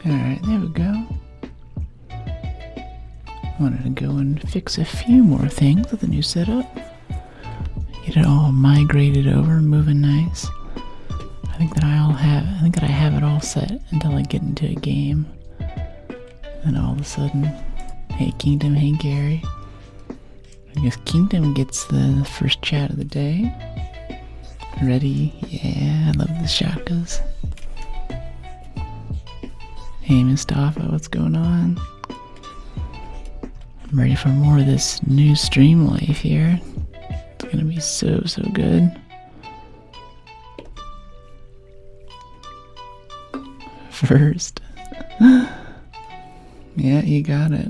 Alright, there we go. Wanted to go and fix a few more things with the new setup. Get it all migrated over, moving nice. I think that I have it all set until I get into a game. And all of a sudden, hey Kingdom, hey Gary. I guess Kingdom gets the first chat of the day. Ready? Yeah, I love the shakas. Hey Mustafa, what's going on? I'm ready for more of this new stream life here. It's gonna be so good. First. Yeah, you got it.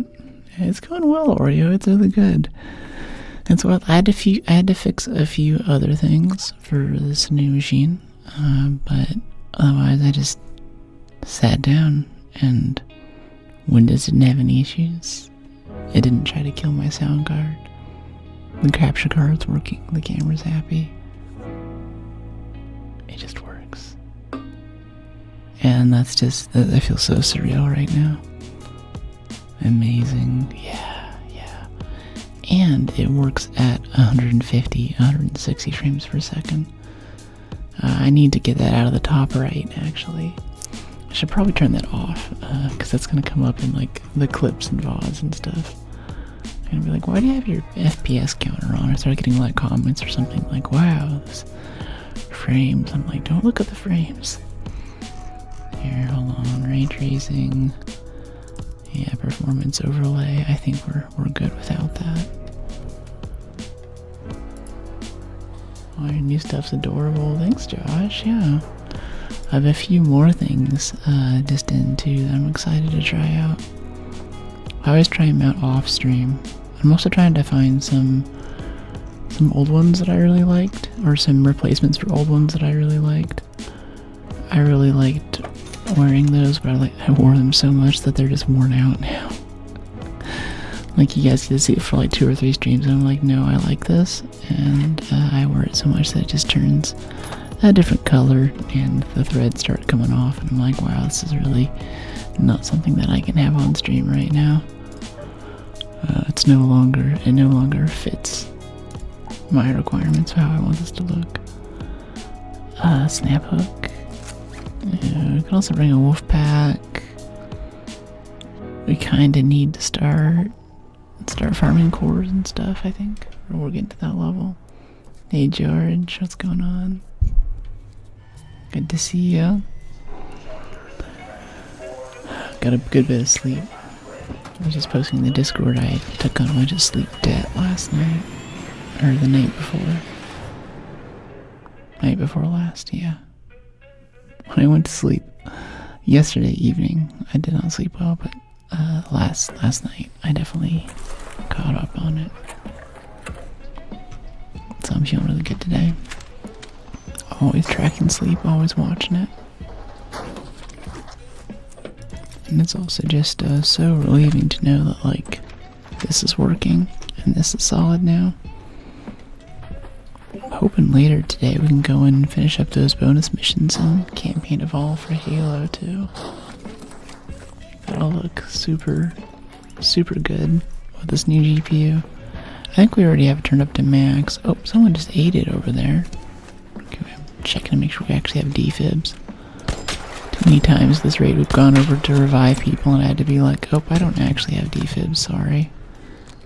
It's going well, Oreo. It's really good. And so I had to fix a few other things for this new machine, but otherwise I just sat down and Windows didn't have any issues. It didn't try to kill my sound card. The capture card's working. The camera's happy. It just works. And that's just, I feel so surreal right now. Amazing. Yeah. And it works at 150, 160 frames per second. I need to get that out of the top right, actually. I should probably turn that off, because that's going to come up in like the clips and VODs and stuff. I'm going to be like, why do you have your FPS counter on? I started getting like comments or something like, wow, this frames. I'm like, don't look at the frames. Here, hold on, ray tracing. Yeah, performance overlay. I think we're good without that. Oh, your new stuff's adorable. Thanks, Josh. Yeah. I have a few more things just into that I'm excited to try out. I always try them out off stream. I'm also trying to find some old ones that I really liked, or some replacements for old ones that I really liked. I really liked wearing those, but I wore them so much that they're just worn out now. Like, you guys get to see it for like 2 or 3 streams, and I'm like, no, I like this, and I wear it so much that it just turns a different color, and the threads start coming off, and I'm like, wow, this is really not something that I can have on stream right now. It no longer fits my requirements of how I want this to look. Snap hook. Yeah, we can also bring a wolf pack. We kind of need to start farming cores and stuff, I think. Or we're getting to that level. Hey George, what's going on? Good to see you. Got a good bit of sleep. I was just posting in the Discord I took on a bunch of sleep debt last night. Or the night before. Night before last, yeah. When I went to sleep yesterday evening, I did not sleep well, but last night I definitely caught up on it. So I'm feeling really good today. Always tracking sleep, always watching it. And it's also just so relieving to know that, like, this is working and this is solid now. Hoping later today we can go in and finish up those bonus missions in Campaign Evolve for Halo 2. That'll look super good with this new GPU. I think we already have it turned up to max. Oh, someone just ate it over there. Okay, I'm checking to make sure we actually have defibs. Too many times this raid we've gone over to revive people and I had to be like, oh, I don't actually have defibs, sorry.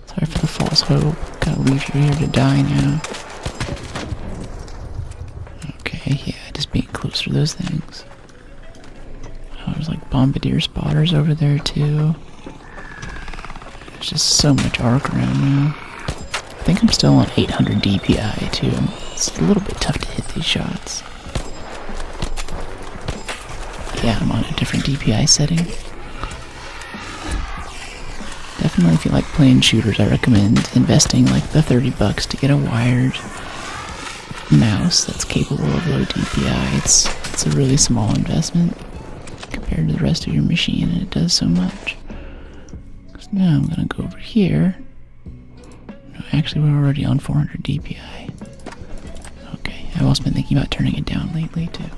Sorry for the false hope. Gotta leave you here to die now. Okay, yeah, just being close to those things. Oh, there's like bombardier spotters over there too. There's just so much arc around now. I think I'm still on 800 DPI too. It's a little bit tough to hit these shots. Yeah, I'm on a different DPI setting. Definitely if you like playing shooters, I recommend investing like the $30 to get a wired mouse that's capable of low DPI. It's a really small investment compared to the rest of your machine, and it does so much. So now I'm gonna go over here. No, actually we're already on 400 DPI. Okay, I've also been thinking about turning it down lately too.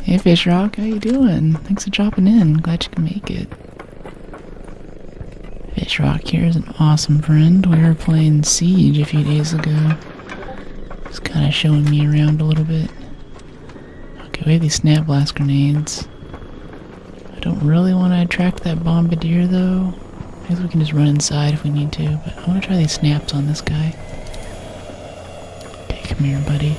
Hey Fish Rock, how you doing? Thanks for dropping in. Glad you can make it. Fish Rock here is an awesome friend. We were playing Siege a few days ago. He's kind of showing me around a little bit. Okay, we have these snap blast grenades. I don't really want to attract that bombardier though. I guess we can just run inside if we need to, but I want to try these snaps on this guy. Okay, come here, buddy.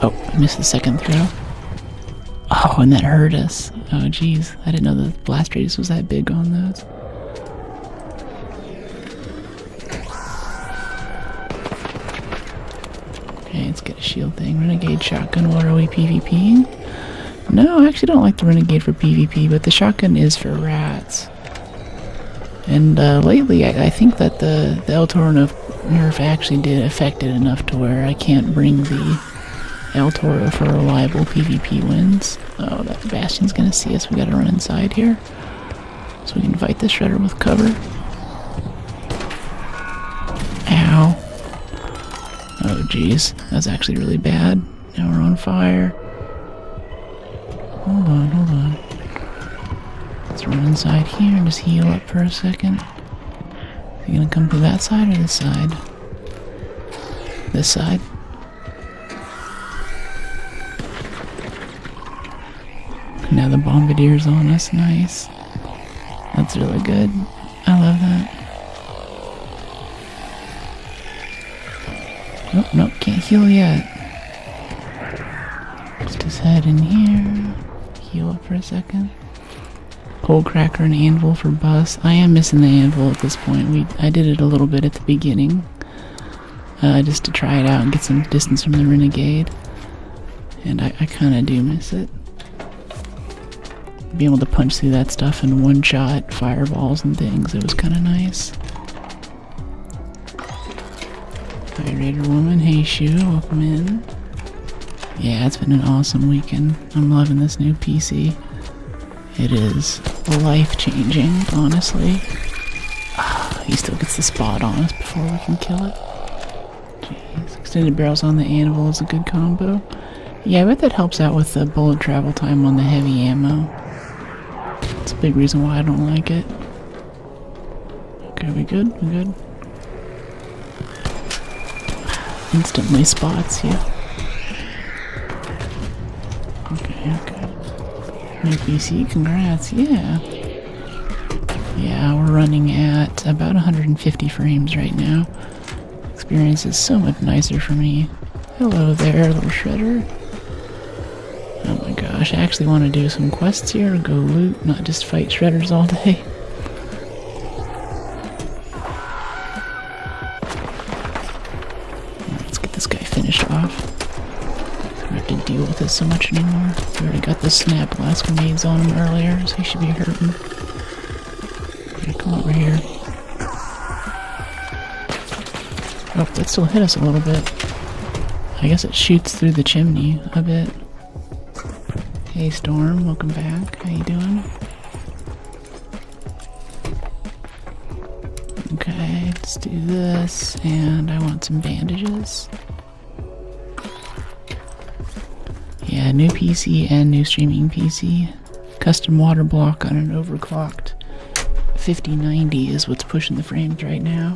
Oh, I missed the second throw. Oh, and that hurt us. Oh, jeez. I didn't know the blast radius was that big on those. Okay, let's get a shield thing. Renegade shotgun. What are we PvPing? No, I actually don't like the Renegade for PvP, but the shotgun is for rats. And lately, I think that the El Toro nerf actually did affect it enough to where I can't bring the El Toro for reliable PvP wins. Oh, that Bastion's gonna see us. We gotta run inside here. So we can fight the Shredder with cover. Ow. Oh, jeez. That was actually really bad. Now we're on fire. Hold on, hold on. Let's run inside here and just heal up for a second. Are you gonna come through that side or this side? This side. Now the bombardier's on us. Nice. That's really good. I love that. Nope, nope, can't heal yet. Just his head in here. Heal up for a second. Cold cracker and anvil for bus. I am missing the anvil at this point. I did it a little bit at the beginning. Just to try it out and get some distance from the Renegade. And I kind of do miss it. Being able to punch through that stuff in one shot, fireballs and things, it was kind of nice. Hi Raider Woman, hey Shu, welcome in. Yeah, it's been an awesome weekend. I'm loving this new PC. It is life-changing, honestly. He still gets the spot on us before we can kill it. Jeez, extended barrels on the anvil is a good combo. Yeah, I bet that helps out with the bullet travel time on the heavy ammo. It's a big reason why I don't like it. Okay, we good? We good? Instantly spots you. Okay, okay. New PC, congrats, yeah. Yeah, we're running at about 150 frames right now. Experience is so much nicer for me. Hello there, little shredder. Oh my gosh, I actually want to do some quests here, go loot, not just fight shredders all day. Let's get this guy finished off. I don't have to deal with this so much anymore. We already got the snap blast grenades on him earlier, so he should be hurting. Okay, come over here. Oh, that still hit us a little bit. I guess it shoots through the chimney a bit. Hey Storm, welcome back. How you doing? Okay, let's do this, and I want some bandages. Yeah, new PC and new streaming PC. Custom water block on an overclocked 5090 is what's pushing the frames right now.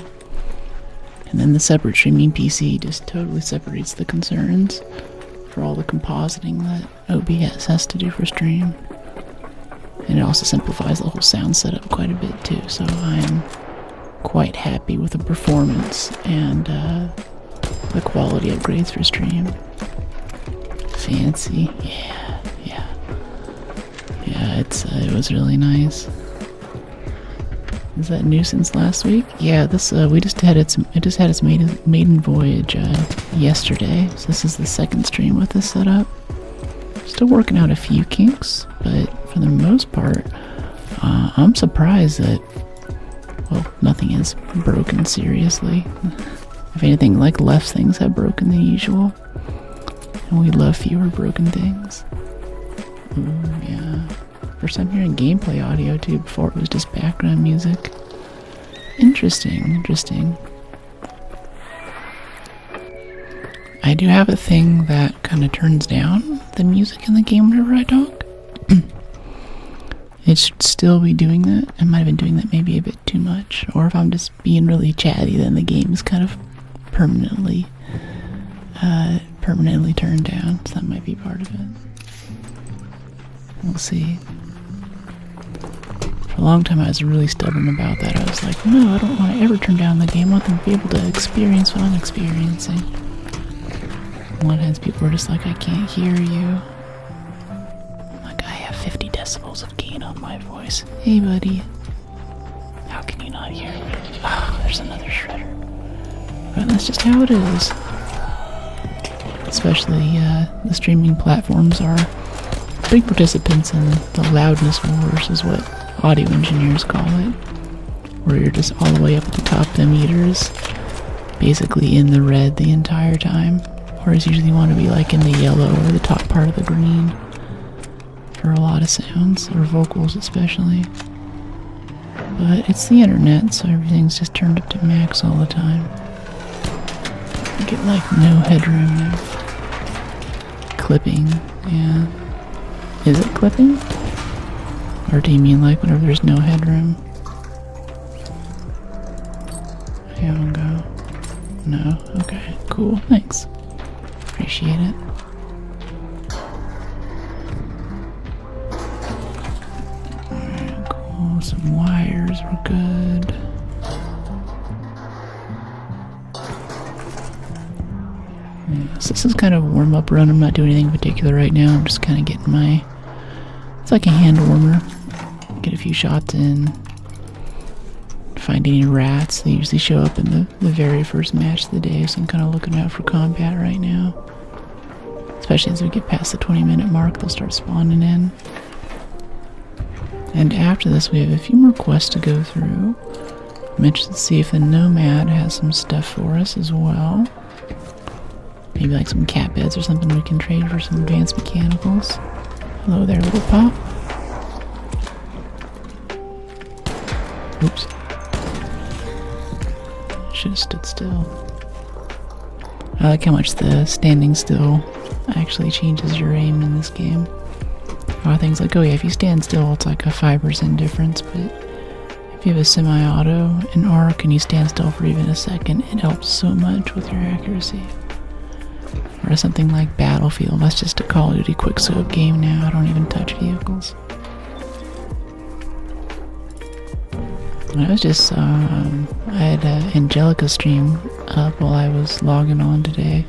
And then the separate streaming PC just totally separates the concerns for all the compositing that OBS has to do for stream. And it also simplifies the whole sound setup quite a bit too, so I'm quite happy with the performance and the quality upgrades for stream. Fancy, yeah. Yeah, it was really nice. Is that new since last week? Yeah, this it just had its maiden voyage yesterday. So this is the second stream with this setup. Still working out a few kinks, but for the most part, I'm surprised that, well, nothing is broken seriously. If anything, like less things have broken than usual, and we love fewer broken things. Ooh, yeah. First time hearing gameplay audio too. Before it was just background music. Interesting. I do have a thing that kind of turns down the music in the game whenever I talk. It should still be doing that. I might have been doing that maybe a bit too much. Or if I'm just being really chatty, then the game is kind of permanently turned down. So that might be part of it. We'll see. For a long time I was really stubborn about that. I was like, no, I don't want to ever turn down the game. I want them to be able to experience what I'm experiencing. On one hand, people are just like, I can't hear you. I'm like, I have 50 decibels of gain on my voice. Hey, buddy. How can you not hear me? Oh, there's another shredder. But that's just how it is. Especially, the streaming platforms are big participants in the loudness wars, is what audio engineers call it. Where you're just all the way up at the top of the meters, basically in the red the entire time. Whereas usually you want to be like in the yellow or the top part of the green for a lot of sounds, or vocals especially. But it's the internet, so everything's just turned up to max all the time. You get like no headroom of clipping, yeah. Is it clipping? Or do you mean like whenever there's no headroom? Here we go. No? Okay, cool, thanks. Appreciate it. Alright, cool. Some wires were good. Yeah, so this is kind of a warm-up run. I'm not doing anything in particular right now. I'm just kind of getting my... It's like a hand warmer. Get a few shots in. Find any rats. They usually show up in the very first match of the day, so I'm kind of looking out for combat right now. Especially as we get past the 20-minute mark, they'll start spawning in. And after this, we have a few more quests to go through. I'm interested to see if the Nomad has some stuff for us as well. Maybe like some cat beds or something we can trade for some advanced mechanicals. Hello there, little pop. Oops. Should have stood still. I like how much the standing still actually changes your aim in this game. A lot of things like, oh yeah, if you stand still, it's like a 5% difference, but if you have a semi-auto in Arc and you stand still for even a second, it helps so much with your accuracy. Or something like Battlefield, that's just a Call of Duty quickscope game now. I don't even touch vehicles. I was just, I had Angelica stream up while I was logging on today.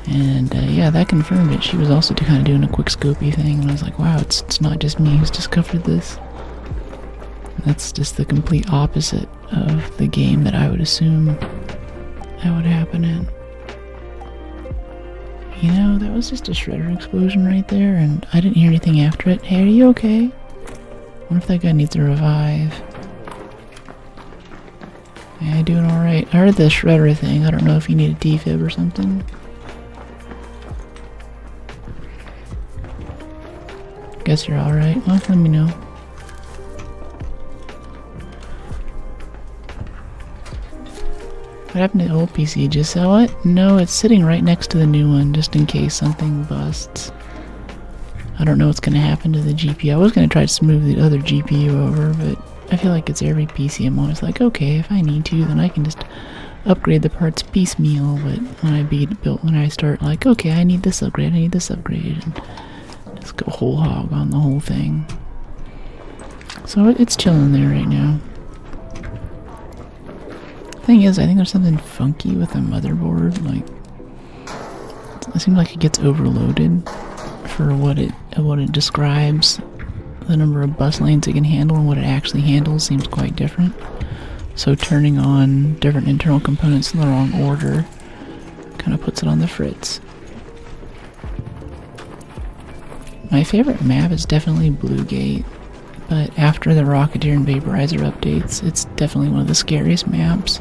And yeah, that confirmed it. She was also kind of doing a quickscopey thing, and I was like, wow, it's not just me who's discovered this. That's just the complete opposite of the game that I would assume that would happen in. You know, that was just a shredder explosion right there, and I didn't hear anything after it. Hey, are you okay? I wonder if that guy needs a revive. Yeah, doing alright. I heard the shredder thing. I don't know if you need a defib or something. Guess you're alright. Well, let me know. What happened to the old PC? Just sell it? No, it's sitting right next to the new one, just in case something busts. I don't know what's going to happen to the GPU. I was going to try to smooth the other GPU over, but I feel like it's every PC I'm always like, okay, if I need to, then I can just upgrade the parts piecemeal, but when I start like, okay, I need this upgrade, and just go whole hog on the whole thing. So it's chilling there right now. Thing is, I think there's something funky with the motherboard, like, it seems like it gets overloaded for what it describes. The number of bus lanes it can handle and what it actually handles seems quite different. So turning on different internal components in the wrong order kind of puts it on the fritz. My favorite map is definitely Blue Gate, but after the Rocketeer and Vaporizer updates, it's definitely one of the scariest maps,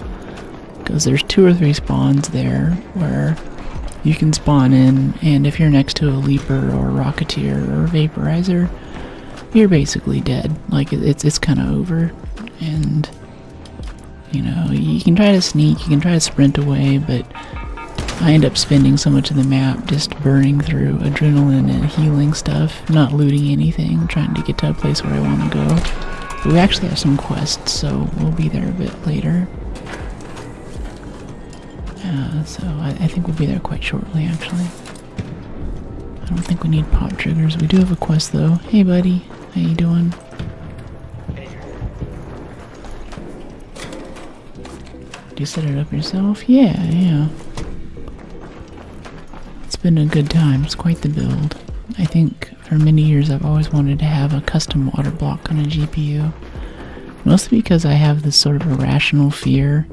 because there's 2 or 3 spawns there where you can spawn in, and if you're next to a Leaper or a Rocketeer or a Vaporizer, you're basically dead. Like, it's kind of over, and you know, you can try to sneak, you can try to sprint away, but I end up spending so much of the map just burning through adrenaline and healing stuff, not looting anything, trying to get to a place where I want to go. But we actually have some quests, so we'll be there a bit later. So I think we'll be there quite shortly, actually. I don't think we need pop triggers. We do have a quest, though. Hey, buddy. How you doing? Did you set it up yourself? Yeah. It's been a good time. It's quite the build. I think for many years I've always wanted to have a custom water block on a GPU. Mostly because I have this sort of irrational fear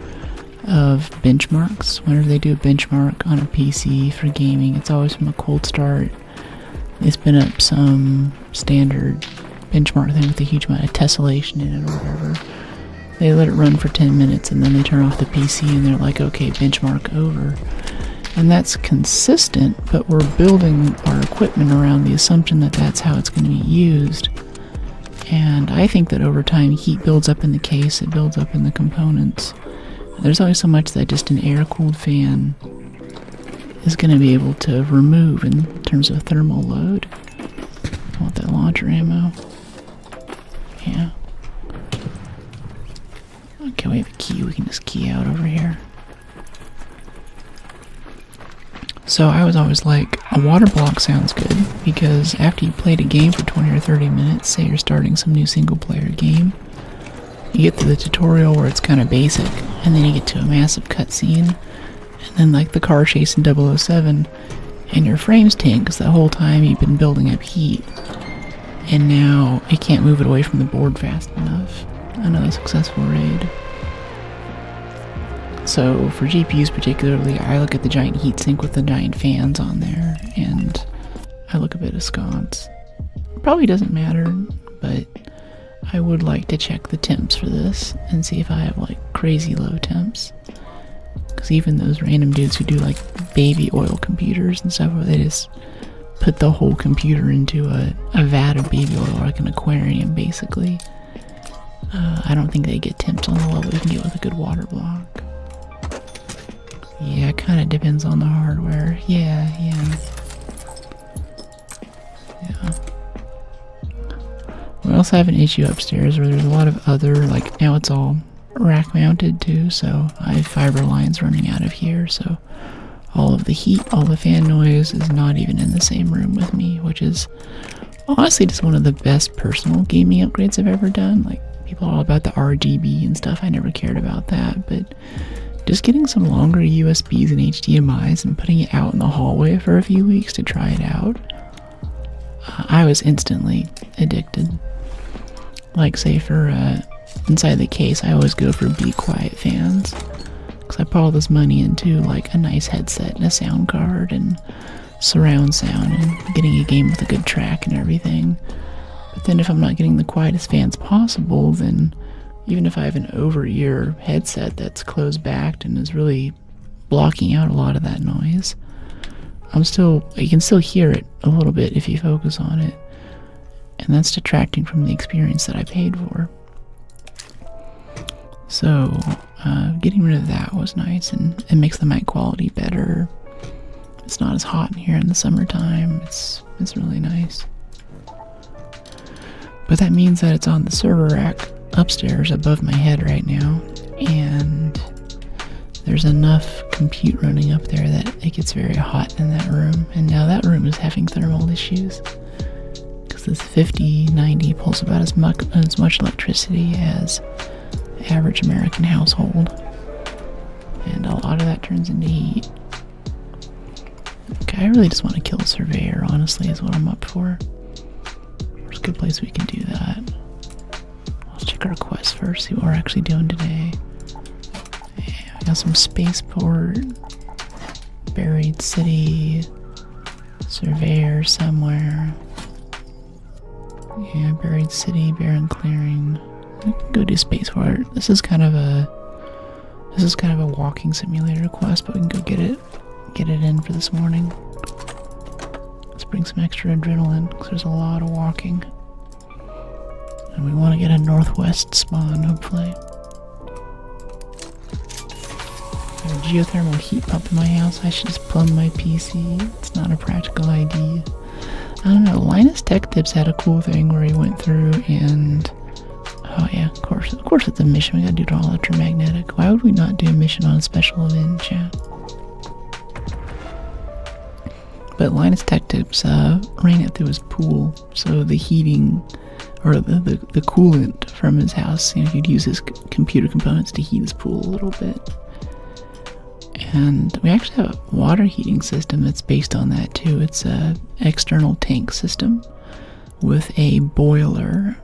of benchmarks. Whenever they do a benchmark on a PC for gaming, it's always from a cold start. They spin up some standard benchmark thing with a huge amount of tessellation in it or whatever. They let it run for 10 minutes and then they turn off the PC and they're like, okay, benchmark over. And that's consistent, but we're building our equipment around the assumption that that's how it's going to be used. And I think that over time heat builds up in the case, it builds up in the components. There's always so much that just an air-cooled fan is going to be able to remove in terms of thermal load. I want that launcher ammo. Yeah. Okay, we have a key. We can just key out over here. So I was always like, a water block sounds good, because after you played a game for 20 or 30 minutes, say you're starting some new single-player game, you get to the tutorial where it's kind of basic, and then you get to a massive cutscene, and then like the car chase in 007, and your frames tank because the whole time you've been building up heat, and now you can't move it away from the board fast enough. Another successful raid. So for GPUs particularly, I look at the giant heatsink with the giant fans on there, and I look a bit askance. Probably doesn't matter, but I would like to check the temps for this and see if I have like crazy low temps. Because even those random dudes who do like baby oil computers and stuff where they just put the whole computer into a vat of baby oil, like an aquarium basically, I don't think they get temps on the level you can get with a good water block. Yeah, it kind of depends on the hardware. Yeah. We also have an issue upstairs where there's a lot of other, like, now it's all rack mounted too, so I have fiber lines running out of here, so all of the heat, all the fan noise is not even in the same room with me, which is honestly just one of the best personal gaming upgrades I've ever done. Like, people are all about the RGB and stuff. I never cared about that, but just getting some longer USBs and HDMIs and putting it out in the hallway for a few weeks to try it out, I was instantly addicted. Like, say for inside the case, I always go for Be Quiet fans, because I put all this money into like a nice headset and a sound card and surround sound and getting a game with a good track and everything. But then if I'm not getting the quietest fans possible, then even if I have an over-ear headset that's closed-backed and is really blocking out a lot of that noise, you can still hear it a little bit if you focus on it. And that's detracting from the experience that I paid for. So, getting rid of that was nice, and it makes the mic quality better. It's not as hot in here in the summertime. It's really nice. But that means that it's on the server rack upstairs above my head right now, and there's enough compute running up there that it gets very hot in that room, and now that room is having thermal issues because this 5090 pulls about as much electricity as average American household, and a lot of that turns into heat. Okay, I really just want to kill a surveyor, honestly, is what I'm up for. There's a good place we can do that. Let's check our quest first, see what we're actually doing today. Yeah, we got some spaceport, buried city, surveyor somewhere. Yeah, buried city, barren clearing. We can go do spaceport. This is kind of a walking simulator quest, but we can go get it in for this morning. Let's bring some extra adrenaline because there's a lot of walking. And we want to get a northwest spawn, hopefully. got a geothermal heat pump in my house. I should just plumb my PC. It's not a practical idea. I don't know. Linus Tech Tips had a cool thing where he went through and... Oh yeah, of course it's a mission. We gotta do it all electromagnetic. Why would we not do a mission on a special event, chat? But Linus Tech Tips ran it through his pool, so the heating, or the coolant from his house, you know, he'd use his computer components to heat his pool a little bit. And we actually have a water heating system that's based on that too. It's a external tank system with a boiler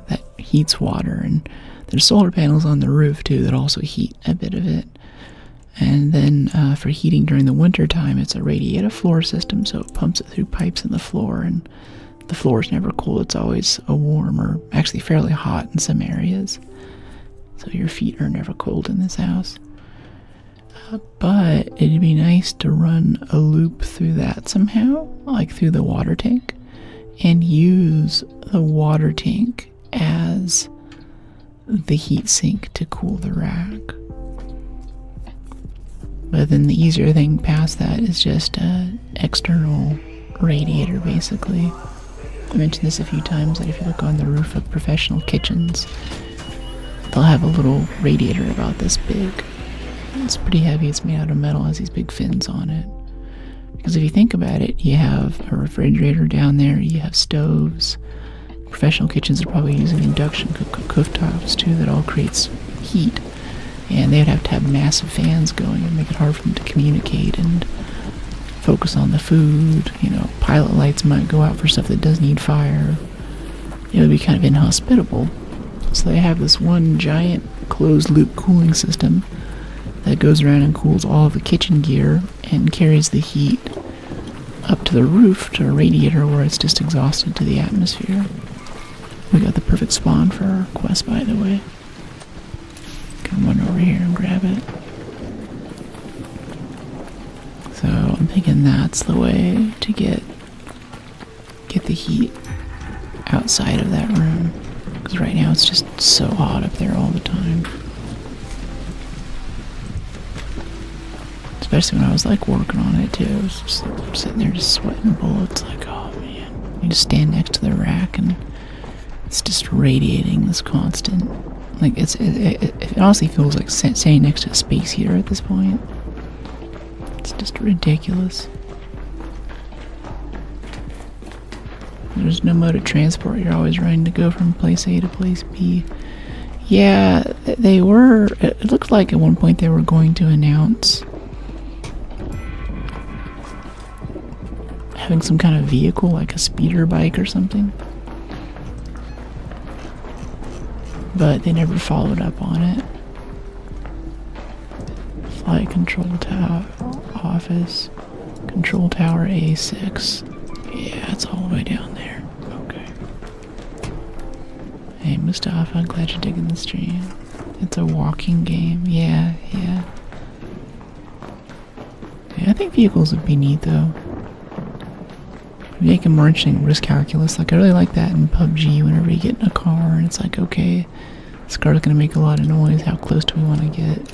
that heats water, and there's solar panels on the roof too that also heat a bit of it. And then for heating during the winter time, it's a radiator floor system, so it pumps it through pipes in the floor, and the floor is never cool. It's always a warm, or actually fairly hot in some areas, so your feet are never cold in this house. But it'd be nice to run a loop through that somehow, like through the water tank, and use the water tank as the heat sink to cool the rack. But then the easier thing past that is just an external radiator, basically. I mentioned this a few times, that if you look on the roof of professional kitchens, they'll have a little radiator about this big. It's pretty heavy, it's made out of metal, has these big fins on it. Because if you think about it, you have a refrigerator down there, you have stoves. Professional kitchens are probably using induction cooktops too, that all creates heat. And they would have to have massive fans going and make it hard for them to communicate and focus on the food. You know, pilot lights might go out for stuff that does need fire. It would be kind of inhospitable. So they have this one giant closed loop cooling system that goes around and cools all of the kitchen gear and carries the heat up to the roof to a radiator where it's just exhausted to the atmosphere. We got the perfect spawn for our quest, by the way. Come on over here and grab it. So I'm thinking that's the way to get the heat outside of that room, because right now it's just so hot up there all the time. Especially when I was like working on it too. I was just sitting there just sweating bullets, like, oh man. You just stand next to the rack and it's just radiating this constant, like, it honestly feels like standing next to a space heater at this point. It's just ridiculous. There's no mode of transport. You're always running to go from place A to place B. Yeah, they were, it looked like at one point they were going to announce having some kind of vehicle, like a speeder bike or something. But they never followed up on it. Flight control tower office. Control tower A6. Yeah, it's all the way down there. Okay. Hey, Mustafa, I'm glad you're digging the stream. It's a walking game. Yeah. Yeah, I think vehicles would be neat, though. Make a more interesting risk calculus. Like, I really like that in PUBG whenever you get in a car and it's like, okay, this car's gonna make a lot of noise, how close do we want to get?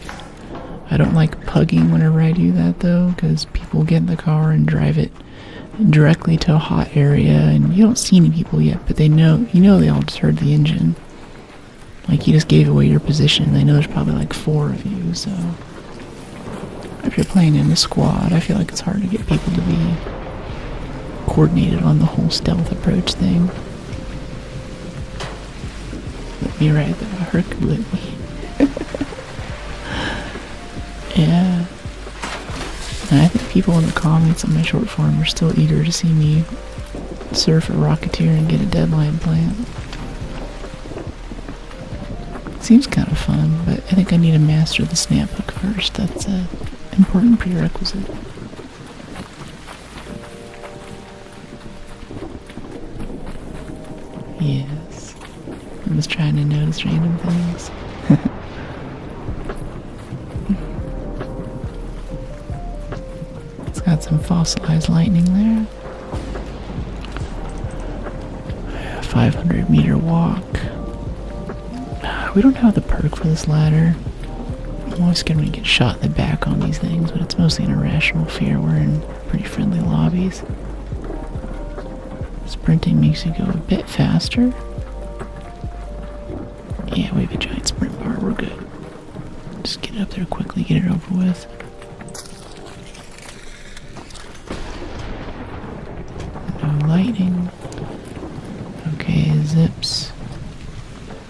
I don't like pugging whenever I do that though, because people get in the car and drive it directly to a hot area, and you don't see any people yet, but they know, they all just heard the engine. Like, you just gave away your position, they know there's probably like 4 of you, so if you're playing in a squad, I feel like it's hard to get people to be coordinated on the whole stealth approach thing. Let me ride the Hercules. Yeah. And I think people in the comments on my short form are still eager to see me surf a Rocketeer and get a deadline plant. Seems kind of fun, but I think I need to master the snap hook first. That's an important prerequisite. Yes. I'm just trying to notice random things. It's got some fossilized lightning there. 500-meter walk. We don't have the perk for this ladder I'm always scared when you get shot in the back on these things, but it's mostly an irrational fear. We're in pretty friendly lobbies. Sprinting makes you go a bit faster. Yeah, we have a giant sprint bar, we're good. Just get up there quickly, get it over with. No lightning. Okay, zips.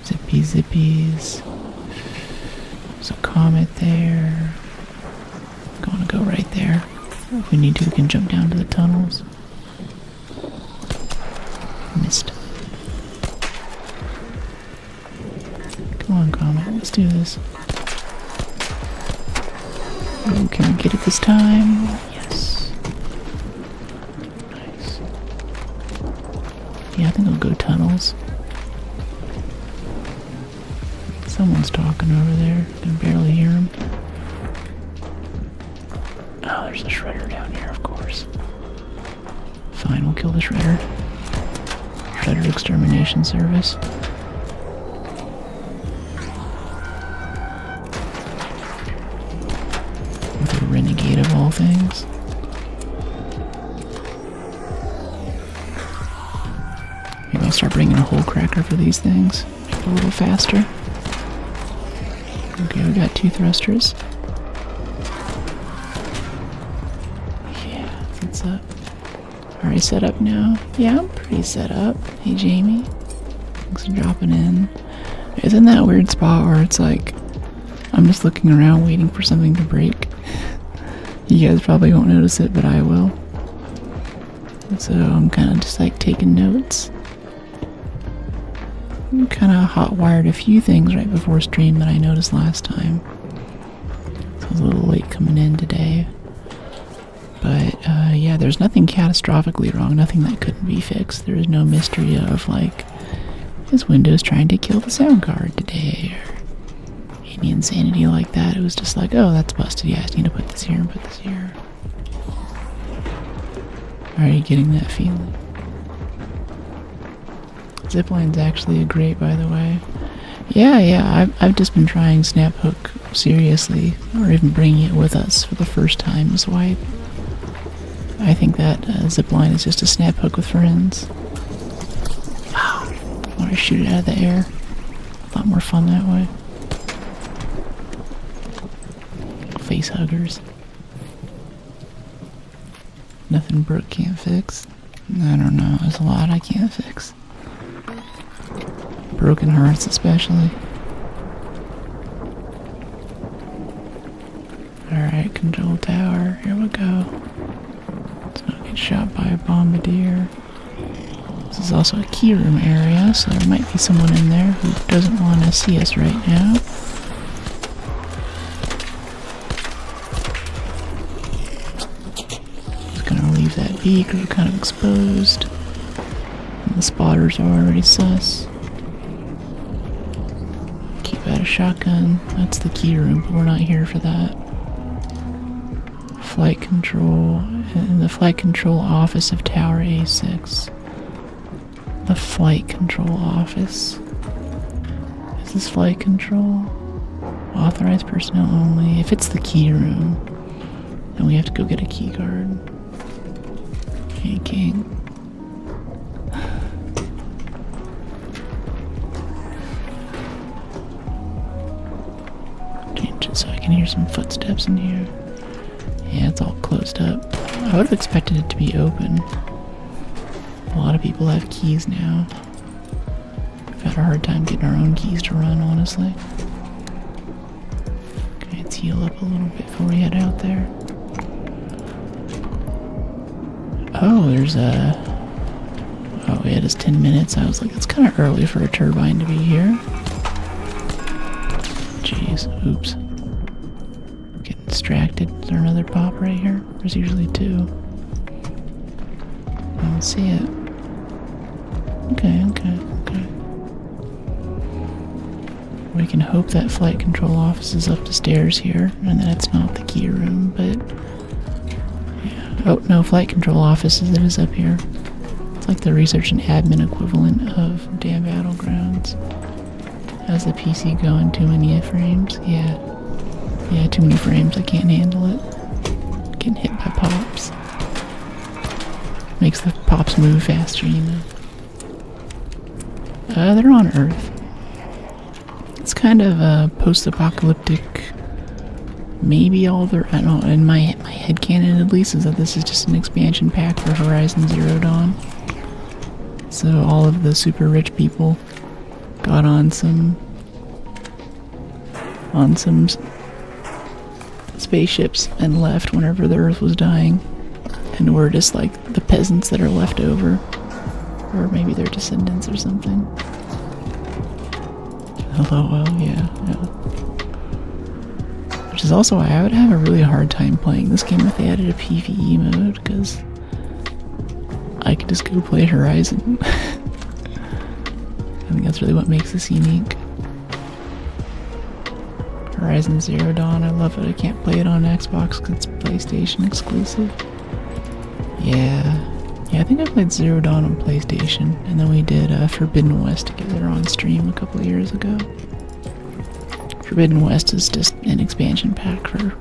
Zippy zippies. There's a comet there. Gonna go right there. If we need to, we can jump down to the tunnels. Missed. Come on, comet, let's do this. Ooh, can we get it this time? Yes. Nice. Yeah, I think I'll go tunnels. Someone's talking over there. I can barely hear him. Oh, there's a shredder down here, of course. Fine, we'll kill the shredder. Shredder extermination service. With a renegade of all things. Maybe I'll start bringing a hole cracker for these things. Make it a little faster. Okay, we got 2 thrusters. Yeah, what's up? Alright, set up now? Yeah, I'm pretty set up. Hey, Jamie. Thanks for dropping in. Isn't that a weird spot where it's like, I'm just looking around waiting for something to break? You guys probably won't notice it, but I will. So I'm kind of just like taking notes. Kind of hot-wired a few things right before stream that I noticed last time. So I was a little late coming in today. But, yeah, there's nothing catastrophically wrong, nothing that couldn't be fixed. There is no mystery of, like, is Windows trying to kill the sound card today, or any insanity like that. It was just like, oh, that's busted. Yeah, I just need to put this here and put this here. Are you getting that feeling? Zipline's actually great, by the way. Yeah, I've just been trying Snap Hook seriously, or even bringing it with us for the first time this wipe. I think that zipline is just a Snap Hook with friends. Wow, I want to shoot it out of the air. A lot more fun that way. Face huggers. Nothing Brooke can't fix. I don't know, there's a lot I can't fix. Broken hearts especially. Alright, control tower, here we go. Let's not get shot by a bombardier. This is also a key room area, so there might be someone in there who doesn't want to see us right now. Just gonna leave that be because we're kind of exposed. And the spotters are already sus. Got a shotgun. That's the key room, but we're not here for that. Flight control. In the flight control office of Tower A6. The flight control office. Is this flight control? Authorized personnel only. If it's the key room, then we have to go get a key card. Hey, King. So I can hear some footsteps in here. Yeah, it's all closed up. I would have expected it to be open. A lot of people have keys now. We've had a hard time getting our own keys to run, honestly. Okay, let's heal up a little bit before we head out there. Oh, there's a... Oh, yeah, it is 10 minutes. I was like, it's kind of early for a turbine to be here. Jeez, oops. Distracted. Is there another pop right here? There's usually 2. I don't see it. Okay. We can hope that flight control office is up the stairs here, and that it's not the key room, but... Yeah. Oh, no, flight control office is up here. It's like the research and admin equivalent of damn Battlegrounds. How's the PC going? Too many iframes? Yeah. Yeah, too many frames. I can't handle it. Getting hit by pops. Makes the pops move faster, you know. They're on Earth. It's kind of post-apocalyptic. Maybe all the... I don't know, in my headcanon at least, is that this is just an expansion pack for Horizon Zero Dawn. So all of the super rich people got on some spaceships and left whenever the Earth was dying. And we're just like the peasants that are left over. Or maybe their descendants or something. LOL, yeah. Which is also why I would have a really hard time playing this game if they added a PvE mode, because I could just go play Horizon. I think that's really what makes this unique. Horizon Zero Dawn, I love it. I can't play it on Xbox because it's PlayStation exclusive. Yeah, I think I played Zero Dawn on PlayStation, and then we did Forbidden West together on stream a couple of years ago. Forbidden West is just an expansion pack for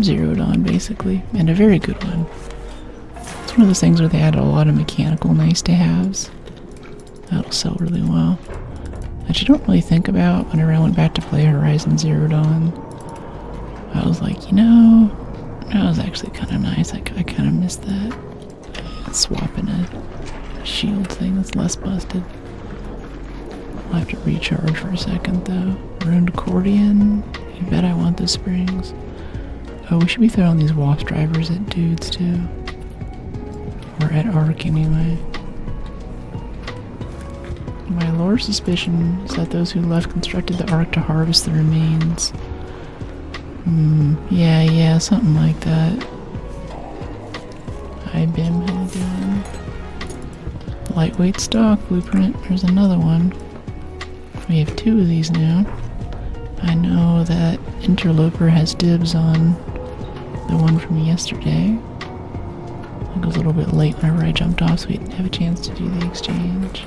Zero Dawn, basically, and a very good one. It's one of those things where they add a lot of mechanical nice-to-haves. That'll sell really well. That you don't really think about whenever I went back to play Horizon Zero Dawn. I was like, you know, that was actually kind of nice. I kind of missed that. Swapping a shield thing that's less busted. I'll have to recharge for a second though. Ruined accordion. You bet I want the springs. Oh, we should be throwing these wasp drivers at dudes too. Or at Arc anyway. My lore suspicion is that those who left constructed the Ark to harvest the remains. Yeah, something like that. Hi Bim, how you doing? Lightweight stock blueprint, there's another one. We have 2 of these now. I know that Interloper has dibs on the one from yesterday. I was a little bit late whenever I jumped off, so we didn't have a chance to do the exchange.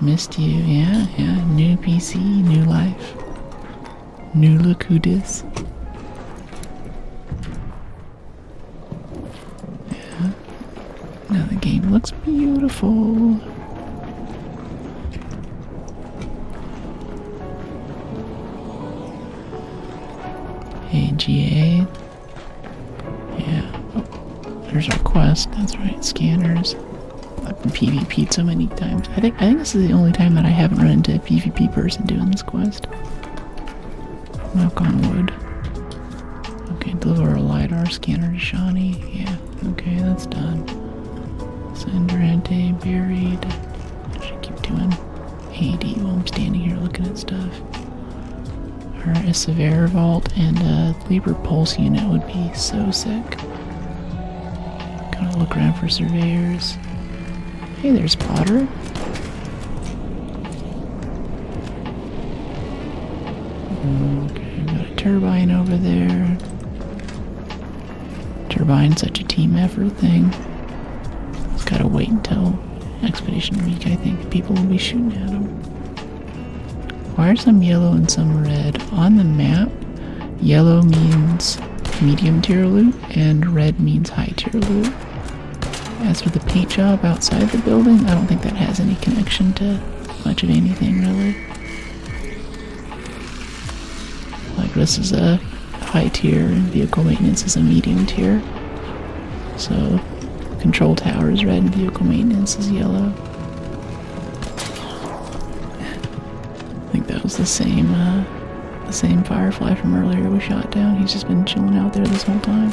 Missed you, yeah. New PC, new life. New look who dis. Yeah. Now the game looks beautiful. Hey, GA. Yeah. Oh, there's our quest. That's right, scanners. I've been PvP'd so many times. I think this is the only time that I haven't run into a PvP person doing this quest. Knock on wood. Okay, deliver a LiDAR scanner to Shawnee. Yeah, okay, that's done. Sandrante buried. I should keep doing AD while I'm standing here looking at stuff. Alright, a Severe Vault and a Liber Pulse unit would be so sick. Gotta look around for surveyors. Hey, there's Potter. Okay, got a turbine over there. Turbine's such a team effort thing. It's gotta wait until Expedition Week, I think. People will be shooting at them. Why are some yellow and some red? On the map, yellow means medium tier loot and red means high tier loot. As for the paint job outside the building, I don't think that has any connection to much of anything, really. Like, this is a high tier, and vehicle maintenance is a medium tier. So, control tower is red, and vehicle maintenance is yellow. I think that was the same Firefly from earlier we shot down. He's just been chilling out there this whole time.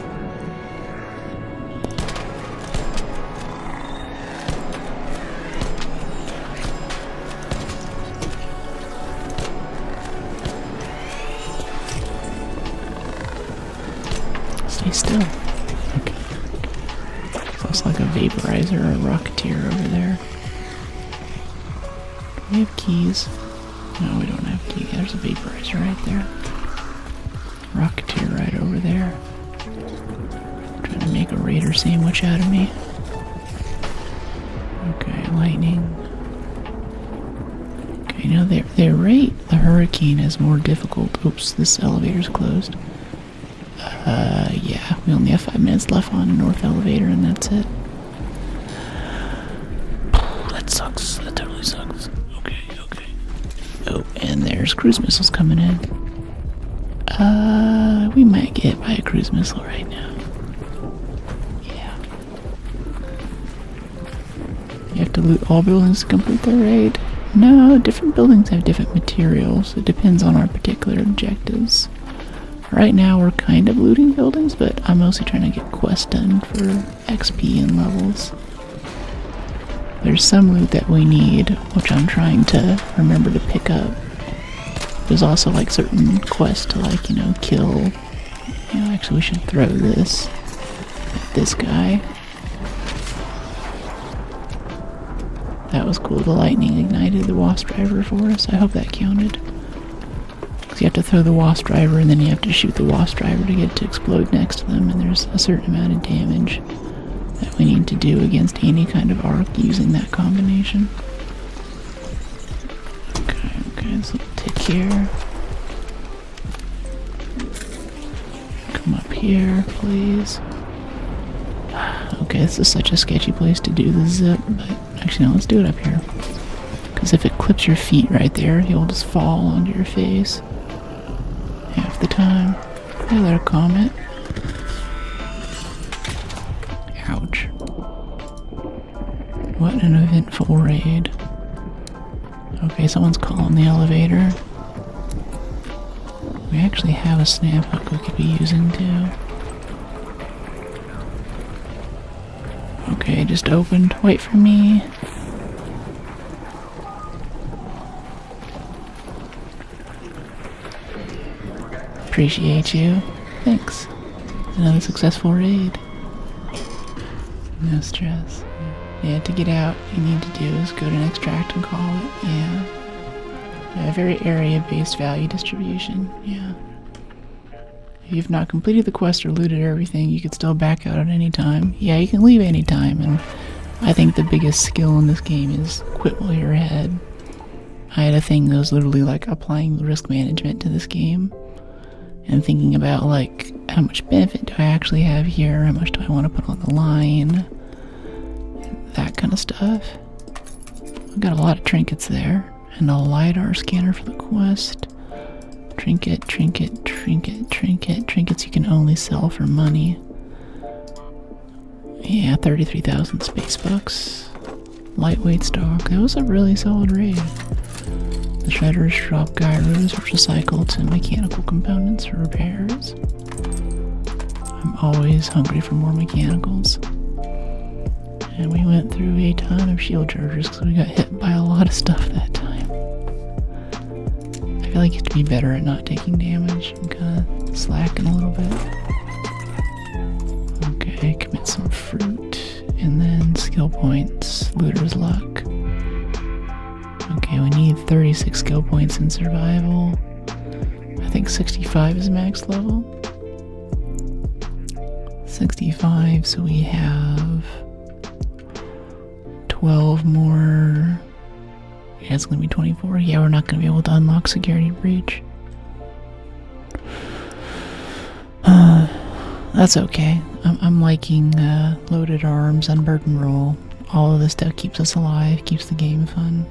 Stay still. Okay. Looks like a vaporizer or a rocketeer over there. Do we have keys? No, we don't have keys. There's a vaporizer right there. Rocketeer right over there. Trying to make a raider sandwich out of me. Okay, lightning. Okay, now they rate the hurricane as more difficult. Oops, this elevator's closed. Yeah, we only have 5 minutes left on the north elevator, and that's it. That sucks. That totally sucks. Okay. Oh, and there's cruise missiles coming in. We might get hit by a cruise missile right now. Yeah. You have to loot all buildings to complete the raid. No, different buildings have different materials. It depends on our particular objectives. Right now we're kind of looting buildings, but I'm mostly trying to get quests done for XP and levels. There's some loot that we need, which I'm trying to remember to pick up. There's also like certain quests to like, kill. Actually we should throw this at this guy. That was cool. The lightning ignited the wasp driver for us. I hope that counted. Because you have to throw the wasp driver and then you have to shoot the wasp driver to get it to explode next to them, and there's a certain amount of damage that we need to do against any kind of arc using that combination. Okay, so take care. Come up here, please. Okay, this is such a sketchy place to do the zip, but actually no, let's do it up here. Because if it clips your feet right there, you'll just fall onto your face half the time. Hey there, Comet. Ouch. What an eventful raid. Okay, someone's calling the elevator. We actually have a snap hook we could be using too. Okay, just opened. Wait for me. Appreciate you. Thanks. Another successful raid. No stress. Yeah, to get out, you need to do is go to an extract and call it. Yeah. A very area-based value distribution. Yeah. If you've not completed the quest or looted everything, you could still back out at any time. Yeah, you can leave any time, and I think the biggest skill in this game is quit while you're ahead. I had a thing that was literally like applying risk management to this game and thinking about like how much benefit do I actually have here, how much do I want to put on the line, that kind of stuff. I've got a lot of trinkets there, and a LiDAR scanner for the quest. Trinket. Trinkets you can only sell for money. Yeah, 33,000 space bucks. Lightweight stock. That was a really solid raid. The shredders drop gyros, which recycle to mechanical components for repairs. I'm always hungry for more mechanicals. And we went through a ton of shield chargers because we got hit by a lot of stuff that time. I feel like you have to be better at not taking damage. I'm kind of slacking a little bit. Okay, commit some fruit. And then skill points. Looter's luck. Okay, we need 36 skill points in survival. I think 65 is max level. 65, so we have 12 more. Yeah, it's gonna be 24. Yeah, we're not gonna be able to unlock security breach. That's okay. I'm liking loaded arms, unburdened roll. All of this stuff keeps us alive, keeps the game fun.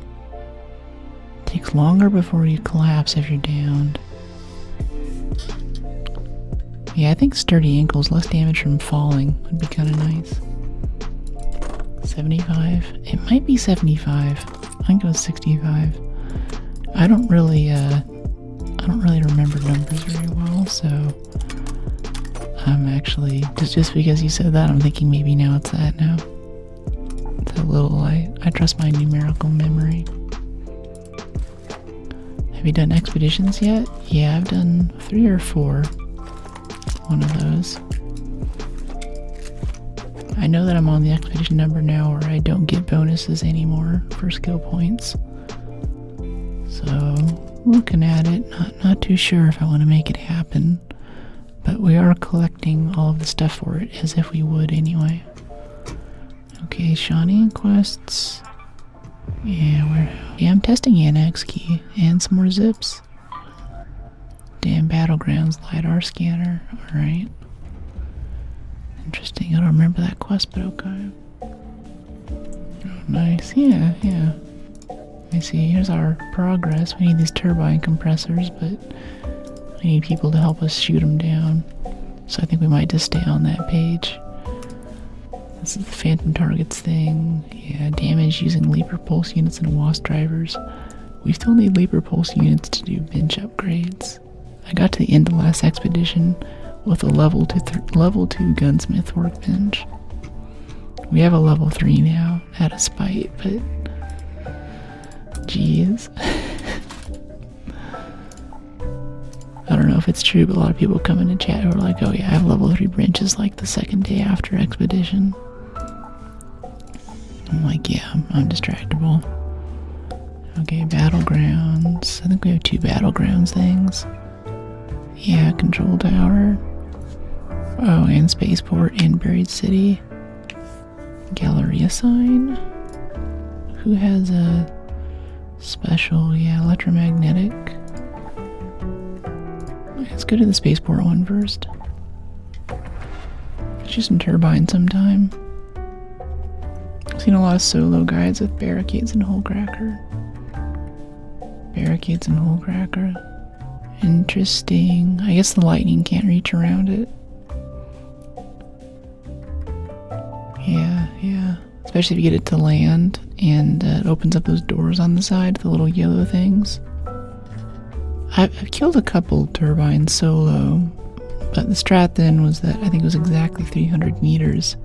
Takes longer before you collapse if you're downed. Yeah, I think sturdy ankles, less damage from falling would be kind of nice. 75? It might be 75. I think it was 65. I don't really remember numbers very well, so I'm actually just because you said that, I'm thinking maybe now it's that now. It's a little I trust my numerical memory. Have you done expeditions yet? Yeah, I've done 3 or 4. One of those. I know that I'm on the expedition number now where I don't get bonuses anymore for skill points. So, looking at it, not too sure if I want to make it happen. But we are collecting all of the stuff for it as if we would anyway. Okay, Shawnee quests. Yeah, I'm testing Annex key and some more zips. Damn battlegrounds, LiDAR scanner. Alright. Interesting. I don't remember that quest, but okay. Oh, nice. Yeah. Let me see. Here's our progress. We need these turbine compressors, but we need people to help us shoot them down. So I think we might just stay on that page. This is the phantom targets thing. Yeah, damage using leaper pulse units and wasp drivers. We still need leaper pulse units to do bench upgrades. I got to the end of the last expedition with a level 2 gunsmith workbench. We have a level 3 now, out of spite, but jeez. I don't know if it's true, but a lot of people come into chat who are like, oh yeah, I have level 3 branches like the second day after expedition. I'm like, yeah, I'm distractible. Okay, battlegrounds. I think we have 2 battlegrounds things. Yeah, control tower. Oh, and spaceport and buried city. Galleria sign. Who has a special, yeah, electromagnetic. Let's go to the spaceport one first. Let's use some turbine sometime. I've seen a lot of solo guides with barricades and hole cracker. Barricades and hole cracker. Interesting. I guess the lightning can't reach around it. Yeah. Especially if you get it to land and it opens up those doors on the side, the little yellow things. I've killed a couple turbines solo, but the strat then was that I think it was exactly 300 meters.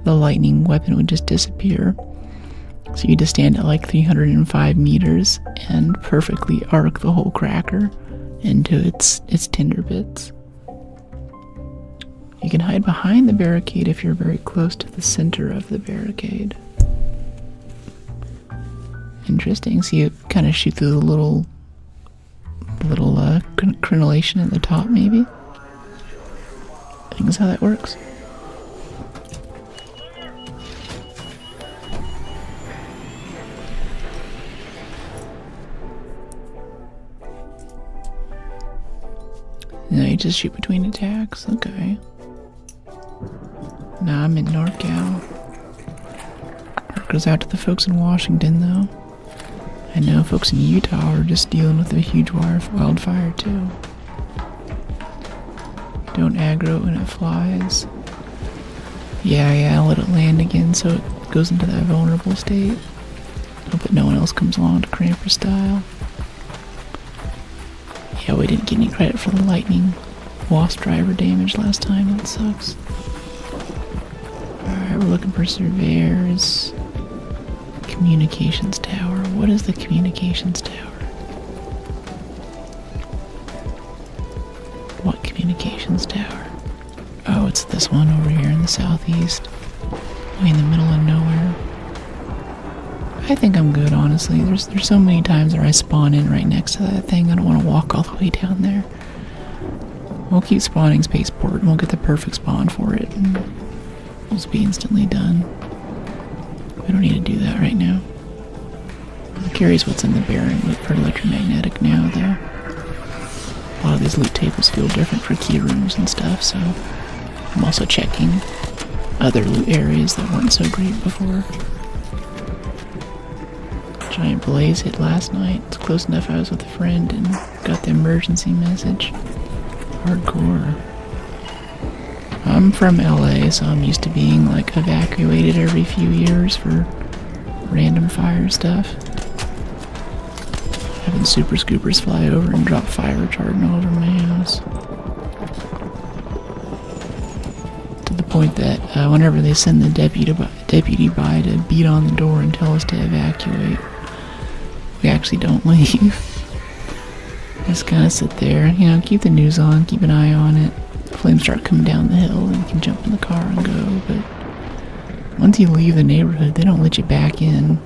The lightning weapon would just disappear. So you just stand at like 305 meters and perfectly arc the whole cracker into its tinder bits. You can hide behind the barricade if you're very close to the center of the barricade. Interesting. So you kind of shoot through the little crenellation at the top, maybe? I think that's how that works. No, you just shoot between attacks. Okay. Nah, I'm in NorCal. Heart goes out to the folks in Washington, though. I know folks in Utah are just dealing with a huge wildfire, too. Don't aggro when it flies. Yeah, I'll let it land again so it goes into that vulnerable state. Hope that no one else comes along to Cramper style. Yeah, we didn't get any credit for the lightning wasp driver damage last time. That sucks. Alright, we're looking for surveyors. Communications tower. What is the communications tower? What communications tower? Oh, it's this one over here in the southeast. Way in the middle of nowhere. I think I'm good, honestly. There's so many times where I spawn in right next to that thing. I don't want to walk all the way down there. We'll keep spawning spaceport and we'll get the perfect spawn for it. And we'll just be instantly done. We don't need to do that right now. I'm curious what's in the bearing for electromagnetic now, though. A lot of these loot tables feel different for key rooms and stuff, so I'm also checking other loot areas that weren't so great before. Giant blaze hit last night. It's close enough I was with a friend and got the emergency message. Hardcore. I'm from LA, so I'm used to being like evacuated every few years for random fire stuff. Having super scoopers fly over and drop fire retardant all over my house. To the point that whenever they send the deputy by to beat on the door and tell us to evacuate, we actually don't leave. Just kind of sit there, keep the news on, keep an eye on it. Flames start coming down the hill and you can jump in the car and go, but once you leave the neighborhood, they don't let you back in.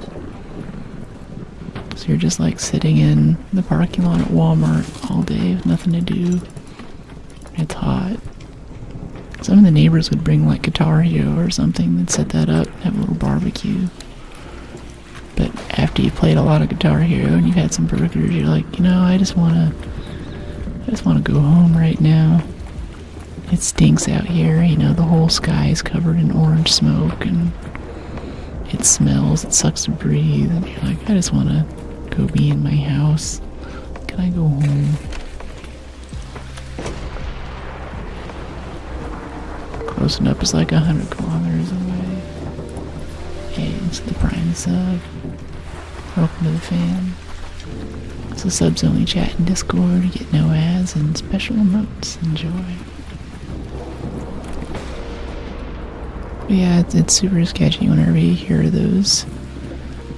So you're just like sitting in the parking lot at Walmart all day with nothing to do. It's hot. Some of the neighbors would bring like Guitar Hero or something and set that up and have a little barbecue. But after you've played a lot of Guitar Hero and you've had some burgers, you're like, I just want to go home right now. It stinks out here, you know, the whole sky is covered in orange smoke and it smells, it sucks to breathe, and you're like, I just want to go be in my house. Can I go home? Close enough is like 100 kilometers away. Hey, it's the Prime sub. Welcome to the fam. So subs only chat in Discord, you get no ads and special emotes. Enjoy. But yeah, it's super sketchy whenever you hear those.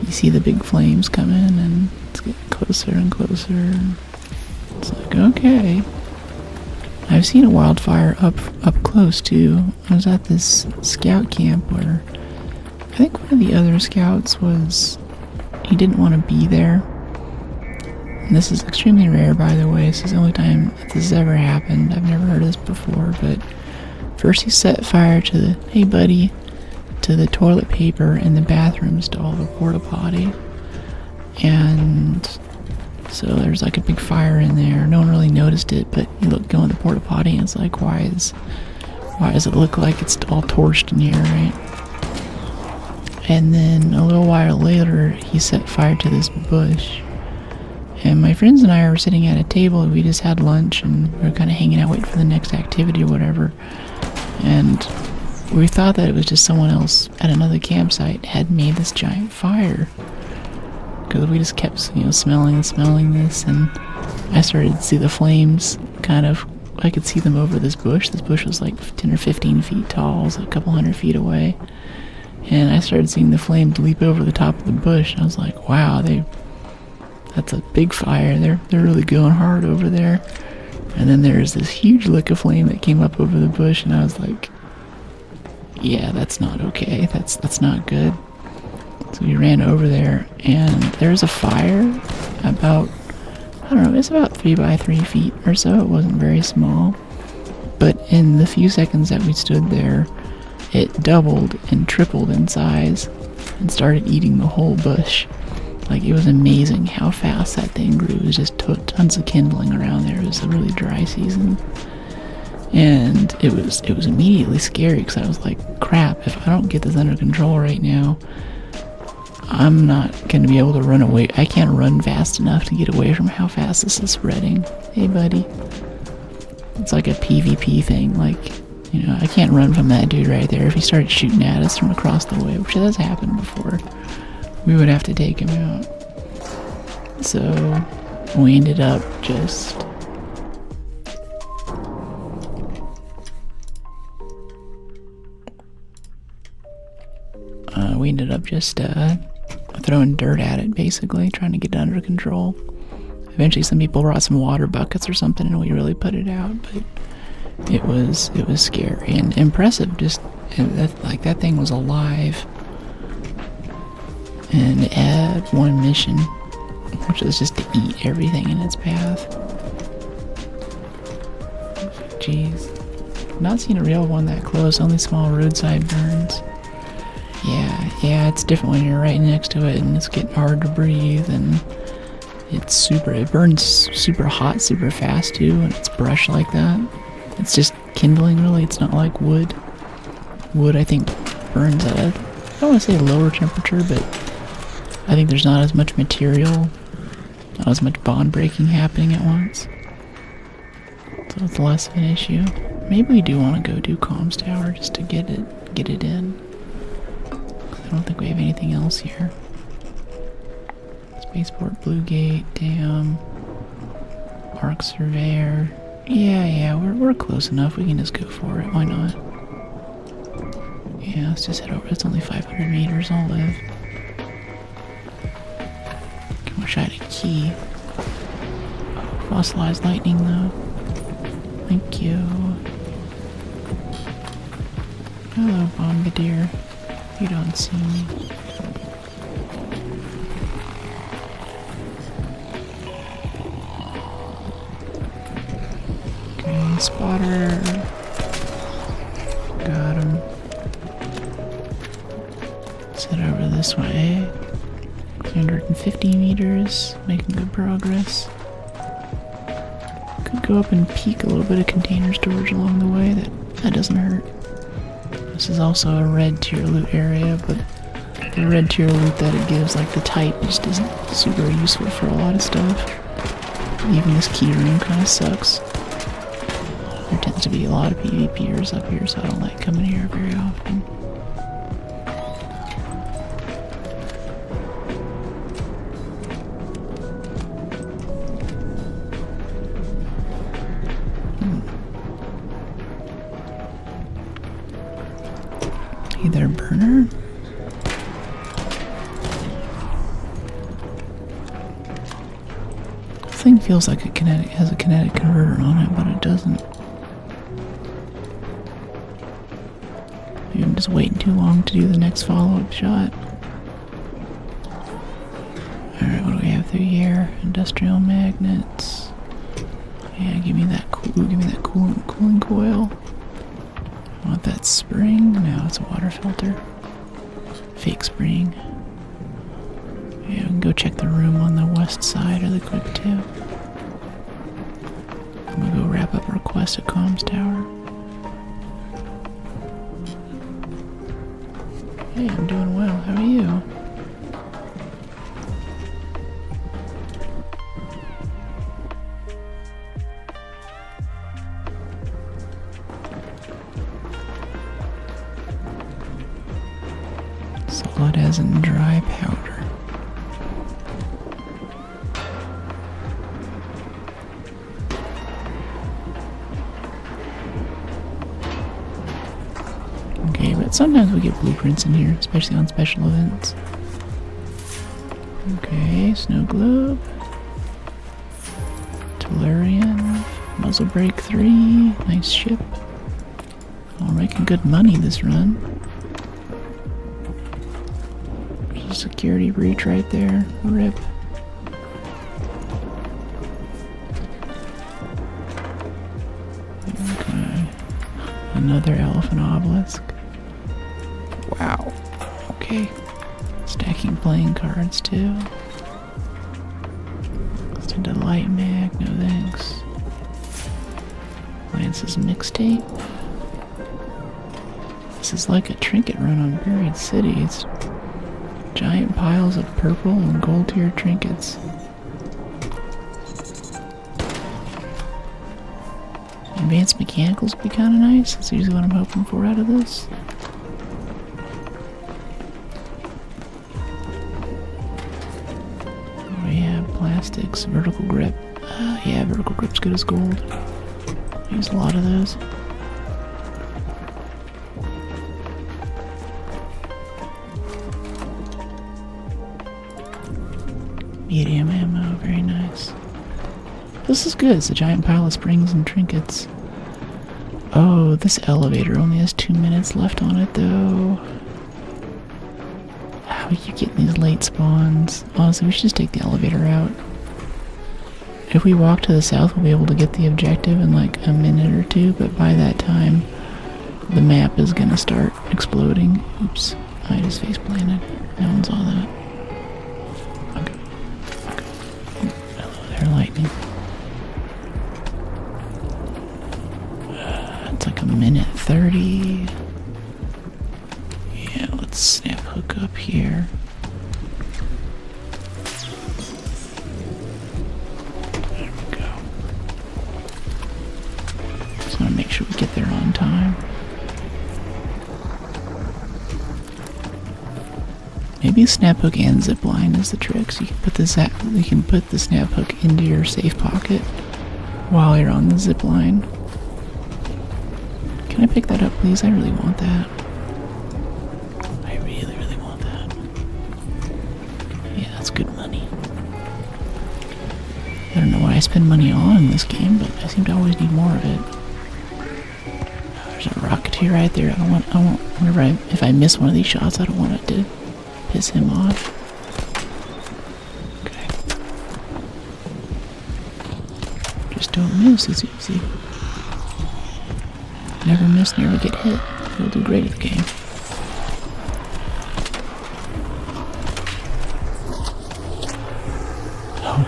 You see the big flames coming and it's getting closer and closer. It's like, okay. I've seen a wildfire up close too. I was at this scout camp where I think one of the other scouts he didn't want to be there. And this is extremely rare, by the way. This is the only time that this has ever happened. I've never heard of this before, but first he set fire to the toilet paper in the bathrooms to all the porta potty. And so there's like a big fire in there. No one really noticed it, but you go in the porta potty and it's like, why does it look like it's all torched in here, right? And then a little while later, he set fire to this bush. And my friends and I were sitting at a table, we just had lunch, and we were kind of hanging out waiting for the next activity or whatever. And we thought that it was just someone else at another campsite had made this giant fire. Because we just kept, smelling this, and I started to see the flames I could see them over this bush. This bush was like 10 or 15 feet tall, it was a couple hundred feet away. And I started seeing the flames leap over the top of the bush, and I was like, wow, that's a big fire. They're really going hard over there. And then there's this huge lick of flame that came up over the bush, and I was like, yeah, that's not okay. That's not good. So we ran over there, and there's a fire about, I don't know, it's about 3 by 3 feet or so. It wasn't very small. But in the few seconds that we stood there, it doubled and tripled in size and started eating the whole bush. Like, it was amazing how fast that thing grew. It was just tons of kindling around there. It was a really dry season. And it was immediately scary because I was like, crap, if I don't get this under control right now, I'm not going to be able to run away. I can't run fast enough to get away from how fast this is spreading. Hey, buddy. It's like a PvP thing. Like, I can't run from that dude right there. If he started shooting at us from across the way, which has happened before, we would have to take him out. So we ended up just throwing dirt at it, basically trying to get it under control. Eventually some people brought some water buckets or something and we really put it out, but it was scary and impressive. Just that thing was alive, and it had one mission, which was just to eat everything in its path. Jeez, not seen a real one that close. Only small roadside burns. Yeah, it's different when you're right next to it and it's getting hard to breathe, and it burns super hot, super fast too, and it's brush like that. It's just kindling, really. It's not like wood. Wood, I think, burns at I don't want to say lower temperature, but I think there's not as much material, not as much bond breaking happening at once. So it's less of an issue. Maybe we do want to go do comms tower just to get it in. I don't think we have anything else here. Spaceport, Blue Gate, Dam, ArcSMR. Yeah, we're close enough. We can just go for it. Why not? Yeah, let's just head over. It's only 500 meters. I'll live. I wish I had a key. Oh, fossilized lightning, though. Thank you. Hello, Bombardier. You don't see me. Okay, spotter. Got him. Let's head over this way. 350 meters. Making good progress. Could go up and peek a little bit of container storage along the way. That doesn't hurt. This is also a red tier loot area, but the red tier loot that it gives, like the type, just isn't super useful for a lot of stuff. Even this key room kind of sucks. There tends to be a lot of PvPers up here, so I don't like coming here very often. Hey there, burner. This thing feels like it has a kinetic converter on it, but it doesn't. Maybe I'm just waiting too long to do the next follow-up shot. Alright, what do we have through here? Industrial magnets. Yeah, give me that cooling coil. I want that spring. No, it's a water filter. Fake spring. Yeah, we can go check the room on the west side really quick too. I'm gonna go wrap up our quest at Comms Tower. Hey, I'm doing well. How are you? Solid as in dry powder. Okay, but sometimes we get blueprints in here, especially on special events. Okay, snow globe. Tellurian. Muzzle brake 3. Nice ship. We're making good money this run. There's a security breach right there. RIP. Okay. Another elephant obelisk. Wow. Okay. Stacking playing cards too. Let's do the light mag. No thanks. Lance's mixtape. This is like a trinket run on Buried City. It's giant piles of purple and gold tier trinkets. Advanced mechanicals would be kind of nice. That's usually what I'm hoping for out of this. We have plastics, vertical grip. Yeah, vertical grip's good as gold. Use a lot of those. Medium ammo, very nice. This is good. It's a giant pile of springs and trinkets. Oh, this elevator only has 2 minutes left on it, though. How are you getting these late spawns? Honestly, we should just take the elevator out. If we walk to the south, we'll be able to get the objective in like a minute or two, but by that time, the map is gonna start exploding. Oops, I just face planted. No one saw that. Okay. Hello there, lightning. It's like a minute 30. Yeah, let's snap hook up here. There we go. Just want to make sure we get there on time. Maybe snap hook and zipline is the trick. So you can put the snap hook into your safe pocket while you're on the zipline. Can I pick that up, please? I really want that. I really, really want that. Yeah, that's good money. I don't know what I spend money on in this game, but I seem to always need more of it. Oh, there's a rocketeer right there. If I miss one of these shots, I don't want it to piss him off. Okay. Just don't miss, it's easy. Never miss, never get hit. You'll do great at the game. Oh.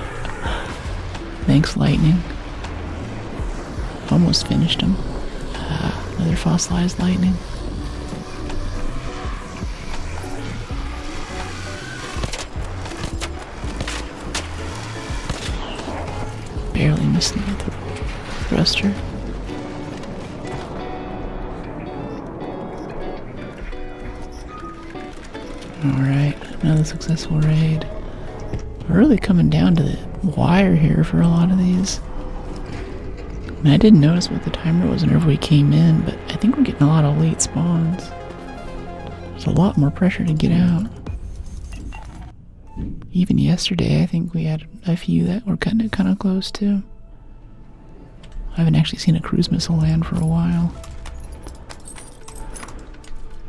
Thanks, lightning. Almost finished them. Another fossilized lightning. Barely missing the thruster. Alright, another successful raid. We're really coming down to the wire here for a lot of these. And I didn't notice what the timer was whenever we came in, but I think we're getting a lot of late spawns. There's a lot more pressure to get out. Even yesterday, I think we had a few that were kind of close too. I haven't actually seen a cruise missile land for a while.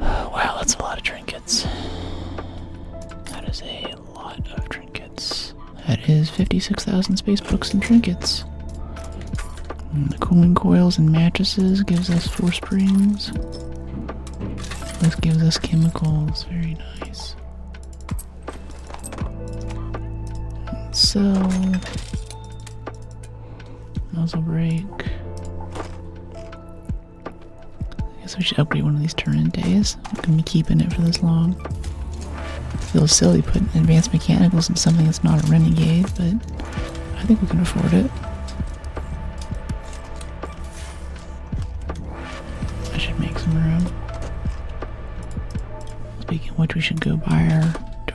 Wow, that's a lot of trinkets. That is a lot of trinkets. That is 56,000 space books and trinkets. And the cooling coils and mattresses gives us 4 springs. This gives us chemicals. Very nice. So, muzzle brake. I guess we should upgrade one of these turn-in days. I'm gonna be keeping it for this long. It feels silly putting advanced mechanicals in something that's not a renegade, but I think we can afford it. I should make some room. Speaking of which, we should go buy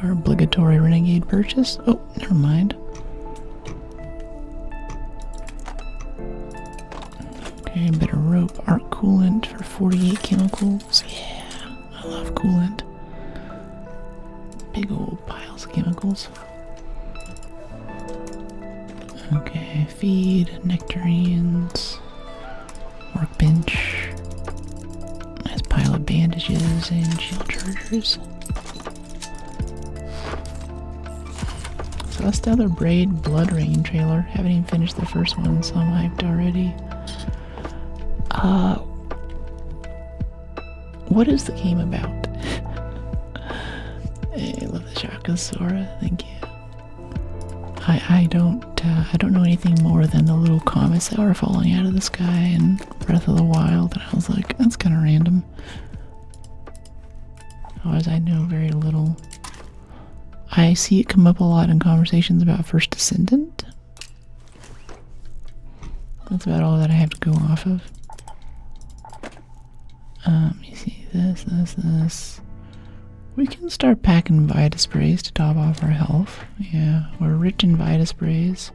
our obligatory renegade purchase. Oh, never mind. Okay, better rope. Arc coolant for 48 chemicals. Yeah, I love coolant. Big old piles of chemicals. Okay, feed, nectarines, workbench. Nice pile of bandages and shield chargers. So that's the other Braid Blood Rain trailer. Haven't even finished the first one, so I'm hyped already. What is the game about? Hey, I love the Shaka Sora, thank you. I don't know anything more than the little comets that were falling out of the sky in Breath of the Wild, and I was like, that's kind of random. Otherwise, I know very little. I see it come up a lot in conversations about First Descendant. That's about all that I have to go off of. You see this. We can start packing Vita sprays to top off our health. Yeah, we're rich in Vita sprays.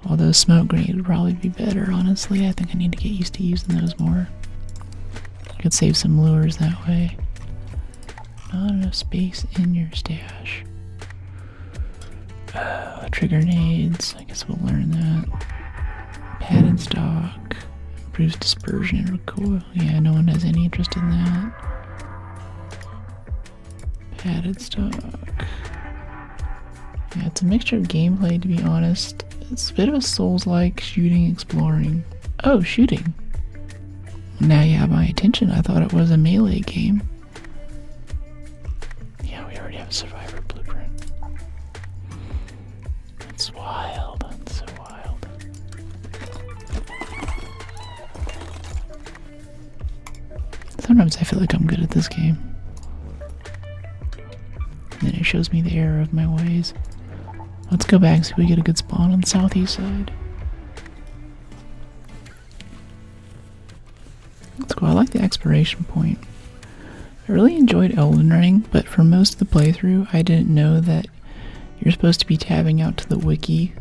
Although smoke grenade would probably be better, honestly. I think I need to get used to using those more. I could save some lures that way. Not enough space in your stash. Trigger nades. I guess we'll learn that. Padded stock. Improves dispersion and recoil. Yeah, no one has any interest in that. Padded stock. Yeah, it's a mixture of gameplay, to be honest. It's a bit of a Souls-like shooting, exploring. Oh, shooting. Now you have my attention. I thought it was a melee game. Yeah, we already have a Survivor blueprint. It's wild. It's so wild. Sometimes I feel like I'm good at this game. And then it shows me the error of my ways. Let's go back and see if we get a good spawn on the southeast side. Let's go. I like the exploration point. I really enjoyed Elden Ring, but for most of the playthrough, I didn't know that you're supposed to be tabbing out to the wiki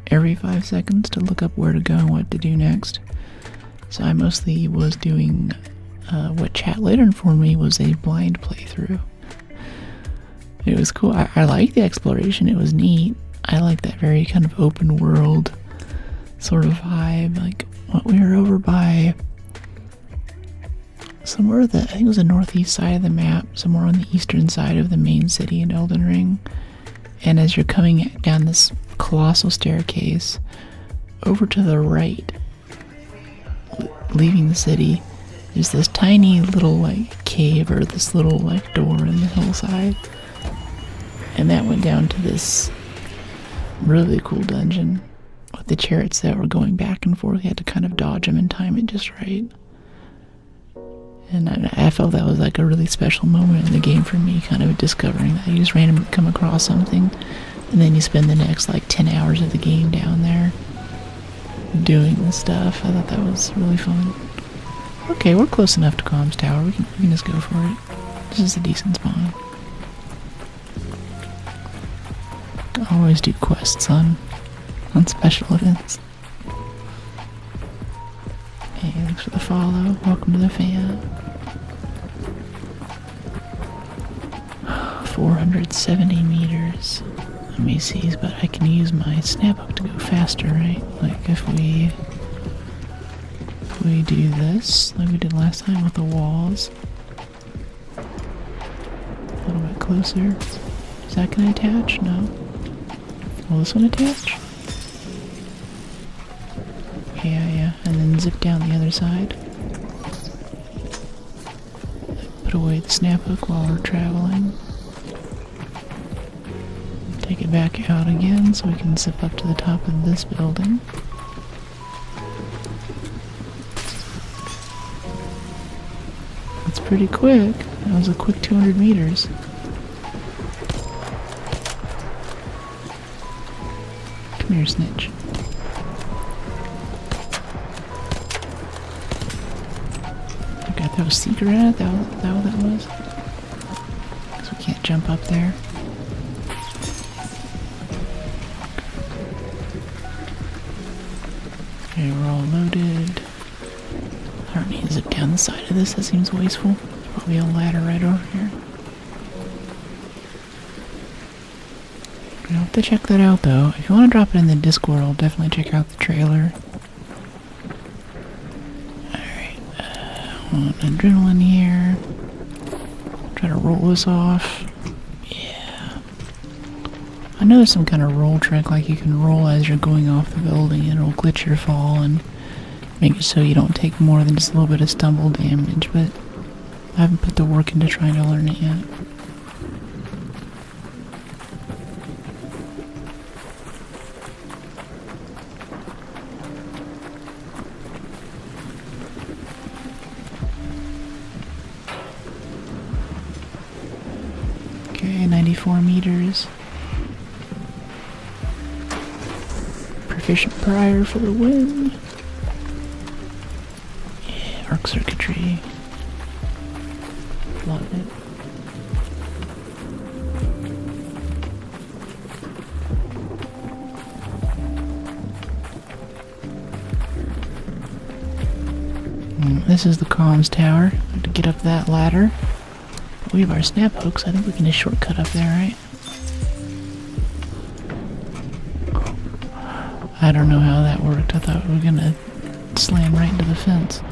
every 5 seconds to look up where to go and what to do next. So I mostly was doing what chat later informed me was a blind playthrough. It was cool. I liked the exploration. It was neat. I like that very kind of open world sort of vibe. Like, what we were over by somewhere I think it was the northeast side of the map, somewhere on the eastern side of the main city in Elden Ring. And as you're coming down this colossal staircase, over to the right, leaving the city, there's this tiny little like cave or this little like door in the hillside. And that went down to this really cool dungeon with the chariots that were going back and forth. You had to kind of dodge them and time it just right. And I felt that was like a really special moment in the game for me, kind of discovering that. You just randomly come across something, and then you spend the next like 10 hours of the game down there doing this stuff. I thought that was really fun. Okay, we're close enough to Comms Tower. We can just go for it. This is a decent spawn. Always do quests on special events. Hey, thanks for the follow. Welcome to the fan. 470 meters. Let me see, but I can use my snap hook to go faster, right? Like if we do this, like we did last time with the walls. A little bit closer. Is that gonna attach? No. Will this one attach? Yeah. And then zip down the other side. Put away the snap hook while we're traveling. Take it back out again so we can zip up to the top of this building. That's pretty quick. That was a quick 200 meters. Come here, snitch. Okay, that was secret in it? That what that was? Because we can't jump up there. Okay, we're all loaded. I don't need to zip down the side of this, that seems wasteful. There's probably a ladder right over here. You'll have to check that out though. If you want to drop it in the Discord, I'll definitely check out the trailer. Alright, want adrenaline here. Try to roll this off. Yeah. I know there's some kind of roll trick, like you can roll as you're going off the building and it'll glitch your fall and make it so you don't take more than just a little bit of stumble damage, but I haven't put the work into trying to learn it yet. Okay, 94 meters. Proficient prior for the win. Yeah, arc circuitry. Love it. This is the comms tower. We have to get up that ladder. But we have our snap hooks. I think we can just shortcut up there, right? I don't know how that worked. I thought we were gonna slam right into the fence.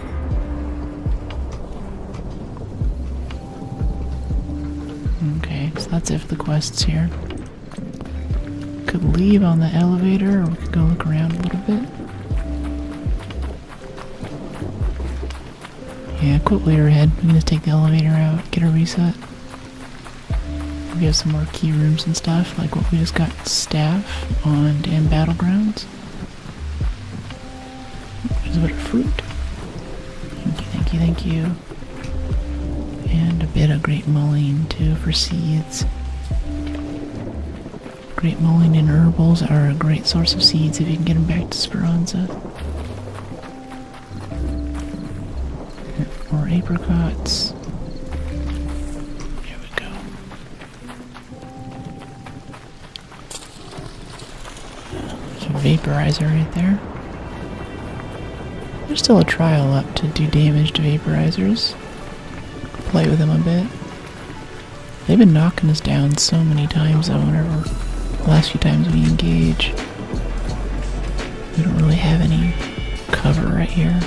Okay, so that's it for the quests here. Could leave on the elevator, or we could go look around a little bit. Yeah, quit while you're ahead. We can just take the elevator out, get a reset. We have some more key rooms and stuff, like what we just got staff on damn Battlegrounds. There's a bit of fruit. Thank you. And a bit of Great Mullein too for seeds. Great Mullein and herbals are a great source of seeds if you can get them back to Speranza. More apricots. There we go. There's a vaporizer right there. There's still a trial up to do damage to vaporizers. Play with them a bit. They've been knocking us down so many times though, whenever the last few times we engage. We don't really have any cover right here.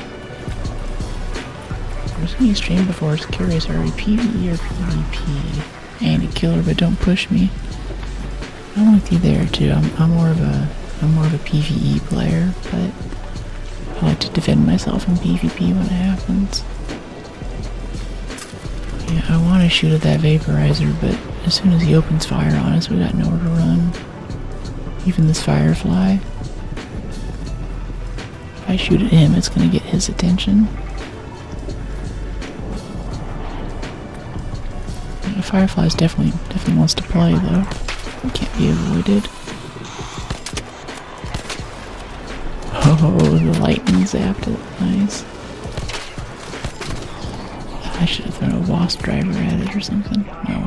I've seen you stream before, I was curious, are we PvE or PvP? Anti-killer, but don't push me. I'm with you there too. I'm more of a PvE player, but I like to defend myself in PvP when it happens. Yeah, I want to shoot at that vaporizer, but as soon as he opens fire on us, we got nowhere to run. Even this firefly. I shoot at him, it's gonna get his attention. The Fireflies definitely wants to play though. It can't be avoided. Oh, the lightning zapped it. Nice. I should have thrown a wasp driver at it or something. No.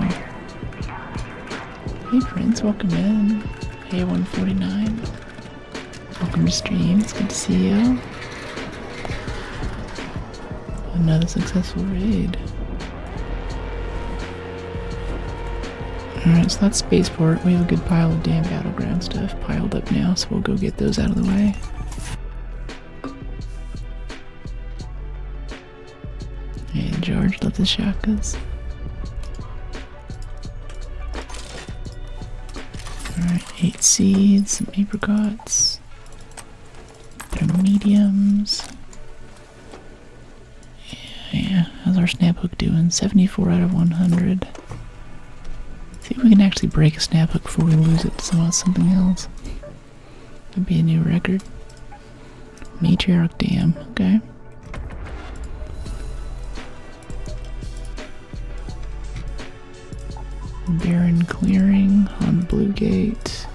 Hey Prince, welcome in. Hey 149. Welcome to stream, it's good to see you. Another successful raid. Alright, so that's Spaceport. We have a good pile of damn battleground stuff piled up now, so we'll go get those out of the way. Hey George, love the shotguns. Alright, 8 seeds, some apricots. They're mediums. Yeah, how's our snap hook doing? 74 out of 100. See if we can actually break a snap hook before we lose it to something else. That'd be a new record. Matriarch Dam, okay. Barren Clearing on Blue Gate.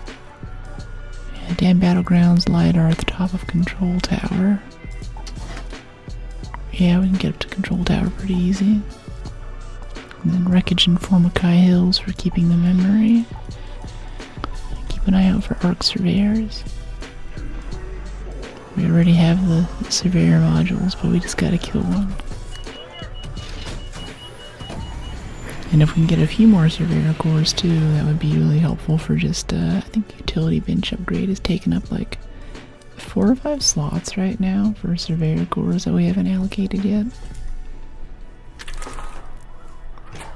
Yeah, Dam Battlegrounds LiDAR at the top of Control Tower. Yeah, we can get up to Control Tower pretty easy. And then Wreckage and Formicae Hills for keeping the memory. Keep an eye out for Arc Surveyors. We already have the Surveyor modules, but we just gotta kill one. And if we can get a few more Surveyor cores too, that would be really helpful for just, I think Utility Bench upgrade is taking up like 4 or 5 slots right now for Surveyor cores that we haven't allocated yet.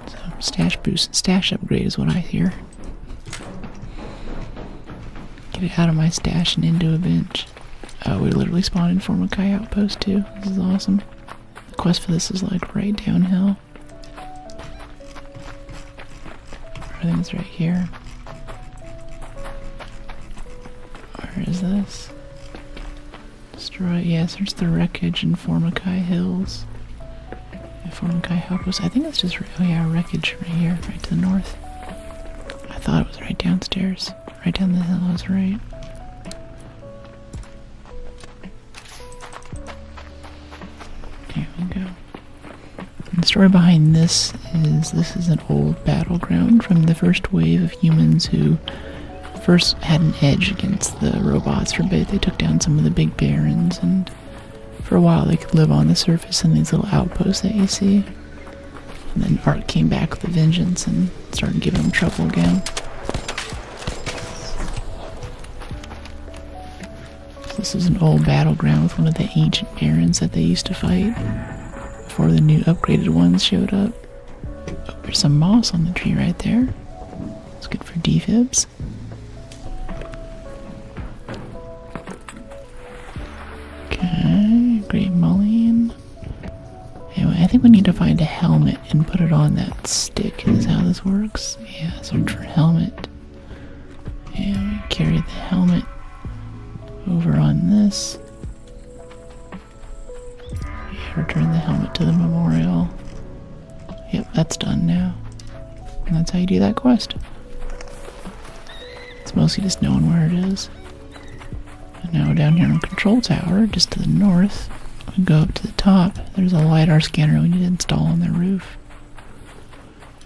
So, stash boost, stash upgrade is what I hear. Get it out of my stash and into a bench. Oh, we literally spawned in Formicae Outpost too. This is awesome. The quest for this is like right downhill. Everything's right here. Where is this? Destroy, yeah, search the Wreckage and Formicae Hills. Yeah, Formicae Outpost. I think it's just, oh yeah, Wreckage right here, right to the north. I thought it was right downstairs. Right down the hill, I was right. Here we go. The story behind this is an old battleground from the first wave of humans who first had an edge against the robots for a bit. They took down some of the big barons, and for a while they could live on the surface in these little outposts that you see. And then Ark came back with a vengeance and started giving them trouble again. So this is an old battleground with one of the ancient barons that they used to fight before the new upgraded ones showed up. Oh, there's some moss on the tree right there. It's good for defibs. Okay, Great Mullion. Anyway, I think we need to find a helmet and put it on that stick is how this works. Yeah, search for helmet. And we carry the helmet over on this. Return the helmet to the memorial. Yep, that's done now. And that's how you do that quest. It's mostly just knowing where it is. And now we're down here on Control Tower, just to the north. We go up to the top. There's a LiDAR scanner we need to install on the roof.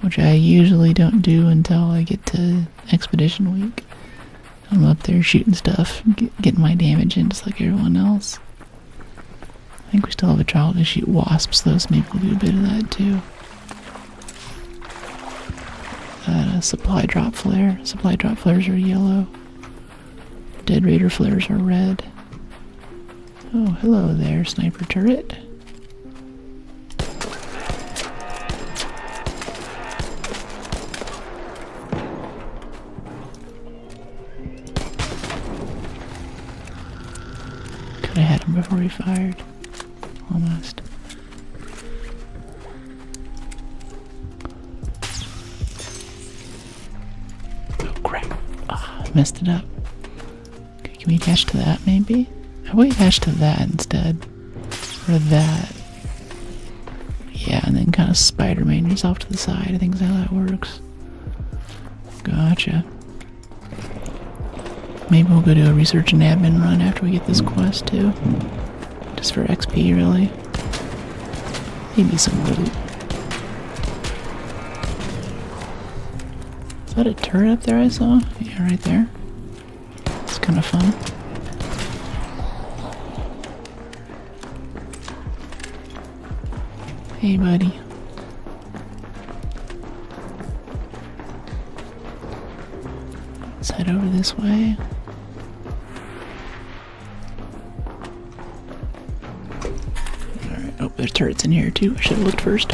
Which I usually don't do until I get to Expedition Week. I'm up there shooting stuff, getting my damage in just like everyone else. I think we still have a trial to shoot wasps though, so maybe we'll do a bit of that too. Supply drop flare. Supply drop flares are yellow. Dead Raider flares are red. Oh, hello there, sniper turret. Could have had him before he fired. Almost. Oh crap. Ah, I messed it up. Okay, can we attach to that maybe? I will attach to that instead. Or that. Yeah, and then kind of Spider-Man yourself to the side. I think is how that works. Gotcha. Maybe we'll go do a research and admin run after we get this quest too. Just for XP, really. Maybe some loot. Is that a turret up there I saw? Yeah, right there. It's kind of fun. Hey, buddy. Let's head over this way. Alright, oh, there's turrets in here too. I should have looked first.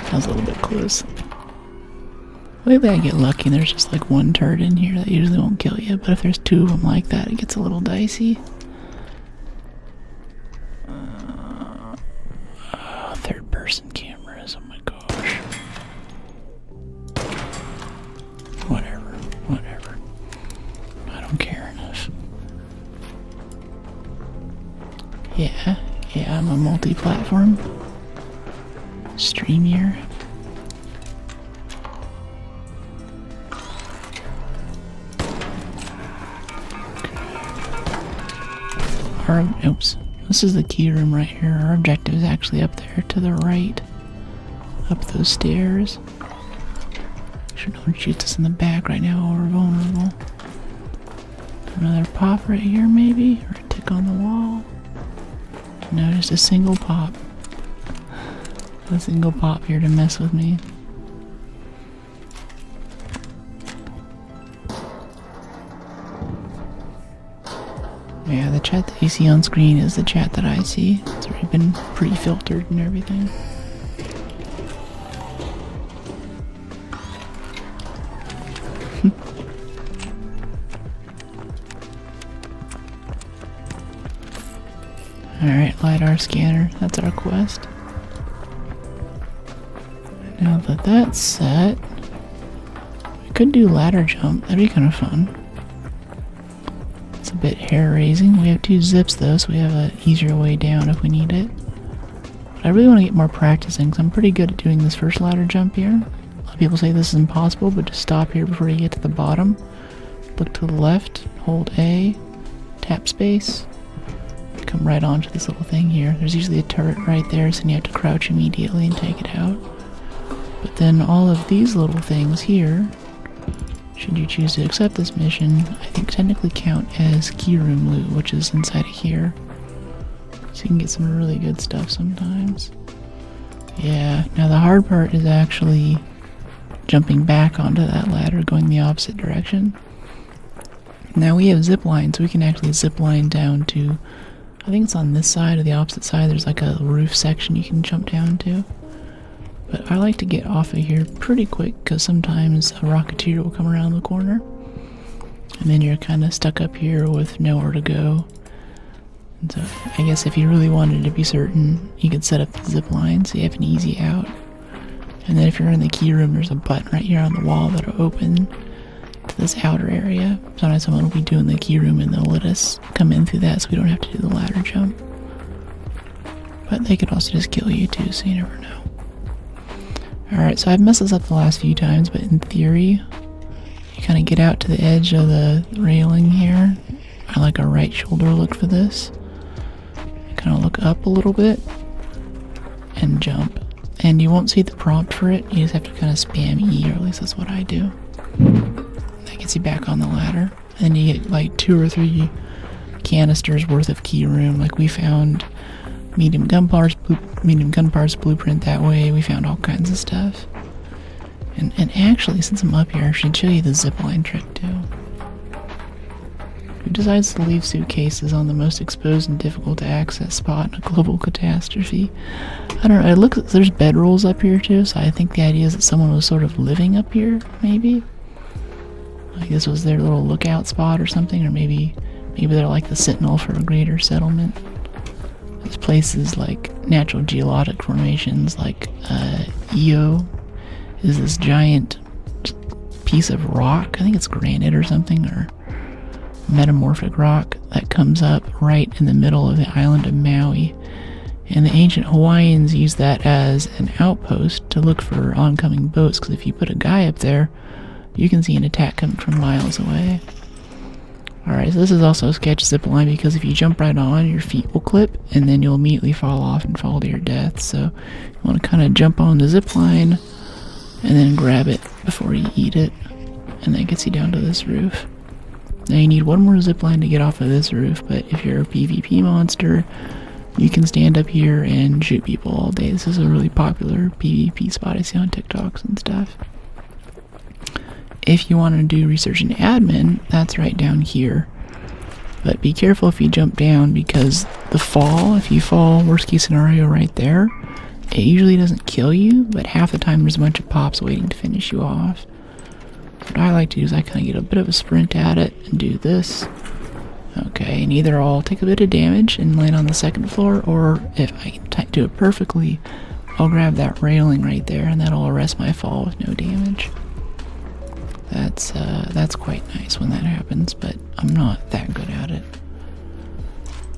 That was a little bit close. Lately I get lucky and there's just like one turret in here that usually won't kill you, but if there's two of them like that, it gets a little dicey. Third person cameras, oh my gosh. Whatever. I don't care enough. Yeah, I'm a multi-platform streamer. Oops. This is the key room right here. Our objective is actually up there to the right. Up those stairs. Sure no one shoots us in the back right now while we're vulnerable. Another pop right here maybe? Or a tick on the wall. No, just a single pop. A single pop here to mess with me. Yeah, the chat that you see on screen is the chat that I see. It's already been pre-filtered and everything. Alright, LiDAR scanner. That's our quest. Now that that's set, we could do ladder jump. That'd be kind of fun. A bit hair-raising. We have 2 zips though, so we have an easier way down if we need it. But I really want to get more practicing because I'm pretty good at doing this first ladder jump here. A lot of people say this is impossible, but just stop here before you get to the bottom. Look to the left, hold A, tap space, come right onto this little thing here. There's usually a turret right there, so you have to crouch immediately and take it out. But then all of these little things here, should you choose to accept this mission, I think technically count as keyroom loot, which is inside of here. So you can get some really good stuff sometimes. Yeah, now the hard part is actually jumping back onto that ladder, going the opposite direction. Now we have zip lines, so we can actually zip line down to, I think it's on this side or the opposite side, there's like a roof section you can jump down to. But I like to get off of here pretty quick because sometimes a rocketeer will come around the corner. And then you're kind of stuck up here with nowhere to go. And so I guess if you really wanted to be certain, you could set up the zip line so you have an easy out. And then if you're in the key room, there's a button right here on the wall that'll open to this outer area. Sometimes someone will be doing the key room and they'll let us come in through that so we don't have to do the ladder jump. But they could also just kill you too, so you never know. Alright, so I've messed this up the last few times, but in theory, you kind of get out to the edge of the railing here. I like a right shoulder look for this. You kind of look up a little bit and jump. And you won't see the prompt for it, you just have to kind of spam E, or at least that's what I do. That gets you back on the ladder. And you get like 2 or 3 canisters worth of key room. Like we found medium gun parts blueprint that way. We found all kinds of stuff. And actually, since I'm up here, I should show you the zipline trick too. Who decides to leave suitcases on the most exposed and difficult to access spot in a global catastrophe? I don't know, it looks, there's bedrolls up here too, so I think the idea is that someone was sort of living up here, maybe? Like this was their little lookout spot or something, or maybe they're like the sentinel for a greater settlement. There's places like natural geologic formations like EO is this giant piece of rock. I think it's granite or something, or metamorphic rock that comes up right in the middle of the island of Maui. And the ancient Hawaiians used that as an outpost to look for oncoming boats, because if you put a guy up there, you can see an attack coming from miles away. Alright, so this is also a sketch zip line, because if you jump right on, your feet will clip, and then you'll immediately fall off and fall to your death. So you want to kind of jump on the zip line, and then grab it before you eat it, and that gets you down to this roof. Now you need one more zip line to get off of this roof, but if you're a PvP monster, you can stand up here and shoot people all day. This is a really popular PvP spot I see on TikToks and stuff. If you want to do research and admin, that's right down here. But be careful if you jump down, because the fall, if you fall, worst case scenario right there, it usually doesn't kill you, but half the time there's a bunch of pops waiting to finish you off. What I like to do is I kind of get a bit of a sprint at it and do this. Okay, and either I'll take a bit of damage and land on the second floor, or if I can do it perfectly, I'll grab that railing right there, and that'll arrest my fall with no damage. That's quite nice when that happens, but I'm not that good at it.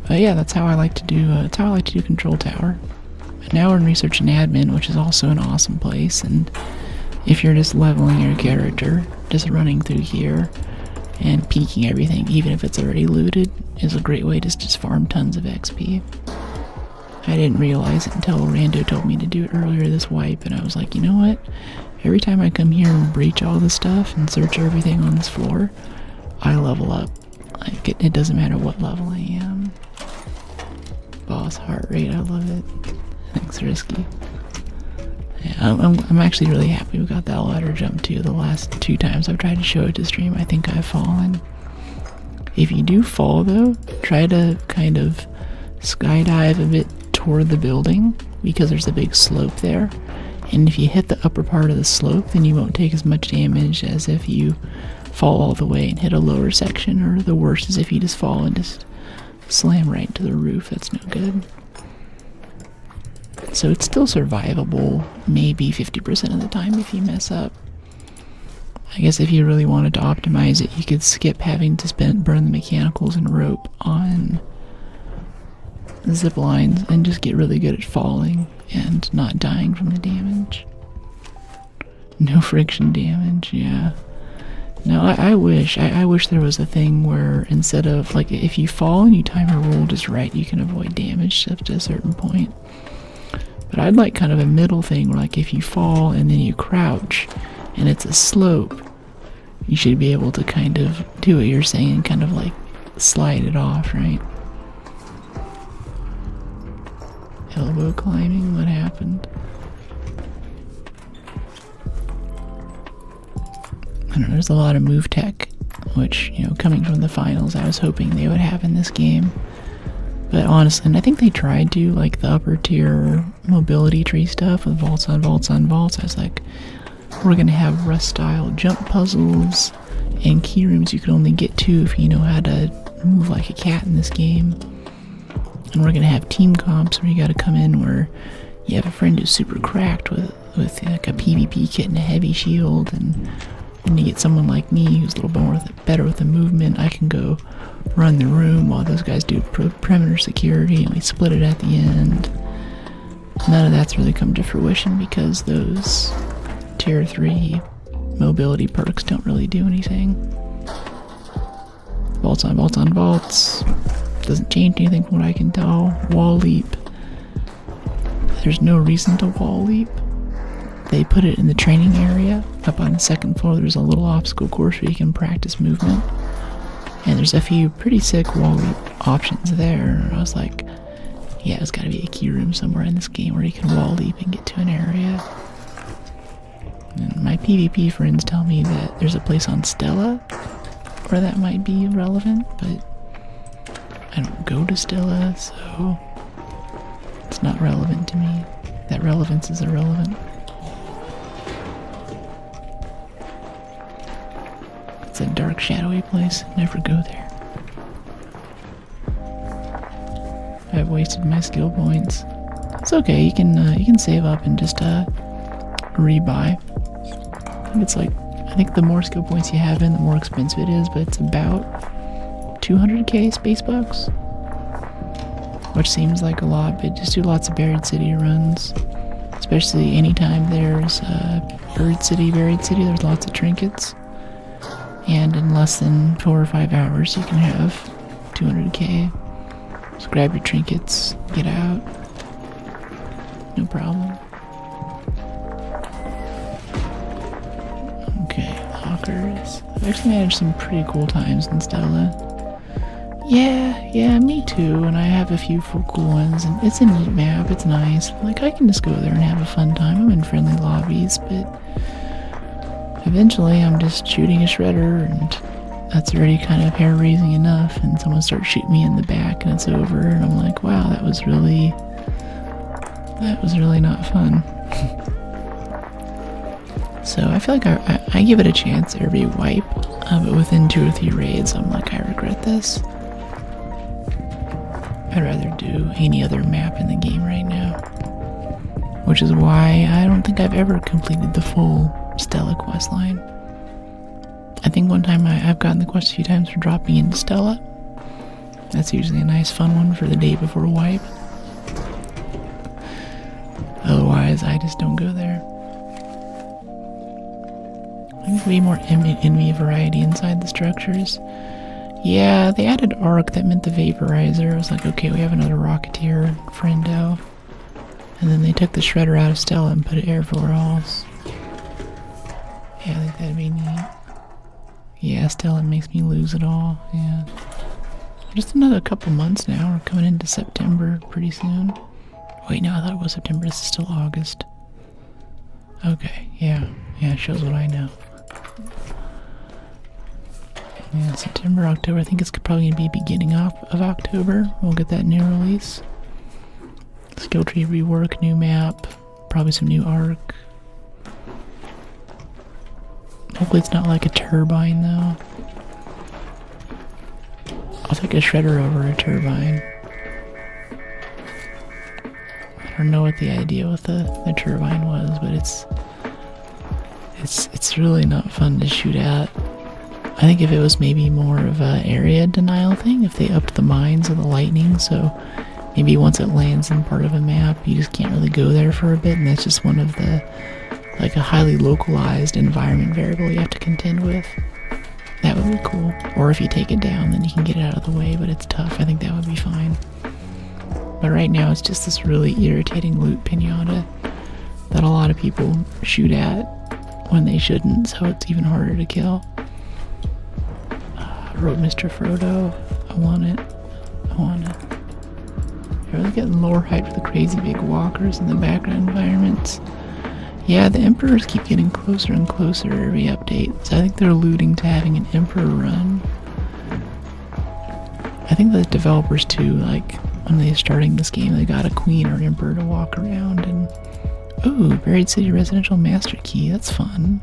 But yeah, that's how I like to do. Control Tower. And now we're in research and admin, which is also an awesome place. And if you're just leveling your character, just running through here and peeking everything, even if it's already looted, is a great way to just farm tons of XP. I didn't realize it until Rando told me to do it earlier this wipe, and I was like, you know what? Every time I come here and breach all this stuff and search everything on this floor, I level up. Like, it doesn't matter what level I am. Boss heart rate, I love it. Thanks, Risky. Yeah, I'm actually really happy we got that ladder jump too. The last 2 times I've tried to show it to stream, I think I've fallen. If you do fall though, try to kind of skydive a bit toward the building, because there's a big slope there. And if you hit the upper part of the slope, then you won't take as much damage as if you fall all the way and hit a lower section, or the worst is if you just fall and just slam right into the roof. That's no good. So it's still survivable, maybe 50% of the time if you mess up. I guess if you really wanted to optimize it, you could skip having to burn the mechanicals and rope on zip lines and just get really good at falling and not dying from the damage. No friction damage, yeah. No, I wish there was a thing where instead of, like, if you fall and you time your roll just right, you can avoid damage up to a certain point. But I'd like kind of a middle thing where, like, if you fall and then you crouch and it's a slope, you should be able to kind of do what you're saying, kind of like slide it off, right? Elbow climbing, what happened? I don't know, there's a lot of move tech, which, you know, coming from the finals, I was hoping they would have in this game. But honestly, and I think they tried to, like the upper tier mobility tree stuff with vaults on vaults on vaults. I was like, we're gonna have Rust style jump puzzles and key rooms you can only get to if you know how to move like a cat in this game. And we're gonna have team comps where you gotta come in where you have a friend who's super cracked with like a PvP kit and a heavy shield, and when you get someone like me who's a little better with the movement, I can go run the room while those guys do perimeter security, and we split it at the end. None of that's really come to fruition because those tier 3 mobility perks don't really do anything. Vaults on vaults on vaults. Doesn't change anything from what I can tell. Wall leap. There's no reason to wall leap. They put it in the training area. Up on the second floor there's a little obstacle course where you can practice movement. And there's a few pretty sick wall leap options there. I was like, yeah, there's gotta be a key room somewhere in this game where you can wall leap and get to an area. And my PvP friends tell me that there's a place on Stella where that might be relevant, but I don't go to Stella, so it's not relevant to me. That relevance is irrelevant. It's a dark, shadowy place. Never go there. I've wasted my skill points. It's okay. You can save up and just rebuy. I think the more skill points you have in, the more expensive it is, but it's about 200k space bucks. Which seems like a lot, but just do lots of Buried City runs. Especially anytime there's Buried City, there's lots of trinkets. And in less than 4 or 5 hours, you can have 200k. Just grab your trinkets, get out. No problem. Okay, lockers. I've actually managed some pretty cool times in Stella. Yeah, me too, and I have a few cool ones, and it's a neat map, it's nice. Like, I can just go there and have a fun time. I'm in friendly lobbies, but eventually I'm just shooting a shredder, and that's already kind of hair-raising enough, and someone starts shooting me in the back, and it's over, and I'm like, wow, that was really not fun. So I feel like I give it a chance every wipe, but within 2 or 3 raids, I'm like, I regret this. I'd rather do any other map in the game right now. Which is why I don't think I've ever completed the full Stella quest line. I think one time I've gotten the quest a few times for dropping into Stella. That's usually a nice fun one for the day before wipe. Otherwise, I just don't go there. I think there'd be more enemy variety inside the structures. Yeah, they added arc, that meant the vaporizer. It was like, okay, we have another rocketeer, friendo. And then they took the shredder out of Stella and put it everywhere else. Yeah, I think that'd be neat. Yeah, Stella makes me lose it all, yeah. Just another couple months now, we're coming into September pretty soon. Wait, no, I thought it was September, this is still August. Okay, yeah, it shows what I know. Yeah, September, October. I think it's probably going to be beginning of October. We'll get that new release. Skill tree rework, new map, probably some new arc. Hopefully it's not like a turbine though. I'll take a shredder over a turbine. I don't know what the idea with the turbine was, but it's really not fun to shoot at. I think if it was maybe more of an area denial thing, if they upped the mines of the lightning, so maybe once it lands in part of a map, you just can't really go there for a bit, and that's just one of the, like a highly localized environment variable you have to contend with. That would be cool. Or if you take it down, then you can get it out of the way, but it's tough. I think that would be fine. But right now, it's just this really irritating loot pinata that a lot of people shoot at when they shouldn't, so it's even harder to kill. Wrote Mr. Frodo. I want it. They're really getting lower height for the crazy big walkers in the background environments. Yeah, the Emperors keep getting closer and closer every update, so I think they're alluding to having an Emperor run. I think the developers too, like, when they were starting this game, they got a Queen or Emperor to walk around, and ooh, Buried City Residential Master Key, that's fun.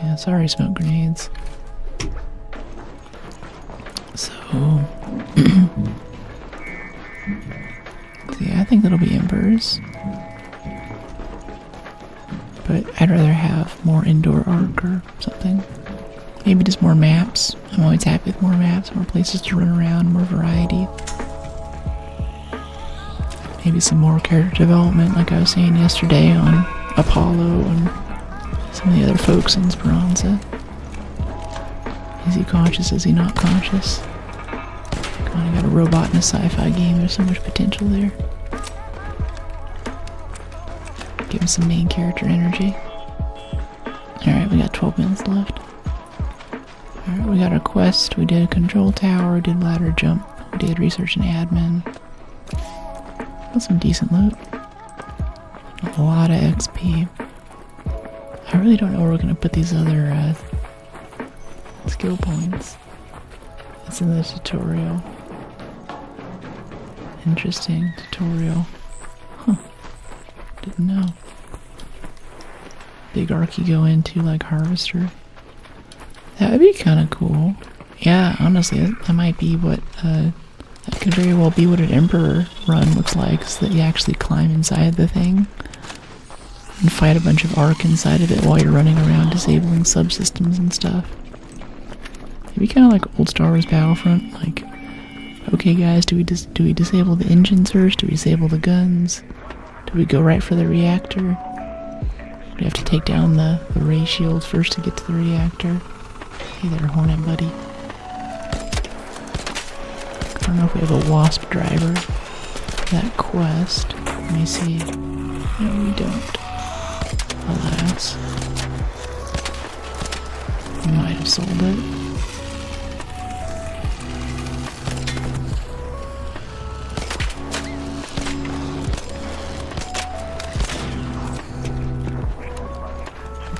Yeah, sorry, smoke grenades. So, yeah, I think that'll be Emperors. But I'd rather have more indoor arc or something. Maybe just more maps. I'm always happy with more maps, more places to run around, more variety. Maybe some more character development, like I was saying yesterday on Apollo and some of the other folks in Speranza. Is he conscious? Is he not conscious? Come on, I got a robot in a sci-fi game. There's so much potential there. Give him some main character energy. Alright, we got 12 minutes left. Alright, we got our quest. We did a control tower. We did ladder jump. We did research and admin. Got some decent loot. A lot of XP. I really don't know where we're going to put these other skill points. It's in the tutorial. Interesting tutorial. Huh. Didn't know. Big arc you go into like Harvester. That would be kind of cool. Yeah, honestly, that might be what, that could very well be what an Emperor run looks like, so that you actually climb inside the thing. and fight a bunch of Arc inside of it while you're running around disabling subsystems and stuff. It'd be kind of like old Star Wars Battlefront, like, okay guys, do we disable the engines first? Do we disable the guns? Do we go right for the reactor? Do we have to take down the ray shield first to get to the reactor? Hey there, Hornet buddy. I don't know if we have a Wasp driver for that quest. Let me see. No, we don't. Alas. We might have sold it.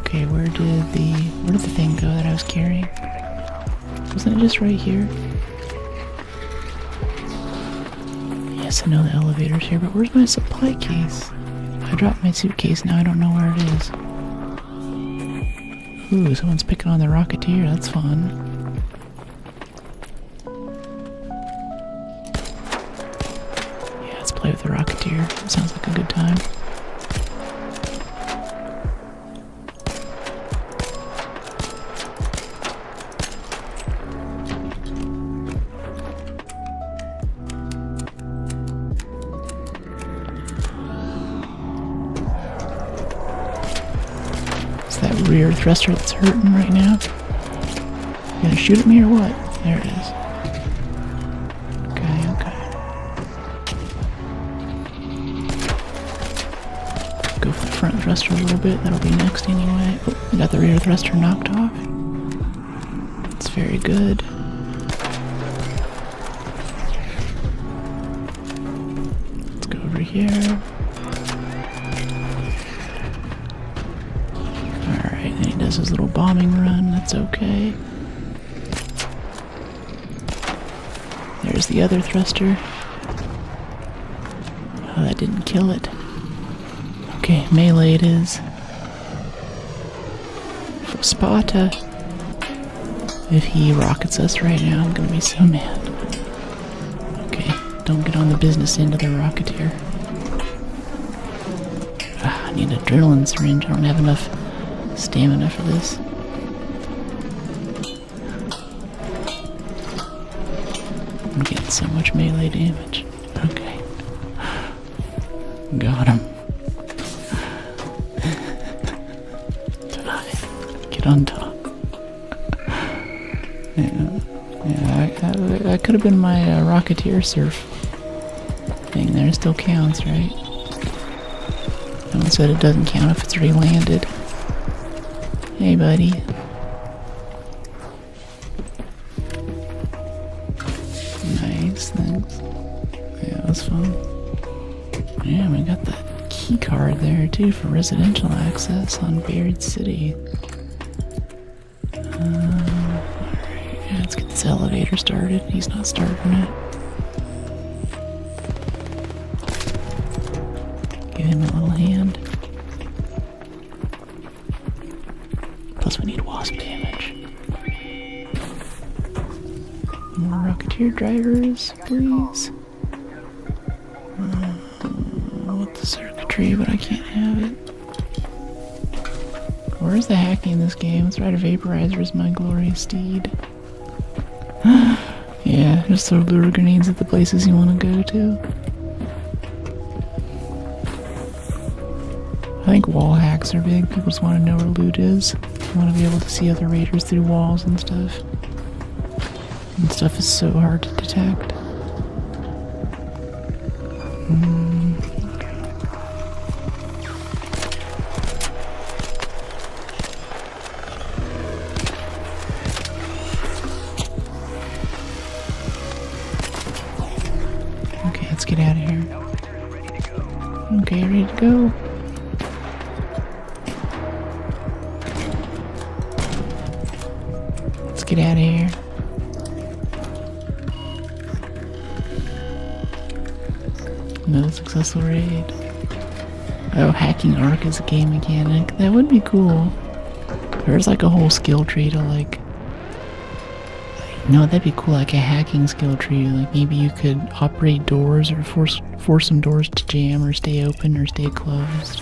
Okay, where did the thing go that I was carrying? Wasn't it just right here? Yes, I know the elevator's here, but where's my supply case? I dropped my suitcase, now I don't know where it is. Ooh, someone's picking on the Rocketeer, that's fun. Yeah, let's play with the Rocketeer. That sounds like a good time. That rear thruster that's hurting right now. You gonna shoot at me or what? There it is. Okay, okay. Go for the front thruster a little bit. That'll be next anyway. Oh, we got the rear thruster knocked off. That's very good. Let's go over here. And he does his little bombing run, that's okay. There's the other thruster. Oh, that didn't kill it. Okay, melee it is. For Sparta. If he rockets us right now, I'm gonna be so mad. Okay, don't get on the business end of the Rocketeer. I need an adrenaline syringe, I don't have enough stamina for this. I'm getting so much melee damage. Okay. Got him. Die. Get on top. Yeah, that could have been my Rocketeer surf thing there. It still counts, right? No one said it doesn't count if it's re-landed. Hey, buddy. Nice, thanks. Yeah, that was fun. Yeah, we got the key card there, too, for residential access on Buried City. Alright, yeah, let's get this elevator started. He's not starting it. Give him a little hand. Plus we need Wasp damage. More Rocketeer drivers, please. I want the circuitry, but I can't have it. Where's the hacking in this game? Let's ride a vaporizer as my glorious steed. Yeah, just throw lure grenades at the places you want to go to. I think wall hacks are big. People just want to know where loot is. They want to be able to see other raiders through walls and stuff. And stuff is so hard to detect. Okay, let's get out of here. Okay, ready to go. Let's get out of here. Another successful raid. Oh, hacking Arc is a game mechanic. That would be cool. There's like a whole skill tree to like... No, that'd be cool, like a hacking skill tree. Like maybe you could operate doors or force some doors to jam or stay open or stay closed.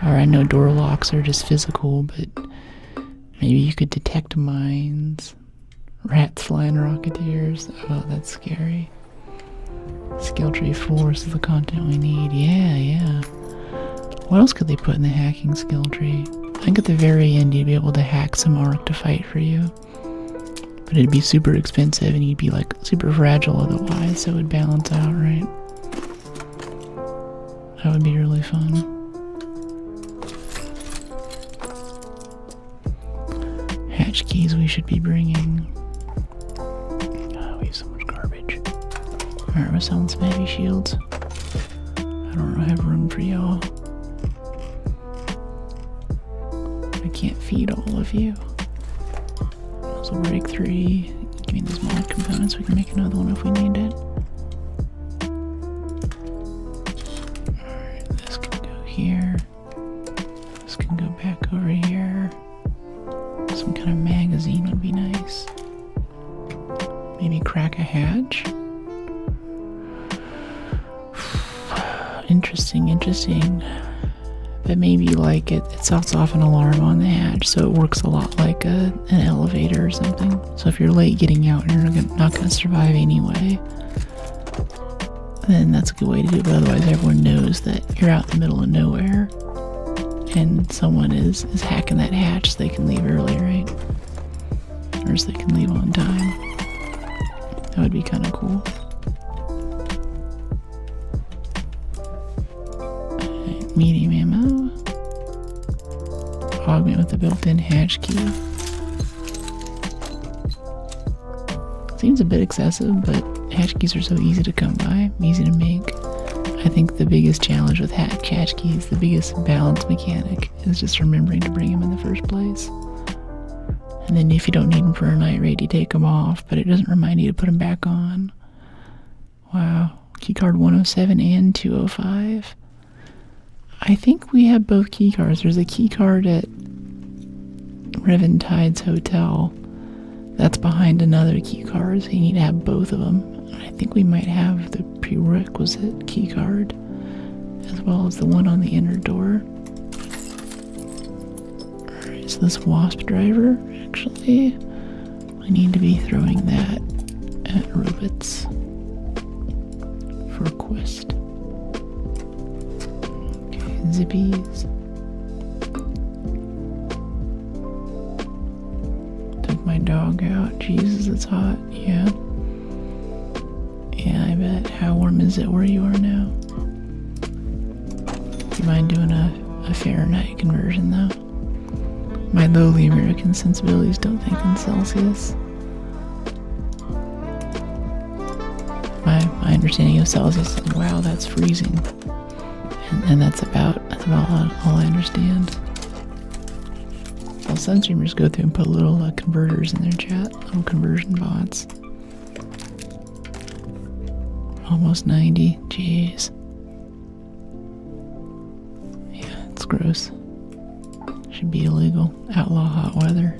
Or I know door locks are just physical, but maybe you could detect mines. Rats flying rocketeers. Oh, that's scary. Skill tree 4 is the content we need. Yeah. What else could they put in the hacking skill tree? I think at the very end you'd be able to hack some Arc to fight for you. But it'd be super expensive and you'd be like super fragile otherwise, so it would balance out, right? That would be really fun. Hatch keys we should be bringing. Oh, we have so much garbage. Alright, we're selling some heavy shields. I don't have room for y'all. I can't feed all of you. This will break 3. Give me these mod components, we can make another one if we need it. Alright, this can go here. This can go back over here. Some kind of magazine would be nice. Maybe crack a hatch. Interesting. But maybe like it sets off an alarm on the hatch, so it works a lot like an elevator or something. So if you're late getting out and you're not going to survive anyway, then that's a good way to do it. But otherwise everyone knows that you're out in the middle of nowhere and someone is hacking that hatch so they can leave early, right? Or so they can leave on time. That would be kind of cool. Medium ammo. Augment with the built-in hatch key. Seems a bit excessive, but hatch keys are so easy to come by, easy to make. I think the biggest challenge with hatch keys, the biggest balance mechanic, is just remembering to bring them in the first place. And then if you don't need them for a night raid, you take them off, but it doesn't remind you to put them back on. Wow. Keycard 107 and 205. I think we have both keycards. There's a keycard at Reventide's Hotel. That's behind another keycard, so you need to have both of them. I think we might have the prerequisite keycard, as well as the one on the inner door. Alright, so this wasp driver, actually, I need to be throwing that at robots for a quest. Zippies. Took my dog out. Jesus, it's hot. Yeah, I bet. How warm is it where you are now? Do you mind doing a Fahrenheit conversion though? My lowly American sensibilities don't think in Celsius. My understanding of Celsius is, wow, that's freezing. And that's about all I understand. Well, some streamers go through and put little converters in their chat, little conversion bots. Almost 90, jeez. Yeah, it's gross. Should be illegal. Outlaw hot weather.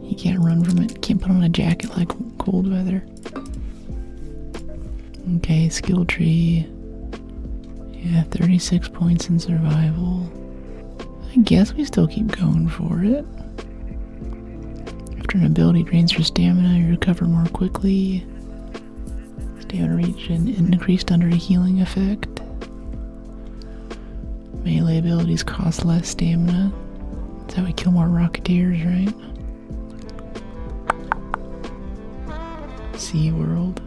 You can't run from it. Can't put on a jacket like cold weather. Okay, skill tree. Yeah, 36 points in survival. I guess we still keep going for it. After an ability drains your stamina, you recover more quickly. Stay out of reach and increased under a healing effect. Melee abilities cost less stamina. That's how we kill more rocketeers, right? SeaWorld.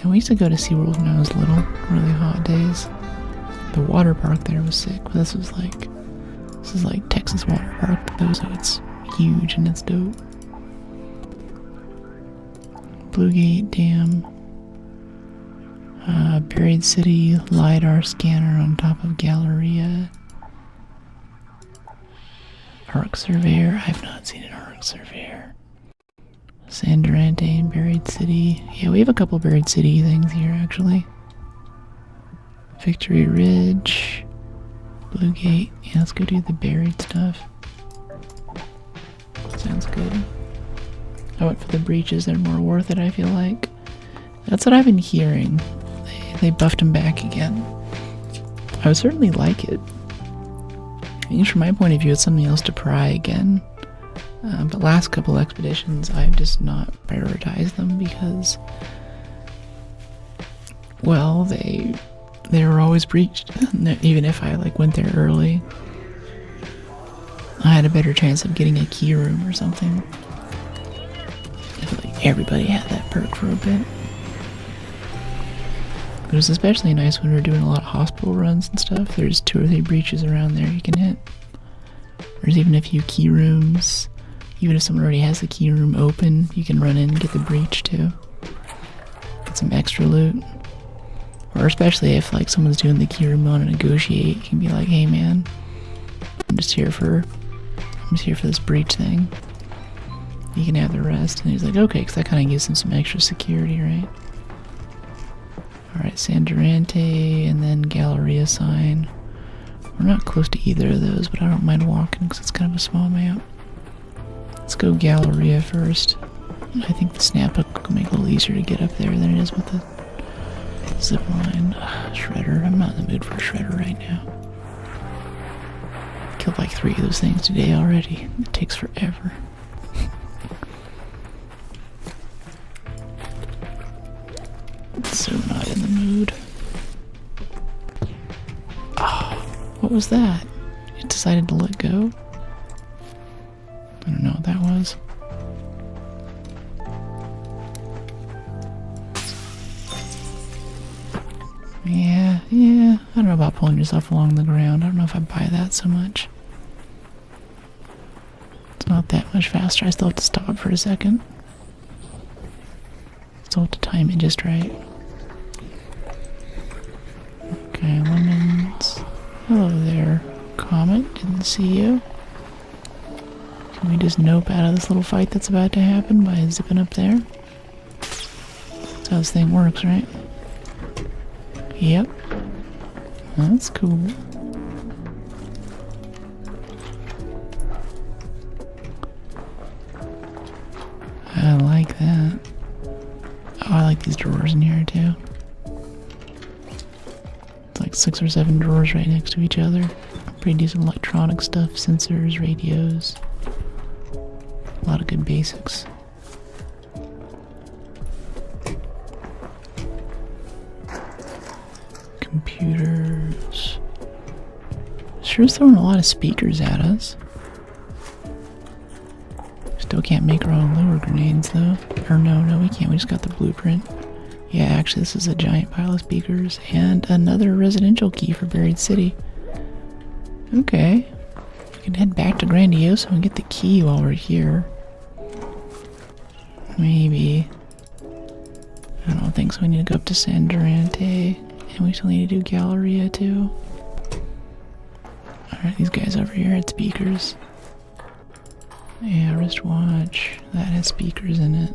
We used to go to SeaWorld when I was little, really hot days. The water park there was sick, but this is like Texas water park though, so it's huge and it's dope. Blue Gate Dam. Buried City LiDAR scanner on top of Galleria. Arc Surveyor. I've not seen an Arc Surveyor. San Durante and Buried City. Yeah, we have a couple Buried City things here, actually. Victory Ridge. Blue Gate. Yeah, let's go do the buried stuff. Sounds good. I went for the breaches. They're more worth it, I feel like. That's what I've been hearing. they buffed him back again. I would certainly like it. I mean, from my point of view, it's something else to pry again. But last couple expeditions, I've just not prioritized them because, well, they were always breached. Even if I went there early, I had a better chance of getting a key room or something. I feel like everybody had that perk for a bit. It was especially nice when we were doing a lot of hospital runs and stuff. There's 2 or 3 breaches around there you can hit. There's even a few key rooms. Even if someone already has the key room open, you can run in and get the breach too. Get some extra loot. Or especially if someone's doing the key room, you want to negotiate, you can be like, hey man, I'm just here for this breach thing. You can have the rest. And he's like, okay, because that kind of gives him some extra security, right? Alright, San Durante and then Galleria sign. We're not close to either of those, but I don't mind walking because it's kind of a small map. Let's go Galleria first. I think the snap hook will make it a little easier to get up there than it is with the zip line. Shredder. I'm not in the mood for a shredder right now. Killed 3 of those things today already. It takes forever. So not in the mood. Oh, what was that? It decided to let go? I don't know what that was. Yeah, I don't know about pulling yourself along the ground. I don't know if I buy that so much. It's not that much faster. I still have to stop for a second. Still have to time it just right. Okay, lemons. Hello there, Comet. Didn't see you. Can we just nope out of this little fight that's about to happen by zipping up there? That's how this thing works, right? Yep. That's cool. I like that. Oh, I like these drawers in here too. It's 6 or 7 drawers right next to each other. Pretty decent electronic stuff, sensors, radios. A lot of good basics. Computers. Sure is throwing a lot of speakers at us. Still can't make our own lower grenades though. Or no, we can't. We just got the blueprint. Yeah, actually this is a giant pile of speakers and another residential key for Buried City. Okay. We can head back to Grandioso and get the key while we're here. Maybe. I don't think so. We need to go up to San Durante. And we still need to do Galleria too. Alright, these guys over here had speakers. Yeah, wristwatch. That has speakers in it.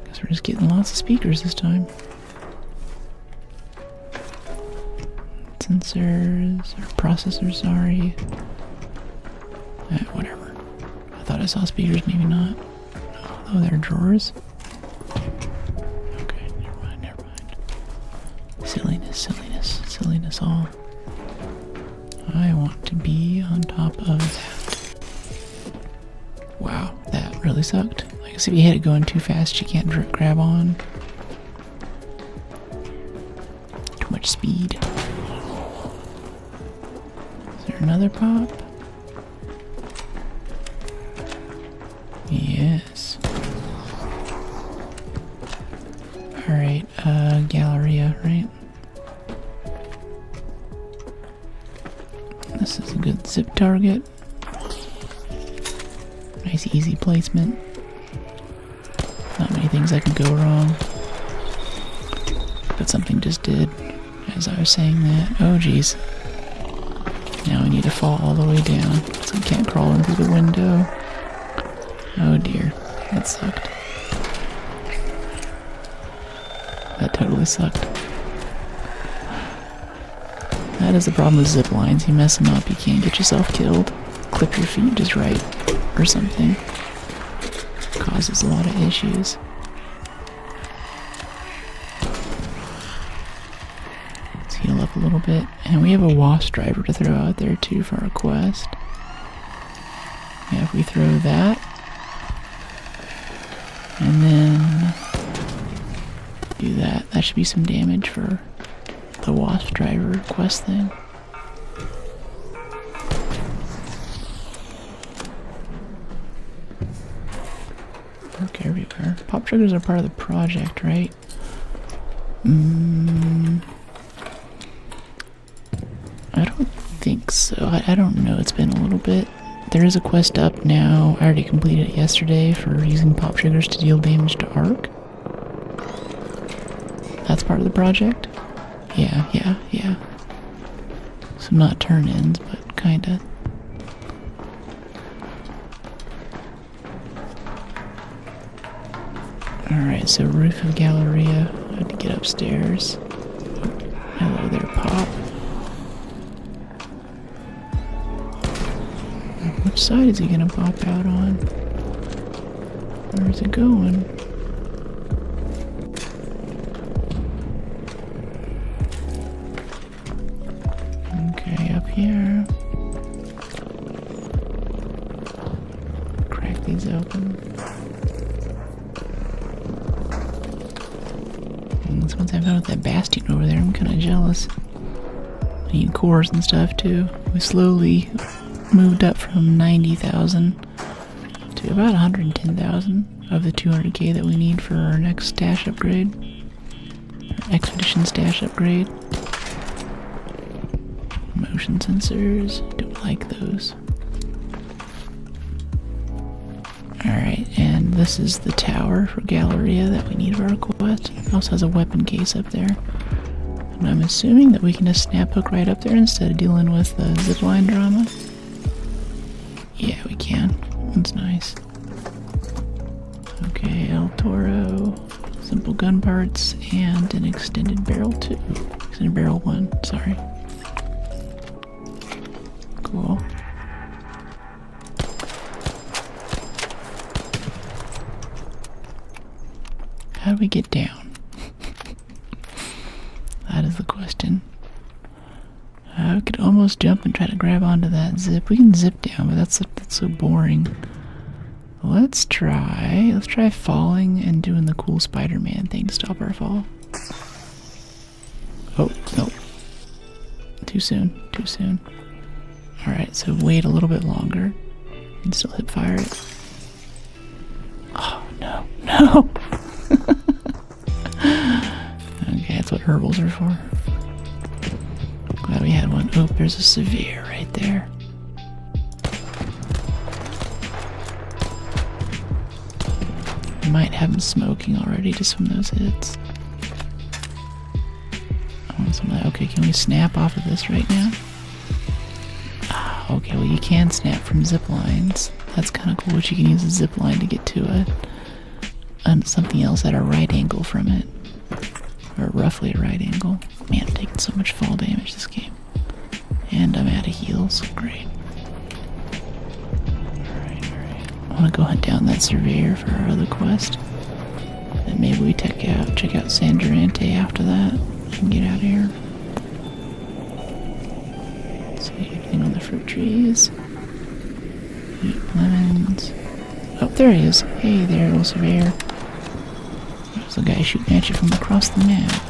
Guess we're just getting lots of speakers this time. Sensors, or processors, sorry. Whatever. I thought I saw speakers, maybe not. Oh, they're drawers. Okay, never mind. Silliness all. I want to be on top of that. Wow, that really sucked. I guess if you hit it going too fast, you can't grab on. Too much speed. Is there another pop? Yes. Alright, Galleria, right? This is a good zip target. Nice easy placement. Not many things that can go wrong. But something just did as I was saying that. Oh geez. Now we need to fall all the way down so we can't crawl in through the window. Oh dear. That sucked. That totally sucked. That is the problem with zip lines. You mess them up, you can't get yourself killed. Clip your feet just right or something. Causes a lot of issues. a little bit. And we have a wasp driver to throw out there too for our quest. Yeah, if we throw that. And then do that. That should be some damage for the wasp driver quest thing. Work everywhere. Pop triggers are part of the project, right? I don't think so. I don't know. It's been a little bit. There is a quest up now. I already completed it yesterday for using pop triggers to deal damage to Arc. That's part of the project? Yeah. So not turn-ins, but kinda. Alright, so roof of Galleria. I have to get upstairs. Hello there, Pop. Which side is he gonna pop out on? Where's it going? Okay, up here. Crack these open. And once I found out that bastion over there, I'm kind of jealous. I need cores and stuff too. We slowly moved up from 90,000 to about 110,000 of the 200k that we need for our next stash upgrade. Our expedition stash upgrade. Motion sensors, don't like those. Alright, and this is the tower for Galleria that we need for our quest. It also has a weapon case up there. And I'm assuming that we can just snap hook right up there instead of dealing with the zipline drama. Yeah, we can. That's nice. Okay, El Toro, simple gun parts, and an extended barrel 2. Extended barrel 1, sorry. Cool. How do we get down? That is the question. I could almost jump and try to grab onto that zip. We can zip down, but that's so boring. Let's try falling and doing the cool Spider-Man thing to stop our fall. Oh, no. Too soon. Alright, so wait a little bit longer. And still hip fire it. Oh, no. Okay, that's what herbals are for. Glad we had one. Oh, there's a severe right there. We might have him smoking already just from those hits. I want some of that. Okay, can we snap off of this right now? Ah, okay, well you can snap from zip lines. That's kind of cool, but you can use a zip line to get to something else at a right angle from it. Or roughly a right angle. Man, I'm taking so much fall damage this game. And I'm out of heals. Great. Alright. I want to go hunt down that surveyor for our other quest. Then maybe we check out San Durante after that. And get out of here. See anything on the fruit trees. Eat lemons. Oh, there he is. Hey there, little surveyor. There's the guy shooting at you from across the map.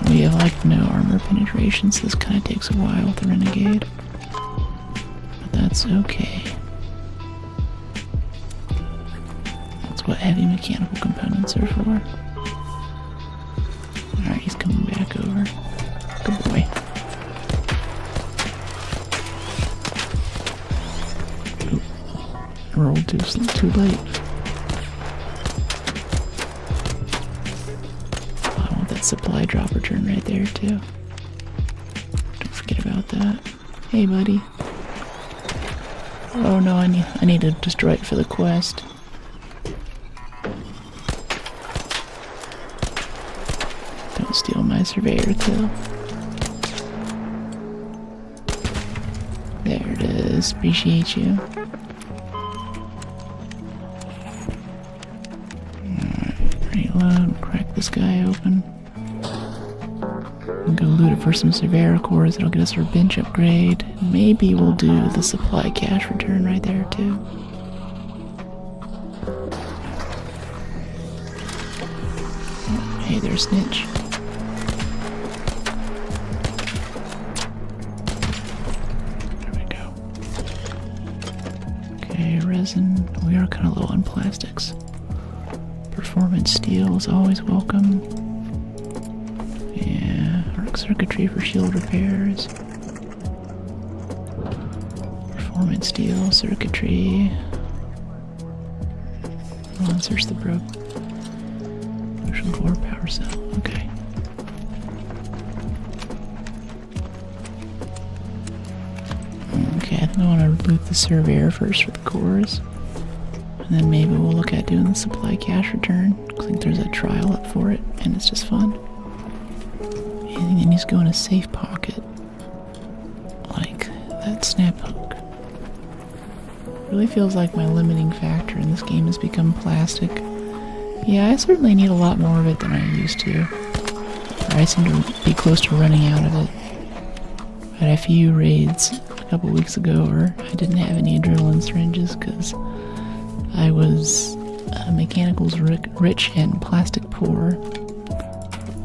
We have like no armor penetration, so this kind of takes a while with the Renegade. But that's okay. That's what heavy mechanical components are for. Alright, he's coming back over. Good boy. Oop. Rolled too late. Supply drop return right there too. Don't forget about that. Hey buddy. Oh no, I need to destroy it for the quest. Don't steal my surveyor kill. There it is. Appreciate you. Alright, reload, crack this guy open. We'll go loot it for some Severa cores. It'll get us our bench upgrade. Maybe we'll do the supply cache return right there too. Oh, hey, there's Snitch. There we go. Okay, resin. We are kind of low on plastics. Performance steel is always welcome. Yeah, arc circuitry for shield repairs. Performance steel, circuitry. Oh, search the broke. Motion core power cell. Okay. Okay, I think I want to loot the surveyor first for the cores. And then maybe we'll look at doing the supply cache return. I think there's a trial up for it, and it's just fun. Anything that needs to go in a safe pocket. Like that snap hook. Really feels like my limiting factor in this game has become plastic. Yeah, I certainly need a lot more of it than I used to. I seem to be close to running out of it. I had a few raids a couple weeks ago where I didn't have any adrenaline syringes because I was mechanicals rich and plastic poor.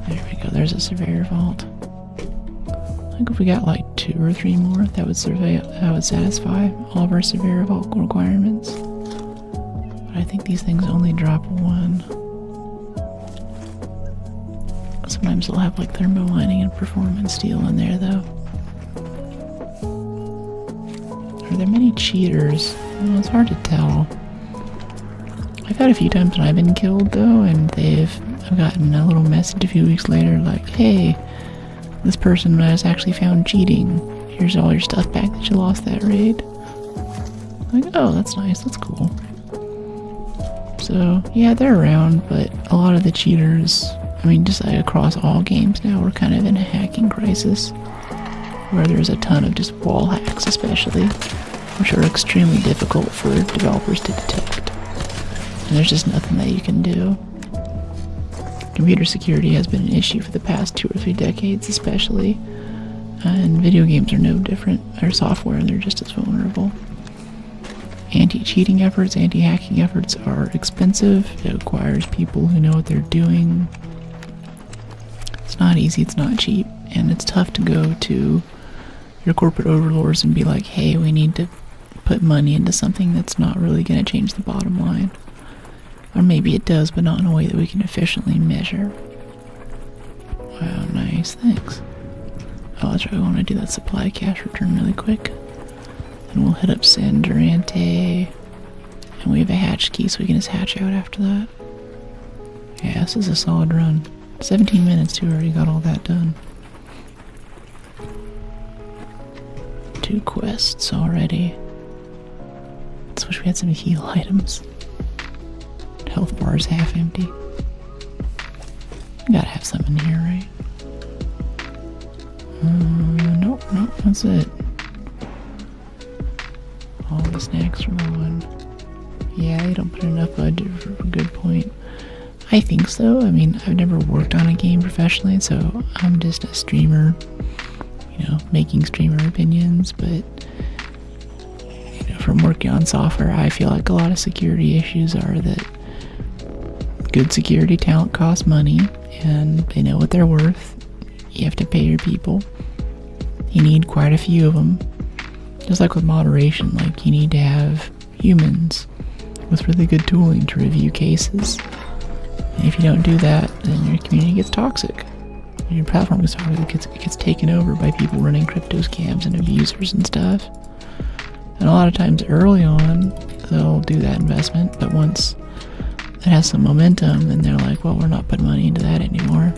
There we go, there's a surveyor vault. I think if we got like 2 or 3 more, that would satisfy all of our surveyor vault requirements. But I think these things only drop 1. Sometimes they'll have like thermo lining and performance steel in there though. Are there many cheaters? Well, it's hard to tell. I've had a few times when I've been killed though, and I've gotten a little message a few weeks later like, hey, this person was actually found cheating. Here's all your stuff back that you lost that raid. Like, oh, that's nice, that's cool. So, yeah, they're around, but a lot of the cheaters, I mean, just like across all games now, we're kind of in a hacking crisis, where there's a ton of just wall hacks especially, which are extremely difficult for developers to detect. And there's just nothing that you can do. Computer security has been an issue for the past 2 or 3 decades especially, and video games are no different. They're software and they're just as vulnerable. Anti-cheating efforts, anti-hacking efforts are expensive. It requires people who know what they're doing. It's not easy, it's not cheap, and it's tough to go to your corporate overlords and be like, hey, we need to put money into something that's not really going to change the bottom line. Or maybe it does, but not in a way that we can efficiently measure. Wow, nice, thanks. Oh, that's right, we want to do that supply cache return really quick. And we'll hit up San Durante. And we have a hatch key, so we can just hatch out after that. Yeah, this is a solid run. 17 minutes too, already got all that done. 2 quests already. Just wish we had some heal items. Health bar is half empty. You gotta have some in here, right? Nope, that's it. All the snacks are gone. Yeah, they don't put enough budget for a good point. I think so. I mean, I've never worked on a game professionally, so I'm just a streamer, you know, making streamer opinions, but you know, from working on software, I feel like a lot of security issues are that good security talent costs money, and they know what they're worth. You have to pay your people. You need quite a few of them. Just like with moderation, like you need to have humans with really good tooling to review cases. And if you don't do that, then your community gets toxic. Your platform gets toxic. It gets taken over by people running crypto scams and abusers and stuff. And a lot of times early on, they'll do that investment, but once it has some momentum, and they're like, well, we're not putting money into that anymore.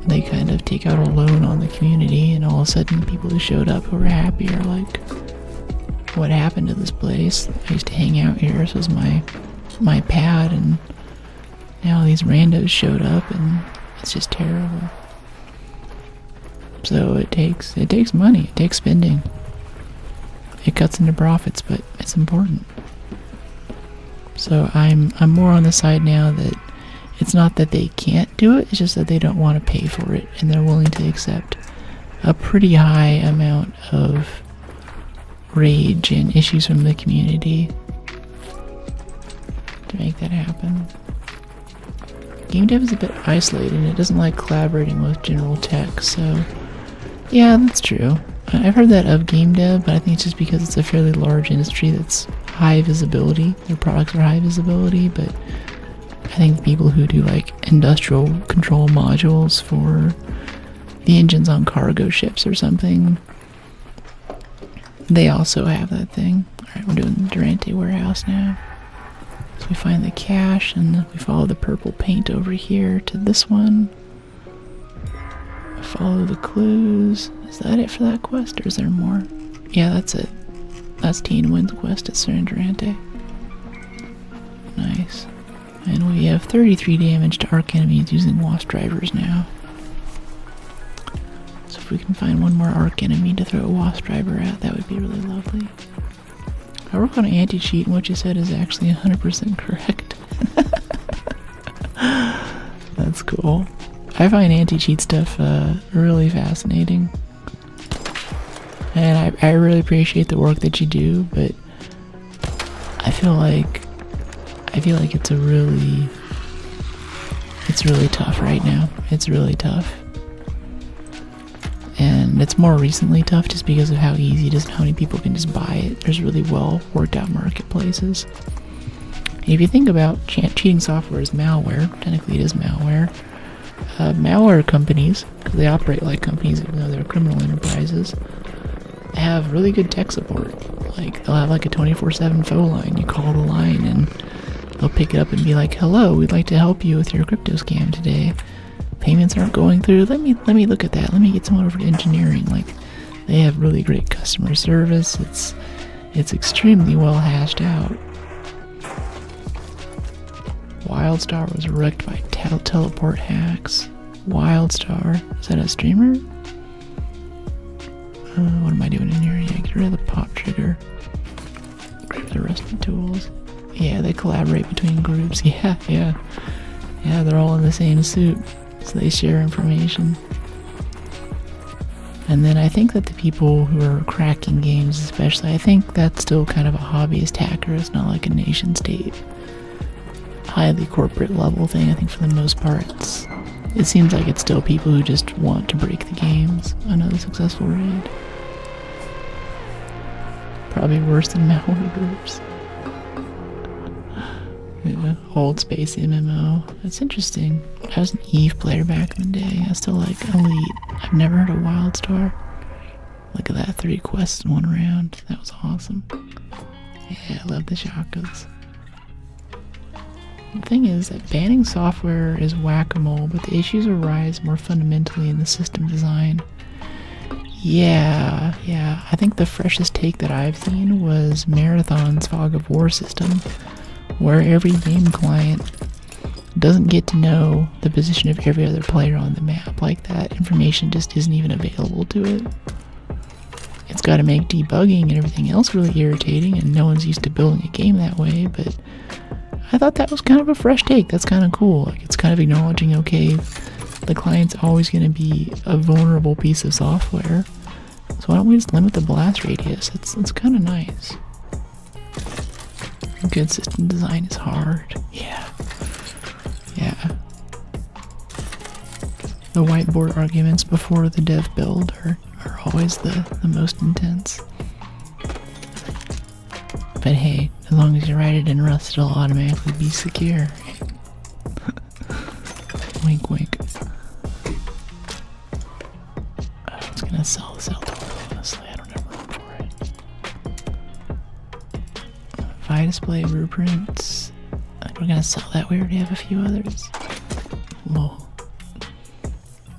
They kind of take out a loan on the community, and all of a sudden people who showed up who were happy are like, what happened to this place? I used to hang out here, this was my pad, and now these randos showed up, and it's just terrible. So it takes money, it takes spending. It cuts into profits, but it's important. So I'm more on the side now that It's not that they can't do it, it's just that they don't want to pay for it, and they're willing to accept a pretty high amount of rage and issues from the community to make that happen. Game dev is a bit isolated and it doesn't like collaborating with general tech, so yeah, that's true. I've heard that of game dev, but I think it's just because it's a fairly large industry that's high visibility. Their products are high visibility, but I think the people who do like industrial control modules for the engines on cargo ships or something, they also have that thing. Alright, we're doing the Durante warehouse now. So we find the cache and we follow the purple paint over here to this one. Follow the clues. Is that it for that quest, or is there more? Yeah, that's it. That's Teen Wynn's quest at San Durante. Nice. And we have 33 damage to arc enemies using wasp drivers now. So if we can find one more arc enemy to throw a wasp driver at, that would be really lovely. I work on an anti-cheat, and what you said is actually 100% correct. That's cool. I find anti-cheat stuff really fascinating. And I really appreciate the work that you do, but I feel like it's really tough right now. It's really tough. And it's more recently tough just because of how easy it is and how many people can just buy it. There's really well worked out marketplaces. And if you think about cheating software as malware, technically it is malware. Malware companies, because they operate like companies even though they're criminal enterprises, have really good tech support. Like, they'll have like a 24/7 phone line. You call the line and they'll pick it up and be like, "Hello, we'd like to help you with your crypto scam today. Payments aren't going through. Let me look at that. Let me get someone over to engineering." Like, they have really great customer service. It's extremely well hashed out. Wildstar was wrecked by teleport hacks. Wildstar, is that a streamer? What am I doing in here? Yeah, get rid of the pop trigger. Grab the rest of the tools. Yeah, they collaborate between groups. Yeah, they're all in the same suit, so they share information. And then I think that the people who are cracking games especially, I think that's still kind of a hobbyist hacker. It's not like a nation state, highly corporate level thing. I think for the most part, it seems like it's still people who just want to break the games. Another successful raid. Probably worse than malware groups. Yeah, old space MMO. That's interesting. I was an EVE player back in the day. I was still like elite. I've never heard of Wildstar. Look at that, 3 quests in 1 round. That was awesome. Yeah, I love the shotguns. The thing is that banning software is whack-a-mole, but the issues arise more fundamentally in the system design. Yeah. I think the freshest take that I've seen was Marathon's Fog of War system, where every game client doesn't get to know the position of every other player on the map. Like, that information just isn't even available to it. It's got to make debugging and everything else really irritating, and no one's used to building a game that way, but I thought that was kind of a fresh take. That's kind of cool. Like, it's kind of acknowledging, okay, the client's always going to be a vulnerable piece of software, so why don't we just limit the blast radius? It's kind of nice. Good system design is hard. Yeah. The whiteboard arguments before the dev build are always the most intense. But hey, as long as you write it in Rust, it'll automatically be secure. Wink, wink. I was gonna sell this Eldor, honestly. I don't have room for it. Fi display blueprints. I think we're gonna sell that. We already have a few others. Whoa.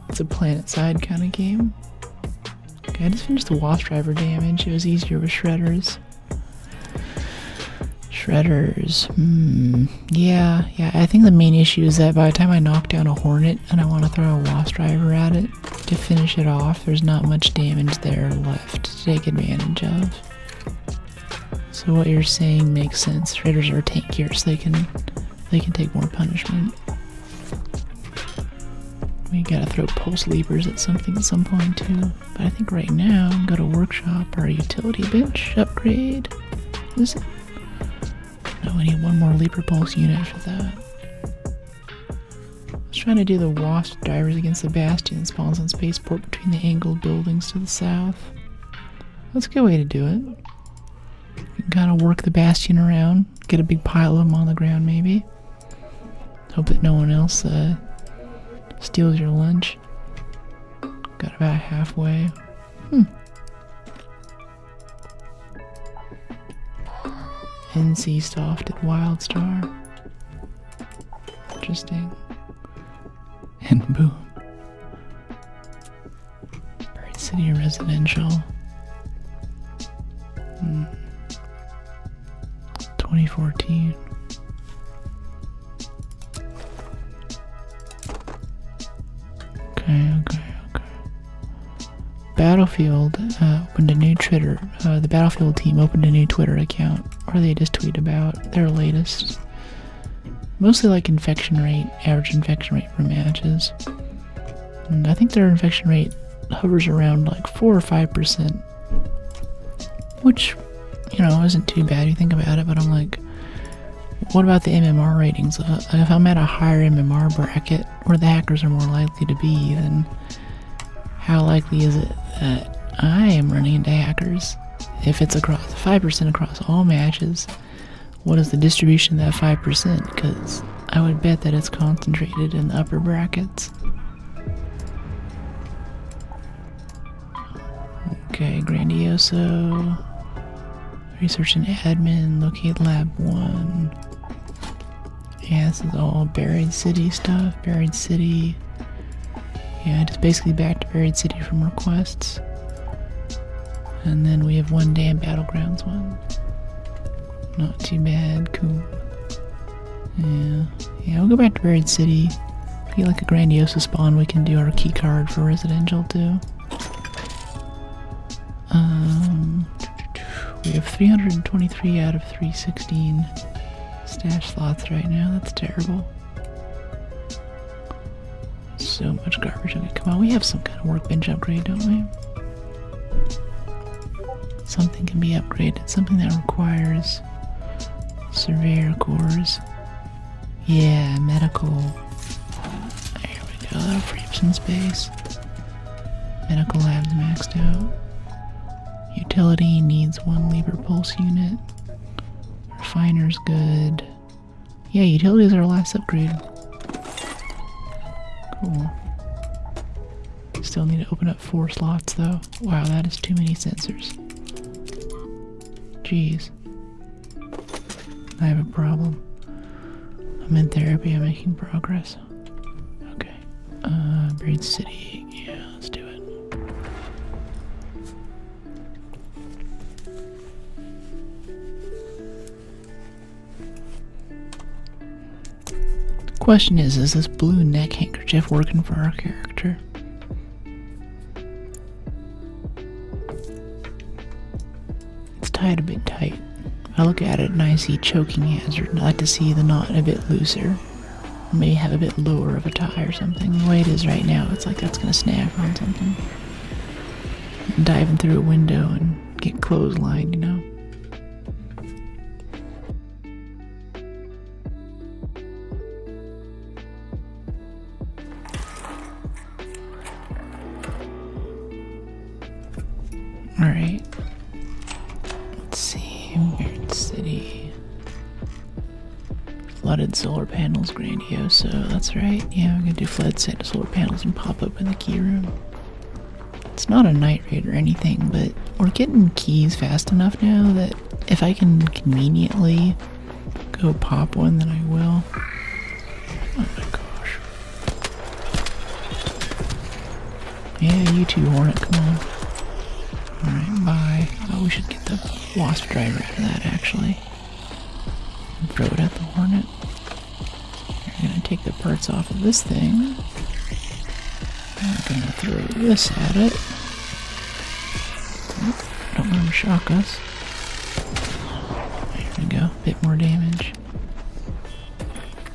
It's a planet side kind of game. Okay, I just finished the wasp driver damage. It was easier with shredders. Yeah, I think the main issue is that by the time I knock down a hornet and I want to throw a wasp driver at it to finish it off, there's not much damage there left to take advantage of. So what you're saying makes sense. Shredders are tankier, so they can take more punishment. We gotta throw pulse levers at something at some point too. But I think right now, go to workshop or utility bench upgrade. Is it? No, we need one more lever pulse unit for that. I was trying to do the wasp divers against the bastion spawns on spaceport between the angled buildings to the south. That's a good way to do it. You can kind of work the bastion around, get a big pile of them on the ground maybe. Hope that no one else steals your lunch. Got about halfway. NC Softed Wildstar. Interesting. And boom. Buried City Residential. 2014. Okay. Battlefield opened a new Twitter. The Battlefield team opened a new Twitter account where they just tweet about their latest. Mostly like infection rate, average infection rate for matches. And I think their infection rate hovers around like 4 or 5%. Which, you know, isn't too bad if you think about it, but I'm like, what about the MMR ratings? If I'm at a higher MMR bracket where the hackers are more likely to be, then how likely is it that I am running into hackers? If it's across 5% across all matches, what is the distribution of that 5%? Because I would bet that it's concentrated in the upper brackets. Okay, Grandioso. Research and admin, locate lab 1. Yeah, this is all Buried City stuff. Buried City. Yeah, just basically back to Buried City from requests. And then we have one damn Battlegrounds one. Not too bad, cool. Yeah, we'll go back to Buried City. If we get like a Grandiosa spawn, we can do our key card for residential too. We have 323 out of 316 stash slots right now. That's terrible. So much garbage. Okay, come on, we have some kind of workbench upgrade, don't we? Something can be upgraded. Something that requires surveyor cores. Yeah, medical. There we go. That'll free up some space. Medical labs maxed out. Utility needs one lever pulse unit. Refiner's good. Yeah, utilities are our last upgrade. Cool. Still need to open up 4 slots though. Wow, that is too many sensors. Jeez. I have a problem. I'm in therapy, I'm making progress. Okay. Buried City. Yeah, let's do it. The question is this blue neck handkerchief working for our character? It's tied a bit tight. I look at it and I see choking hazard, and I like to see the knot a bit looser. Or maybe have a bit lower of a tie or something. The way it is right now, it's like that's gonna snap on something. And diving through a window and get clotheslined, you know? Alright. Let's see. Weird City. Flooded solar panels, Grandioso. That's right. Yeah, we're gonna do flood set solar panels and pop open the key room. It's not a night raid or anything, but we're getting keys fast enough now that if I can conveniently go pop one, then I will. Oh my gosh. Yeah, you too, Hornet, come on. Alright, bye. Oh, we should get the wasp driver out of that, actually. And throw it at the Hornet. We're gonna take the parts off of this thing. We're gonna throw this at it. Don't let him shock us. There we go, bit more damage.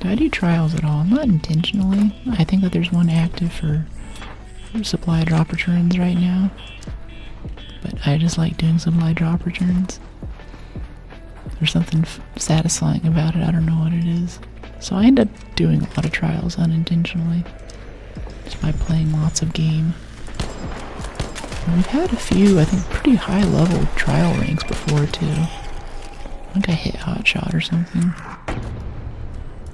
Do I do trials at all? Not intentionally. I think that there's one active for supply drop returns right now. But I just like doing supply drop returns. There's something satisfying about it. I don't know what it is. So I end up doing a lot of trials unintentionally. Just by playing lots of game. And we've had a few, I think, pretty high level trial ranks before too. I think I hit Hotshot or something.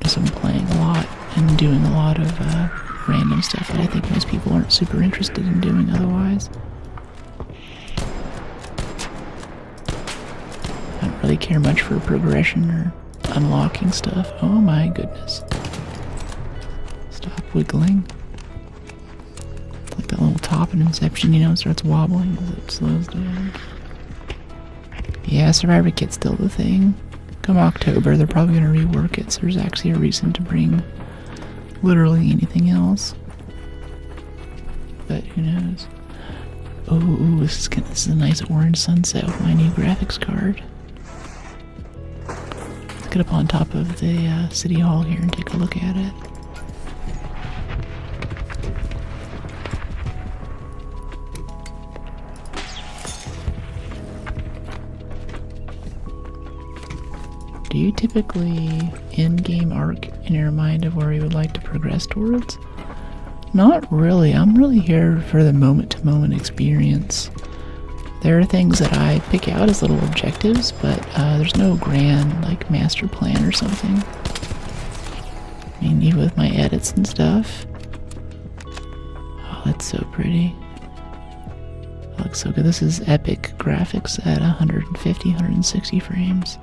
Just been playing a lot and doing a lot of random stuff that I think most people aren't super interested in doing otherwise. I don't really care much for progression or unlocking stuff. Oh my goodness. Stop wiggling. It's like that little top in Inception, you know, it starts wobbling as it slows down. Yeah, Survivor Kit's still the thing. Come October, they're probably going to rework it, so there's actually a reason to bring literally anything else. But who knows? Oh, this is a nice orange sunset with my new graphics card. Let's get up on top of the City Hall here and take a look at it. Do you typically end-game arc in your mind of where you would like to progress towards? Not really. I'm really here for the moment-to-moment experience. There are things that I pick out as little objectives, but there's no grand, like, master plan or something. I mean, even with my edits and stuff. Oh, that's so pretty. It looks so good. This is epic graphics at 150, 160 frames.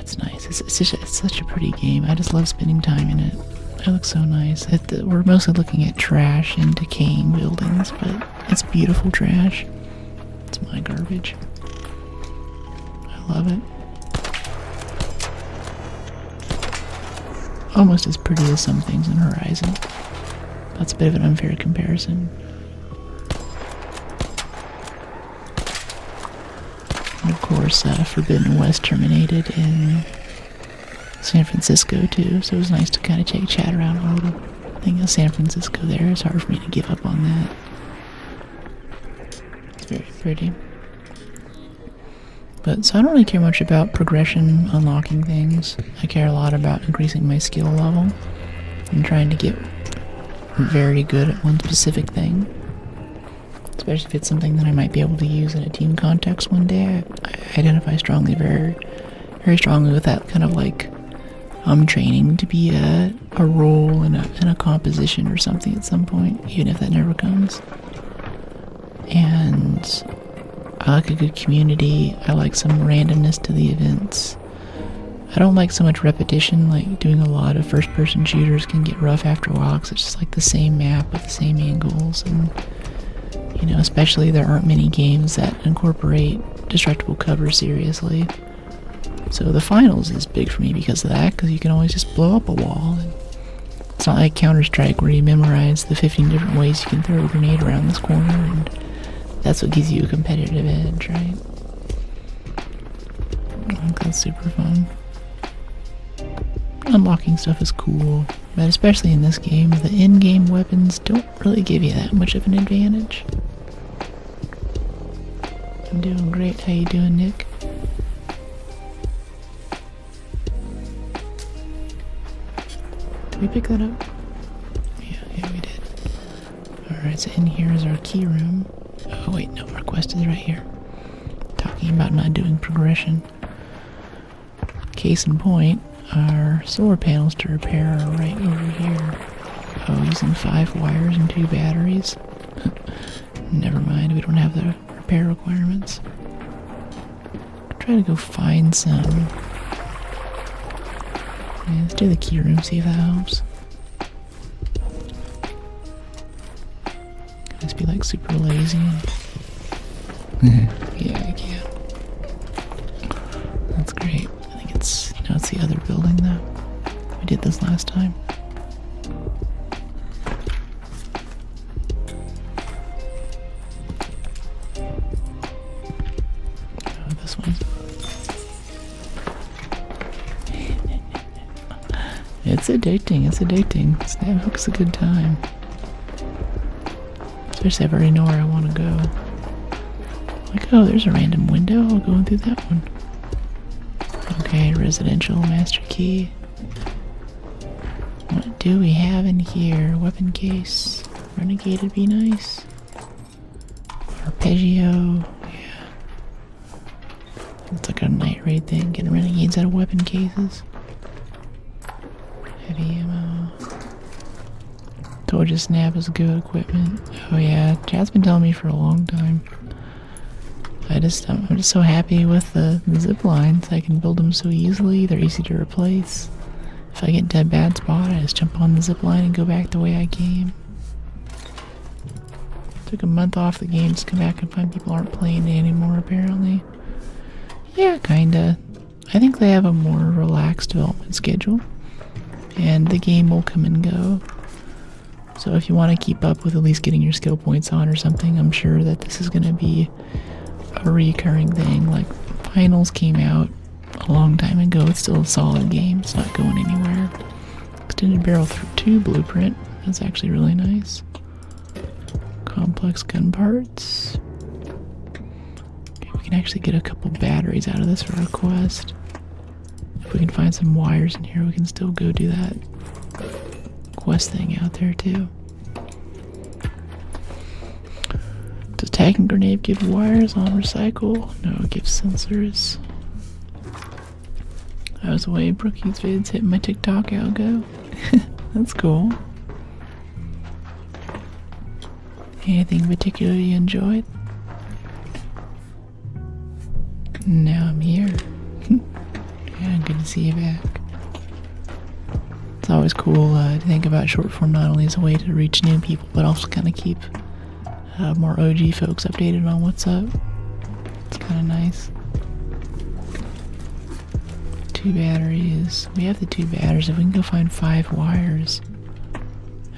It's nice. It's such a pretty game. I just love spending time in it. It looks so nice. We're mostly looking at trash and decaying buildings, but it's beautiful trash. It's my garbage. I love it. Almost as pretty as some things in Horizon. That's a bit of an unfair comparison. And of course, Forbidden West terminated in San Francisco too, so it was nice to kind of take chat around a little thing of San Francisco there. It's hard for me to give up on that. It's very pretty. But so I don't really care much about progression, unlocking things. I care a lot about increasing my skill level and trying to get very good at one specific thing. Especially if it's something that I might be able to use in a team context one day. I identify strongly, very strongly with that kind of like training to be a role in a composition or something at some point, even if that never comes. And I like a good community. I like some randomness to the events. I don't like so much repetition, like doing a lot of first-person shooters can get rough after a while because it's just like the same map with the same angles, and you know, especially there aren't many games that incorporate destructible cover seriously. So the finals is big for me because of that, because you can always just blow up a wall. And it's not like Counter-Strike where you memorize the 15 different ways you can throw a grenade around this corner, and that's what gives you a competitive edge, right? I think that's super fun. Unlocking stuff is cool, but especially in this game, the in-game weapons don't really give you that much of an advantage. I'm doing great. How you doing, Nick? Did we pick that up? Yeah, we did. Alright, so in here is our key room. Oh wait, no, our quest is right here. Talking about not doing progression. Case in point, our solar panels to repair are right over here. Oh, using 5 wires and 2 batteries. Never mind, we don't have the repair requirements. Try to go find some. Yeah, let's do the key room, see if that helps. Just be like super lazy. Yeah, I can. That's great. I think it's, it's the other building though. We did this last time. Oh, this one. It's addicting, it's addicting. Snap hook's a good time. Especially if I already know where I want to go. Like, oh, there's a random window. I'll go in through that one. Okay, residential master key. What do we have in here? Weapon case. Renegade would be nice. Arpeggio. Yeah. It's like a night raid thing. Getting renegades out of weapon cases. Heavy ammo. Told you snap is good equipment. Oh yeah, Chad's been telling me for a long time. I'm just so happy with the zip lines. I can build them so easily. They're easy to replace. If I get dead bad spot, I just jump on the zip line and go back the way I came. Took a month off the game to come back and find people aren't playing it anymore apparently. Yeah, kinda. I think they have a more relaxed development schedule. And the game will come and go. So if you want to keep up with at least getting your skill points on or something, I'm sure that this is going to be a recurring thing. Like, Finals came out a long time ago. It's still a solid game. It's not going anywhere. Extended Barrel 2 blueprint. That's actually really nice. Complex gun parts. Okay, we can actually get a couple batteries out of this for our quest. If we can find some wires in here, we can still go do that quest thing out there too. Does tagging grenade give wires on recycle? No, it gives sensors. That was the way Brookie's vids hitting my TikTok algo. That's cool. Anything particular you enjoyed? Now I'm here. Yeah, good to see you back. It's always cool to think about short form not only as a way to reach new people, but also kind of keep more OG folks updated on what's up. It's kind of nice. 2 batteries. We have the 2 batteries. If we can go find 5 wires,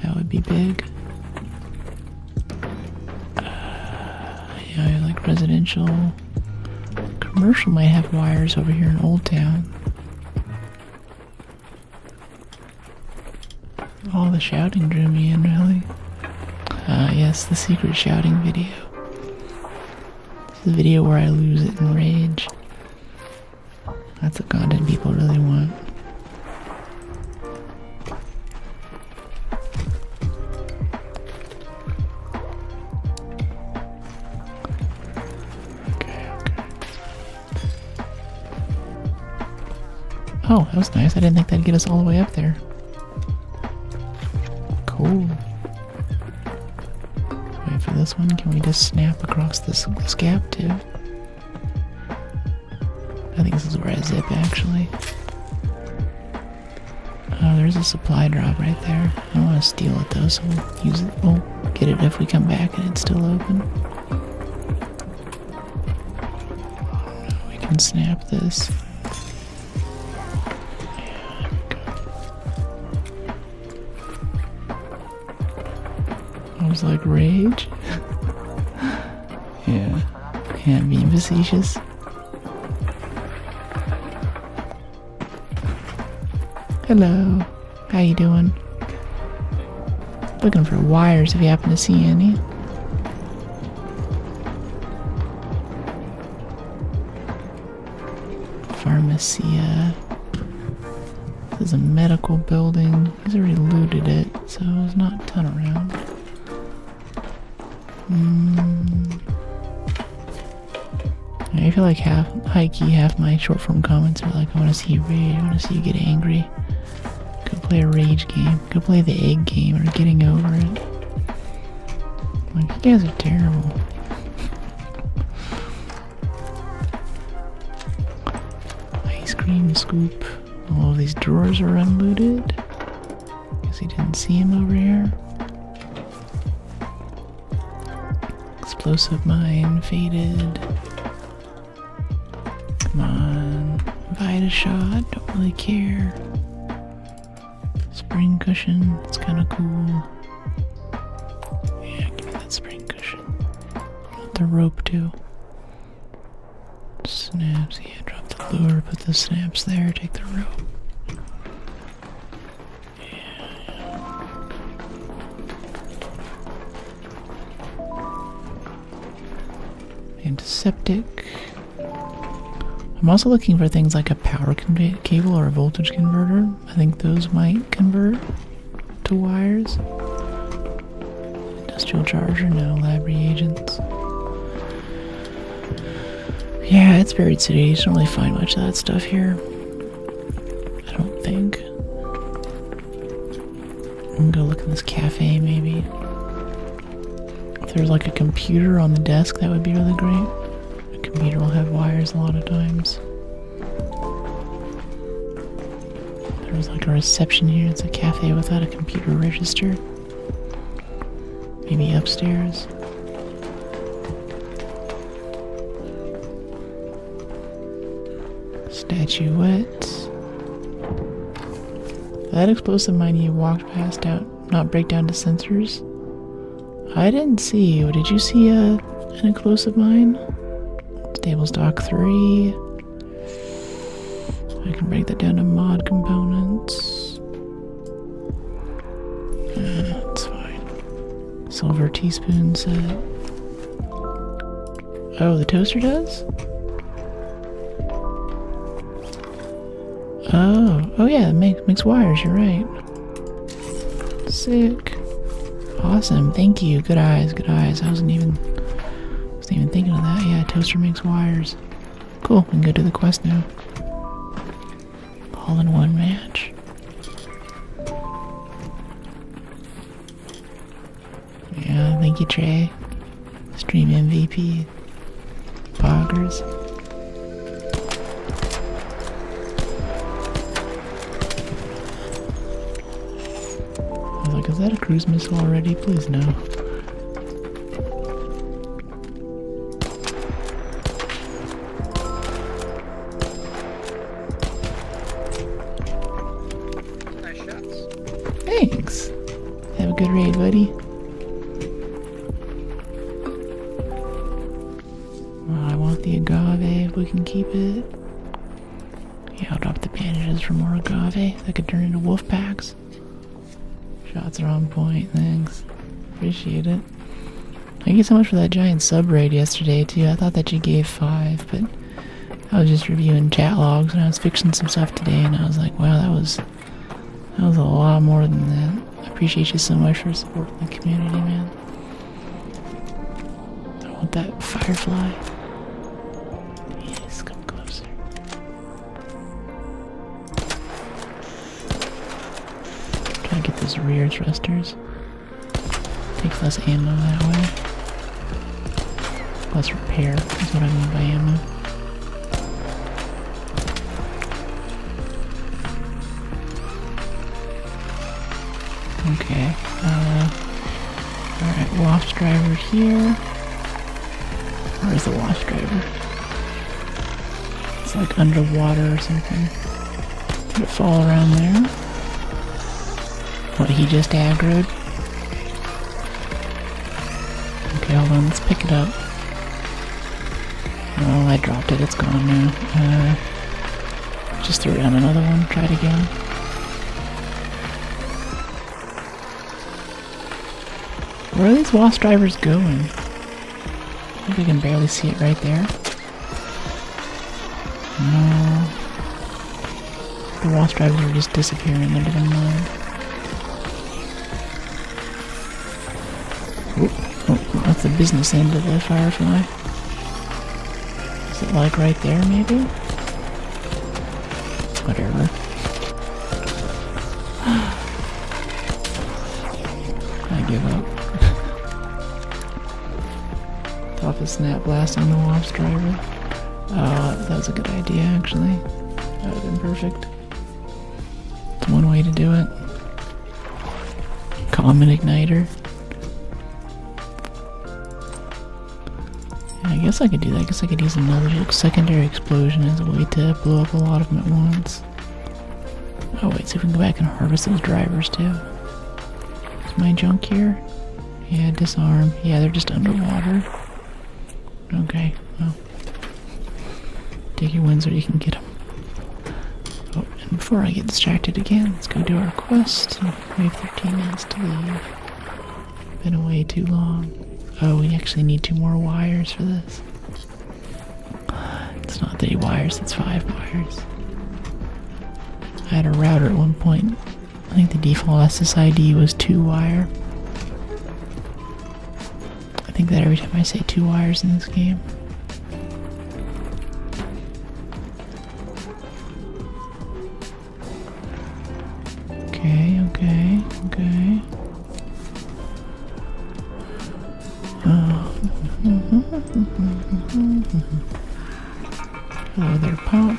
that would be big. Yeah, like residential. Commercial might have wires over here in Old Town. All the shouting drew me in, really. Yes, the secret shouting video. This is the video where I lose it in rage. That's the content people really want. Oh, that was nice. I didn't think that'd get us all the way up there. Cool. Wait for this one. Can we just snap across this gap too? I think this is where I zip actually. Oh, there's a supply drop right there. I don't want to steal it though, so we'll use it. We'll get it if we come back and it's still open. We can snap this. I was like, rage? Yeah. Yeah, being facetious. Hello. How you doing? Looking for wires if you happen to see any. Pharmacia. This is a medical building. He's already looted it, so there's not a ton around. I feel like half my short form comments are like, I want to see you rage, I want to see you get angry. Go play a rage game. Go play the egg game or getting over it. Like, you guys are terrible. Ice cream scoop. All of these drawers are unlooted. Guess he didn't see him over here. Explosive mine, faded. Come on. Vita shot, don't really care. Spring cushion, it's kind of cool. Yeah, give me that spring cushion. I want the rope too. Snaps, yeah, drop the lure, put the snaps there, take the rope. Antiseptic. I'm also looking for things like a power cable or a voltage converter. I think those might convert to wires. Industrial charger, no. Lab reagents. Yeah, it's buried city. You don't really find much of that stuff here. I don't think. I'm gonna go look in this cafe, maybe. If there's like a computer on the desk, that would be really great. A computer will have wires a lot of times. There's like a reception here. It's a cafe without a computer register. Maybe upstairs. Statuette. That explosive mine you walked past out not break down to sensors? I didn't see. Did you see an explosive mine? Stable stock 3. I can break that down to mod components. That's fine. Silver teaspoon set. Oh, the toaster does? Oh yeah, it makes wires, you're right. Sick. Awesome, thank you. Good eyes, good eyes. I wasn't even thinking of that. Yeah, toaster makes wires. Cool, we can go do the quest now. All-in-one match. Yeah, thank you, Trey. Stream MVP. Poggers. I was like, is that a cruise missile already? Please no. Nice shots. Thanks. Have a good raid, buddy. Oh, I want the agave if we can keep it. Yeah, I'll drop the bandages for more agave. That could turn into wolf packs. Shots are on point, thanks. Appreciate it. Thank you so much for that giant sub raid yesterday too. I thought that you gave 5, but I was just reviewing chat logs and I was fixing some stuff today and I was like, wow, that was a lot more than that. I appreciate you so much for supporting the community, man. I want that firefly. Yes, come closer. Try to get those rear thrusters. Takes less ammo that way. Less repair is what I mean by ammo. Okay, alright, waft driver here. Where's the waft driver? It's like underwater or something. Did it fall around there? What, he just aggroed? Okay, hold on, let's pick it up. Oh, I dropped it, it's gone now. Just threw down another one, try it again. Where are these wasp drivers going? I think I can barely see it right there. No. The wasp drivers are just disappearing into the mud. Oh, that's the business end of the firefly. Is it like right there, maybe? Whatever. I give up. Drop a snap blast on the wasp driver. That was a good idea, actually. That would have been perfect. It's one way to do it. Common igniter. Yeah, I guess I could do that. I guess I could use another secondary explosion as a way to blow up a lot of them at once. Oh wait, so we can go back and harvest those drivers too. Is my junk here? Yeah, disarm. Yeah, they're just underwater. Okay, well. Take your wins where you can get them. Oh, and before I get distracted again, let's go do our quest. We have 13 minutes to leave. Been away too long. Oh, we actually need 2 more wires for this. not 3 wires, that's 5 wires. I had a router at one point. I think the default SSID was 2 wire. I think that every time I say 2 wires in this game. Okay. Hello there, Pop.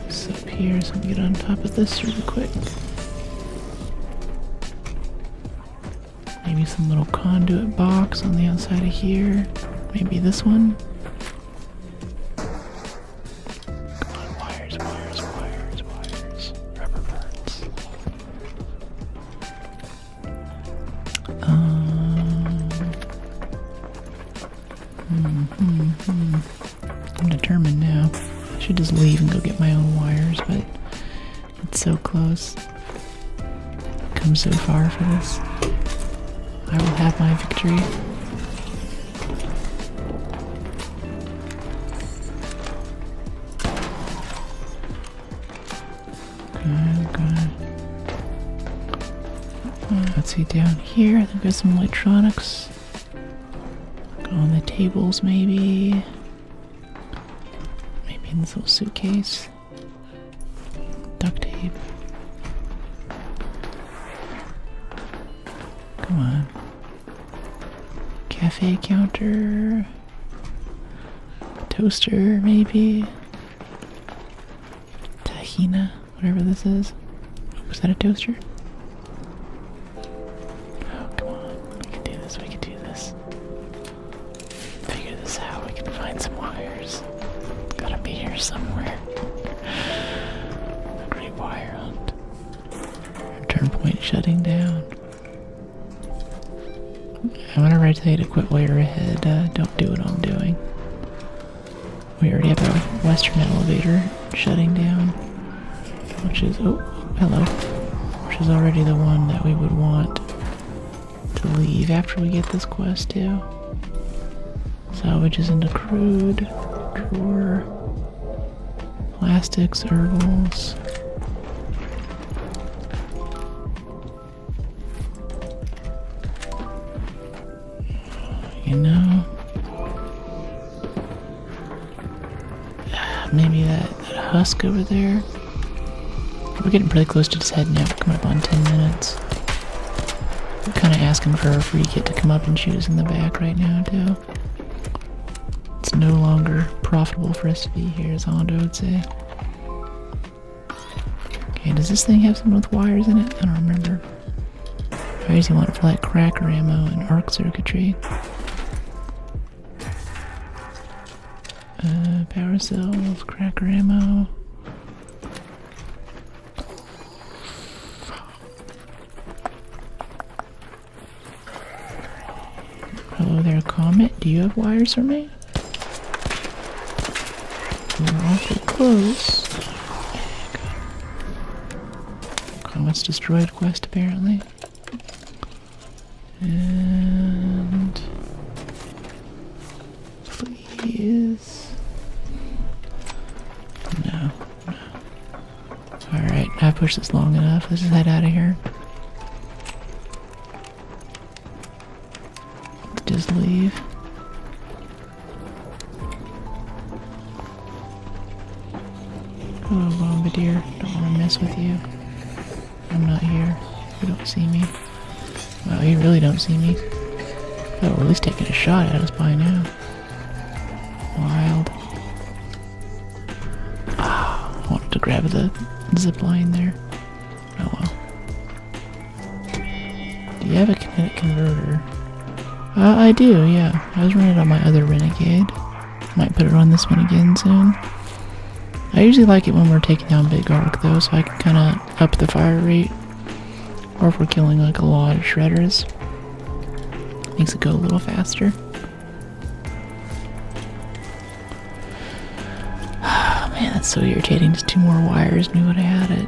It's up here, so I'll get on top of this really quick. Maybe some little conduit box on the outside of here. Maybe this one. Come on, wires. Rubber burns. I'm determined now. I should just leave and go get my own wires, but it's so close. I've come so far for this. I will have my victory. Okay. Let's see, down here, I think there's some electronics. Go on the tables, maybe. Maybe in this little suitcase. Duct tape. Come on. Cafe counter. Toaster, maybe. Tahina, whatever this is. Was that a toaster? Oh, come on. We can do this. Figure this out. We can find some wires. It's gotta be here somewhere. A great wire hunt. Turn point shutting down. Whenever I tell you to quit while you're ahead, don't do what I'm doing. We already have a western elevator shutting down, which is, oh, hello, which is already the one that we would want to leave after we get this quest too. Salvages into crude, drawer, plastics, herbals. You know, maybe that husk over there. We're getting pretty close to just heading out. We're coming up on 10 minutes. We're kind of asking for a free kit to come up and shoot us in the back right now, too. It's no longer profitable for us to be here, as Hondo would say. Okay, does this thing have something with wires in it? I don't remember. I usually want it for like cracker ammo and arc circuitry. Power cells, cracker ammo. Hello there, Comet. Do you have wires for me? We're awfully close. Comet's destroyed quest, apparently. And please. No. Alright, I've pushed this long enough. Let's just head out of here. Let's just leave. Oh, Bombardier, don't want to mess with you. I'm not here. You don't see me. Well, you really don't see me. Oh, we're at least taking a shot at us by now. Wild. I wanted to grab the zip line there. Oh well. Do you have a kinetic converter? I do, yeah. I was running it on my other Renegade. Might put it on this one again soon. I usually like it when we're taking down big arc though, so I can kind of up the fire rate. Or if we're killing like a lot of shredders. Makes it go a little faster. Man, that's so irritating. Just 2 more wires and we would have had it.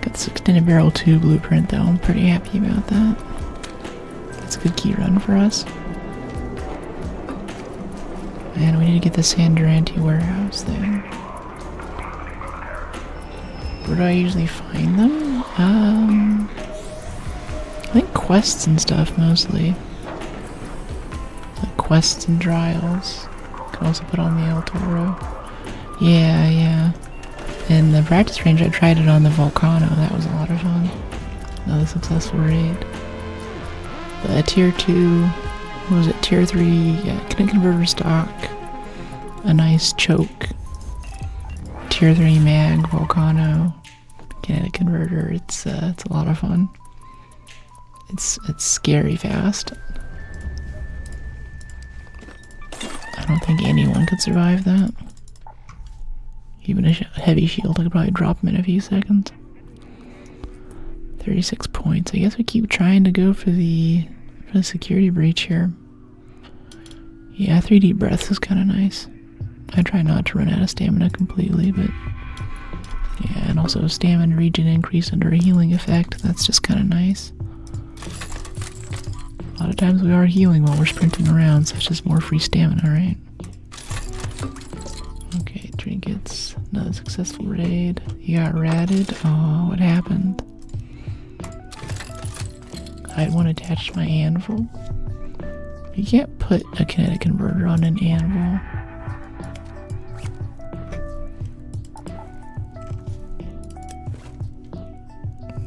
Got this extended barrel 2 blueprint though. I'm pretty happy about that. a good key run for us. And we need to get the San Durante warehouse thing. Where do I usually find them? I think quests and stuff mostly. Like quests and trials. Can also put on the El Toro. Yeah. In the practice range, I tried it on the Volcano. That was a lot of fun. Another successful raid. The tier 2, what was it? Tier 3, yeah, kinetic converter stock. A nice choke. Tier 3 mag, Volcano, kinetic converter. It's a lot of fun. It's scary fast. I don't think anyone could survive that. Even a heavy shield, I could probably drop him in a few seconds. 36 points. I guess we keep trying to go for the security breach here. Yeah, 3 deep breaths is kind of nice. I try not to run out of stamina completely, but yeah, and also stamina regen increase under a healing effect. That's just kind of nice. A lot of times we are healing while we're sprinting around, so it's just more free stamina, right? Okay, trinkets. Another successful raid. You got ratted. Oh, what happened? I had one attached to my anvil. You can't put a kinetic converter on an anvil.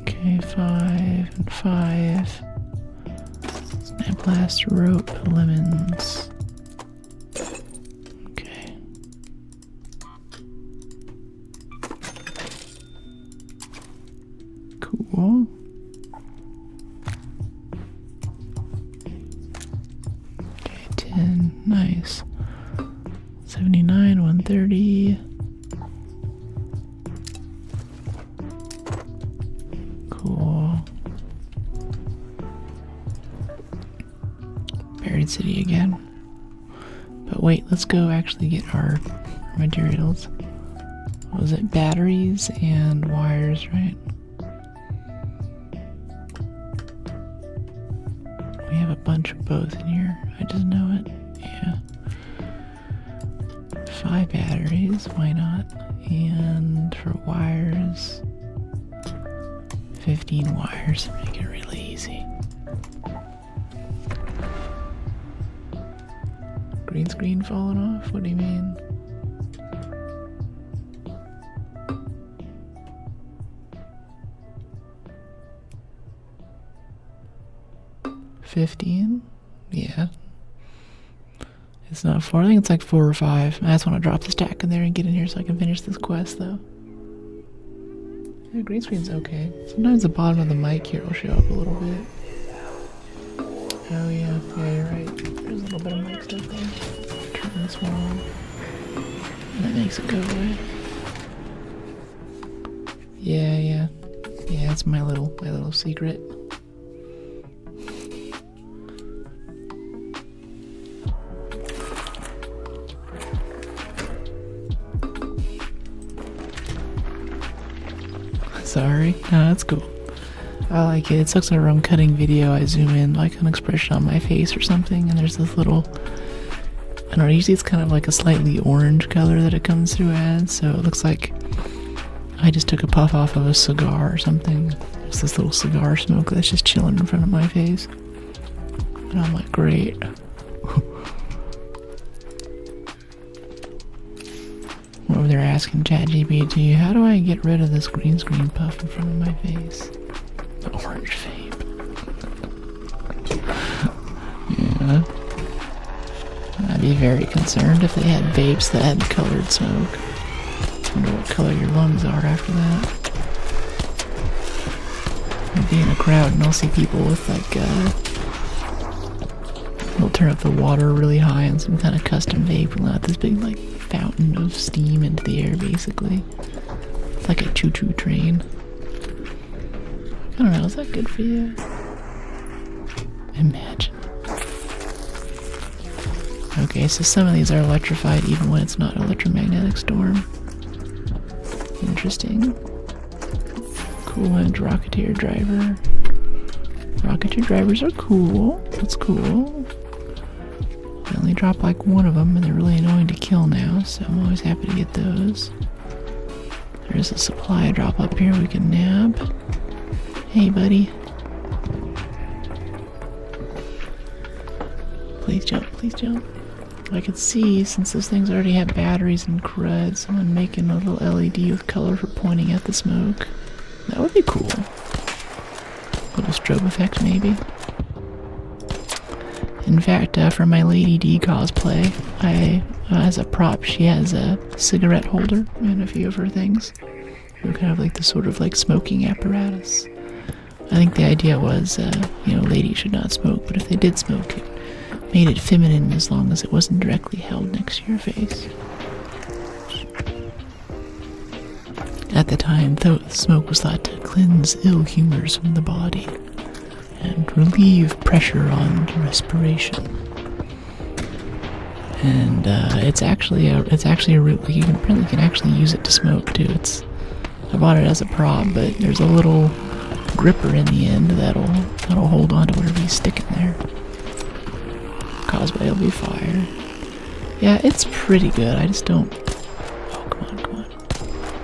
Okay, 5 and 5. Snap blast, rope, lemons. Okay. Cool. Okay, 10. Nice. 79, 130. Cool. Buried city again. But wait, let's go actually get our materials. What was it? Batteries and wires, right? We have a bunch of both in here. I just know it. Yeah. 5 batteries, why not? And for wires, 15 wires, make it really easy. Green screen falling off? What do you mean? $15? Yeah. It's not 4, I think it's like 4 or 5. I just want to drop the stack in there and get in here so I can finish this quest though. Yeah, green screen's okay. Sometimes the bottom of the mic here will show up a little bit. Oh yeah, you're right. There's a little bit of mic stuff there. Turn this one on. And that makes it go away. Yeah, that's my little secret. Sorry. No, that's cool. I like it. It sucks whenever I'm cutting video, I zoom in like an expression on my face or something, and there's this little, I don't know, usually it's kind of like a slightly orange color that it comes through as, so it looks like I just took a puff off of a cigar or something. There's this little cigar smoke that's just chilling in front of my face. And I'm like, great. Over there asking ChatGPT, how do I get rid of this green screen puff in front of my face? The orange vape. Yeah. I'd be very concerned if they had vapes that had colored smoke. I wonder what color your lungs are after that. I'll be in a crowd and I'll see people with like, they'll turn up the water really high on some kind of custom vape and let this big like fountain of steam into the air basically. It's like a choo-choo train. I don't know, is that good for you? Imagine. Okay, so some of these are electrified even when it's not an electromagnetic storm. Interesting. Coolant, Rocketeer driver. Rocket drivers are cool. That's cool. I only dropped like one of them, and they're really annoying to kill now, so I'm always happy to get those. There's a supply drop up here we can nab. Hey, buddy. Please jump, please jump. I could see, since those things already have batteries and crud, someone making a little LED with color for pointing at the smoke. That would be cool. Little strobe effect, maybe. In fact, for my Lady D cosplay, as a prop, she has a cigarette holder and a few of her things. They're kind of like the sort of like smoking apparatus. I think the idea was, ladies should not smoke, but if they did smoke, it made it feminine as long as it wasn't directly held next to your face. At the time, though, smoke was thought to cleanse ill humors from the body and relieve pressure on respiration. And it's actually a root. Like you can actually use it to smoke too. I bought it as a prop, but there's a little gripper in the end that'll hold on to whatever you stick in there. Causeway will be fire. Yeah, it's pretty good. I just don't. Oh, come on.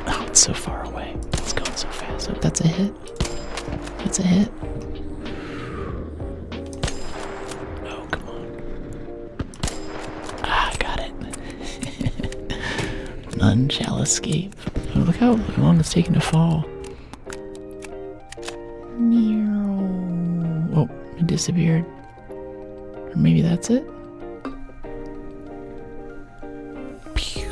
Oh, it's so far away. It's going so fast. Oh, that's a hit. That's a hit. Oh, come on. Ah, got it. None shall escape. Oh, look how long it's taken to fall. Oh, it disappeared. Or maybe that's it? Pew.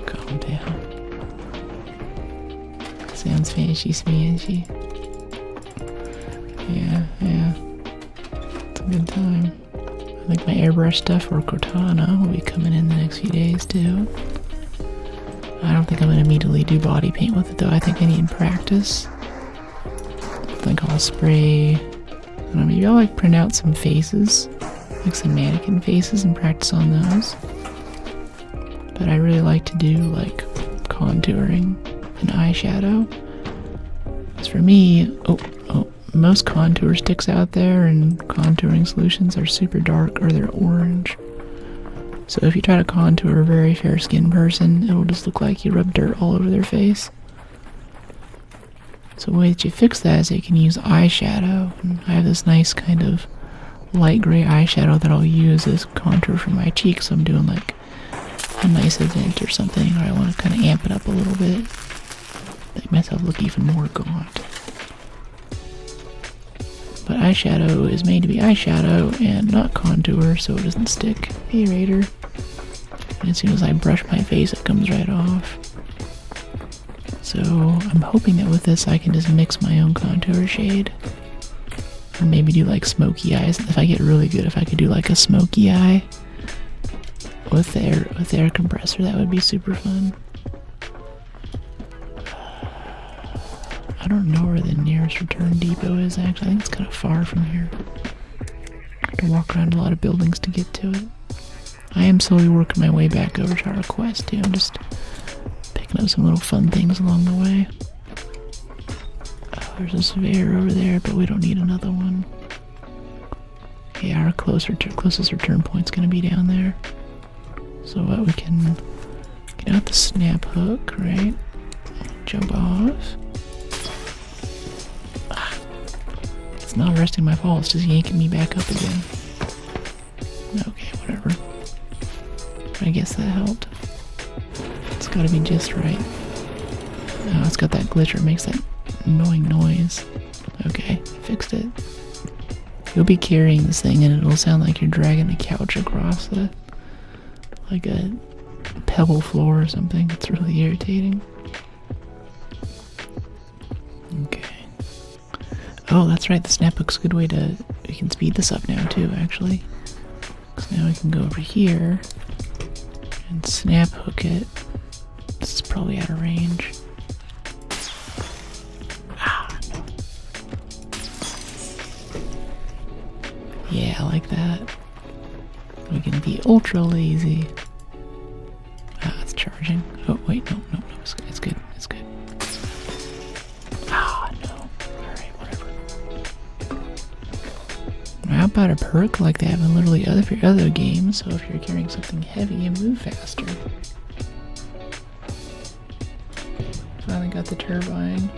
Calm down. Sounds fancy. Yeah. It's a good time. I think my airbrush stuff or Cortana will be coming in the next few days too. I don't think I'm going to immediately do body paint with it though. I think I need practice. I think I'll spray, maybe I'll like print out some faces, like some mannequin faces and practice on those. But I really like to do like contouring and eyeshadow. As for me, most contour sticks out there and contouring solutions are super dark or they're orange. So if you try to contour a very fair skinned person, it'll just look like you rubbed dirt all over their face. So the way that you fix that is you can use eyeshadow. And I have this nice kind of light gray eyeshadow that I'll use as contour for my cheeks. So I'm doing like a nice event or something, or I want to kind of amp it up a little bit, make myself look even more gaunt. But eyeshadow is made to be eyeshadow and not contour, so it doesn't stick. Hey, Raider. And as soon as I brush my face, it comes right off. So I'm hoping that with this I can just mix my own contour shade. Or maybe do like smoky eyes. If I get really good, if I could do like a smoky eye with the air compressor, that would be super fun. I don't know where the nearest return depot is actually. I think it's kind of far from here. I have to walk around a lot of buildings to get to it. I am slowly working my way back over to our quest too. I'm just picking up some little fun things along the way. Oh, there's a surveyor over there, but we don't need another one. Yeah, our closest return point's gonna be down there. So what, we can get out the snap hook, right? Jump off. It's not arresting my fall, it's just yanking me back up again. Okay, whatever. I guess that helped. It's gotta be just right. Oh, it's got that glitch where it makes that annoying noise. Okay, fixed it. You'll be carrying this thing and it'll sound like you're dragging a couch across like a pebble floor or something. It's really irritating. Okay. Oh, that's right, the snap hook's a good way to... We can speed this up now too, actually. So now we can go over here and snap hook it. This is probably out of range. Ah, no. Yeah, I like that. We can be ultra lazy. Ah, it's charging. Oh, wait, no, it's good. jump out a perk like they have in literally other games, so if you're carrying something heavy, you move faster. Finally got the turbine.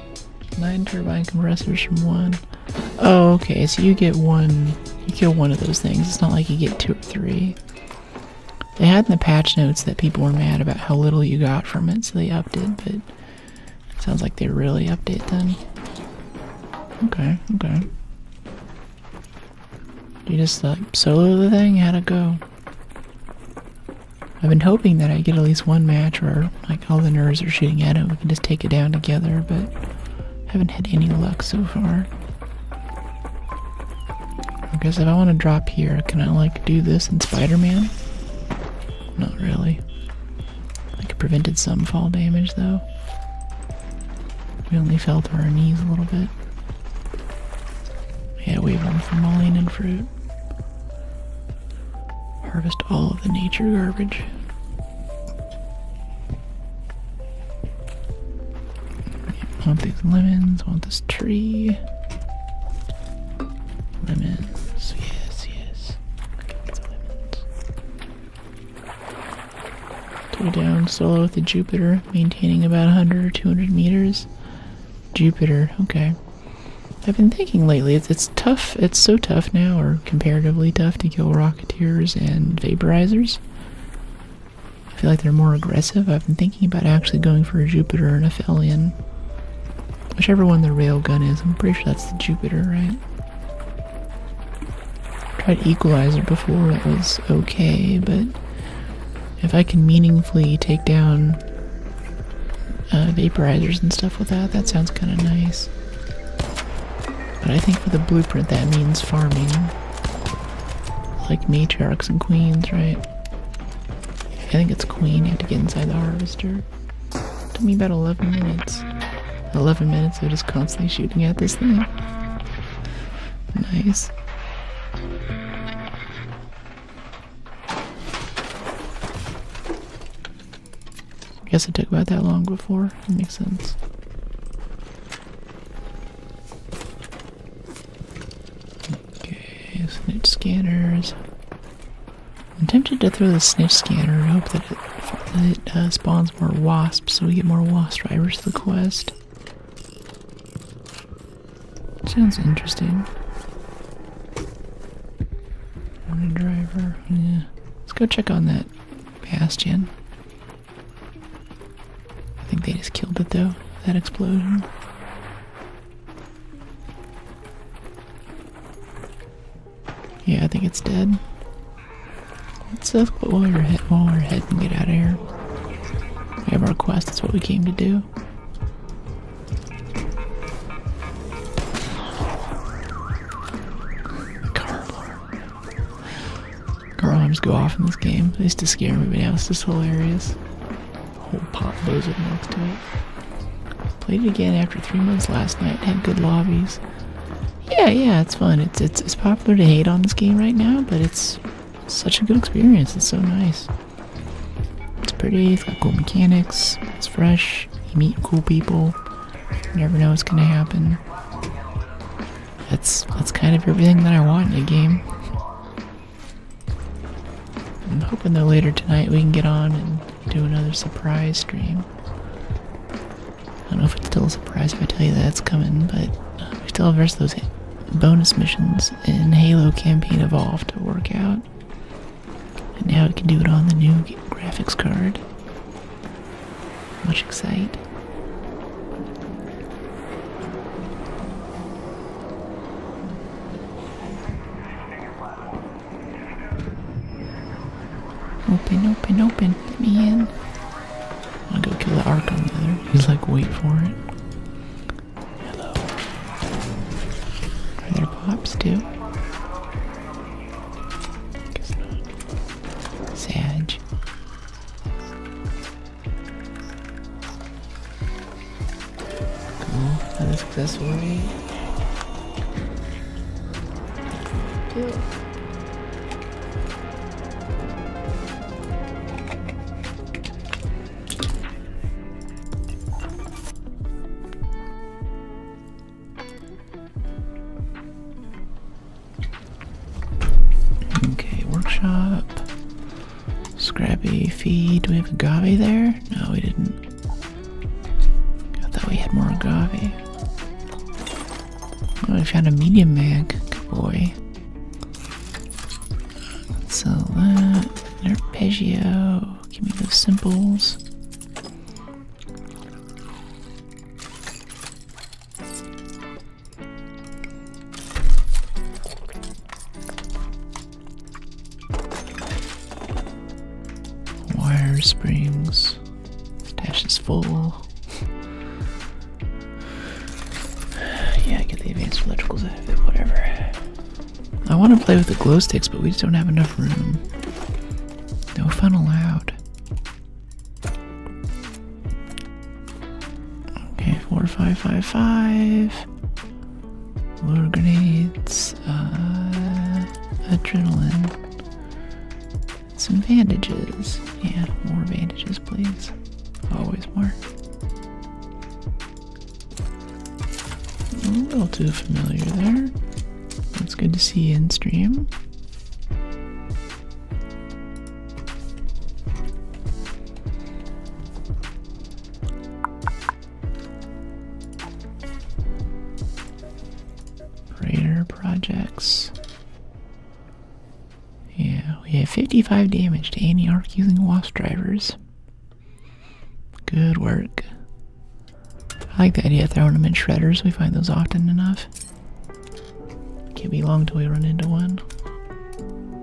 9 turbine compressors from 1. Oh, okay, so you get one, you kill one of those things. It's not like you get 2 or 3. They had in the patch notes that people were mad about how little you got from it, so they upped it, but it sounds like they really upped it then. Okay, okay. You just like solo the thing? How'd it go? I've been hoping that I get at least one match where like all the nerds are shooting at it, we can just take it down together, but haven't had any luck so far. I guess if I want to drop here, can I like do this in Spider-Man? Not really. Like it prevented some fall damage though. We only fell to our knees a little bit. Yeah, we have one for mullein and fruit. Harvest all of the nature garbage. Want these lemons, want this tree. Lemons, yes, yes. Okay, lots of lemons. 2 down, solo with the Jupiter, maintaining about 100 or 200 meters. Jupiter, okay. I've been thinking lately, it's tough, it's so tough now, or comparatively tough to kill rocketeers and vaporizers. I feel like they're more aggressive. I've been thinking about actually going for a Jupiter and a Felian. Whichever one the railgun is, I'm pretty sure that's the Jupiter, right? Tried Equalizer before, that was okay, but if I can meaningfully take down vaporizers and stuff with that, that sounds kind of nice. But I think for the blueprint that means farming. Like matriarchs and queens, right? I think it's queen, you have to get inside the harvester. Took me about 11 minutes. 11 minutes of just constantly shooting at this thing. Nice. Guess it took about that long before. That makes sense. Okay, snitch scanners. I'm tempted to throw the snitch scanner and hope that it spawns more wasps so we get more wasp drivers to the quest. Sounds interesting. Morning driver, yeah. Let's go check on that bastion. I think they just killed it though, that explosion. Yeah, I think it's dead. Let's while we're heading and get out of here. We have our quest, that's what we came to do. Car alarms go off in this game. They used to scare me, but now it's just hilarious. The whole pot buzzard next to it. Played it again after 3 months last night. Had good lobbies. Yeah, it's fun. It's popular to hate on this game right now, but it's such a good experience. It's so nice. It's pretty, it's got cool mechanics, it's fresh, you meet cool people, you never know what's gonna happen. That's kind of everything that I want in a game. I'm hoping that later tonight we can get on and do another surprise stream. I don't know if it's still a surprise if I tell you that it's coming, but we still have the rest of those bonus missions in Halo Campaign Evolved to work out. And now we can do it on the new graphics card. Much excite. Open, let me in. I'll go kill the Arc on the other. He's like, wait for it. Hello. Are there pops too? Guess not. Sag. Cool. Another successful raid. Kill. Scrappy feed. Do we have agave there? No, we didn't. I thought we had more agave. Oh, we found a medium mag. Good boy. Let's sell that. Arpeggio. Give me those simples. Wire springs. Stash is full. Yeah, get the advanced electricals out of it, whatever. I want to play with the glow sticks, but we just don't have enough room. No fun allowed. Okay, 4, 5, 5, 5. Lure grenades. Adrenaline. Some bandages. Yeah, more bandages, please. Always more. A little too familiar there. It's good to see you in stream. Raider projects. Yeah, we have 55 damage to anti-arc using wasp drivers. Good work. I like the idea of throwing them in shredders. We find those often enough. Can't be long till we run into one.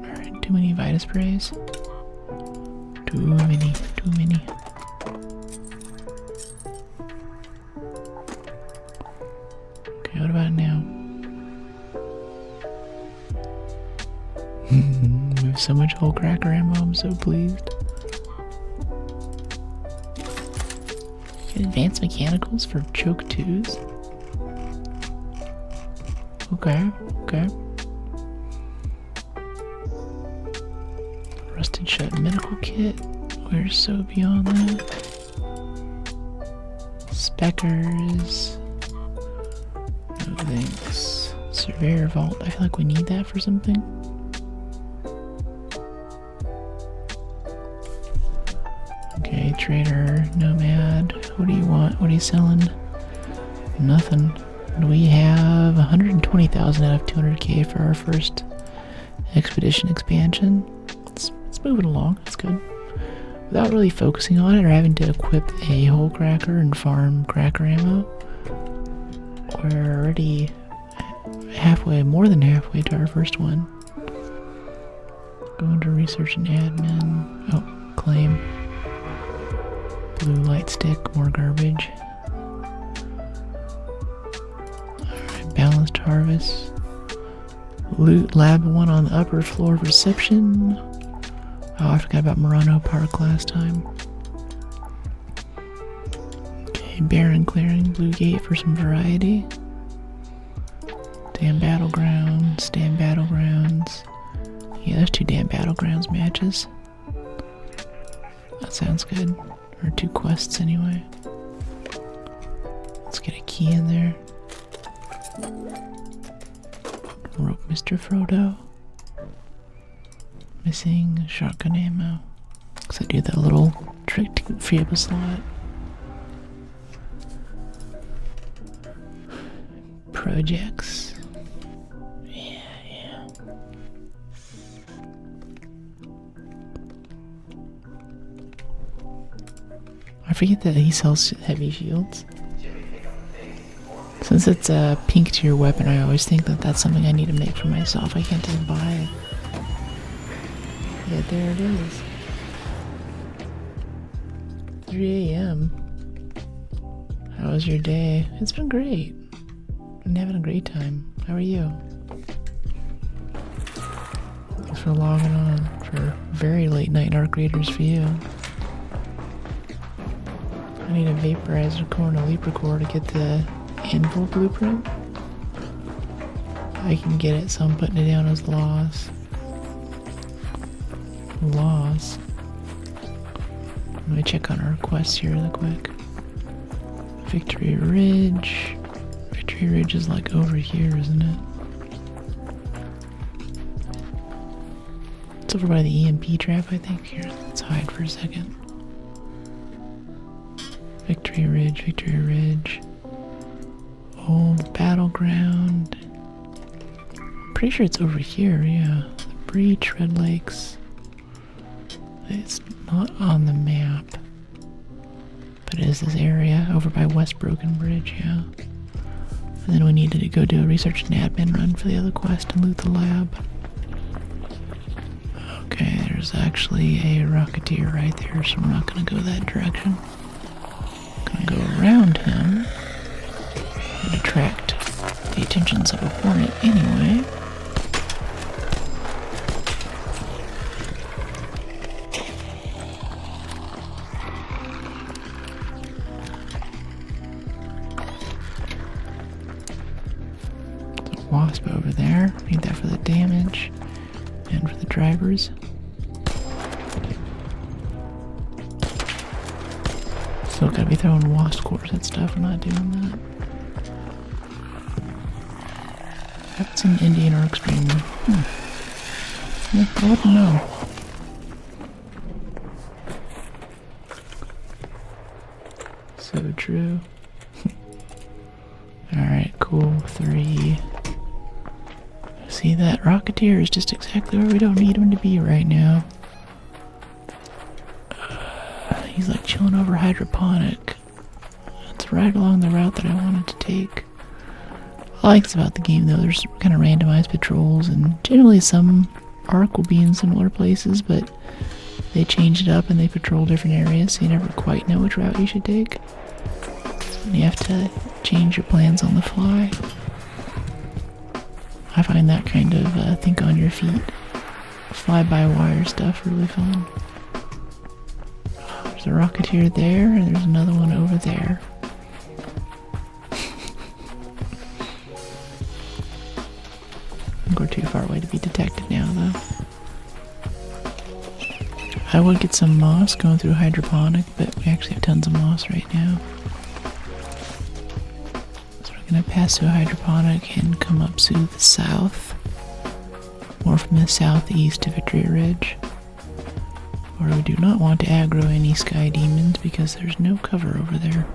Alright, too many Vita sprays. Too many, too many. Okay, what about now? We have so much whole cracker ammo, I'm so pleased. Get advanced mechanicals for choke 2s. Okay, okay. Rusted shut medical kit. We're so beyond that. Speckers. No thanks. Surveyor vault. I feel like we need that for something. Okay, trader, nomad. What do you want? What are you selling? Nothing. We have 120,000 out of 200k for our first expedition expansion. It's moving along. It's good. Without really focusing on it or having to equip a whole cracker and farm cracker ammo, we're already halfway, more than halfway to our first one. Going to research and admin. Oh, claim. Blue light stick, more garbage. Alright, balanced harvest. Loot lab 1 on the upper floor of reception. Oh, I forgot about Murano Park last time. Okay, barren clearing, blue gate for some variety. Damn battlegrounds, damn battlegrounds. Yeah, there's 2 damn battlegrounds matches. That sounds good. Or 2 quests anyway. Let's get a key in there. Rope Mr. Frodo. Missing shotgun ammo. Cause I do that little trick to free up a slot. Projects. Yeah. I forget that he sells heavy shields. Since it's pink to your weapon, I always think that that's something I need to make for myself. I can't just buy it. Yeah, there it is. 3 a.m. How was your day? It's been great. Been having a great time. How are you? Thanks for logging on for very late night Arc Raiders for you. I need a vaporizer core and a leaper core to get the anvil blueprint. I can get it, so I'm putting it down as loss. Loss. Let me check on our quests here real quick. Victory Ridge. Victory Ridge is like over here, isn't it? It's over by the EMP trap, I think. Here, let's hide for a second. Victory Ridge, Victory Ridge. Old Battleground. I'm pretty sure it's over here, yeah. The Breach, Red Lakes. It's not on the map. But it is this area over by West Broken Bridge, yeah. And then we needed to go do a research and admin run for the other quest and loot the lab. Okay, there's actually a Rocketeer right there, so we're not going to go that direction. Gonna go around him and attract the attentions of a Hornet anyway. Wasp over there. Need that for the damage and for the drivers. Still gotta be throwing wasp cores at stuff. I'm not doing that. That's an Indian or extreme. Yeah, I wouldn't know. So true. Alright, cool. 3. See, that Rocketeer is just exactly where we don't need him to be right now. He's like chilling over hydroponic. It's right along the route that I wanted to take. I like this about the game though, there's kind of randomized patrols, and generally some Arc will be in similar places, but they change it up and they patrol different areas, so you never quite know which route you should take. And you have to change your plans on the fly. I find that kind of think on your feet, fly-by-wire stuff really fun. There's a Rocketeer there, and there's another one over there. I think we're too far away to be detected now, though. I would get some moss going through hydroponic, but we actually have tons of moss right now. Gonna pass through hydroponic and come up to the south, or from the southeast to Victory Ridge, where we do not want to aggro any sky demons because there's no cover over there.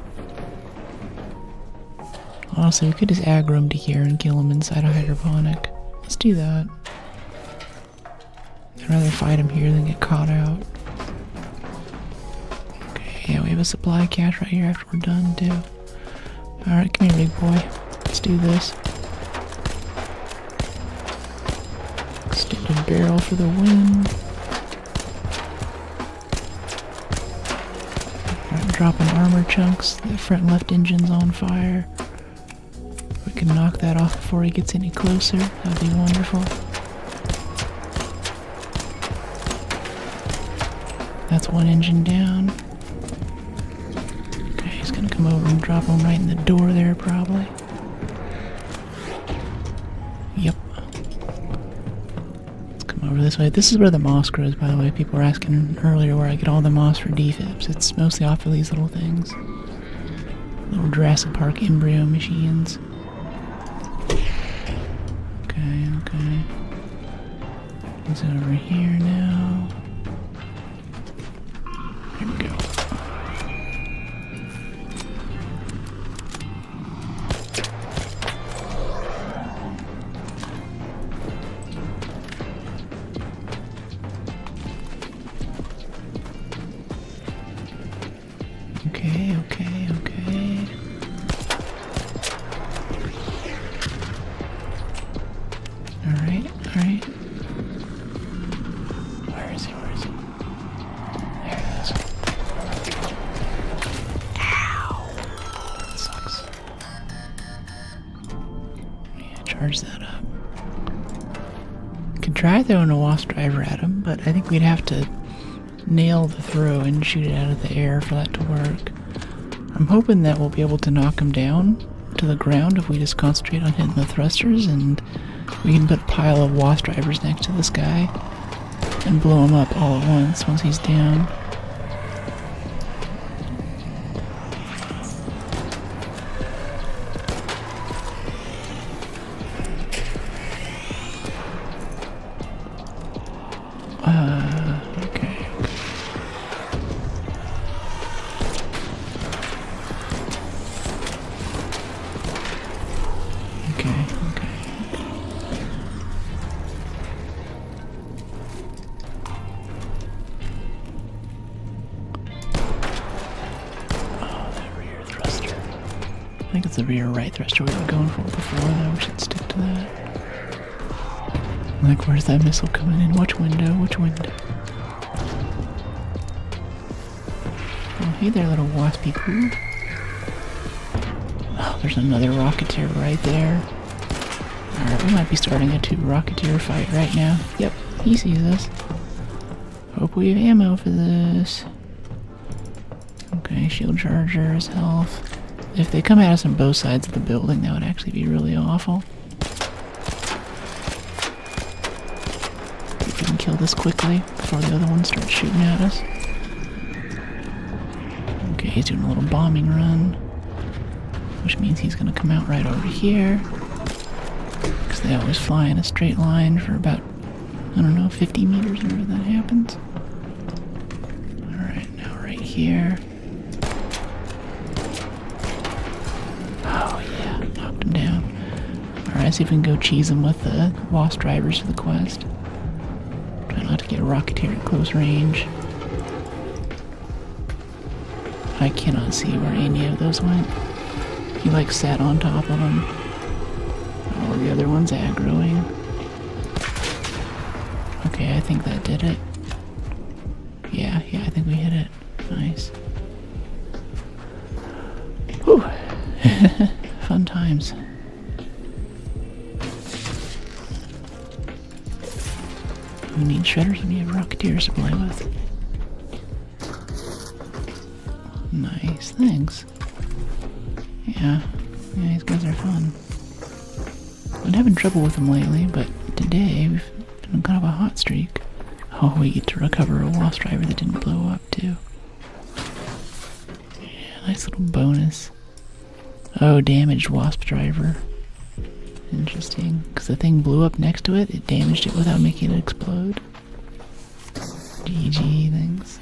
Honestly, we could just aggro them to here and kill them inside a hydroponic. Let's do that. I'd rather fight them here than get caught out. Okay, yeah, we have a supply cache right here after we're done too. Alright, come here, big boy. Let's do this. Extended barrel for the win. Alright, dropping armor chunks. The front and left engine's on fire. We can knock that off before he gets any closer. That'd be wonderful. That's one engine down. He's gonna come over and drop him right in the door there, probably. Yep. Let's come over this way. This is where the moss grows, by the way. People were asking earlier where I get all the moss for defibs. It's mostly off of these little things. Little Jurassic Park embryo machines. Okay. He's over here now. Here we go. Okay. Alright. Where is he? There he is. Ow! That sucks. Yeah, charge that up. Could try throwing a wasp driver at him, but I think we'd have to nail the throw and shoot it out of the air for that to work. I'm hoping that we'll be able to knock him down to the ground if we just concentrate on hitting the thrusters, and we can put a pile of wasp drivers next to this guy and blow him up all at once he's down. think it's the rear right thruster we were going for before, though. We should stick to that. Like, where's that missile coming in? Which window? Which window? Oh, hey there, little waspy poo. Oh, there's another Rocketeer right there. Alright, we might be starting a 2 Rocketeer fight right now. Yep, he sees us. Hope we have ammo for this. Okay, shield chargers, health. If they come at us on both sides of the building, that would actually be really awful. See if we can kill this quickly before the other one starts shooting at us. Okay, he's doing a little bombing run, which means he's going to come out right over here. Because they always fly in a straight line for about, I don't know, 50 meters whenever that happens. Alright, now right here. Oh yeah, knocked him down. Alright, see if we can go cheese him with the Wasp drivers for the quest. Try not to get a Rocketeer at close range. I cannot see where any of those went. He like sat on top of them. Oh, the other one's aggroing. Okay, I think that did it. Yeah, I think we hit it. Nice. Whew. Fun times. Who needs shredders when you have Rocketeers to play with? Nice, thanks. Yeah, these guys are fun. Been having trouble with them lately, but today we've been on kind of a hot streak. Oh, we get to recover a Wasp driver that didn't blow up, too. Yeah, nice little bonus. Oh, damaged Wasp driver. Interesting, because the thing blew up next to it, it damaged it without making it explode. GG, thanks.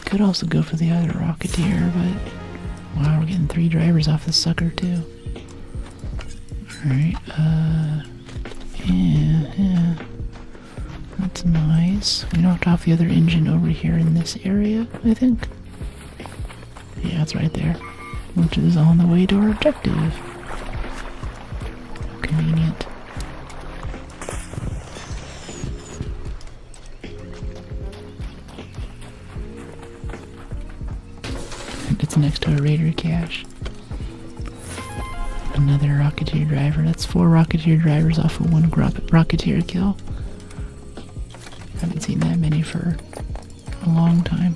Could also go for the other Rocketeer, but wow, we're getting 3 drivers off this sucker too. Alright, yeah, that's nice. We knocked off the other engine over here in this area, I think. Yeah, it's right there, which is on the way to our objective. Convenient. It's next to a Raider cache. Another Rocketeer driver. That's 4 Rocketeer drivers off of 1 Rocketeer kill. Haven't seen that many for a long time.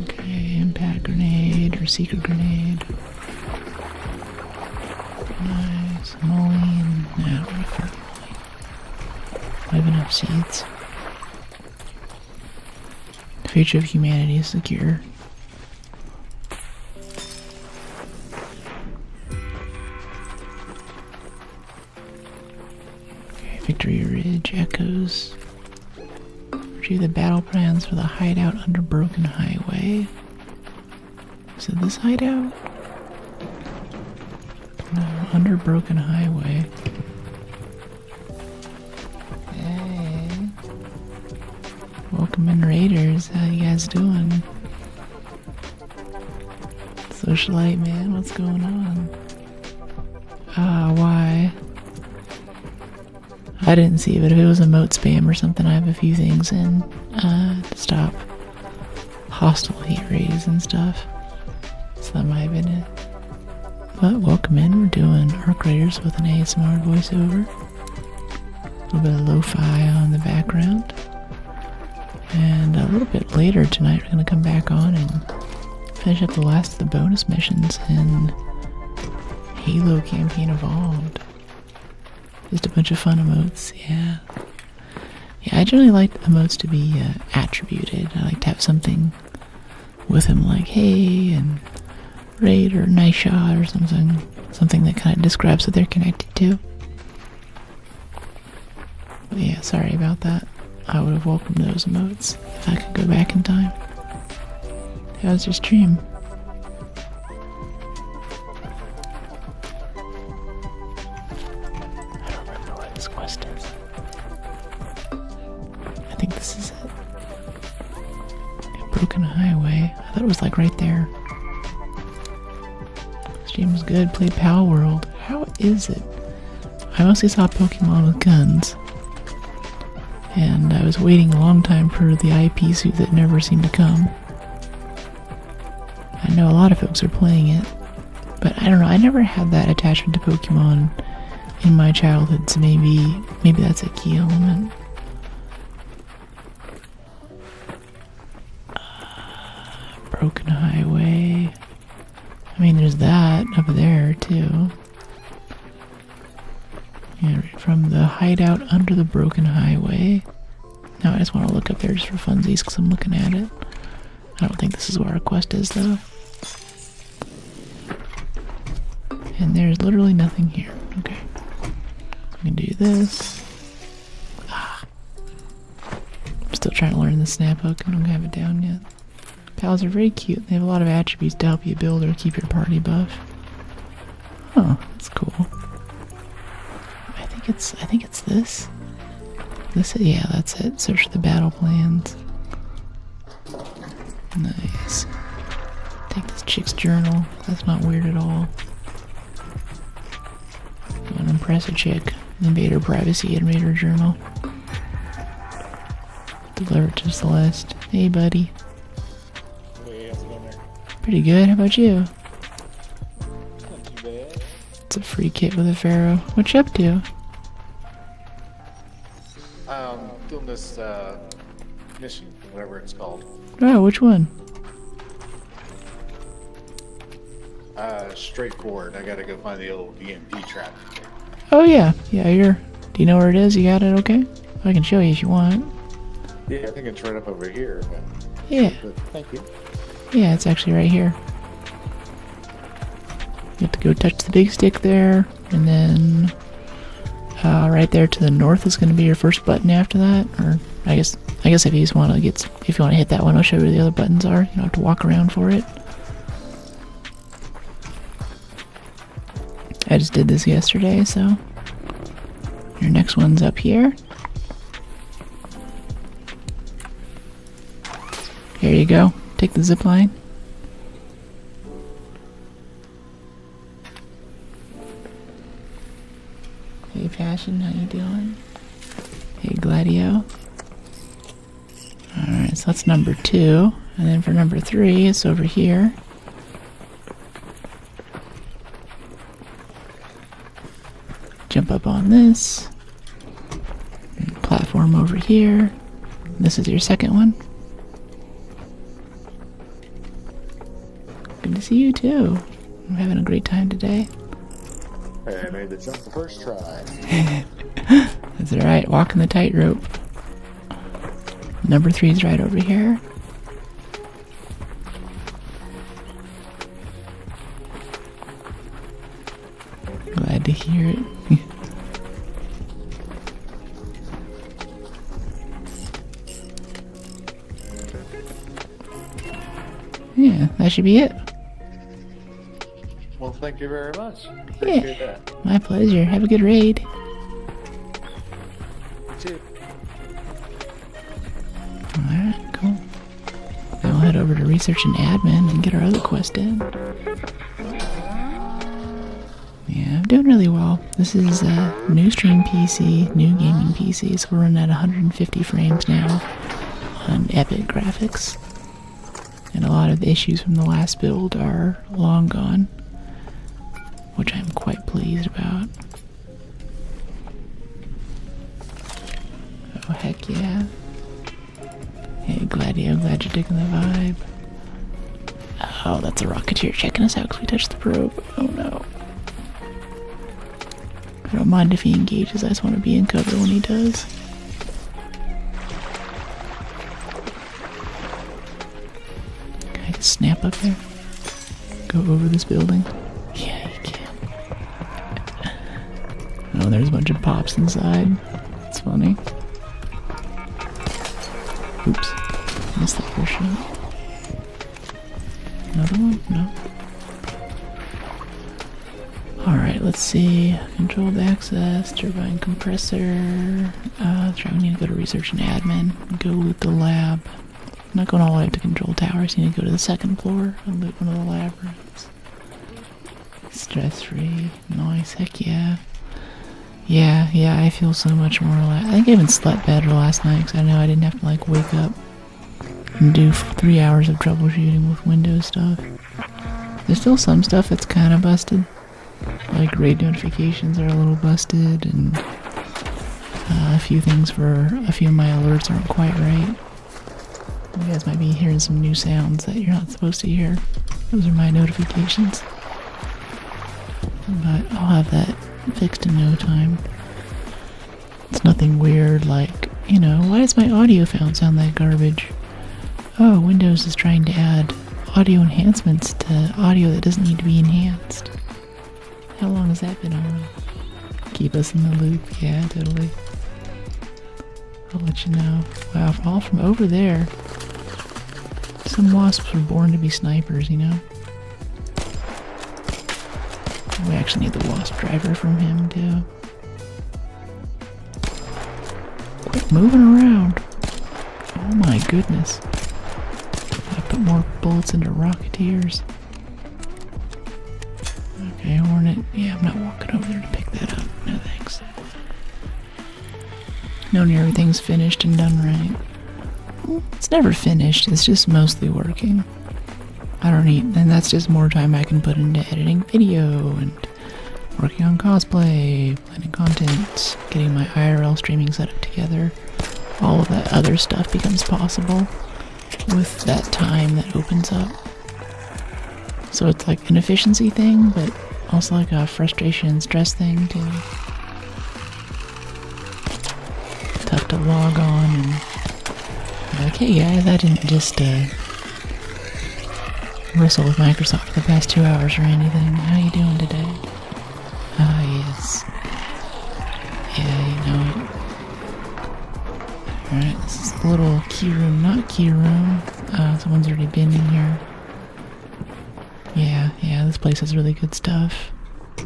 Okay, impact grenade or secret grenade. Nice. Moline. Nah, what for Moline? I have enough seeds. The future of humanity is secure. Okay, Victory Ridge echoes. Retrieve the battle plans for the hideout under Broken Highway. Is it this hideout? No, under Broken Highway. Welcome in, Raiders. How you guys doing? Socialite, man, what's going on? Why? I didn't see it, but if it was emote spam or something, I have a few things in to stop hostile hate raids and stuff. So that might have been it. But welcome in, we're doing Arc Raiders with an ASMR voiceover. A little bit of lo-fi on the background. And a little bit later tonight, we're going to come back on and finish up the last of the bonus missions in Halo Campaign Evolved. Just a bunch of fun emotes, yeah. Yeah, I generally like emotes to be attributed. I like to have something with them like, hey, and raid, or nice shot, or something that kind of describes what they're connected to. But yeah, sorry about that. I would have welcomed those emotes if I could go back in time. How was your stream? I don't remember where this quest is. I think this is it. Yep. Broken Highway. I thought it was like right there. This game was good. Played Pal World. How is it? I mostly saw Pokemon with guns. And I was waiting a long time for the IP suit that never seemed to come. I know a lot of folks are playing it. But I don't know, I never had that attachment to Pokemon in my childhood, so maybe that's a key element. Broken Highway. I mean, there's that up there, too. Yeah, right from the hideout under the Broken Highway. Now I just want to look up there just for funsies, because I'm looking at it. I don't think this is where our quest is, though. And there's literally nothing here. Okay. We can do this. I'm still trying to learn the snap hook. I don't have it down yet. Pals are very cute. They have a lot of attributes to help you build or keep your party buff. Oh, that's cool. I think it's this. Yeah, that's it. Search the battle plans. Nice. Take this chick's journal. That's not weird at all. Go and impress a chick. Invade her privacy and read her journal. Deliver it to Celeste. Hey, buddy. Hey, how's it going there? Pretty good. How about you? Not too bad. It's a free kit with a pharaoh. What you up to? Doing this, mission, whatever it's called. Oh, which one? Straightforward. I gotta go find the old EMP trap. Oh, yeah. Yeah, do you know where it is? You got it okay? I can show you if you want. Yeah, I think it's right up over here. Yeah. But thank you. Yeah, it's actually right here. You have to go touch the big stick there, and then right there to the north is going to be your first button after that. Or I guess if you just want to hit that one, I'll show you where the other buttons are. You don't have to walk around for it. I just did this yesterday, so your next one's up here. Here you go. Take the zip line. Hey Passion, how you doing? Hey Gladio. Alright, so that's number 2. And then for number 3, it's over here. Jump up on this. Platform over here. This is your second one. Good to see you too. I'm having a great time today. Hey, I made the jump the first try. That's alright, walking the tightrope. Number 3 is right over here. Glad to hear it. Yeah, that should be it. Well, thank you very much. Appreciate that. My pleasure. Have a good raid. You too. Alright, cool. Then we'll head over to research and admin and get our other quest in. Yeah, I'm doing really well. This is a new stream PC, new gaming PC, so we're running at 150 frames now on epic graphics. And a lot of the issues from the last build are long gone, which I'm quite pleased about. Oh, heck yeah. Hey, Gladio, glad you're digging the vibe. Oh, that's a Rocketeer checking us out because we touched the probe. Oh no. I don't mind if he engages, I just want to be in cover when he does. Can I just snap up there? Go over this building? Yeah, you can. Oh, there's a bunch of pops inside. It's funny. Oops. Missed the first shot. Another one? No. Alright, let's see. Controlled access, turbine compressor. We need to go to research and admin. Go loot the lab. I'm not going all the way up to control tower. I just need to go to the second floor and loot one of the lab rooms. Stress free. Nice. Heck yeah. Yeah, I feel so much more relaxed. I think I even slept better last night because I know I didn't have to like wake up and do 3 hours of troubleshooting with Windows stuff. There's still some stuff that's kind of busted. Like raid notifications are a little busted, and a few things for a few of my alerts aren't quite right. You guys might be hearing some new sounds that you're not supposed to hear. Those are my notifications. But I'll have that fixed in no time. It's nothing weird like, you know, why does my audio file sound like garbage? Oh, Windows is trying to add audio enhancements to audio that doesn't need to be enhanced. How long has that been on? Keep us in the loop. Yeah, totally. I'll let you know. Wow, all from over there. Some wasps were born to be snipers, you know? We actually need the wasp driver from him, too. Quit moving around. Oh my goodness. Gotta put more bullets into Rocketeers. Okay, Hornet. Yeah, I'm not walking over there to pick that up. No thanks. Knowing everything's finished and done right. Well, it's never finished, it's just mostly working. I don't need, and that's just more time I can put into editing video and working on cosplay, planning content, getting my IRL streaming setup together. All of that other stuff becomes possible with that time that opens up. So it's like an efficiency thing, but also like a frustration and stress thing too. Tough to log on and be like, hey guys, I didn't just wrestle with Microsoft for the past 2 hours or anything. How you doing today? Ah, yes. Yeah, you know it. Alright, this is the little key room, not key room. Someone's already been in here. Yeah, this place has really good stuff.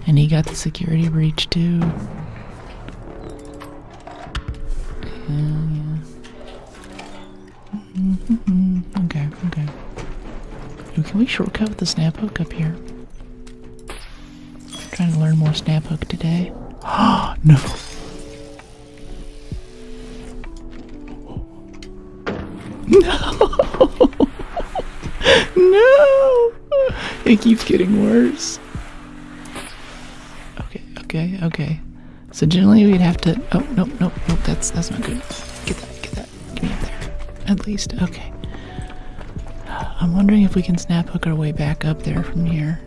And he got the security breach too. Yeah. Okay. Ooh, can we shortcut with the snap hook up here? Trying to learn more snap hook today. Oh, no. No! No! It keeps getting worse. Okay. So generally we'd have to... Oh, nope. That's not good. Get that. Give me up there. At least. Okay. I'm wondering if we can snap hook our way back up there from here.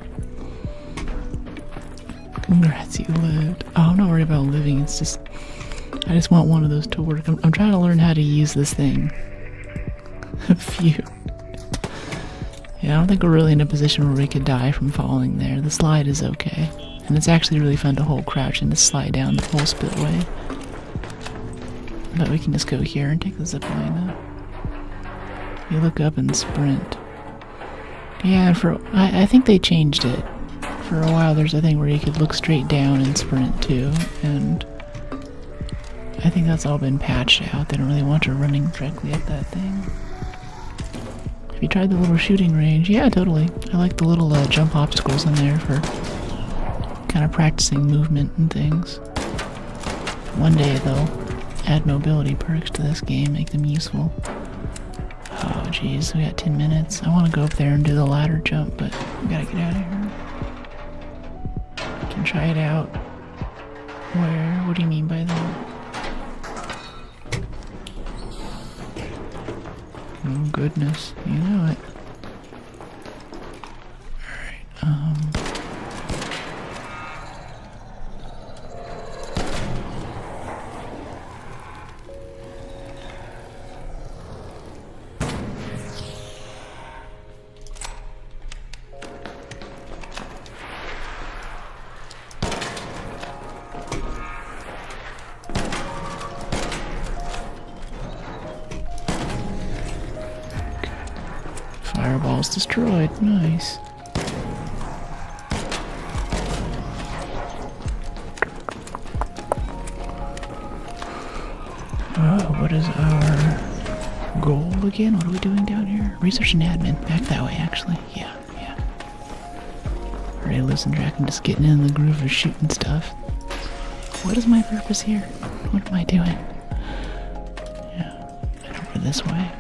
Congrats, you lived. Oh, I'm not worried about living. It's just... I just want one of those to work. I'm trying to learn how to use this thing. Phew. Yeah, I don't think we're really in a position where we could die from falling there. The slide is okay. And it's actually really fun to hold crouch and to slide down the whole spillway. But we can just go here and take the zip line up. You look up and sprint. Yeah, I think they changed it. For a while there's a thing where you could look straight down and sprint too, and I think that's all been patched out. They don't really want you running directly at that thing. Have you tried the little shooting range? Yeah, totally. I like the little jump obstacles in there for kind of practicing movement and things. One day they'll add mobility perks to this game, make them useful. Oh jeez, we got 10 minutes. I want to go up there and do the ladder jump, but we gotta get out of here. We can try it out. Where? What do you mean by that? Oh goodness, you know it. Alright, Fireball's destroyed. Nice. Oh, what is our goal again? What are we doing down here? Research and admin. Back that way, actually. Yeah. Already losing track. I'm just getting in the groove of shooting stuff. What is my purpose here? What am I doing? Yeah. Head over this way.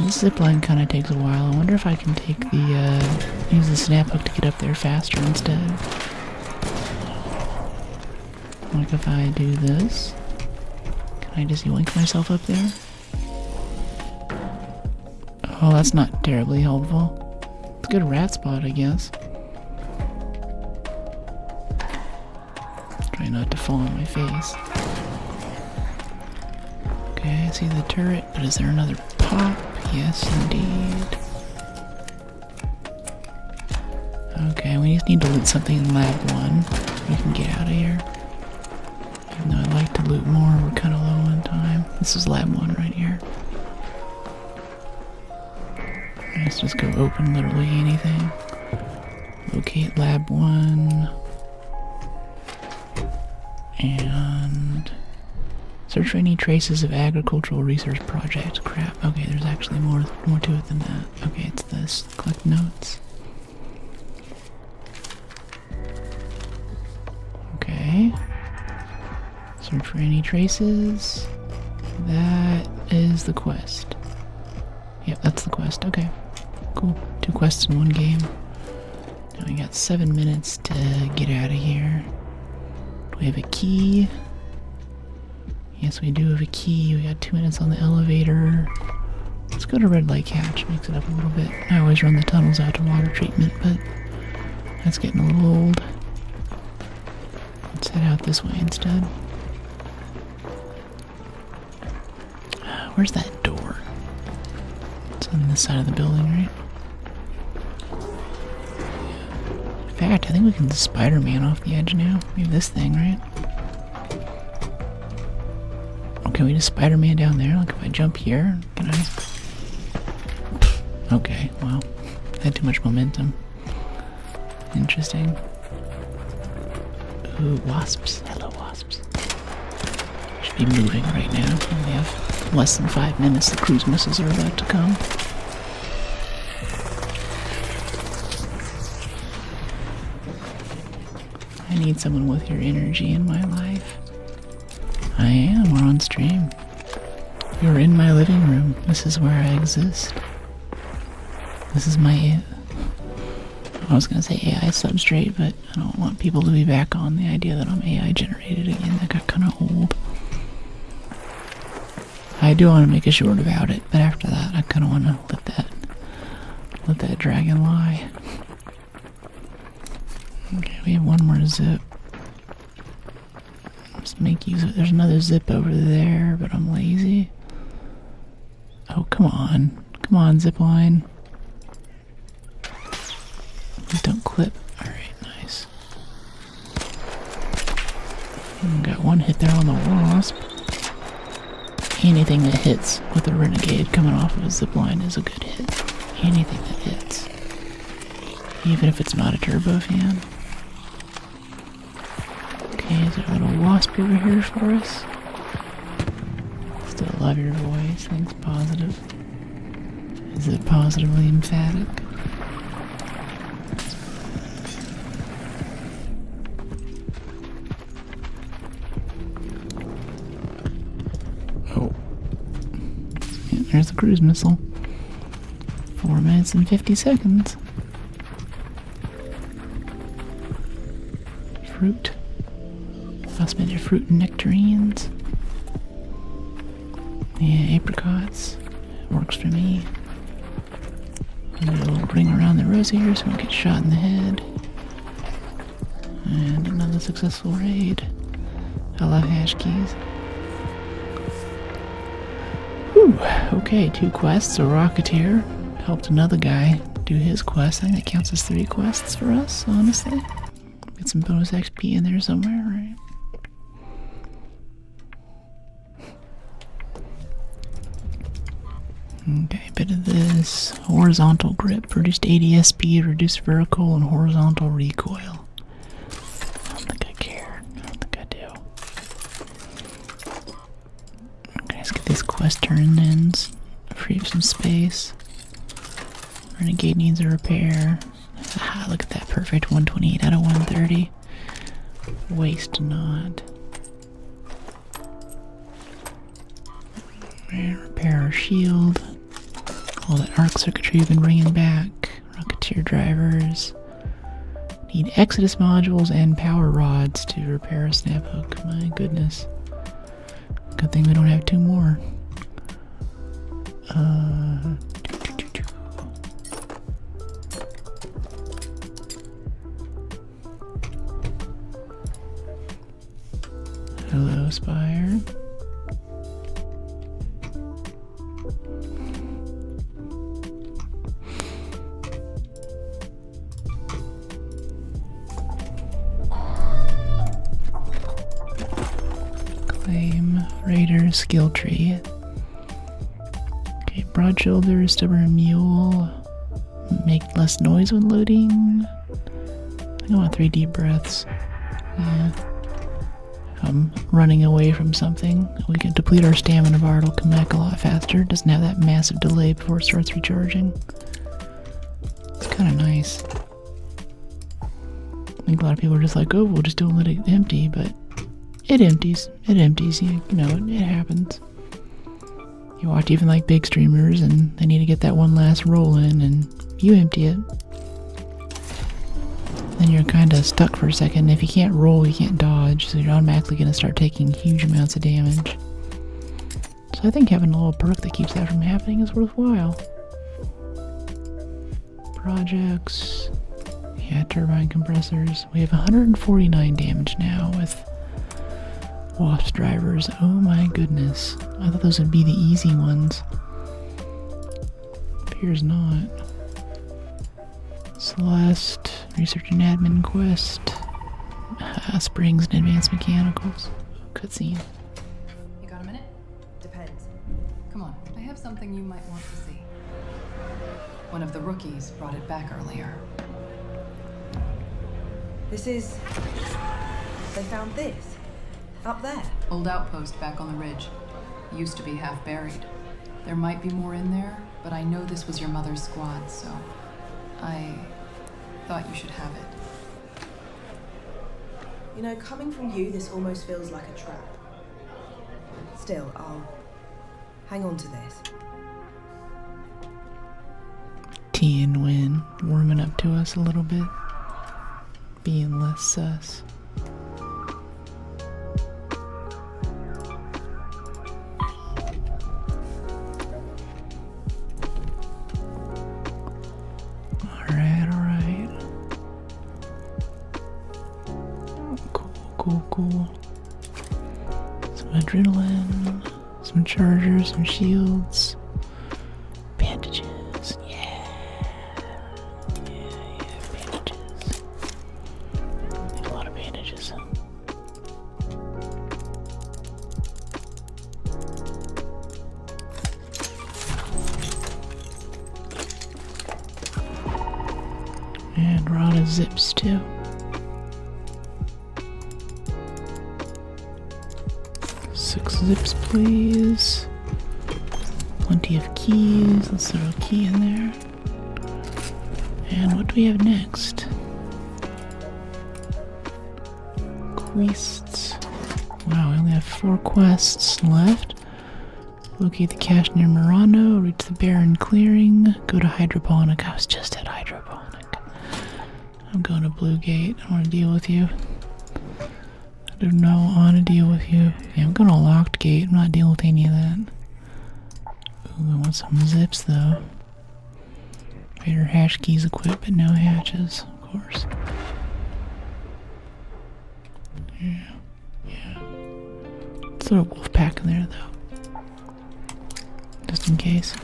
This zipline kind of takes a while. I wonder if I can take use the snap hook to get up there faster instead. Like if I do this, can I just yoink myself up there? Oh, that's not terribly helpful. It's a good rat spot, I guess. Try not to fall on my face. Okay, I see the turret, but is there another pop? Yes, indeed. Okay, we just need to loot something in lab 1. We can get out of here. Even though I'd like to loot more, we're kind of low on time. This is lab 1 right here. Let's just go open literally anything. Locate lab 1. And search for any traces of agricultural research project. Crap. Okay, there's actually more to it than that. Okay, it's this. Collect notes. Okay. Search for any traces. That is the quest. Yep, that's the quest. Okay. Cool. 2 quests in 1 game. Now we got 7 minutes to get out of here. Do we have a key? Yes, we do have a key. We got 2 minutes on the elevator. Let's go to Red Light Hatch. Mix it up a little bit. I always run the tunnels out to water treatment, but that's getting a little old. Let's head out this way instead. Where's that door? It's on this side of the building, right? In fact, I think we can Spider-Man off the edge now. We have this thing, right? Can we just Spider-Man down there? Like if I jump here, can I? Okay, well, I had too much momentum. Interesting. Ooh, wasps. Hello, wasps. Should be moving right now. We have less than 5 minutes. The cruise missiles are about to come. I need someone with your energy in my life. I am. We're on stream. You're in my living room. This is where I exist. This is my... I was gonna say AI substrate, but I don't want people to be back on the idea that I'm AI generated again. That got kind of old. I do want to make a short about it, but after that, I kind of want to let that dragon lie. Okay, we have 1 more zip. Let's make use of it. There's another zip over there, but I'm lazy. Oh, come on. Come on, zip line. Please don't clip. Alright, nice. Got 1 hit there on the wasp. Anything that hits with a renegade coming off of a zip line is a good hit. Anything that hits. Even if it's not a turbo fan. Okay, is there a little wasp over here for us? Still love your voice. Thanks, positive. Is it positively emphatic? Oh. Yeah, there's the cruise missile. 4 minutes and 50 seconds. Fruit. Phosphated fruit and nectarines. Yeah, apricots. Works for me. And a little ring around the rose here so we don't get shot in the head. And another successful raid. I love hash keys. Whew. Okay, 2 quests. A Rocketeer helped another guy do his quest. I think that counts as 3 quests for us, honestly. Get some bonus XP in there somewhere, right? Okay, a bit of this. Horizontal grip. Reduced ADS speed, reduced vertical and horizontal recoil. I don't think I care. I don't think I do. quest turn-ins. Free up some space. Renegade needs a repair. Ah, look at that, perfect 128 out of 130. Waste not. Repair our shield. All that arc circuitry we've been bringing back. Rocketeer drivers. Need Exodus modules and power rods to repair a snap hook. My goodness. Good thing we don't have 2 more. Hello, Spire. Claim Raider skill tree. Okay, broad shoulders, stubborn mule. Make less noise when loading. I want 3 deep breaths. Yeah. Running away from something. We can deplete our stamina bar, it'll come back a lot faster. It doesn't have that massive delay before it starts recharging. It's kind of nice. I think a lot of people are just like, oh, we'll just don't let it empty, but it empties. It empties. You know, it happens. You watch even like big streamers and they need to get that one last roll in and you empty it. Then you're kind of stuck for a second. If you can't roll, you can't dodge, so you're automatically going to start taking huge amounts of damage. So I think having a little perk that keeps that from happening is worthwhile. Projects. Yeah, turbine compressors. We have 149 damage now with Wasp drivers. Oh my goodness. I thought those would be the easy ones. Appears not. Celeste, research and admin quest, springs and advanced mechanicals. Cutscene. You got a minute? Depends. Come on, I have something you might want to see. One of the rookies brought it back earlier. This is... They found this. Up there. Old outpost back on the ridge. Used to be half buried. There might be more in there, but I know this was your mother's squad, so I thought you should have it. You know, coming from you, this almost feels like a trap. Still, I'll hang on to this. T and Win warming up to us a little bit. Being less sus. Cool. Some adrenaline, some chargers, some shields, bandages. Yeah, bandages. Need a lot of bandages. And a lot of zips too. Zips, please. Plenty of keys. Let's throw a key in there. And what do we have next? Quests. Wow, we only have 4 quests left. Locate the cache near Murano. Reach the barren clearing. Go to Hydroponic. I was just at Hydroponic. I'm going to Blue Gate. I want to deal with you. I do not want to deal with you. Yeah, I'm going to Locked Gate. I'm not dealing with any of that. Ooh, I want some zips though. Raider hash keys equipped, but no hatches, of course. Yeah. Let's throw a wolf pack in there though. Just in case.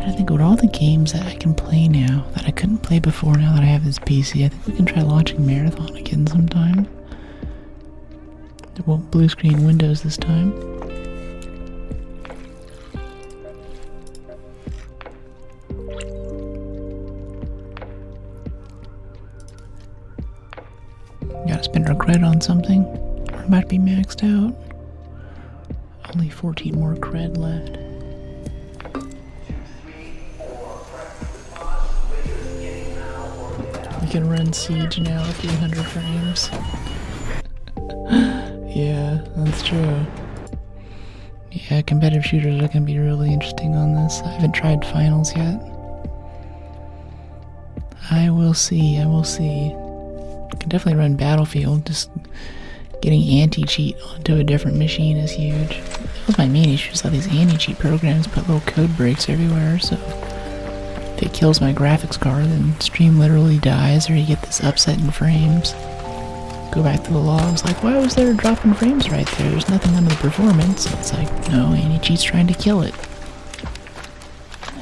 I think with all the games that I can play now that I couldn't play before now that I have this PC, I think we can try launching Marathon again sometime. It won't blue screen Windows this time. Got gotta spend our cred on something. We're about to be maxed out. Only 14 more cred left. We can run Siege now at 300 frames. Yeah, that's true. Yeah, competitive shooters are gonna be really interesting on this. I haven't tried finals yet. I will see. I can definitely run Battlefield. Just getting anti-cheat onto a different machine is huge. That was my main issue, is all these anti-cheat programs put little code breaks everywhere, so if it kills my graphics card, then stream literally dies, or you get this upset in frames. Go back to the logs, like, why was there a drop in frames right there? There's nothing under the performance. It's like, no, anti-cheat's trying to kill it.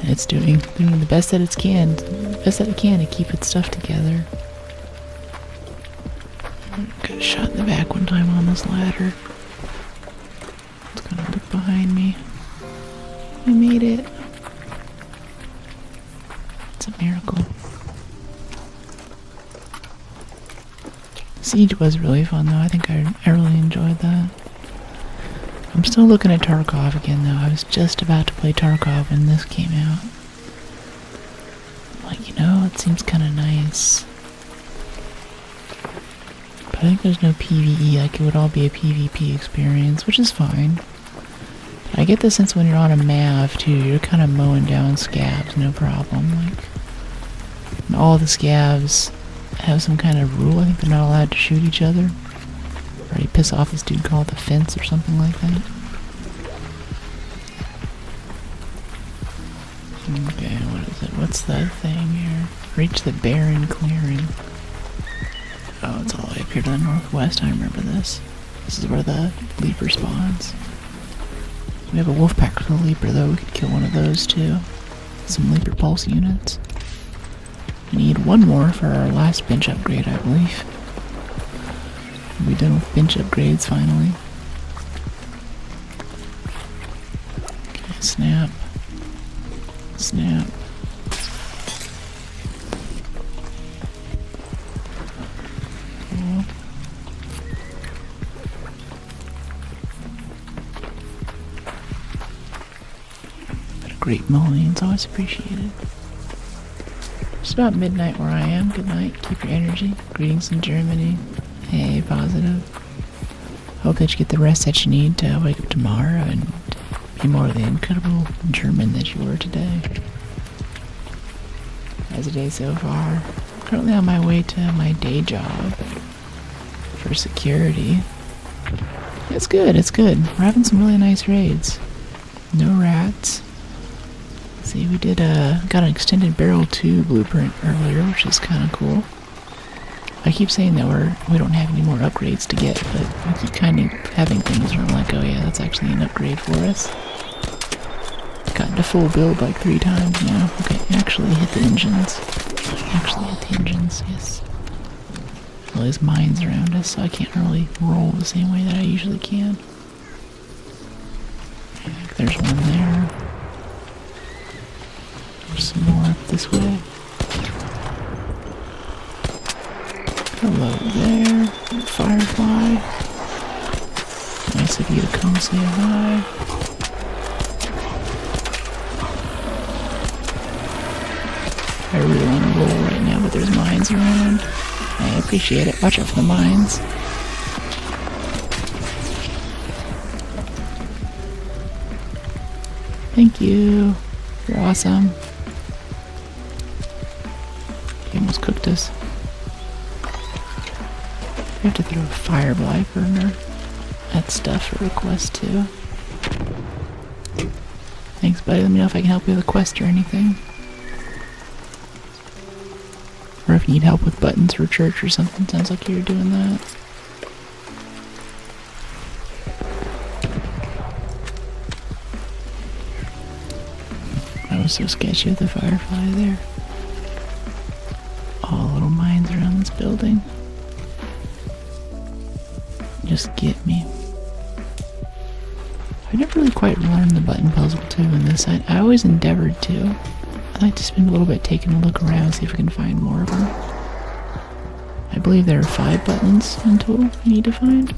It's doing the best that it can to keep its stuff together. Got shot in the back one time on this ladder. It's gonna look behind me. I made it. It's a miracle. Siege was really fun though. I think I really enjoyed that. I'm still looking at Tarkov again though. I was just about to play Tarkov when this came out. Like, you know, it seems kind of nice. But I think there's no PvE, like it would all be a PvP experience, which is fine. But I get the sense when you're on a MAV too, you're kind of mowing down scabs, no problem. Like, and all the scabs have some kind of rule. I think they're not allowed to shoot each other. Or you piss off this dude called the fence or something like that. Okay, what is it? What's that thing here? Reach the barren clearing. Oh, it's all the way up here to the northwest. I remember this. This is where the Leaper spawns. We have a wolf pack for the Leaper though. We could kill one of those too. Some Leaper pulse units. We need one more for our last bench upgrade, I believe. We'll be done with bench upgrades finally. Okay, snap. Snap. Cool. But a great mulligan's always appreciated. It's about midnight where I am. Good night. Keep your energy. Greetings in Germany. Hey, positive. Hope that you get the rest that you need to wake up tomorrow and be more the incredible German that you were today. How's the day so far? Currently on my way to my day job for security. It's good, it's good. We're having some really nice raids. No rats. See, we did got an extended barrel 2 blueprint earlier, which is kind of cool. I keep saying that we don't have any more upgrades to get, but we keep kind of having things where I'm like, oh yeah, that's actually an upgrade for us. Got into full build like 3 times now. Okay, actually hit the engines. Yes. Well, there's mines around us, so I can't really roll the same way that I usually can. There's one there. There's some more up this way. Hello there, Firefly. Nice of you to come say hi. I really want to roll right now, but there's mines around. I appreciate it. Watch out for the mines. Thank you. You're awesome. He almost cooked us. We have to throw a fire blight burner at stuff for requests too. Thanks, buddy. Let me know if I can help you with a quest or anything. Or if you need help with buttons for church or something. Sounds like you're doing that. That was so sketchy with the firefly there. All little mines around this building. Just get me. I never really quite learned the button puzzle too in this. I always endeavored to. I like to spend a little bit taking a look around, see if I can find more of them. I believe there are 5 buttons in total you need to find.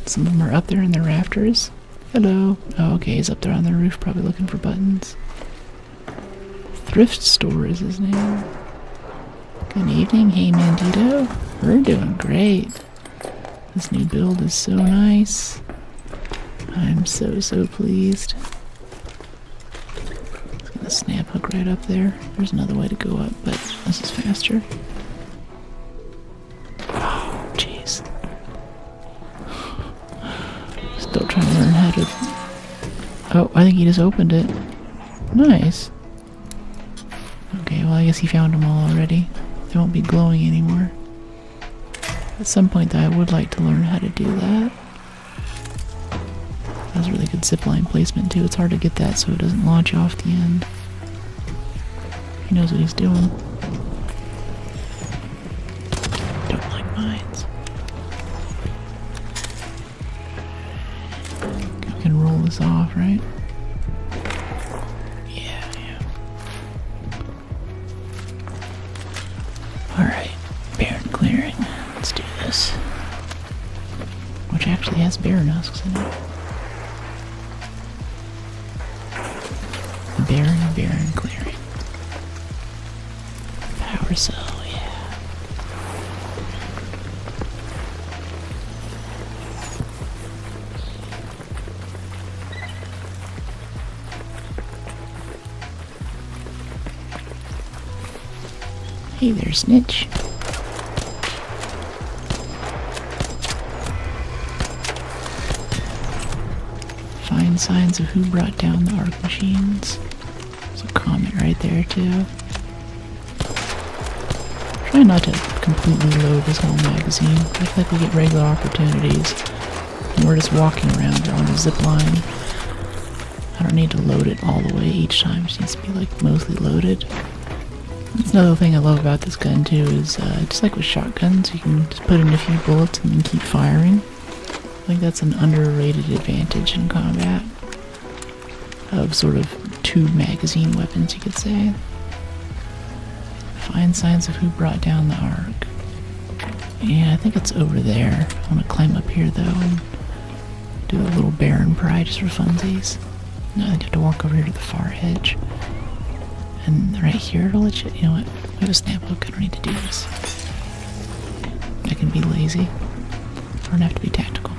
Some of them are up there in the rafters. Hello. Oh, okay, he's up there on the roof probably looking for buttons. Thrift Store is his name. Good evening, hey Mandito. We're doing great. This new build is so nice. I'm so pleased. Gonna snap hook right up there. There's another way to go up, but this is faster. Oh, jeez. Still trying to learn how to... Oh, I think he just opened it. Nice. Okay, well I guess he found them all already. They won't be glowing anymore. At some point though, I would like to learn how to do that. That was really good zipline placement too. It's hard to get that so it doesn't launch off the end. He knows what he's doing. Don't like mines. We can roll this off, right? Yeah. Alright, barren clearing. Let's do this. Which actually has bear husks in it. Barren clearing. Power cell, yeah. Hey there, Snitch. Find signs of who brought down the arc machines. There's a comment right there too. Try not to completely load this whole magazine. I feel like we get regular opportunities and we're just walking around on a zip line. I don't need to load it all the way each time. It just needs to be like mostly loaded. That's another thing I love about this gun too is just like with shotguns, you can just put in a few bullets and then keep firing. I think that's an underrated advantage in combat of sort of 2 magazine weapons, you could say. Find signs of who brought down the arc. Yeah, I think it's over there. I want to climb up here though and do a little barren pry just for funsies. No, I think I have to walk over here to the far edge. And right here it'll let you, you know what, I have a snap hook, I don't need to do this. I can be lazy. I don't have to be tactical.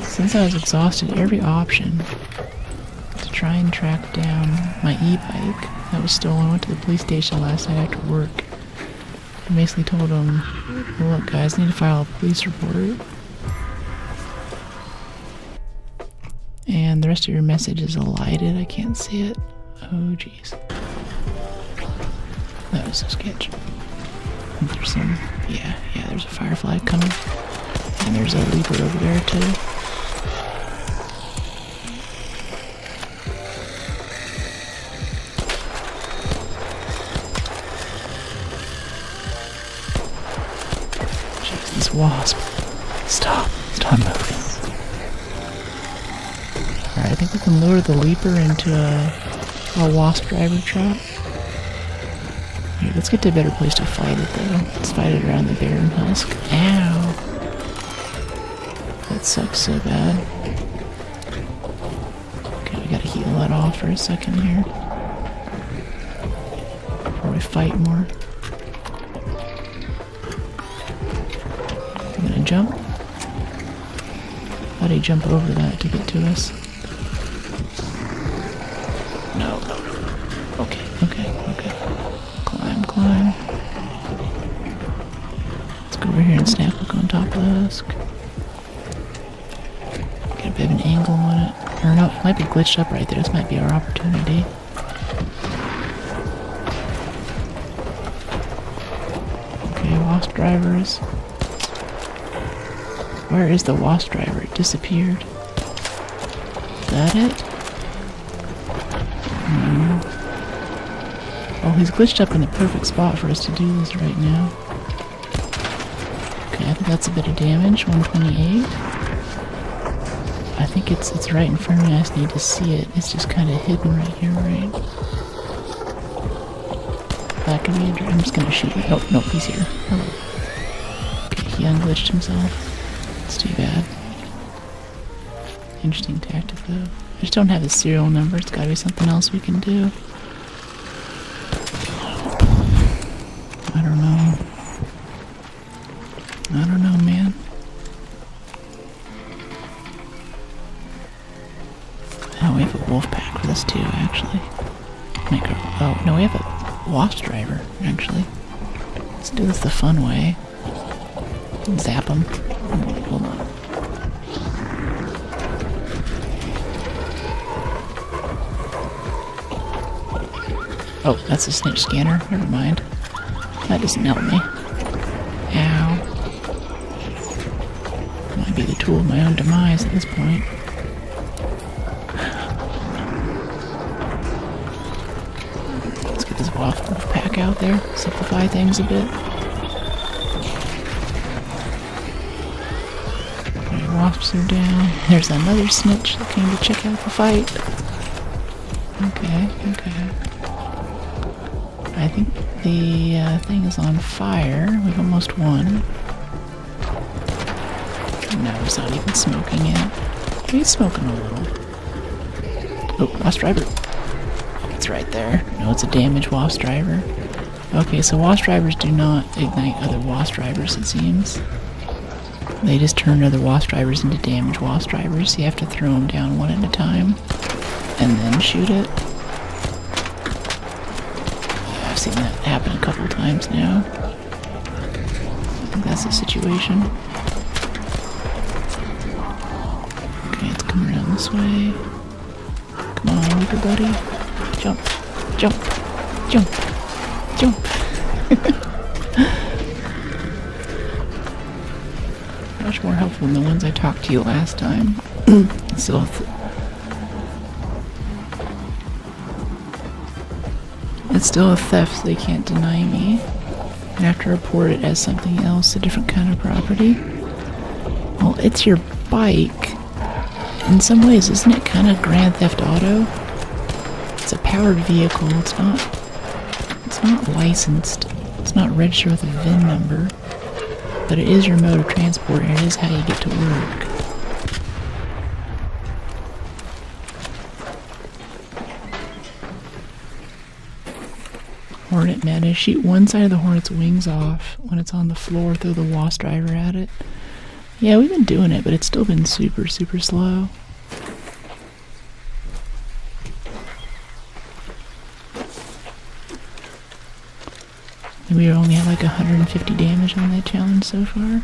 Since I was exhausted, every option to try and track down my e-bike that was stolen. I went to the police station last night after work. I basically told them, well, look guys, I need to file a police report. And the rest of your message is elided. I can't see it. Oh jeez. That was so sketch. There's some, yeah, there's a firefly coming. And there's a leaper over there too. Jeez, this wasp. Stop moving. Alright, I think we can lure the leaper into a wasp driver trap. Here, let's get to a better place to fight it though. Let's fight it around the barren husk. Ow! That sucks so bad. Okay, we gotta heal that off for a second here. Before we fight more. I'm gonna jump. How'd he jump over that to get to us? No. Okay. Climb. Let's go over here and snap hook on top of the husk. Get a bit of an angle on it. Or no, it might be glitched up right there. This might be our opportunity. Okay, wasp drivers. Where is the wasp driver? It disappeared. Is that it? Well, he's glitched up in the perfect spot for us to do this right now. Okay, I think that's a bit of damage. 128. I think it's right in front of me. I just need to see it. It's just kind of hidden right here, right? That could be a I'm just gonna shoot him. Oh, nope, he's here. Hello. Okay, he unglitched himself. It's too bad. Interesting tactic, though. I just don't have his serial number. It's gotta be something else we can do. I don't know. I don't know, man. Oh, we have a wolf pack with us too, actually. Oh, no, we have a wasp driver, actually. Let's do this the fun way. Zap him. Hold on. Oh, that's a snitch scanner. Never mind. That doesn't help me. Ow. Might be the tool of my own demise at this point. Let's get this wolf pack out there. Simplify things a bit. Alright, wasps are down. There's another snitch that came to check out the fight. Okay, okay. I think the thing is on fire. We've almost won. No, he's not even smoking yet. He's smoking a little. Oh, wasp driver. It's right there. No, it's a damaged wasp driver. Okay, so wasp drivers do not ignite other wasp drivers, it seems. They just turn other wasp drivers into damaged wasp drivers. You have to throw them down one at a time and then shoot it. I've seen that happen a couple times now. I think that's the situation. Okay, it's coming around this way. Come on, Weaker buddy. Jump, jump, jump, jump. Much more helpful than the ones I talked to you last time. Still it's still a theft, so they can't deny me. I have to report it as something else, a different kind of property. Well, it's your bike. In some ways, isn't it kind of Grand Theft Auto? It's a powered vehicle. It's not licensed. It's not registered with a VIN number. But it is your mode of transport, and it is how you get to work. Hornet meta. Shoot one side of the hornet's wings off. When it's on the floor, throw the wasp driver at it. Yeah, we've been doing it, but it's still been super, super slow. We only have like 150 damage on that challenge so far.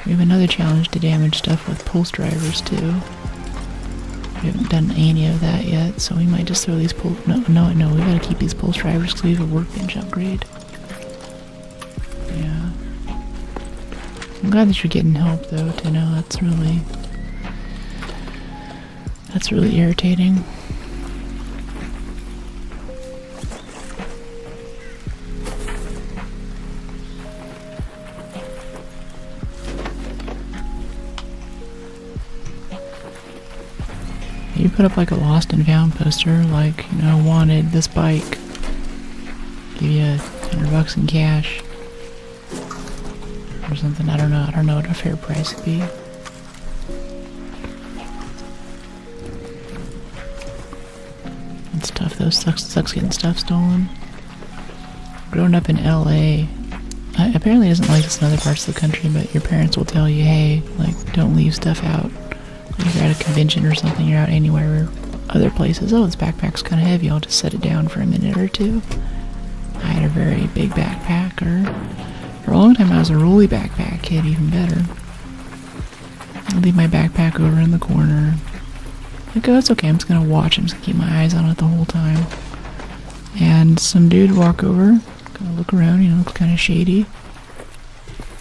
We have another challenge to damage stuff with pulse drivers too. We haven't done any of that yet, so we might just throw these No, we gotta keep these pulse drivers because we have a workbench upgrade. Yeah. I'm glad that you're getting help though, to know that's really irritating. You put up like a lost and found poster, like, you know, wanted this bike. Give you $100 in cash. Or something, I don't know what a fair price would be. It's tough though, sucks getting stuff stolen. Growing up in LA, apparently it isn't like this in other parts of the country, but your parents will tell you, hey, like, don't leave stuff out. If you're at a convention or something, you're out anywhere or other places, oh, this backpack's kind of heavy, I'll just set it down for a minute or two. I had a very big backpack, or for a long time I was a rolly backpack kid, even better. I'd leave my backpack over in the corner. Like, oh, it's okay, I'm just gonna watch, I'm just gonna keep my eyes on it the whole time. And some dude walk over, kind of look around, you know, looks kind of shady.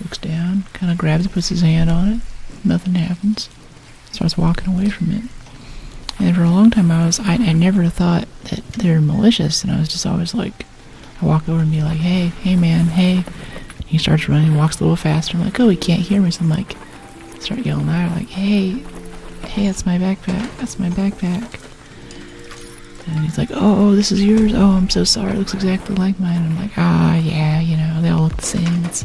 Looks down, kind of grabs it, puts his hand on it, nothing happens. Starts walking away from it. And for a long time I never thought that they're malicious, and I was just always like, I walk over and be like, hey man, hey. And he starts running, walks a little faster. I'm like, oh, he can't hear me, so I'm like, start yelling at her like, hey, that's my backpack, And he's like, oh, this is yours? Oh, I'm so sorry, it looks exactly like mine. I'm like, yeah, you know, they all look the same. It's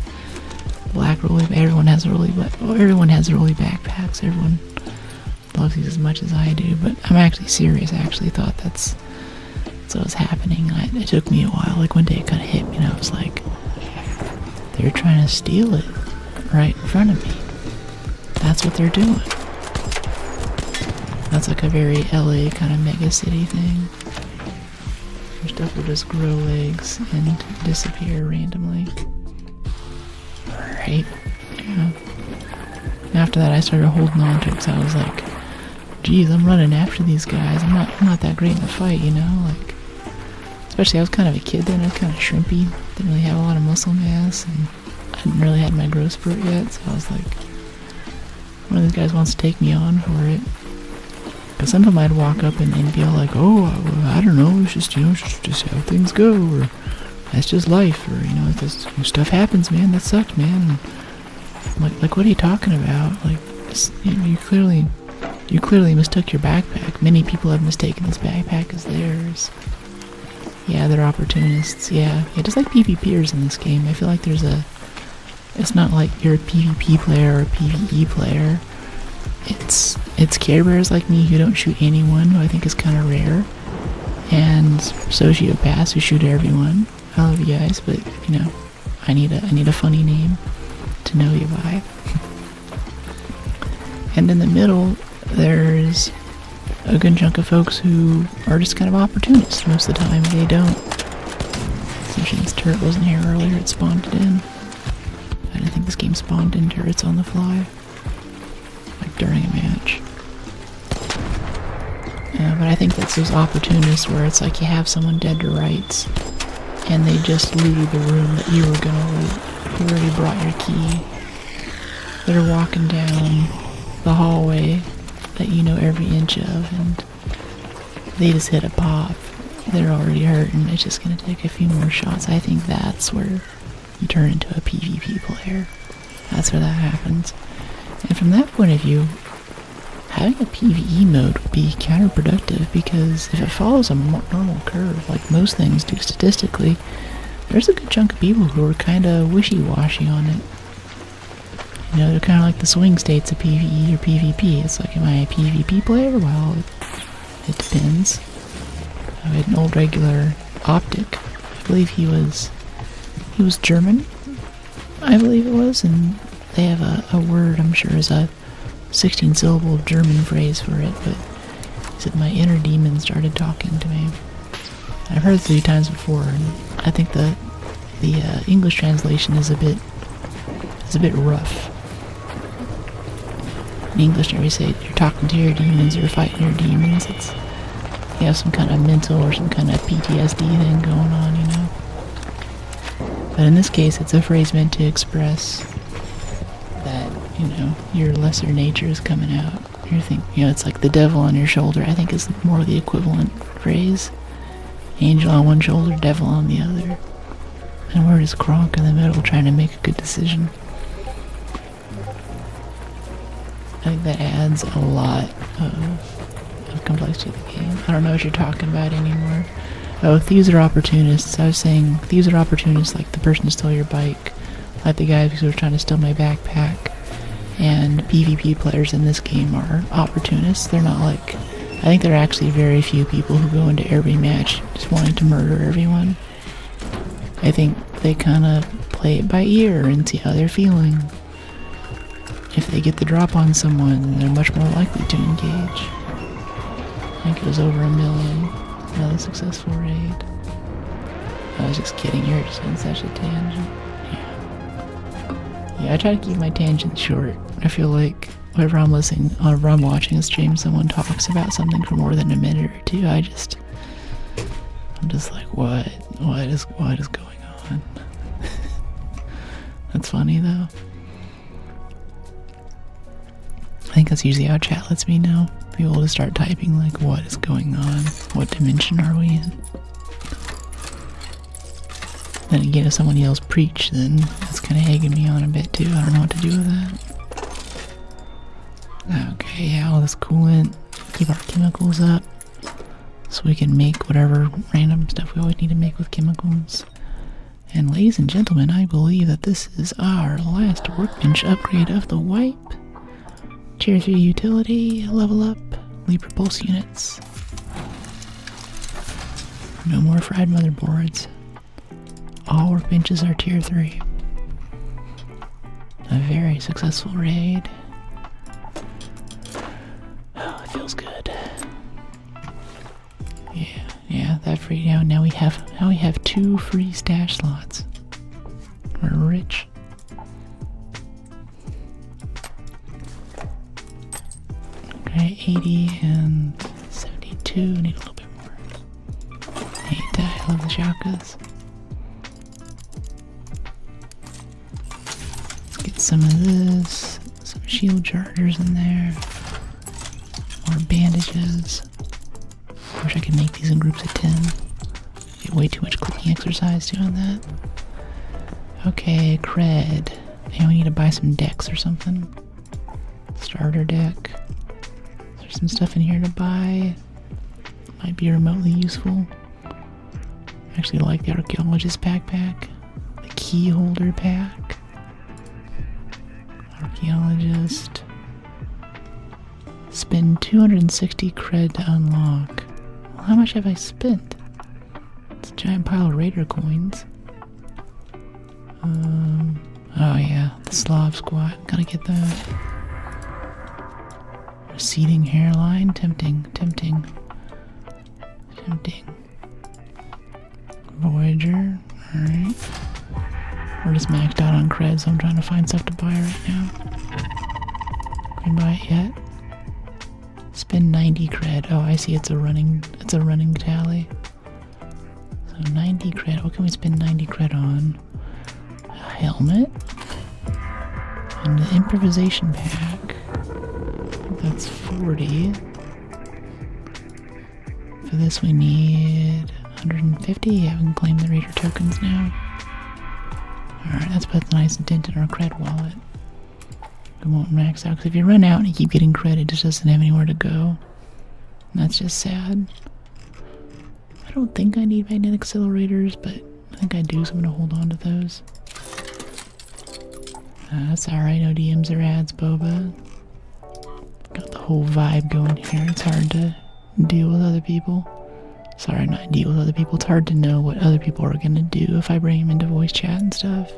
black rolly, everyone has rolly backpacks, everyone loves these as much as I do, but I'm actually serious. I actually thought that's what was happening. It took me a while, like one day it kind of hit me, and I was like, they're trying to steal it right in front of me. That's what they're doing. That's like a very LA kind of mega city thing. Your stuff will just grow legs and disappear randomly. Alright. Yeah. After that I started holding on to it because I was like, geez, I'm running after these guys. I'm not that great in the fight, you know? Like, especially I was kind of a kid then, I was kind of shrimpy. Didn't really have a lot of muscle mass, and I hadn't really had my growth spurt yet, so I was like, one of these guys wants to take me on for it. Because some of them I'd walk up and be all like, oh, I don't know, it's just, you know, it's just how things go, or that's just life, or, you know, this stuff happens, man, that sucks, man. And like, what are you talking about? Like, you know, you clearly mistook your backpack. Many people have mistaken this backpack as theirs. Yeah, they're opportunists, yeah, just like PvPers in this game. I feel like it's not like you're a PvP player or a PvE player. It's Care Bears like me who don't shoot anyone, who I think is kind of rare, and sociopaths who shoot everyone. I love you guys, but you know, I need a funny name to know you by. And in the middle, there's a good chunk of folks who are just kind of opportunists. Most of the time, they don't. Especially this turret wasn't here earlier; it spawned it in. I didn't think this game spawned in turrets on the fly, like during a match. But I think that's those opportunists where it's like you have someone dead to rights, and they just looted the room that you were gonna loot. You already brought your key. They're walking down the hallway that you know every inch of, and they just hit a pop. They're already hurt, and it's just gonna take a few more shots. I think that's where you turn into a PvP player. That's where that happens. And from that point of view, having a PvE mode would be counterproductive, because if it follows a normal curve, like most things do statistically, there's a good chunk of people who are kind of wishy-washy on it. You know, they're kind of like the swing states of PvE or PvP. It's like, am I a PvP player? Well, it depends. I had an old regular Optic. I believe he was German, I believe it was, and they have a word, I'm sure, is a 16-syllable German phrase for it, but he said my inner demon started talking to me. I've heard it 3 times before, and I think the English translation is a bit rough. In English, you say you're talking to your demons, you're fighting your demons. It's, you have some kind of mental or some kind of PTSD thing going on, you know. But in this case, it's a phrase meant to express that, you know, your lesser nature is coming out. You think, you know, it's like the devil on your shoulder, I think is more the equivalent phrase. Angel on one shoulder, devil on the other. And we're just Kronk in the middle trying to make a good decision. I think that adds a lot of complexity to the game. I don't know what you're talking about anymore. Oh, thieves are opportunists. I was saying thieves are opportunists, like the person who stole your bike, like the guys who were trying to steal my backpack. And PvP players in this game are opportunists. They're not like, I think there are actually very few people who go into every match just wanting to murder everyone. I think they kind of play it by ear and see how they're feeling. If they get the drop on someone, they're much more likely to engage. I think it was over 1 million. Another successful raid. I was just kidding, you're just on such a tangent. Yeah, I try to keep my tangents short. I feel like whenever I'm listening, or I'm watching a stream, someone talks about something for more than a minute or two, I'm just like, what is going on? That's funny though. I think that's usually how chat lets me know. People just start typing like, what is going on? What dimension are we in? Then again, if someone yells preach, then that's kind of egging me on a bit too. I don't know what to do with that. Okay, yeah, all this coolant. Keep our chemicals up. so we can make whatever random stuff we always need to make with chemicals. And ladies and gentlemen, I believe that this is our last workbench upgrade of the wipe. Tier 3 utility, level up, Libra pulse units. No more fried motherboards. All workbenches are tier 3. A very successful raid. Oh, it feels good. Yeah, that free now we have 2 free stash slots. We're rich. Okay, 80 and 72. Need a little bit more. I love the shotguns. Let's get some of this. Some shield chargers in there. More bandages. Wish I could make these in groups of 10. Get way too much clicking exercise doing that. Okay, cred. And we need to buy some decks or something. Starter deck. There's some stuff in here to buy. Might be remotely useful. I actually like the archaeologist backpack. The key holder pack. Archaeologist. Spend 260 cred to unlock. Well, how much have I spent? It's a giant pile of Raider coins. Oh yeah, the Slav squat. Gotta get that. Receding hairline. Tempting. Voyager. Alright. We're just maxed out on cred, so I'm trying to find stuff to buy right now. Can we buy it yet? Spend 90 cred. Oh, I see. It's a running tally. So 90 cred. What can we spend 90 cred on? A helmet. And the improvisation pack. That's 40. For this we need 150. Yeah, we can claim the Raider tokens now. Alright, that's put a nice dent in our cred wallet. We won't max out, because if you run out and you keep getting credit, it just doesn't have anywhere to go. And that's just sad. I don't think I need magnetic accelerators, but I think I do, so I'm going to hold on to those. That's alright, no DMs or ads, Boba. Got the whole vibe going here. It's hard to deal with other people. Sorry, not deal with other people. It's hard to know what other people are going to do if I bring them into voice chat and stuff.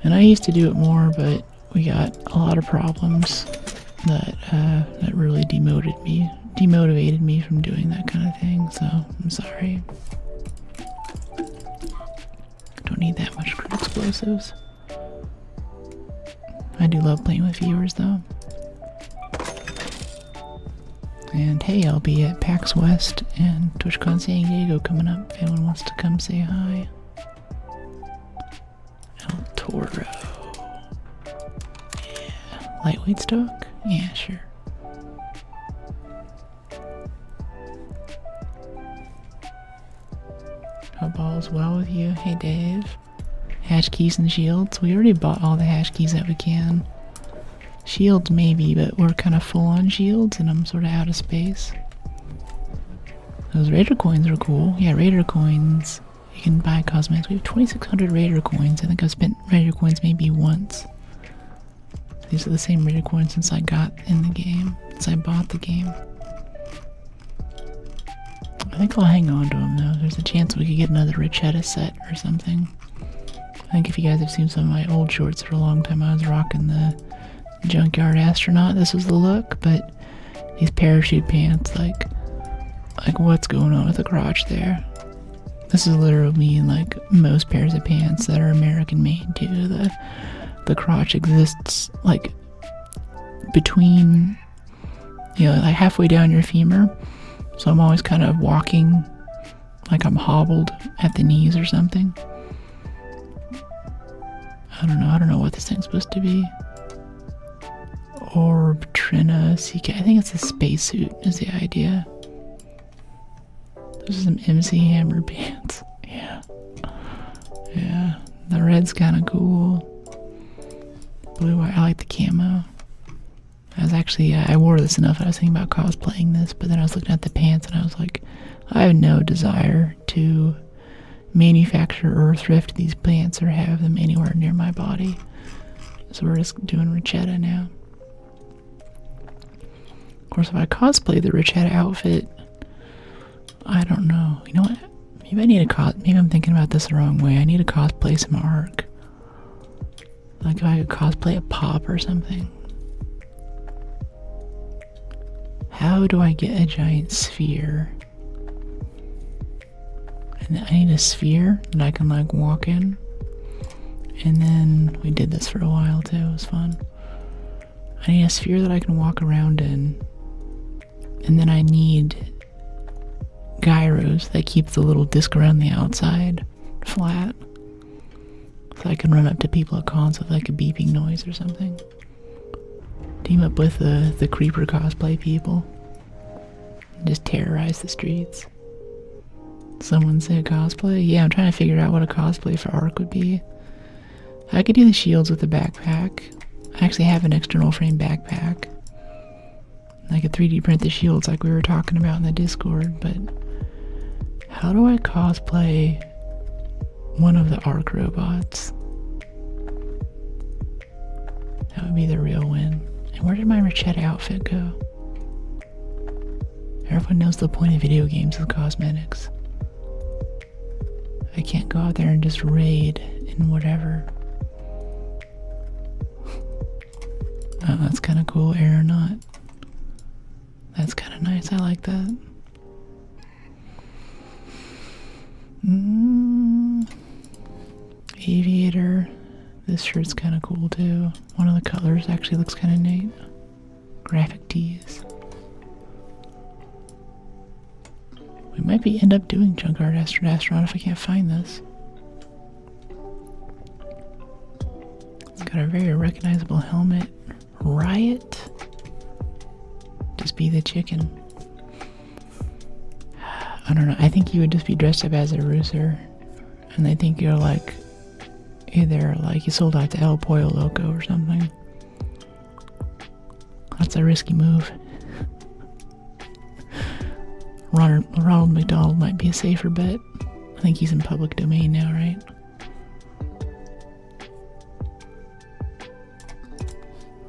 And I used to do it more, but we got a lot of problems that really demotivated me from doing that kind of thing, so I'm sorry. Don't need that much crit explosives. I do love playing with viewers though. And hey, I'll be at PAX West and TwitchCon San Diego coming up. If anyone wants to come say hi. El Toro. Yeah. Lightweight stock? Yeah, sure. Hope all's well with you. Hey, Dave. Hash keys and shields. We already bought all the hash keys that we can. Shields maybe, but we're kind of full on shields and I'm sort of out of space. Those Raider coins are cool. Yeah, Raider coins. You can buy cosmetics. We have 2,600 Raider coins. I think I've spent Raider coins maybe once. These are the same Raider coins since I got in the game. Since I bought the game. I think I'll hang on to them though. There's a chance we could get another Richetta set or something. I think if you guys have seen some of my old shorts for a long time, I was rocking the Junkyard Astronaut. This was the look, but these parachute pants, like what's going on with the crotch there? This is literally me in like most pairs of pants that are American made too. The crotch exists like between, you know, like halfway down your femur. So I'm always kind of walking like I'm hobbled at the knees or something. I don't know what this thing's supposed to be. Orb, Trina, CK. I think it's a spacesuit is the idea. Those are some MC Hammer pants. Yeah. Yeah. The red's kind of cool. Blue, I like the camo. I was actually, I wore this enough. I was thinking about cosplaying this, but then I was looking at the pants and I was like, I have no desire to manufacture or thrift these pants or have them anywhere near my body. So we're just doing Richetta now. Of course, if I cosplay the Richetta outfit, I don't know. You know what? Maybe I need a maybe I'm thinking about this the wrong way. I need to cosplay some Arc. Like if I could cosplay a Pop or something. How do I get a giant sphere? And I need a sphere that I can like walk in. And then we did this for a while too. It was fun. I need a sphere that I can walk around in. And then I need gyros that keep the little disc around the outside flat. So I can run up to people at cons with like a beeping noise or something. Team up with the creeper cosplay people. And just terrorize the streets. Someone say a cosplay? Yeah, I'm trying to figure out what a cosplay for Arc would be. I could do the shields with the backpack. I actually have an external frame backpack. I could 3D print the shields like we were talking about in the Discord, but how do I cosplay one of the Arc robots? That would be the real win. And where did my Richetta outfit go? Everyone knows the point of video games with cosmetics. I can't go out there and just raid in whatever. Oh, that's kind of cool, aeronaut. That's kind of nice, I like that. Aviator. This shirt's kind of cool too. One of the colors actually looks kind of neat. Graphic tees. We might end up doing Junkyard Astronaut if I can't find this. It's got a very recognizable helmet. Riot? Just be the chicken. I don't know. I think you would just be dressed up as a rooster. And they think you're like, either like you sold out to El Pollo Loco or something. That's a risky move. Ronald McDonald might be a safer bet. I think he's in public domain now, right?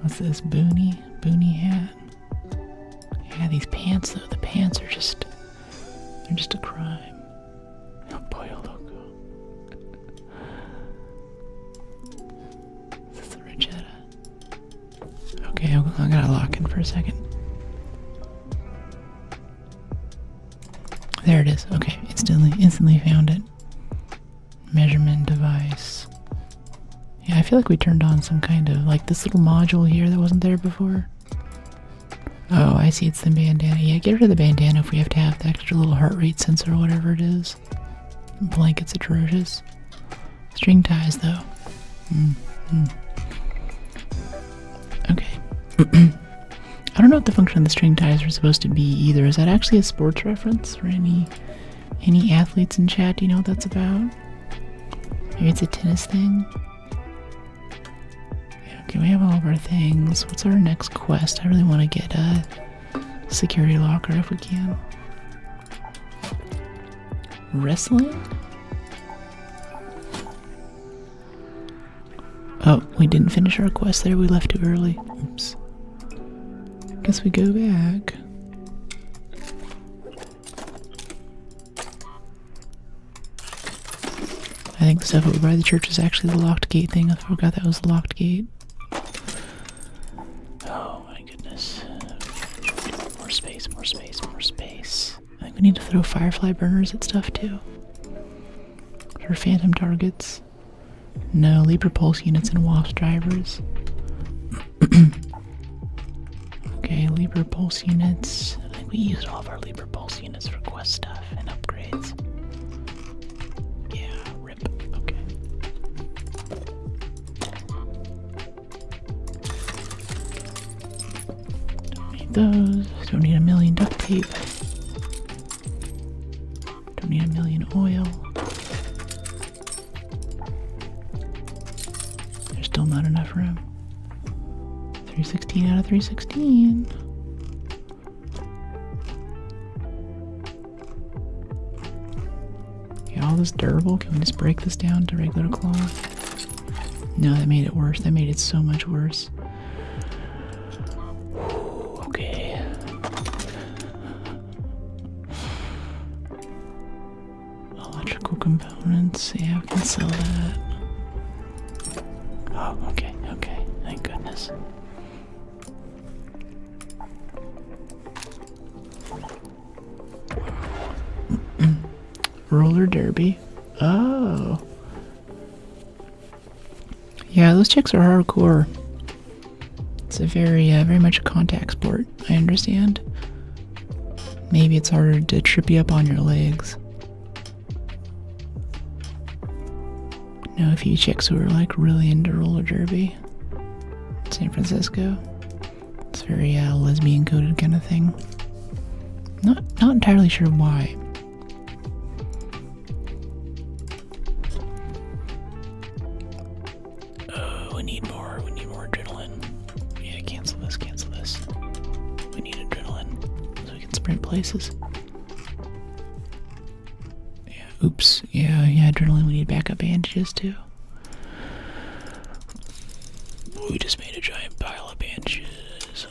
What's this? Boonie hat? Yeah, these pants though. The pants are just... they're just a crime. El Pollo Loco. This is the Richetta. Okay, I gotta lock in for a second. There it is. Okay, instantly found it. Measurement device. Yeah, I feel like we turned on some kind of, like this little module here that wasn't there before. Oh, I see, it's the bandana. Yeah, get rid of the bandana if we have to have the extra little heart rate sensor or whatever it is. Blanket's atrocious. String ties, though. Okay. I don't know what the function of the string ties are supposed to be either. Is that actually a sports reference for any athletes in chat? Do you know what that's about? Maybe it's a tennis thing? Yeah, okay, we have all of our things. What's our next quest? I really want to get a security locker if we can. Wrestling? Oh, we didn't finish our quest there. We left too early. Oops. Guess we go back. I think the stuff over by the church is actually the locked gate thing. I forgot that was the locked gate. Oh my goodness. More space, more space, more space. I think we need to throw firefly burners at stuff too. For phantom targets. No, Libra pulse units and wasp drivers. Okay, Libra pulse units. I think we used all of our Libra pulse units for quest stuff and upgrades. Yeah, rip. Okay. Don't need those. Don't need a million duct tape. Don't need a million oil. There's still not enough room. 316 out of 316. Yeah, all this durable. Can we just break this down to regular cloth? No, that made it worse. That made it so much worse. Okay. Electrical components. Yeah, we can sell that. Oh, okay, okay. Thank goodness. Roller derby. Oh. Yeah, those chicks are hardcore. It's a very much a contact sport, I understand. Maybe it's harder to trip you up on your legs. Know a few chicks who are like really into roller derby. San Francisco. It's very lesbian coded kind of thing. Not entirely sure why. Oh, we need more adrenaline. Yeah, cancel this. We need adrenaline so we can sprint places. Oops. Yeah, adrenaline. We need backup bandages too. We just made a giant pile of bandages.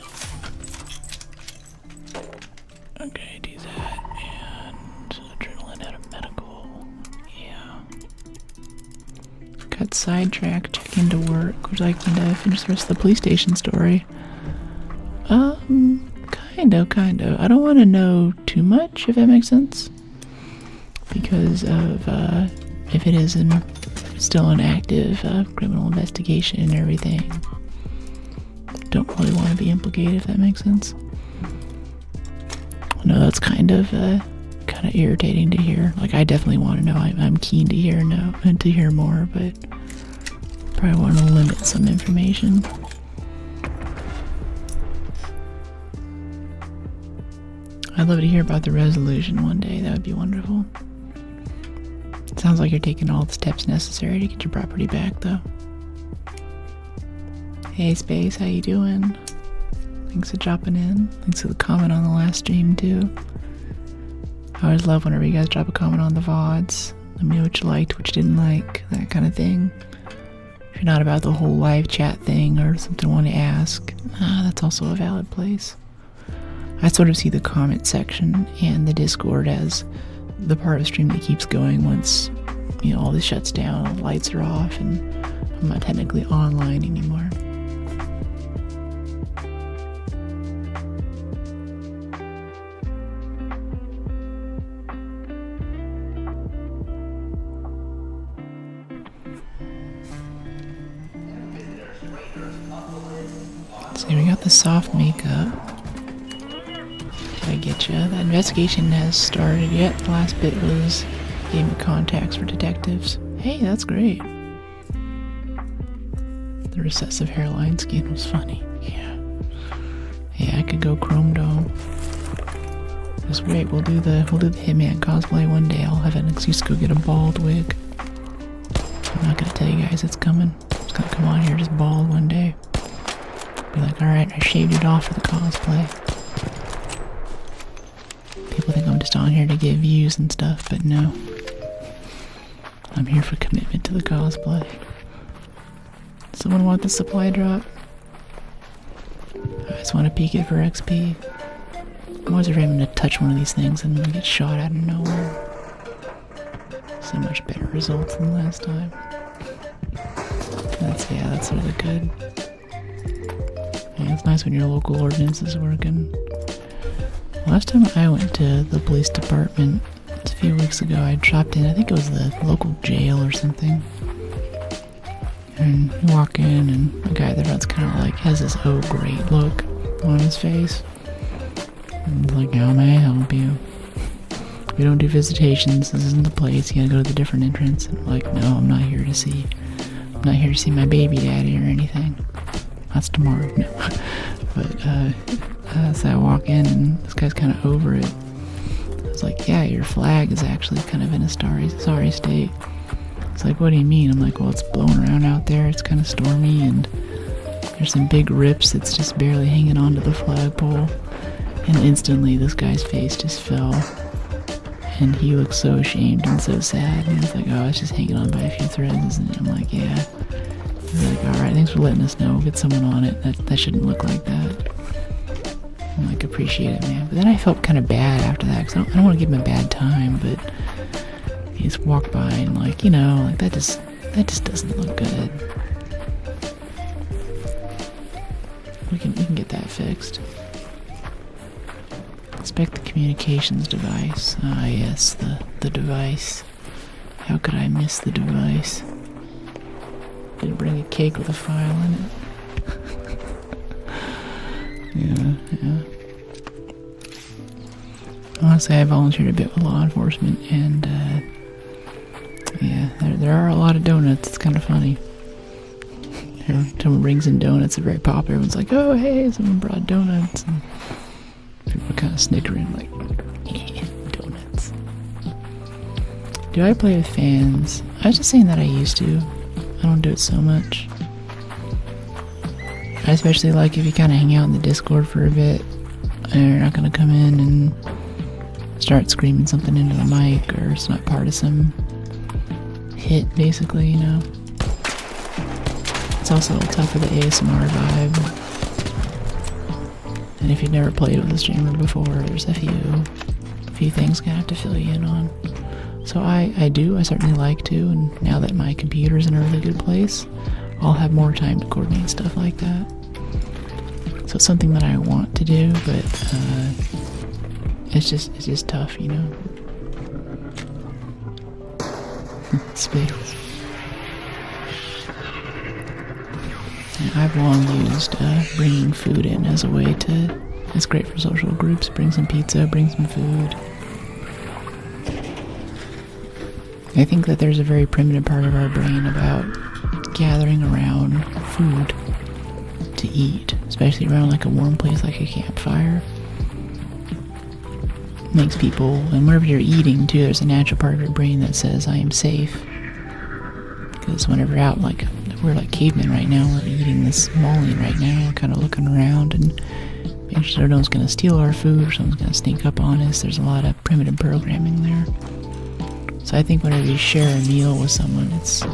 Okay, do that. And adrenaline out of medical. Yeah. Got sidetracked, check into work. Would you like me to finish the rest of the police station story? Kind of. I don't want to know too much, if that makes sense. Because of if it is still an active criminal investigation and everything. Don't really want to be implicated, if that makes sense. I know that's kind of irritating to hear. Like, I definitely want to know. I'm keen to hear more, but probably want to limit some information. I'd love to hear about the resolution one day. That would be wonderful. Sounds like you're taking all the steps necessary to get your property back, though. Hey, Space, how you doing? Thanks for dropping in. Thanks for the comment on the last stream, too. I always love whenever you guys drop a comment on the VODs. Let me know what you liked, what you didn't like, that kind of thing. If you're not about the whole live chat thing or something you want to ask, that's also a valid place. I sort of see the comment section and the Discord as the part of the stream that keeps going once, all this shuts down, all the lights are off, and I'm not technically online anymore. So we got the soft makeup. I get you. That investigation has started yet. The last bit was gave me contacts for detectives. Hey, that's great. The recessive hairline skin was funny. Yeah, I could go Chrome Dome. That's great. We'll do the Hitman cosplay one day. I'll have an excuse to go get a bald wig. I'm not gonna tell you guys it's coming. It's gonna come on here just bald one day. Be like, alright, I shaved it off for the cosplay. People think I'm just on here to get views and stuff, but no. I'm here for commitment to the cosplay. Someone want the supply drop? I just want to peek it for XP. I'm always afraid I'm going to touch one of these things and then get shot out of nowhere. So much better results than last time. That's really good. Yeah, it's nice when your local ordinance is working. Last time I went to the police department, a few weeks ago, I dropped in, I think it was the local jail or something. And you walk in, and the guy at the front's kind of like, has this oh great look on his face. And he's like, how may I help you? We don't do visitations, this isn't the place, you gotta go to the different entrance. And I'm like, no, I'm not here to see my baby daddy or anything. That's tomorrow, no. But, so I walk in, and this guy's kind of over it. I was like, yeah, your flag is actually kind of in a sorry state. It's like, what do you mean? I'm like, well, it's blowing around out there, it's kind of stormy, and There's some big rips that's just barely hanging onto the flagpole. And instantly this guy's face just fell. And he looks so ashamed and so sad. And he's like, oh, it's just hanging on by a few threads. And I'm like, yeah. He's like, alright, thanks for letting us know. We'll get someone on it. That shouldn't look like that. I'm like, appreciate it, man. But then I felt kind of bad after that, because I don't want to give him a bad time, but he just walked by and like, you know, like that just doesn't look good. We can get that fixed. Inspect the communications device. Ah, yes, the device. How could I miss the device? Didn't bring a cake with a file in it. Yeah. Honestly, I volunteered a bit with law enforcement, and yeah, there are a lot of donuts. It's kind of funny. Someone brings in donuts, they're very popular. Everyone's like, "Oh, hey, someone brought donuts." And people are kind of snickering, like, donuts. Do I play with fans? I was just saying that I used to. I don't do it so much. I especially like if you kind of hang out in the Discord for a bit, and you're not going to come in and start screaming something into the mic, or it's not part of some hit, basically, you know. It's also a little tough for the ASMR vibe. And if you've never played with a streamer before, there's a few things gonna have to fill you in on. So I certainly like to, and now that my computer's in a really good place, I'll have more time to coordinate stuff like that. So it's something that I want to do, but it's just tough, you know. Space. I've long used bringing food in as a way to... It's great for social groups. Bring some pizza, bring some food. I think that there's a very primitive part of our brain about gathering around food to eat, especially around like a warm place like a campfire. It makes people, and wherever you're eating too, there's a natural part of your brain that says, I am safe. Because whenever out, like, we're like cavemen right now, we're eating this mulling right now, we're kind of looking around and making sure no one's going to steal our food or someone's going to sneak up on us. There's a lot of primitive programming there. So I think whenever you share a meal with someone, it's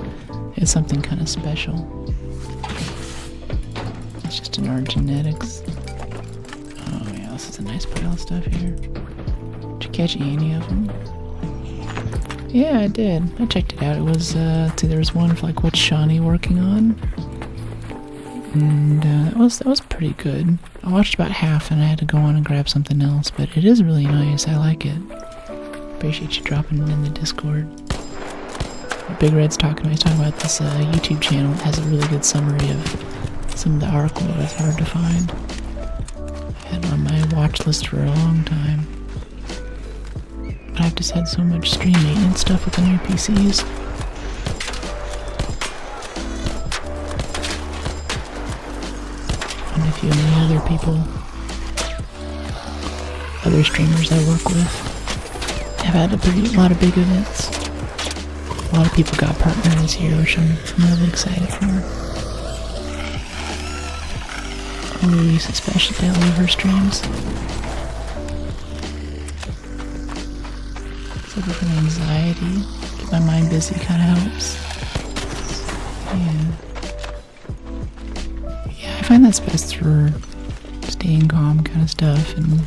something kind of special. It's just in our genetics. Oh yeah, this is a nice pile of stuff here. Did you catch any of them? Yeah, I did. I checked it out. It was, there was one for like, what's Shawnee working on? And that was pretty good. I watched about half and I had to go on and grab something else, but it is really nice. I like it. Appreciate you dropping it in the Discord. Big Red's talking about, he's talking about this YouTube channel that has a really good summary of some of the ARC lore that's hard to find. I had it on my watch list for a long time. But I've just had so much stream maintenance stuff with the new PCs. And a few of the other people, other streamers I work with, have had a lot of big events. A lot of people got partners this year, which I'm really excited for. Louise especially, I love her streams. Suffer from anxiety. Keep my mind busy kind of helps. Yeah, I find that's best for staying calm kind of stuff and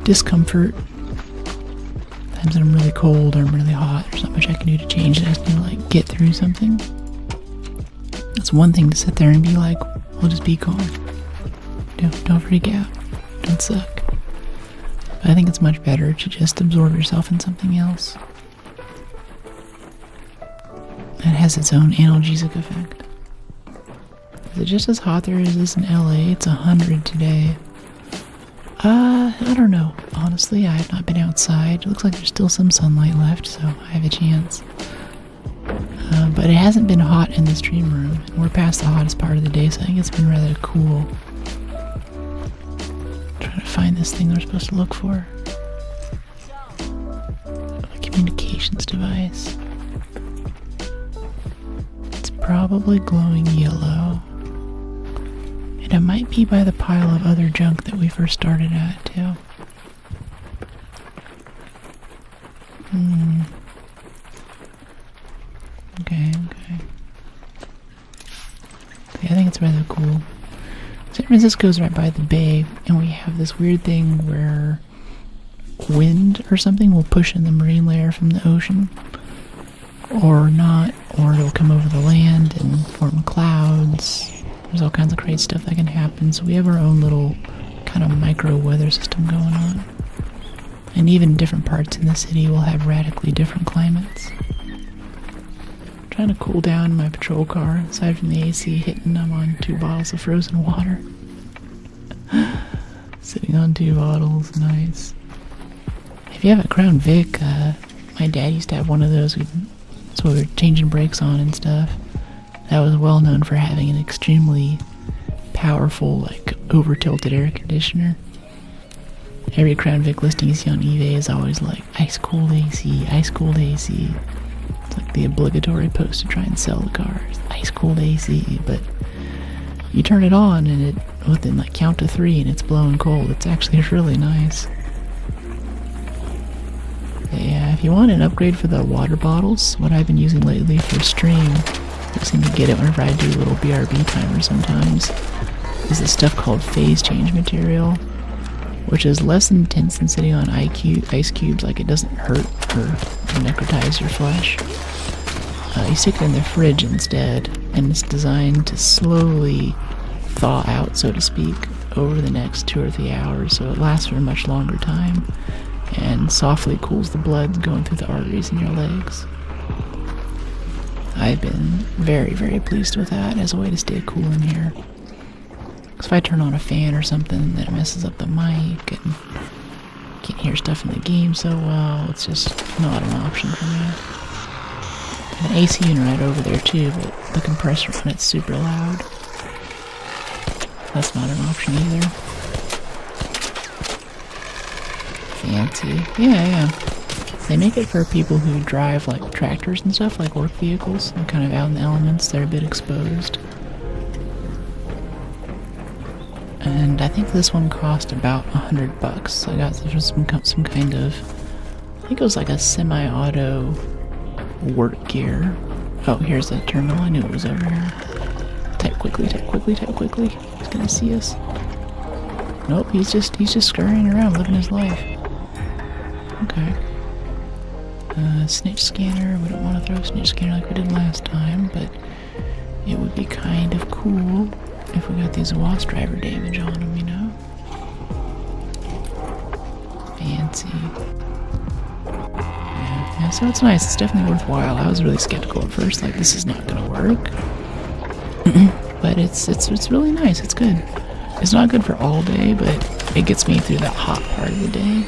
discomfort. Times that I'm really cold or I'm really hot, there's not much I can do to change it. I just need to like get through something. It's one thing to sit there and be like, we'll just be calm. Don't freak out. Don't suck. But I think it's much better to just absorb yourself in something else. It has its own analgesic effect. Is it just as hot there as this in LA? It's 100 today. I don't know. Honestly, I have not been outside. It looks like there's still some sunlight left, so I have a chance. But it hasn't been hot in the stream room. We're past the hottest part of the day, so I think it's been rather cool. I'm trying to find this thing we're supposed to look for. A communications device. It's probably glowing yellow. And it might be by the pile of other junk that we first started at, too. Okay. Yeah, I think it's rather cool. San Francisco's right by the bay, and we have this weird thing where wind or something will push in the marine layer from the ocean. Or not, or it'll come over the land and form clouds. There's all kinds of crazy stuff that can happen, so we have our own little kind of micro weather system going on. And even different parts in the city will have radically different climates. I'm trying to cool down my patrol car. Aside from the AC hitting, I'm on 2 bottles of frozen water. Sitting on 2 bottles, nice. If you have a Crown Vic, my dad used to have one of those. So we were changing brakes on and stuff. That was well known for having an extremely powerful, like, over-tilted air conditioner. Every Crown Vic listing you see on eBay is always like, ice-cold AC, ice-cold AC. It's like the obligatory post to try and sell the cars. Ice-cold AC, but you turn it on and it, within like count to 3 and it's blowing cold. It's actually really nice. Yeah, if you want an upgrade for the water bottles, what I've been using lately for stream, I seem to get it whenever I do a little BRB timer sometimes, is this stuff called phase change material, which is less intense than sitting on ice cubes. Like, it doesn't hurt or necrotize your flesh. You stick it in the fridge instead, and it's designed to slowly thaw out, so to speak, over the next 2 or 3 hours, so it lasts for a much longer time, and softly cools the blood going through the arteries in your legs. I've been very, very pleased with that as a way to stay cool in here. Because if I turn on a fan or something, then it messes up the mic and can't hear stuff in the game so well. It's just not an option for me. I have an AC unit right over there too, but the compressor on it's super loud. That's not an option either. Fancy. Yeah. They make it for people who drive like tractors and stuff, like work vehicles. They're kind of out in the elements, they're a bit exposed. And I think this one cost about $100. I got some kind of, I think it was like a semi-auto work gear. Oh, here's the terminal. I knew it was over here. Type quickly. He's gonna see us. Nope, he's just scurrying around, living his life. Okay. Snitch scanner. We don't want to throw a snitch scanner like we did last time, but it would be kind of cool if we got these wasp driver damage on them, you know? Fancy. Yeah, so it's nice. It's definitely worthwhile. I was really skeptical at first, like, this is not gonna work. But it's really nice. It's good. It's not good for all day, but it gets me through that hot part of the day.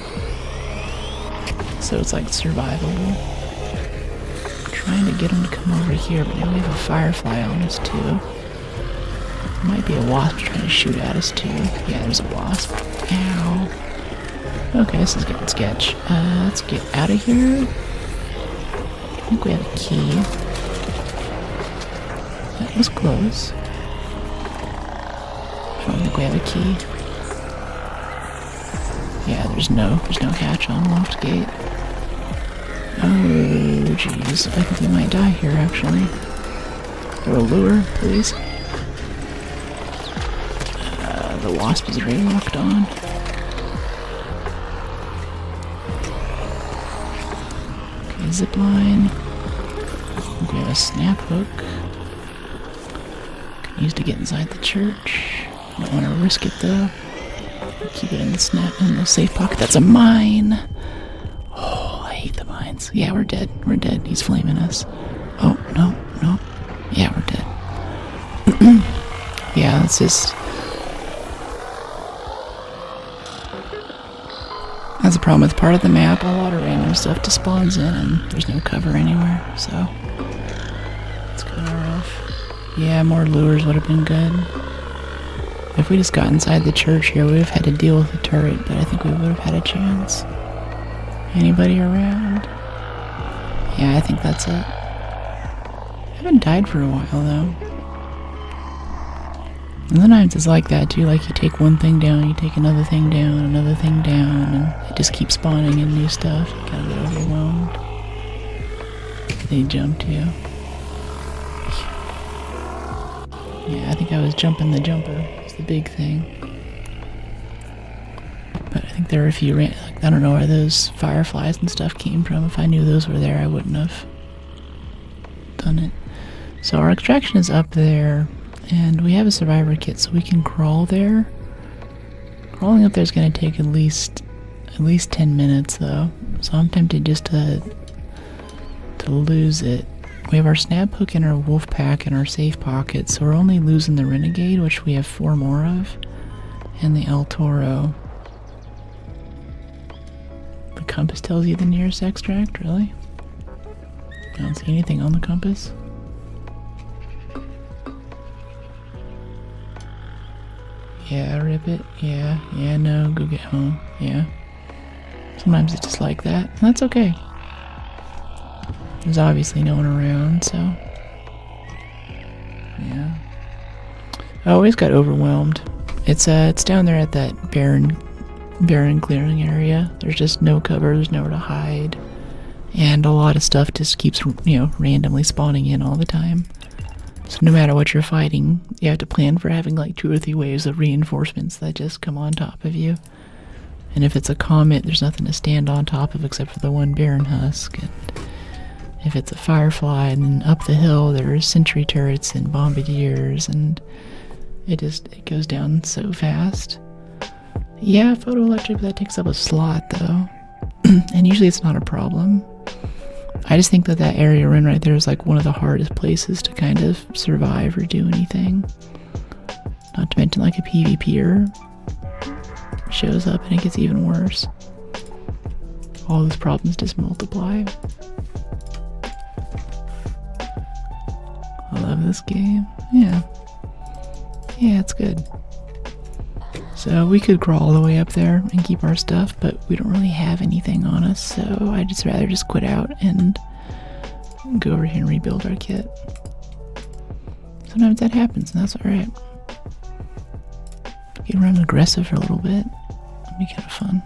So it's like survivable. Trying to get him to come over here, but now we have a firefly on us too. Might be a wasp trying to shoot at us too. Yeah, there's a wasp. Ow. Okay, this is getting sketch. Let's get out of here. I think we have a key. That was close. I don't think we have a key. Yeah, there's no hatch on locked gate. Oh, jeez. I think we might die here, actually. Throw a lure, please. The wasp is already locked on. Okay, zipline. We have a snap hook. Can use to get inside the church. Don't want to risk it though. Keep it in the safe pocket. That's a mine. Oh, I hate the mines. Yeah, we're dead. He's flaming us. Oh, no. Yeah, we're dead. Yeah, it's just... That's the problem with part of the map. A lot of random stuff just spawns in and there's no cover anywhere, so... It's kind of rough. Yeah, more lures would have been good. If we just got inside the church here, we would have had to deal with the turret, but I think we would have had a chance. Anybody around? Yeah, I think that's it. haven't died for a while though. And sometimes it's like that too, like you take one thing down, you take another thing down, and it just keeps spawning in new stuff. You kind of get overwhelmed. They jumped you. Yeah, I think I was jumping the jumper. It's the big thing. But I think there are a few, like, I don't know where those fireflies and stuff came from. If I knew those were there, I wouldn't have done it. So our extraction is up there, and we have a survivor kit, so we can crawl there. Crawling up there is going to take at least 10 minutes, though. So I'm tempted just to lose it. We have our snap hook and our wolf pack in our safe pocket, so we're only losing the renegade, which we have 4 more of, and the El Toro. The compass tells you the nearest extract, really? I don't see anything on the compass. Yeah, rip it. Yeah, no, go get home. Yeah. Sometimes it's just like that, and that's okay. There's obviously no one around, so... yeah. I always got overwhelmed. It's down there at that barren clearing area. There's just no cover, there's nowhere to hide. And a lot of stuff just keeps, randomly spawning in all the time. So no matter what you're fighting, you have to plan for having like 2 or 3 waves of reinforcements that just come on top of you. And if it's a comet, there's nothing to stand on top of except for the one barren husk. And if it's a firefly, and then up the hill there's sentry turrets and bombardiers, and it goes down so fast. Yeah, photoelectric, that takes up a slot though. And usually it's not a problem. I just think that area we're in right there is like one of the hardest places to kind of survive or do anything. Not to mention like a PvPer shows up and it gets even worse. All those problems just multiply. I love this game. Yeah, it's good. So we could crawl all the way up there and keep our stuff, but we don't really have anything on us, so I'd just rather just quit out and go over here and rebuild our kit. Sometimes that happens, and that's alright. Get around aggressive for a little bit. That'd be kind of fun.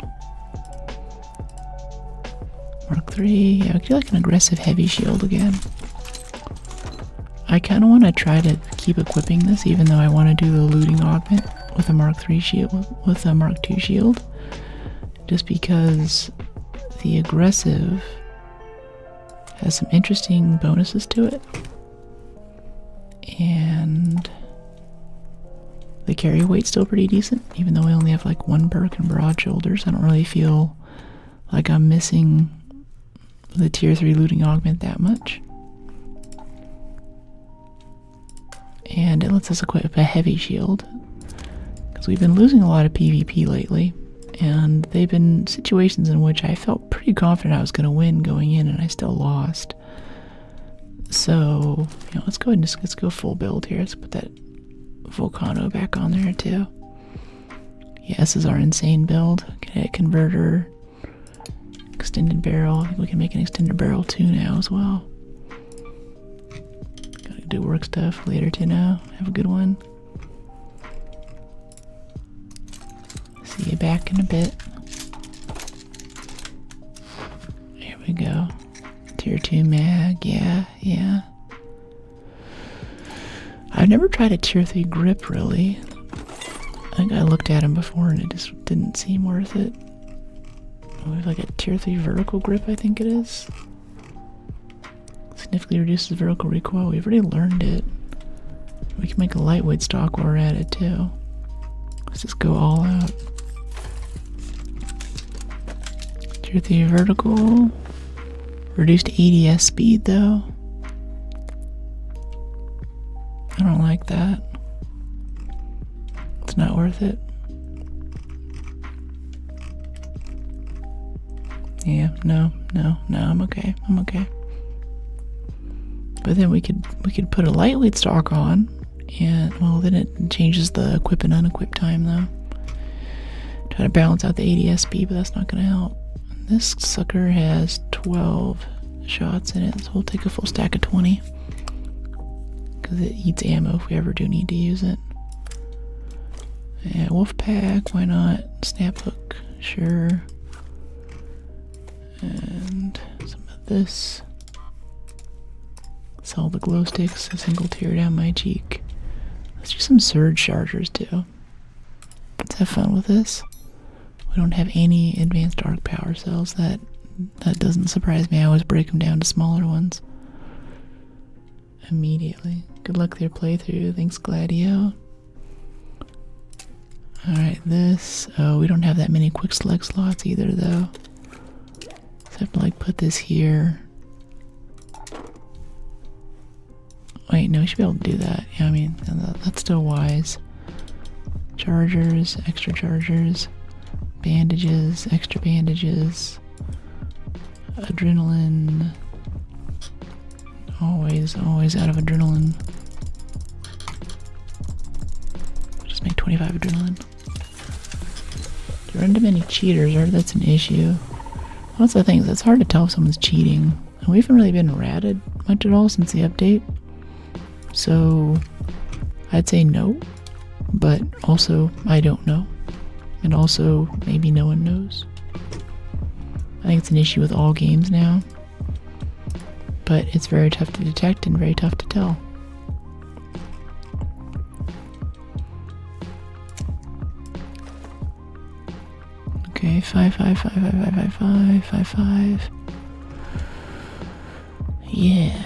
Mark III, yeah, we could do like an aggressive heavy shield again. I kind of want to try to keep equipping this, even though I want to do the looting augment with a Mark III shield, with a Mark II shield, just because the aggressive has some interesting bonuses to it, and the carry weight's still pretty decent, even though we only have like 1 perk and broad shoulders. I don't really feel like I'm missing the tier 3 looting augment that much. And it lets us equip a heavy shield, because we've been losing a lot of PvP lately, and they've been situations in which I felt pretty confident I was going to win going in, and I still lost. So, let's go ahead and let's go full build here. Let's put that Volcano back on there too. Yeah, this is our insane build. Kinetic converter, extended barrel. I think we can make an extended barrel too now as well. Gotta do work stuff later too now. Have a good one. See you back in a bit. There we go. Tier 2 mag, yeah. I've never tried a tier 3 grip, really. I think I looked at them before and it just didn't seem worth it. We have like a tier 3 vertical grip, I think it is. Significantly reduces vertical recoil. We've already learned it. We can make a lightweight stock while we're at it too. Let's just go all out. Tier 3 vertical. Reduced ADS speed though. I don't like that. It's not worth it. Yeah, no, I'm okay. But then we could put a lightweight stock on, and well, then it changes the equip and unequip time though. Try to balance out the ADS speed, but that's not gonna help. This sucker has 12 shots in it, so we'll take a full stack of 20. because it eats ammo if we ever do need to use it. Yeah, wolf pack, why not? Snap hook, sure. And some of this. Sell the glow sticks, a single tear down my cheek. Let's do some surge chargers too. Let's have fun with this. We don't have any advanced arc power cells. That doesn't surprise me. I always break them down to smaller ones. Immediately. Good luck with your playthrough. Thanks, Gladio. Alright, this. Oh, we don't have that many quick select slots either, though. So I have to, like, put this here. Wait, no, we should be able to do that. Yeah, I mean, that's still wise. Chargers, extra chargers, bandages, extra bandages, adrenaline. Always out of adrenaline. Just make 25 adrenaline. Do you run into many cheaters, or that's an issue? Well, that's the thing, it's hard to tell if someone's cheating. And we haven't really been ratted much at all since the update. So, I'd say no. But also, I don't know. And also, maybe no one knows. I think it's an issue with all games now. But it's very tough to detect and very tough to tell. Okay, 5, 5, 5, 5, 5, 5, 5, 5, 5. Yeah.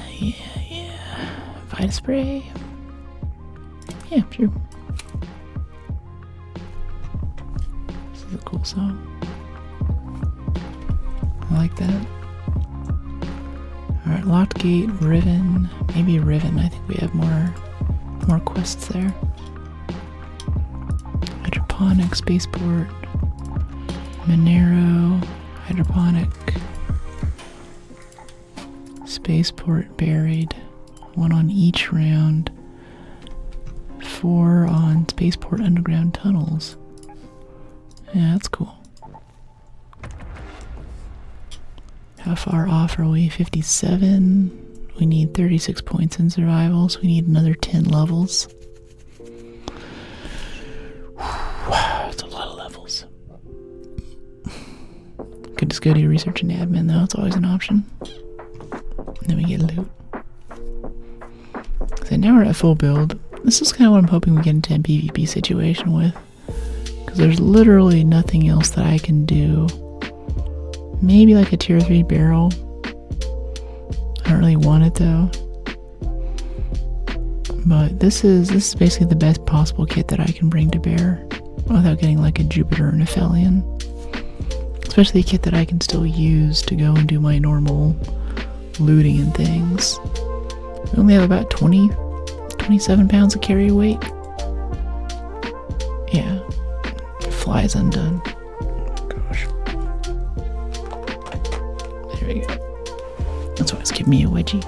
Vita spray. Yeah, sure. This is a cool song. I like that. Alright, locked gate, Riven. Maybe Riven. I think we have more quests there. Hydroponic, spaceport, Monero, hydroponic, spaceport buried. 1 on each round. 4 on spaceport underground tunnels. Yeah, that's cool. How far off are we? 57. We need 36 points in survival, so we need another 10 levels. Wow, that's a lot of levels. Could just go do research and admin though, it's always an option. And then we get loot. So now we're at full build. This is kind of what I'm hoping we get into a PvP situation with. Because there's literally nothing else that I can do. Maybe like a tier 3 barrel. I don't really want it though. But this is basically the best possible kit that I can bring to bear without getting like a Jupiter or an Aphelion. Especially a kit that I can still use to go and do my normal looting and things. We only have about 27 pounds of carry weight. Yeah. Flies undone. Gosh. There we go. That's why it's giving me a wedgie.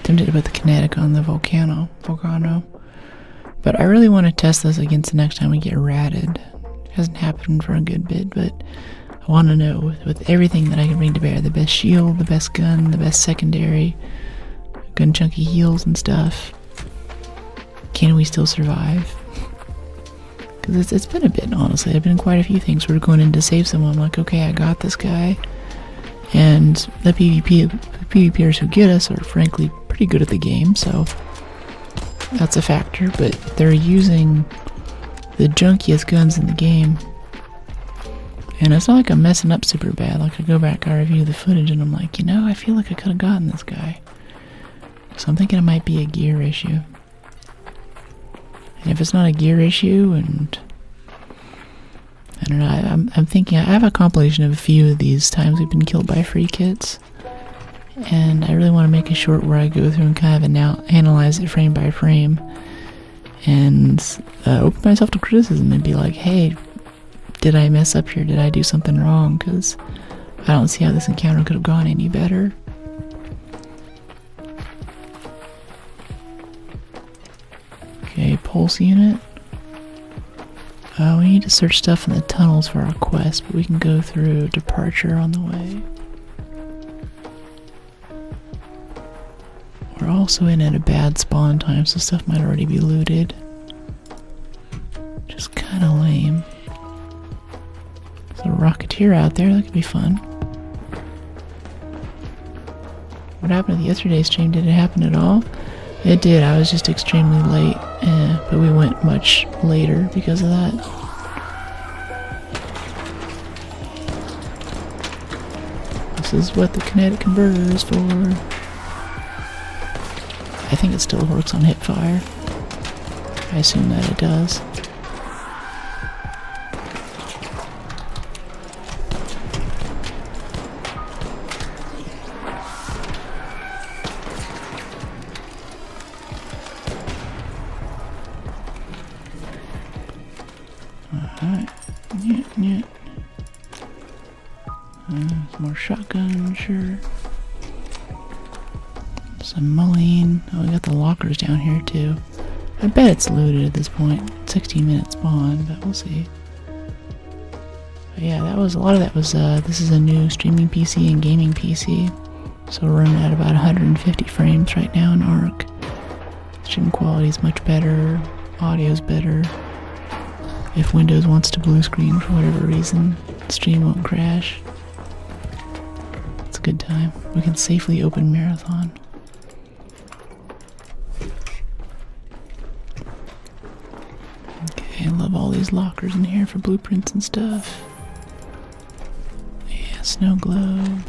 Tempted to put the kinetic on the volcano. But I really want to test this against the next time we get ratted. It hasn't happened for a good bit, but I want to know with everything that I can bring to bear, the best shield, the best gun, the best secondary, gun chunky heals and stuff, can we still survive? Because it's been a bit, honestly. I've been in quite a few things where we're going in to save someone. I'm like, okay, I got this guy. And the PvPers who get us are frankly pretty good at the game, so that's a factor, but they're using the junkiest guns in the game. And it's not like I'm messing up super bad. Like, I go back, I review the footage, and I'm like, you know, I feel like I could have gotten this guy. So I'm thinking it might be a gear issue. And if it's not a gear issue, and I don't know, I'm thinking, I have a compilation of a few of these times we've been killed by free kits. And I really want to make a short where I go through and kind of analyze it frame by frame. And open myself to criticism and be like, hey, did I mess up here? Did I do something wrong? Because I don't see how this encounter could have gone any better. Okay, pulse unit. We need to search stuff in the tunnels for our quest, but we can go through departure on the way. We're also in at a bad spawn time, so stuff might already be looted. Just kinda lame. There's a Rocketeer out there, that could be fun. What happened at yesterday's stream? Did it happen at all? It did. I was just extremely late, but we went much later because of that. This is what the kinetic converter is for. I think it still works on hipfire. I assume that it does. Alright. Yeah. Some more shotgun, sure. Some mulling. Oh, we got the lockers down here too. I bet it's looted at this point. 16-minute spawn, but we'll see. But yeah, that was a lot of that was. This is a new streaming PC and gaming PC, so we're running at about 150 frames right now in Arc. Stream quality is much better. Audio's better. If Windows wants to blue screen for whatever reason, the stream won't crash. It's a good time. We can safely open Marathon. Okay, I love all these lockers in here for blueprints and stuff. Yeah, snow globe.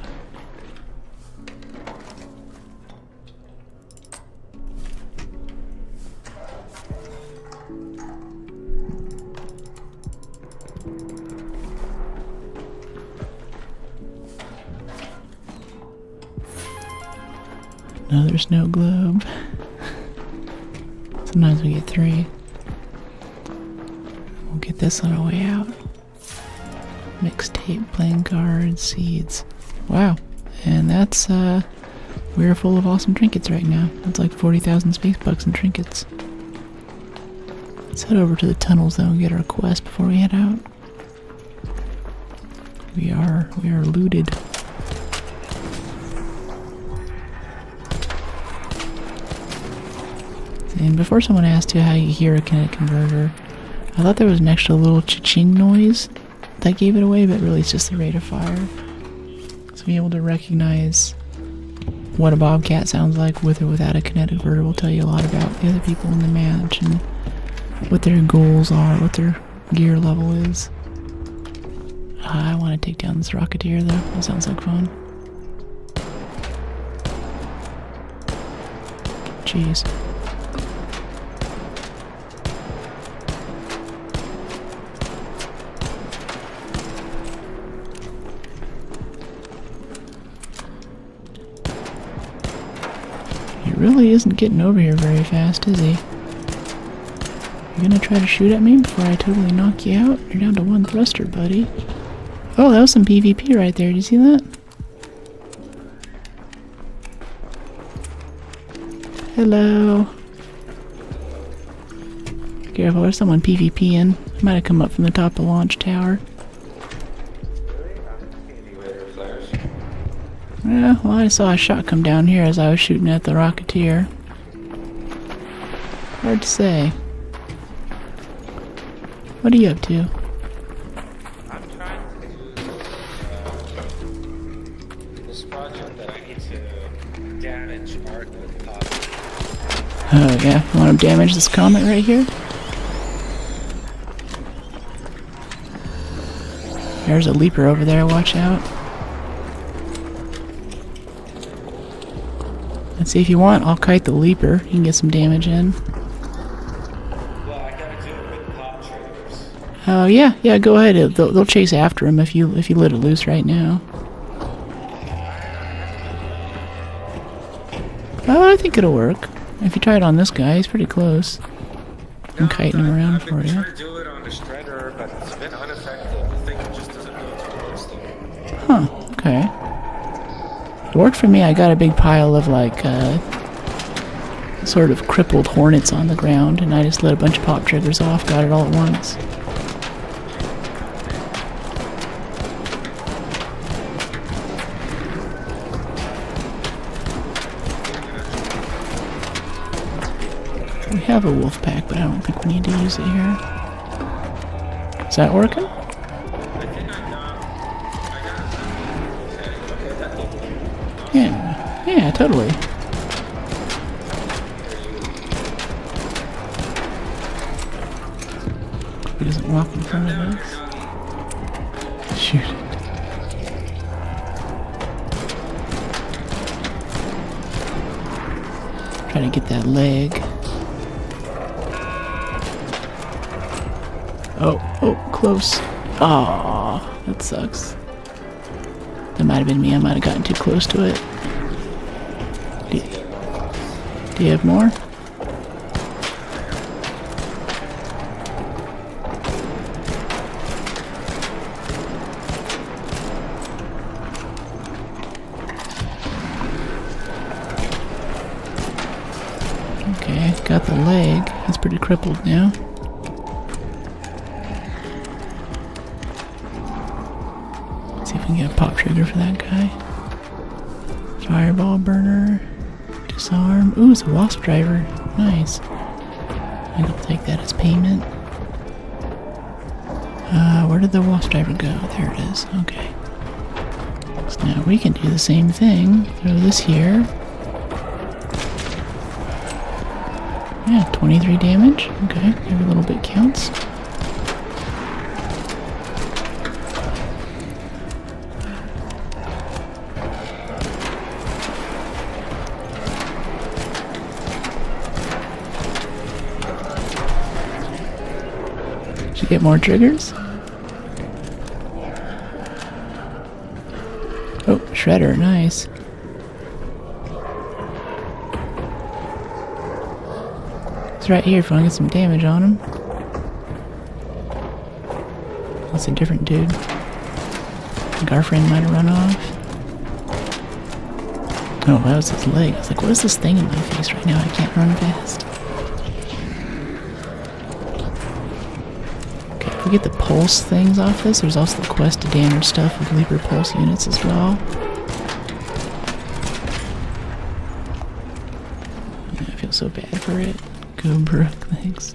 Another snow globe. Sometimes we get 3. We'll get this on our way out. Mixtape, playing cards, seeds. Wow. And that's, we're full of awesome trinkets right now. That's like 40,000 space bucks in trinkets. Let's head over to the tunnels though and get our quest before we head out. We are looted. And before someone asked you how you hear a kinetic converter, I thought there was an extra little cha-ching noise that gave it away, but really it's just the rate of fire. So being able to recognize what a bobcat sounds like with or without a kinetic converter will tell you a lot about the other people in the match and what their goals are, what their gear level is. I want to take down this Rocketeer though, that sounds like fun. Jeez. Really isn't getting over here very fast, is he? You gonna try to shoot at me before I totally knock you out? You're down to 1 thruster, buddy. Oh, that was some PvP right there. Did you see that? Hello. Careful, there's someone PvPing. Might have come up from the top of the launch tower. Yeah, well, I saw a shot come down here as I was shooting at the Rocketeer. Hard to say. What are you up to? I'm trying to do this project that I need to damage art with pop. Oh yeah, you want to damage this comet right here? There's a leaper over there, watch out. Let's see, if you want, I'll kite the leaper. You can get some damage in. Well, I gotta do it with pop triggers. Oh yeah, go ahead. They'll chase after him if you let it loose right now. Oh, I think it'll work. If you try it on this guy, he's pretty close. I'm kiting him around for you. I've been trying to do it on the shredder, but it's been ineffective. I think it just doesn't go through the stick. Huh, okay. It worked for me. I got a big pile of like sort of crippled hornets on the ground, and I just let a bunch of pop triggers off, got it all at once. We have a wolf pack, but I don't think we need to use it here. Is that working? I think I got okay, that looked Yeah. Yeah, totally. He doesn't walk in front of us. Shoot it. Try to get that leg. Oh, close. Aw, that sucks. That might have been me. I might have gotten too close to it. Do you have more? Okay, got the leg. He's pretty crippled now. See if we can get a pop trigger for that guy. Fireball burner. Disarm. Ooh, it's a wasp driver. Nice. I can take that as payment. Where did the wasp driver go? There it is. Okay. So now we can do the same thing. Throw this here. Yeah, 23 damage. Okay, every little bit counts. Did you get more triggers? Oh, shredder, nice. It's right here if I want to get some damage on him. That's a different dude. I think our friend might have run off. Oh, that was his leg. I was like, what is this thing in my face right now? I can't run fast. Okay, if we get the pulse things off this, there's also the quest to damage stuff with Leaper pulse units as well. I feel so bad for it. Go Brooke, thanks.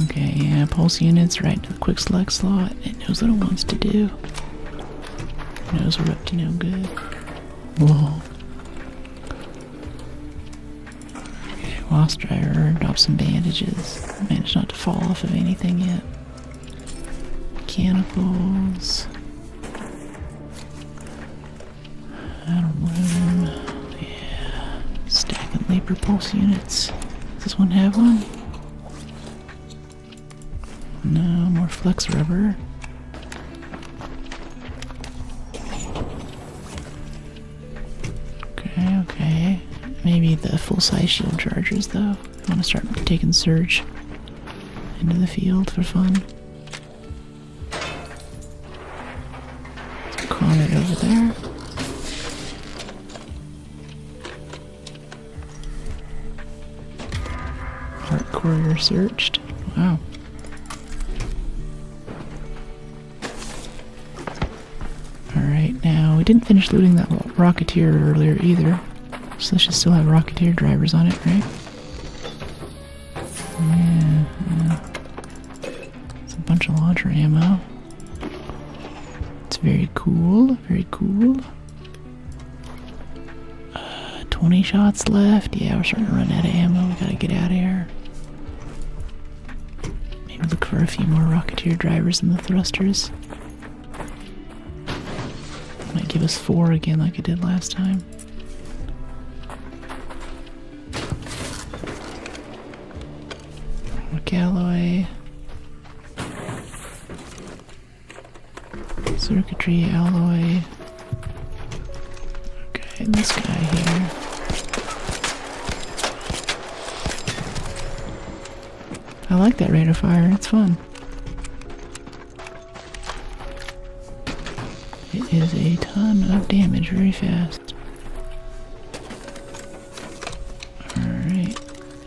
Okay, yeah, pulse units right into the quick select slot. It knows what it wants to do. It knows we're up to no good. Whoa. Okay, wasp driver, drop some bandages. Managed not to fall off of anything yet. Mechanicals. Out of room. Yeah. Stacking Leaper pulse units. Does this one have one? No, more flex rubber. Okay. Maybe the full-size shield chargers, though. I want to start taking Surge into the field for fun. Let's calm it over there. Heart corridor searched. Wow. Alright, now we didn't finish looting that Rocketeer earlier either. So this should still have Rocketeer drivers on it, right? Yeah. It's a bunch of launcher ammo. It's very cool, very cool. 20 shots left. Yeah, we're starting to run out of ammo. We gotta get out of here. Maybe look for a few more Rocketeer drivers in the thrusters. Might give us 4 again like it did last time. Alloy. Circuitry alloy. Okay, this guy here. I like that rate of fire, it's fun. It is a ton of damage very fast. Alright,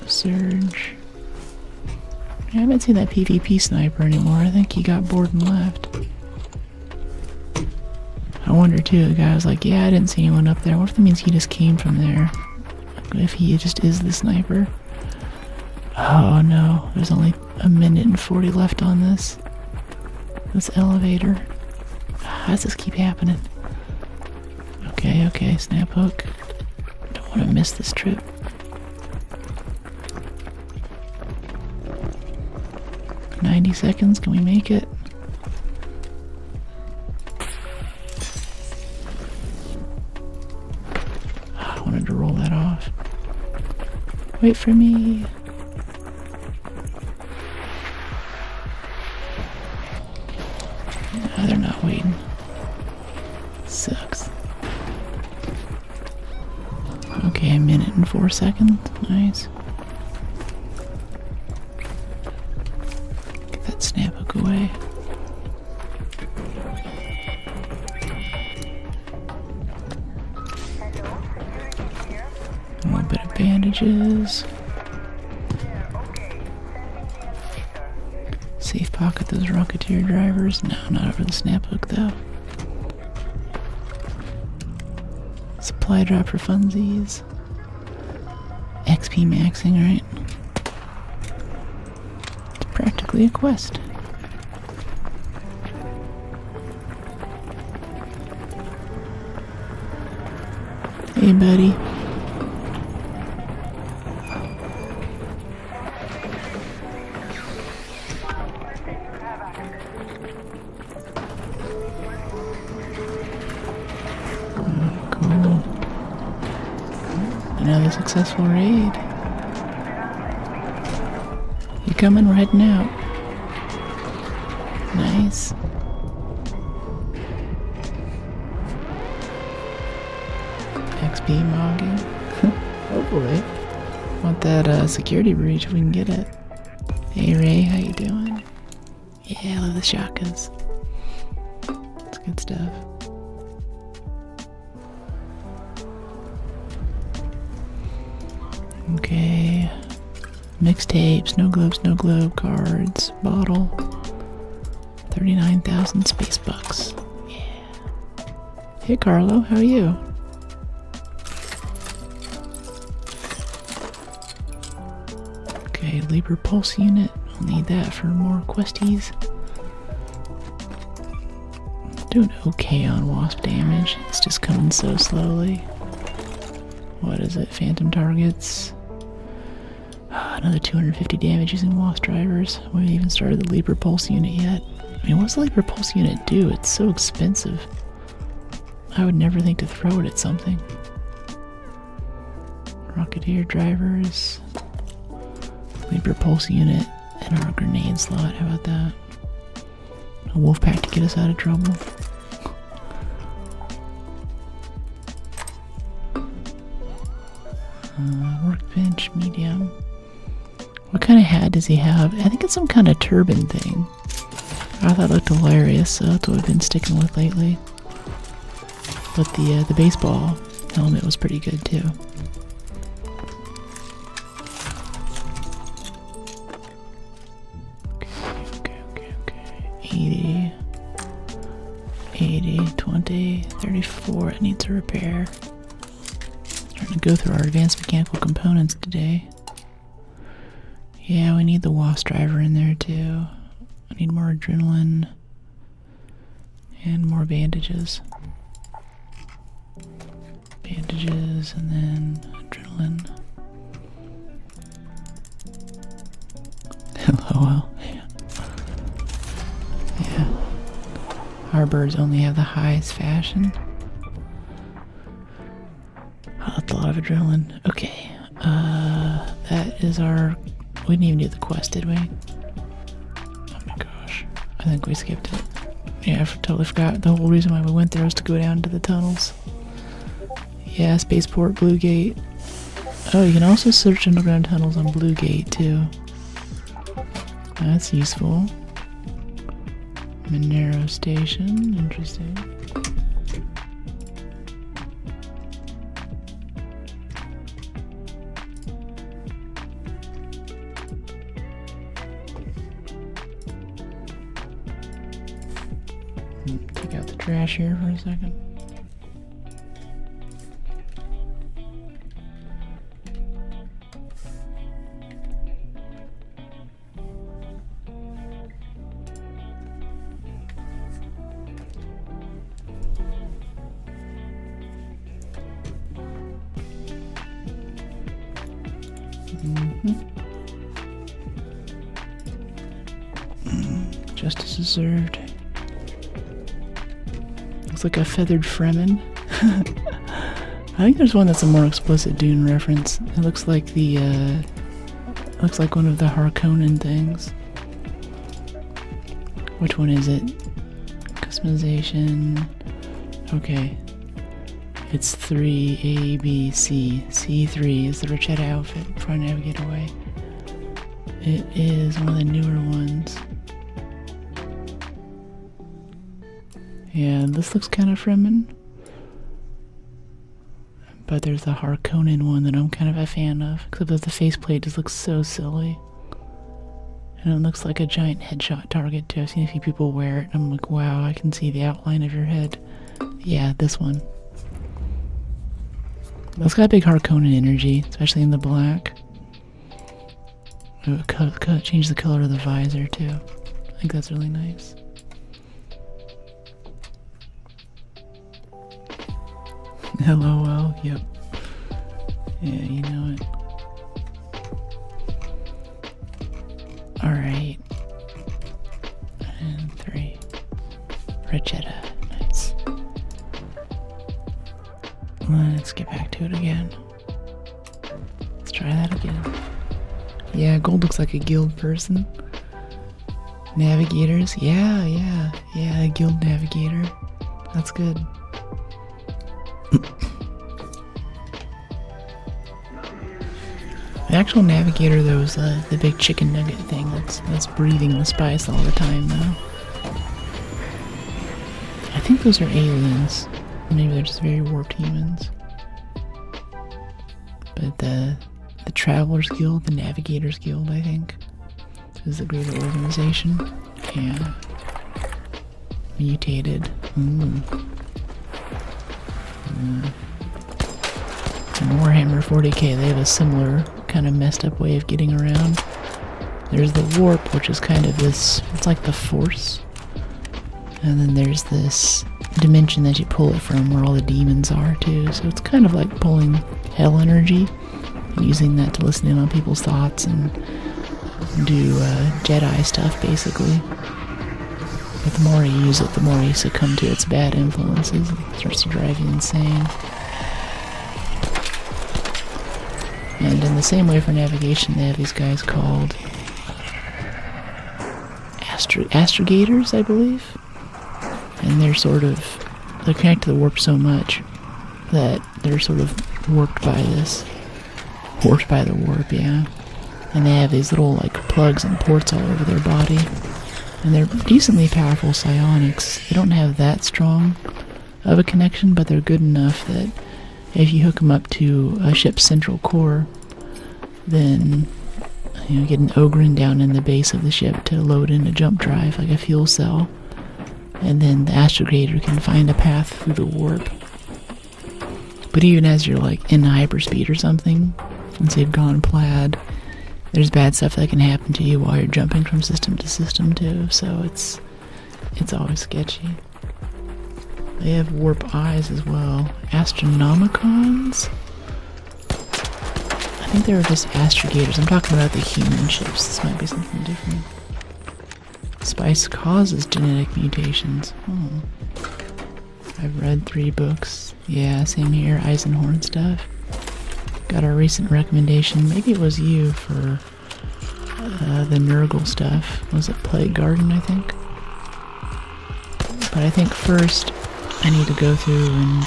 Surge. I haven't seen that PvP sniper anymore. I think he got bored and left. I wonder too, the guy was like, yeah, I didn't see anyone up there. What if that means he just came from there? if he just is the sniper. Oh no, there's only a minute and 40 left on this elevator. How does this keep happening? Okay, snap hook. Don't want to miss this trip. "90 seconds, can we make it?" I wanted to roll that off. Wait for me. No, they're not waiting. Sucks. Okay, a minute and 4 seconds. Nice. Get that snap hook away. A little bit of bandages. Safe pocket those Rocketeer drivers. No, not over the snap hook though. Supply drop for funsies. XP maxing, right? It's practically a quest. Hey, buddy. Cool. Another successful raid. You coming? We're heading out. Nice. XP mogging. Hopefully. Want that security breach if we can get it. Hey Ray, how you doing? Yeah, I love the shotguns. It's good stuff. Okay. Mixtape, snow globe cards, bottle. 39,000 space bucks. Yeah. Hey Carlo, how are you? Okay, Libra Pulse unit. I'll need that for more questies. Doing okay on wasp damage. It's just coming so slowly. What is it? Phantom targets. Another 250 damage using wasp drivers. We haven't even started the Libra Pulse unit yet. I mean, what's the Libra Pulse unit do? It's so expensive. I would never think to throw it at something. Rocketeer drivers. Libra Pulse unit and our grenade slot. How about that? A wolf pack to get us out of trouble. Workbench, medium. What kind of hat does he have? I think it's some kind of turban thing. I thought it looked hilarious, so that's what I've been sticking with lately. But the baseball helmet was pretty good too. Okay. 80, 20, 34. It needs a repair. Starting to go through our advanced mechanical components today. Yeah, we need the wasp driver in there too. I need more adrenaline and more bandages. Bandages and then adrenaline. LOL. Yeah. Our birds only have the highest fashion. Oh, that's a lot of adrenaline. Okay. That is our... We didn't even do the quest, did we? Oh my gosh. I think we skipped it. Yeah, I totally forgot. The whole reason why we went there was to go down to the tunnels. Yeah, Spaceport, Blue Gate. Oh, you can also search underground tunnels on Blue Gate, too. That's useful. Monero Station. Interesting. Take out the trash here for a second. Justice deserved. Looks like a feathered Fremen. I think there's one that's a more explicit Dune reference. It looks like the, looks like one of the Harkonnen things. Which one is it? Customization. Okay. It's 3 A, B, C. C3 is the Rachetta outfit before I navigate away. It is one of the newer ones. Yeah, this looks kind of Fremen. But there's the Harkonnen one that I'm kind of a fan of. Except that the faceplate just looks so silly. And it looks like a giant headshot target too. I've seen a few people wear it and I'm like, wow, I can see the outline of your head. Yeah, this one. It's got a big Harkonnen energy, especially in the black. Change the color of the visor too. I think that's really nice. LOL, yep. Yeah, you know it. Alright. And 3. Rachetta, nice. Let's get back to it again. Let's try that again. Yeah, gold looks like a guild person. Navigators, yeah, a guild navigator. That's good. The actual navigator though is the big chicken nugget thing that's breathing the spice all the time though. I think those are aliens. Maybe they're just very warped humans. But the Travelers Guild, the Navigators Guild, I think, is the greater organization. Yeah. Mutated. In Warhammer 40k, they have a similar kind of messed up way of getting around. There's the warp, which is kind of this, it's like the force. And then there's this dimension that you pull it from where all the demons are too. So it's kind of like pulling hell energy and using that to listen in on people's thoughts and do Jedi stuff basically. But the more you use it, the more you succumb to its bad influences. It starts to drive you insane. And in the same way for navigation, they have these guys called astrogators, I believe. And they're connected to the warp so much that they're sort of warped by this. Warped by the warp, yeah. And they have these little like plugs and ports all over their body. And they're decently powerful psionics. They don't have that strong of a connection, but they're good enough that if you hook them up to a ship's central core, then you get an Ogren down in the base of the ship to load in a jump drive, like a fuel cell. And then the astrogator can find a path through the warp. But even as you're like in hyperspeed or something, once you've gone plaid, there's bad stuff that can happen to you while you're jumping from system to system too, so it's always sketchy. They have warp eyes as well. Astronomicons? I think they were just astrogators. I'm talking about the human ships. This might be something different. Spice causes genetic mutations. I've read 3 books. Yeah, same here. Eisenhorn stuff. Got our recent recommendation. Maybe it was you for the Nurgle stuff. Was it Plague Garden, I think? But I think first I need to go through and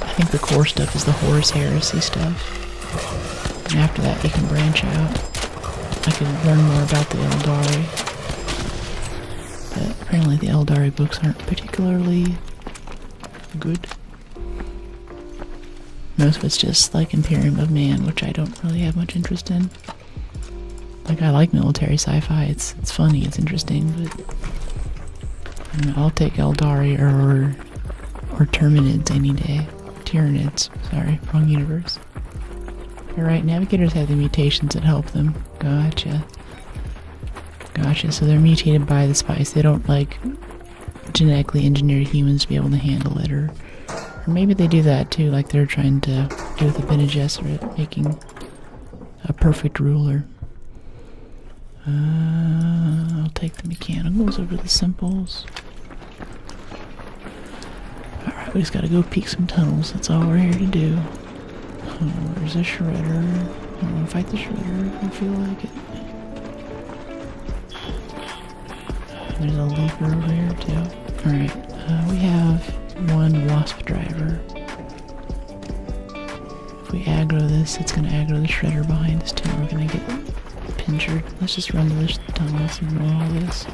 I think the core stuff is the Horus Heresy stuff. And after that you can branch out. I can learn more about the Eldari. But apparently the Eldari books aren't particularly good. Most of it's just like Imperium of Man, which I don't really have much interest in. Like, I like military sci-fi, it's funny, it's interesting, but I don't know, I'll take Eldari or Terminids any day. Tyranids, sorry, wrong universe. You're right, navigators have the mutations that help them. Gotcha, so they're mutated by the spice. They don't, like, genetically engineer humans to be able to handle it, or maybe they do that too, like they're trying to do with the Bene Gesserit, making A perfect ruler. I'll take the mechanicals over the simples. Alright, we just gotta go peek some tunnels. That's all we're here to do. There's a shredder. I'm gonna fight the shredder if I feel like it. There's a leaper over here too. Alright, we have one wasp driver. If we aggro this, it's gonna aggro the shredder behind us too. We're gonna get pinchered. Let's just run to this tunnels and ignore all this.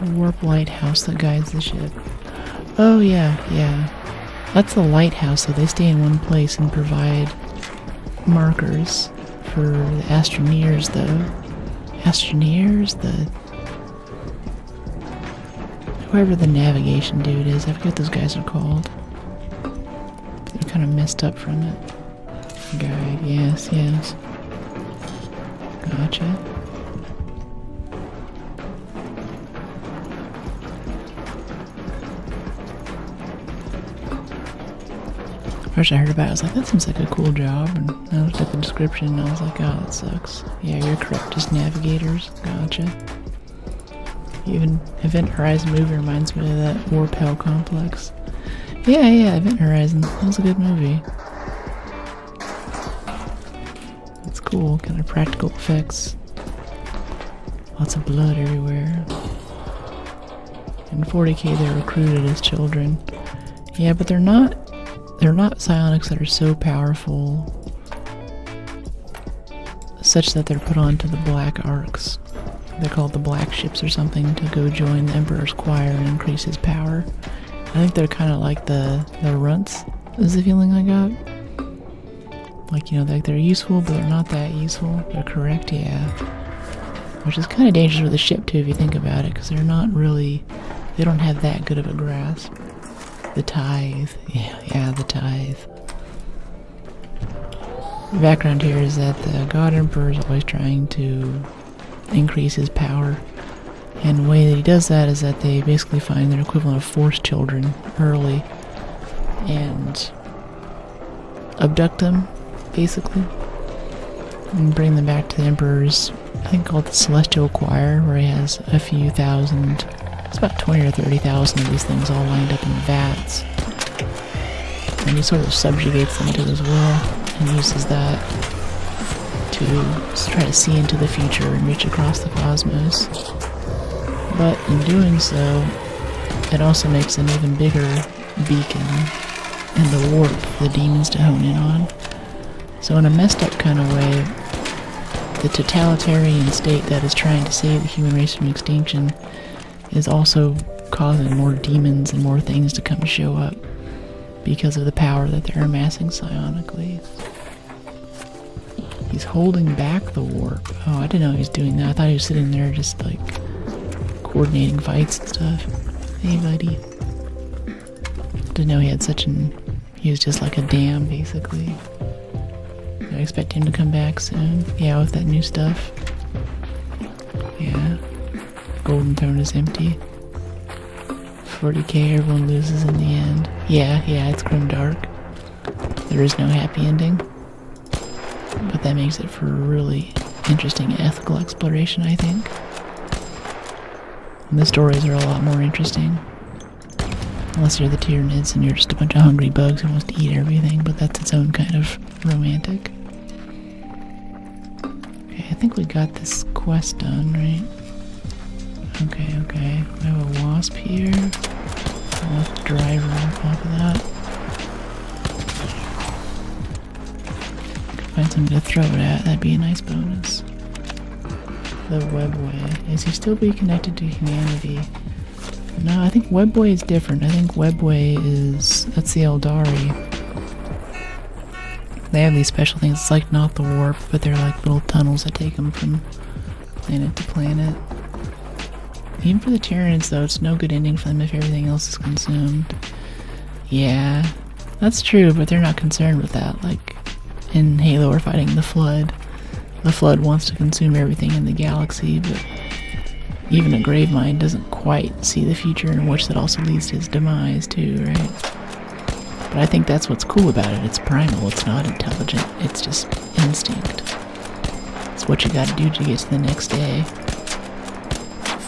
A warp lighthouse that guides the ship. Oh yeah. That's the lighthouse, so they stay in one place and provide markers for the astroneers, though. Astroneers? Whoever the navigation dude is, I forget what those guys are called. They're kind of messed up from it. Guide, yes. Gotcha. First I heard about it, I was like, that seems like a cool job, and I looked at the description and I was like, oh, that sucks. Yeah, you're correct, just navigators. Gotcha. Even Event Horizon movie reminds me of that Warp Hell complex. Yeah, Event Horizon. That was a good movie. It's cool, kind of practical effects. Lots of blood everywhere. In 40K they're recruited as children. Yeah, but they're not psionics that are so powerful such that they're put onto the black arcs. They're called the black ships or something to go join the Emperor's choir and increase his power. I think they're kind of like the runts, is the feeling I got. Like, you know, like they're useful, but they're not that useful. They're correct, yeah. Which is kind of dangerous for the ship too if you think about it, because they're not really, they don't have that good of a grasp. The tithe. Yeah, the tithe. The background here is that the God Emperor is always trying to increase his power. And the way that he does that is that they basically find their equivalent of forced children early and abduct them, basically. And bring them back to the Emperor's, I think called the Celestial Choir, where he has a few thousand. It's about 20 or 30,000 of these things all lined up in vats. And he sort of subjugates them to his will and uses that to try to see into the future and reach across the cosmos. But in doing so, it also makes an even bigger beacon in the warp for the demons to hone in on. So in a messed up kind of way, the totalitarian state that is trying to save the human race from extinction is also causing more demons and more things to come and show up because of the power that they're amassing psionically. He's holding back the warp. Oh, I didn't know he was doing that. I thought he was sitting there just like coordinating fights and stuff. Hey, buddy. Didn't know he had such an... He was just like a dam, basically. I expect him to come back soon. Yeah, with that new stuff. Yeah. Golden Throne is empty. 40K, everyone loses in the end. Yeah, it's grimdark. There is no happy ending. But that makes it for a really interesting ethical exploration, I think. And the stories are a lot more interesting. Unless you're the Tyranids and you're just a bunch of hungry bugs who wants to eat everything, but that's its own kind of romantic. Okay, I think we got this quest done, right? Okay. We have a wasp here. I'll let the driver off of that. Could find something to throw it at, that'd be a nice bonus. The webway. Is he still be connected to humanity? No, I think webway is different. I think webway is... that's the Eldari. They have these special things. It's like not the warp, but they're like little tunnels that take them from planet to planet. Even for the Tyranids, though, it's no good ending for them if everything else is consumed. Yeah, that's true, but they're not concerned with that. Like, in Halo, we're fighting the Flood. The Flood wants to consume everything in the galaxy, but even a Gravemind doesn't quite see the future in which that also leads to his demise, too, right? But I think that's what's cool about it. It's primal, it's not intelligent, it's just instinct. It's what you gotta do to get to the next day.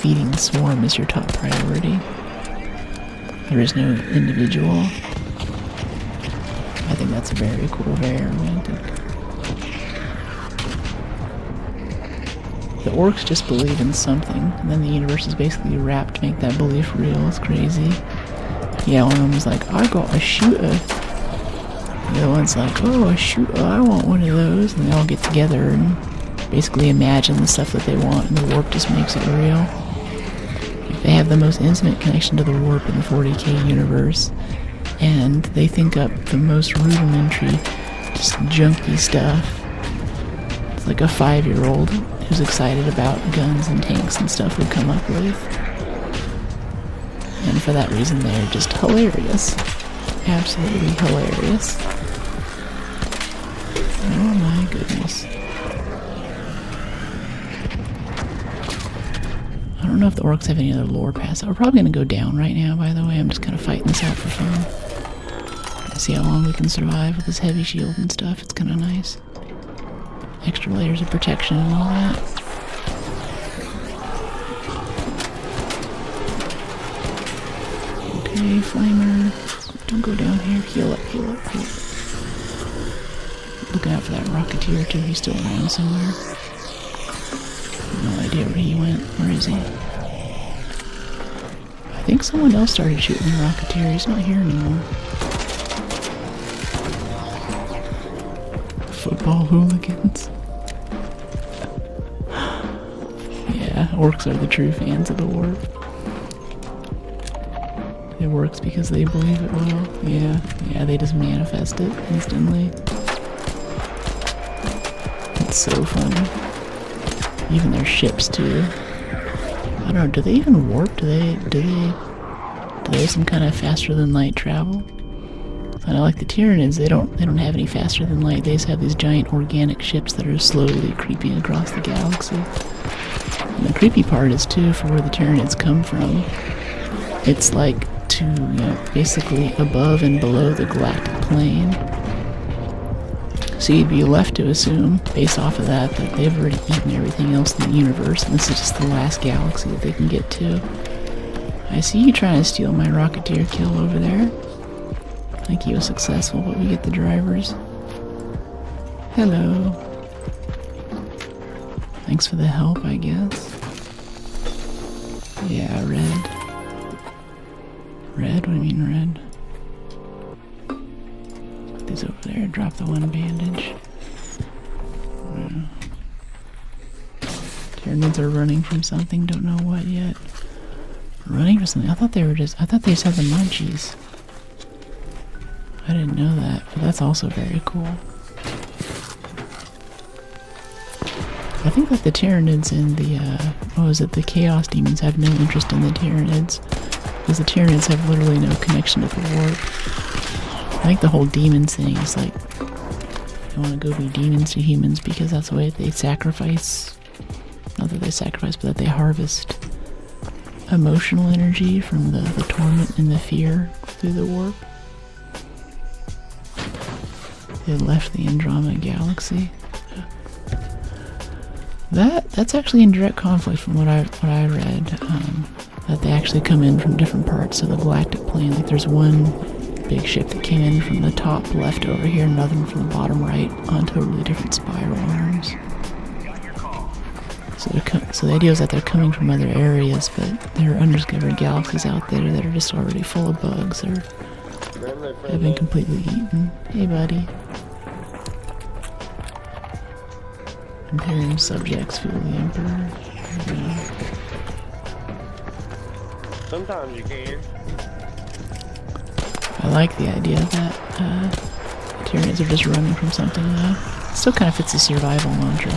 Feeding the swarm is your top priority. There is no individual. I think that's very cool, very romantic. The orcs just believe in something, and then the universe is basically wrapped to make that belief real. It's crazy. Yeah, one of them was like, I got a shooter. The other one's like, oh, a shooter, I want one of those. And they all get together and basically imagine the stuff that they want, and the warp just makes it real. They have the most intimate connection to the warp in the 40k universe, and they think up the most rudimentary, just junky stuff. It's like a 5-year-old who's excited about guns and tanks and stuff would come up with. And for that reason, they're just hilarious. Absolutely hilarious. Oh my goodness. I don't know if the orcs have any other lore past. We're probably going to go down right now, by the way. I'm just kind of fighting this out for fun. See how long we can survive with this heavy shield and stuff. It's kind of nice. Extra layers of protection and all that. Okay, flamer. Don't go down here. Heal up, heal up, heal up. Looking out for that rocketeer too. He's still around somewhere. No idea where he went. Where is he? I think someone else started shooting the rocketeer. He's not here anymore. Football hooligans. Yeah, orcs are the true fans of the warp. It works because they believe it will. Yeah, they just manifest it instantly. It's so funny. Even their ships too. I don't know, do they even warp? Do they have some kind of faster than light travel? I know, like the Tyranids, they don't have any faster than light. They just have these giant organic ships that are slowly creeping across the galaxy. And the creepy part is too, for where the Tyranids come from, it's like basically above and below the galactic plane. So you'd be left to assume, based off of that they've already eaten everything else in the universe, and this is just the last galaxy that they can get to. I see you trying to steal my rocketeer kill over there. I think he was successful, but we get the drivers. Hello. Thanks for the help, I guess. Yeah, red. Red? What do you mean red? Put these over there, drop the one bandage. Tyranids are running from something, don't know what yet. Running from something? I thought they just had the munchies. I didn't know that, but that's also very cool. I think that the Tyranids and the Chaos Demons have no interest in the Tyranids, because the Tyranids have literally no connection to the warp. I think the whole demons thing is like, they want to go be demons to humans because that's the way they sacrifice, not that they sacrifice, but that they harvest emotional energy from the torment and the fear through the warp. They left the Andromeda Galaxy. That's actually in direct conflict from what I read. That they actually come in from different parts of the galactic plane. Like there's one big ship that came in from the top left over here, another one from the bottom right on totally different spiral arms. So the idea is that they're coming from other areas, but there are undiscovered galaxies out there that are just already full of bugs or have been completely eaten. Hey, buddy. Imperium subjects fuel the Emperor. Sometimes you can. I like the idea that Tyranids are just running from something, though. It still kind of fits the survival mantra.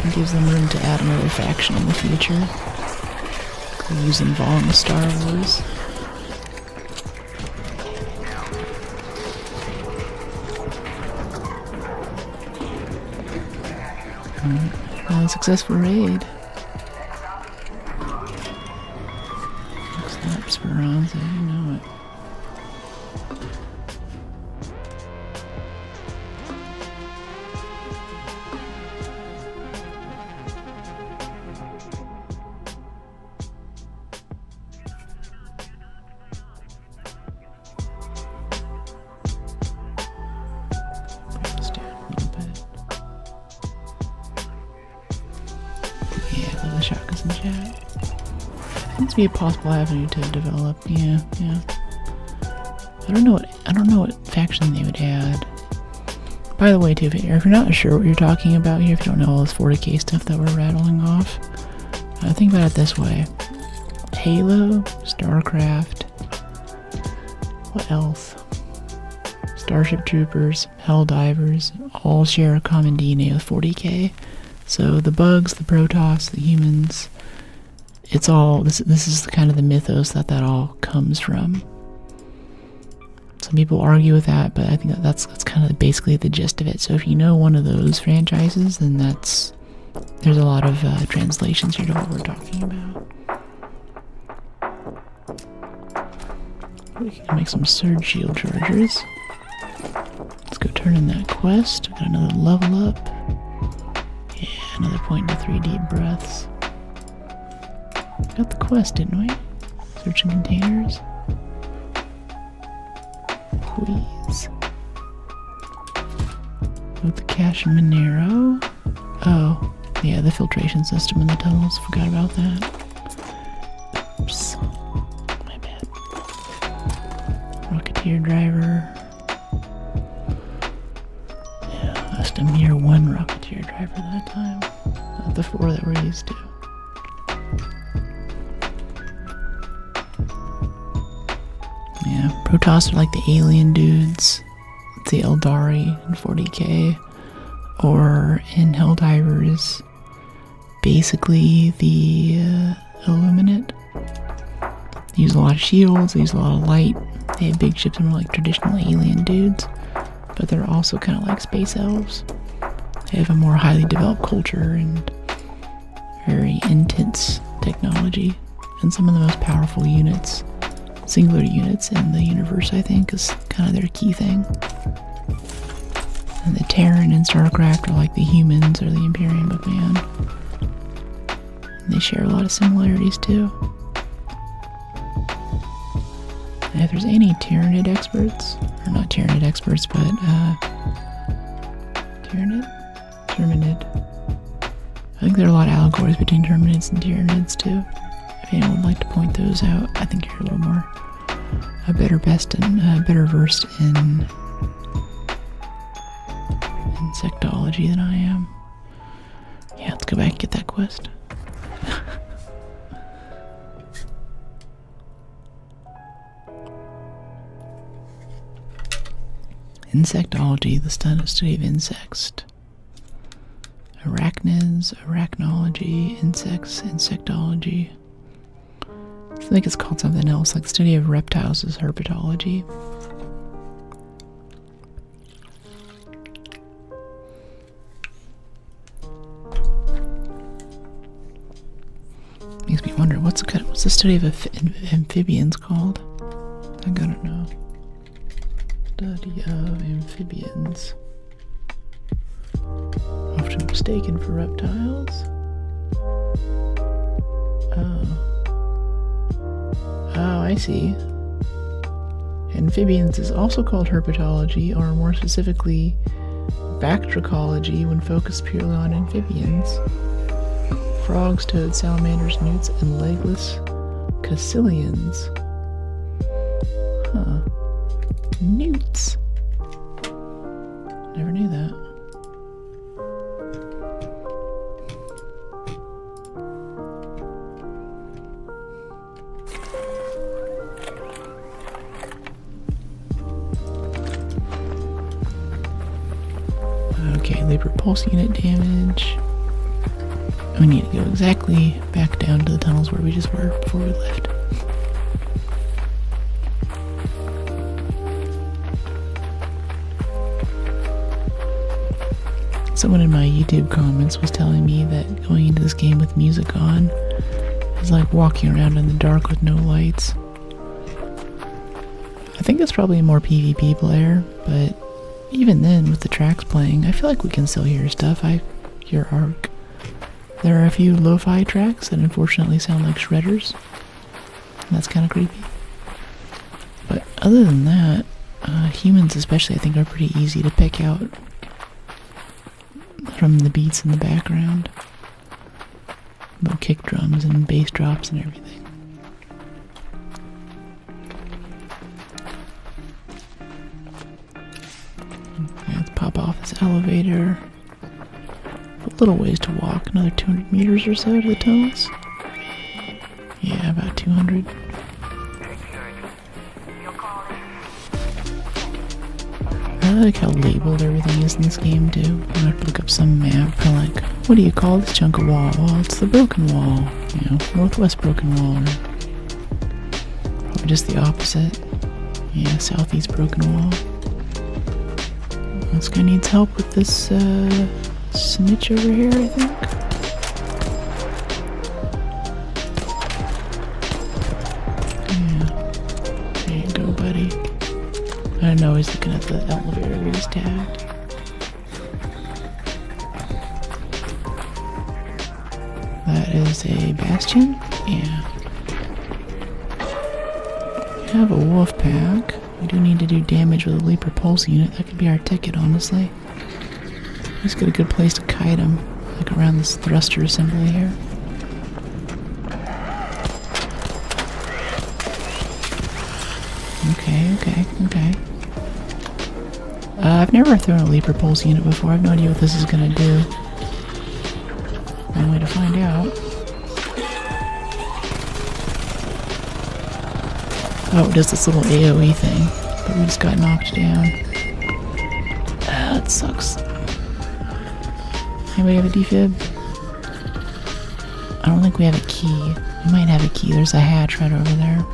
It gives them room to add another faction in the future. Using Vong Star Wars. Successful raid. Next up, Speranza, you know it. be a possible avenue to develop. Yeah, yeah. I don't know what faction they would add. By the way, too, if you're not sure what you're talking about here, if you don't know all this 40k stuff that we're rattling off, think about it this way. Halo, StarCraft, what else? Starship Troopers, Helldivers, all share a common DNA with 40k. So the bugs, the Protoss, the humans, it's all, this is kind of the mythos that all comes from. Some people argue with that, but I think that's kind of basically the gist of it. So if you know one of those franchises, then there's a lot of translations here to what we're talking about. We can make some surge shield chargers. Let's go turn in that quest. Got another level up. Yeah, another point to 3 deep breaths. Got the quest, didn't we? Searching containers. Please. With the cache in Monero. Oh, yeah, the filtration system in the tunnels. Forgot about that. Oops. My bad. Rocketeer driver. Yeah, that's a mere 1 Rocketeer driver that time. Not the 4 that we're used to. Yeah, Protoss are like the alien dudes. The Eldari in 40k. Or in Helldivers, basically the Illuminate. They use a lot of shields, they use a lot of light. They have big ships and are like traditional alien dudes. But they're also kind of like space elves. They have a more highly developed culture and very intense technology. And some of the most powerful units, singular units in the universe, I think, is kind of their key thing. And the Terran and StarCraft are like the humans or the Imperium of Man. And they share a lot of similarities too. And if there's any Tyranid experts, or not Tyranid experts, but Terminid? I think there are a lot of allegories between Terminids and Tyranids too. If anyone would like to point those out, I think you're a little more better versed in insectology than I am. Yeah, let's go back and get that quest. Insectology, the study of insects. Arachnids, arachnology, insects, insectology. I think it's called something else, like the study of reptiles is herpetology. Makes me wonder, what's the study of amphibians called? I gotta know. Study of amphibians. Often mistaken for reptiles. Oh, I see. Amphibians is also called herpetology, or more specifically, bactrichology when focused purely on amphibians. Frogs, toads, salamanders, newts, and legless caecilians. Huh. Newts. Never knew that. Okay, labor pulse unit damage. We need to go exactly back down to the tunnels where we just were before we left. Someone in my YouTube comments was telling me that going into this game with music on is like walking around in the dark with no lights. I think it's probably a more PvP player, but even then, with the tracks playing, I feel like we can still hear stuff. I hear Arc. There are a few lo-fi tracks that unfortunately sound like shredders. And that's kind of creepy. But other than that, humans especially, I think, are pretty easy to pick out from the beats in the background. Little kick drums and bass drops and everything. Pop off this elevator. A little ways to walk, another 200 meters or so to the tunnels. Yeah, about 200. I like how labeled everything is in this game too. You have to look up some map for like, what do you call this chunk of wall? Well, it's the broken wall. You know, northwest broken wall. Or just the opposite. Yeah, southeast broken wall. This guy needs help with this snitch over here, I think. Yeah. There you go, buddy. I don't know, he's looking at the elevator we just tagged. That is a bastion? Yeah. We have a wolf pack. We do need to do damage with a leaper pulse unit. That could be our ticket, honestly. Let's get a good place to kite him, like around this thruster assembly here. Okay. I've never thrown a leaper pulse unit before. I have no idea what this is gonna do. One way to find out. Oh, it does this little AoE thing, but we just got knocked down. That sucks. Anybody have a defib? I don't think we have a key. We might have a key. There's a hatch right over there.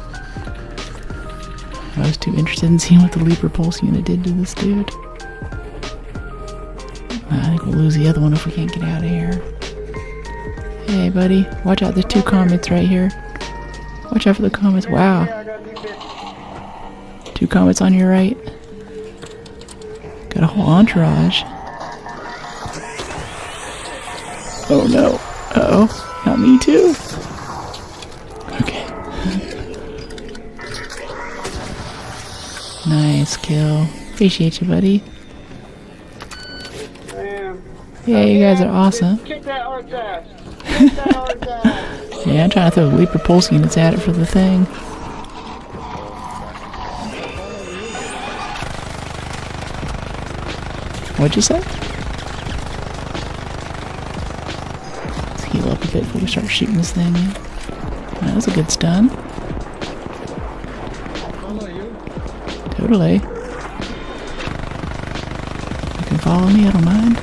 I was too interested in seeing what the leaper pulse unit did to this dude. I think we'll lose the other one if we can't get out of here. Hey, buddy. Watch out. There's 2 comets right here. Watch out for the comets. Wow. 2 comets on your right. Got a whole entourage. Oh no. Uh-oh. Not me too. Okay. Nice kill. Appreciate you, buddy. Yeah, you guys are awesome. Kick that arch ass. Kick that arch ass. Yeah, I'm trying to throw leaper pulse units at it for the thing. What'd you say? Let's heal up a bit before we start shooting this thing. That was a good stun. Totally. You can follow me, I don't mind.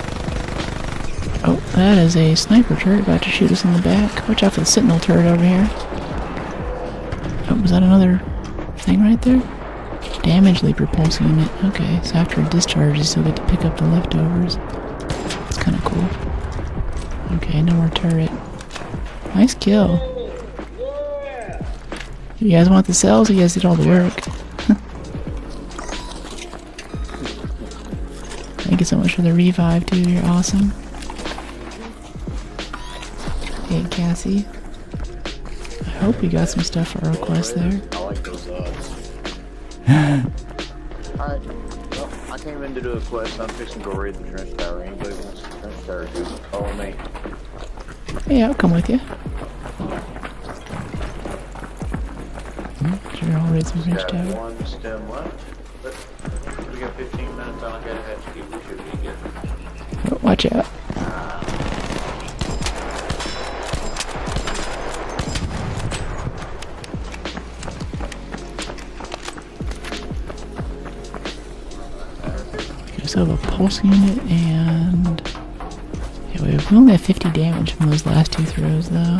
Oh, that is a sniper turret about to shoot us in the back. Watch out for the sentinel turret over here. Oh, was that another thing right there? Damage leaper pulse unit. Okay, so after it discharges, you still get to pick up the leftovers. It's kind of cool. Okay, no more turret. Nice kill. You guys want the cells? You guys did all the work. Thank you so much for the revive, dude. You're awesome. Hey, Cassie. I hope you got some stuff for our request there. I like those Alright, well, I came in to do a quest. I'm fixing to go raid the trench tower. Anybody wants the trench tower, dude, follow me. Hey, I'll come with you. Sure, I'll raid some trench Got tower. 1 stem left, but we got 15 minutes on. I gotta hatch to keep. We should be good. Oh, watch out. So have a pulse unit and yeah, we only have 50 damage from those last 2 throws though.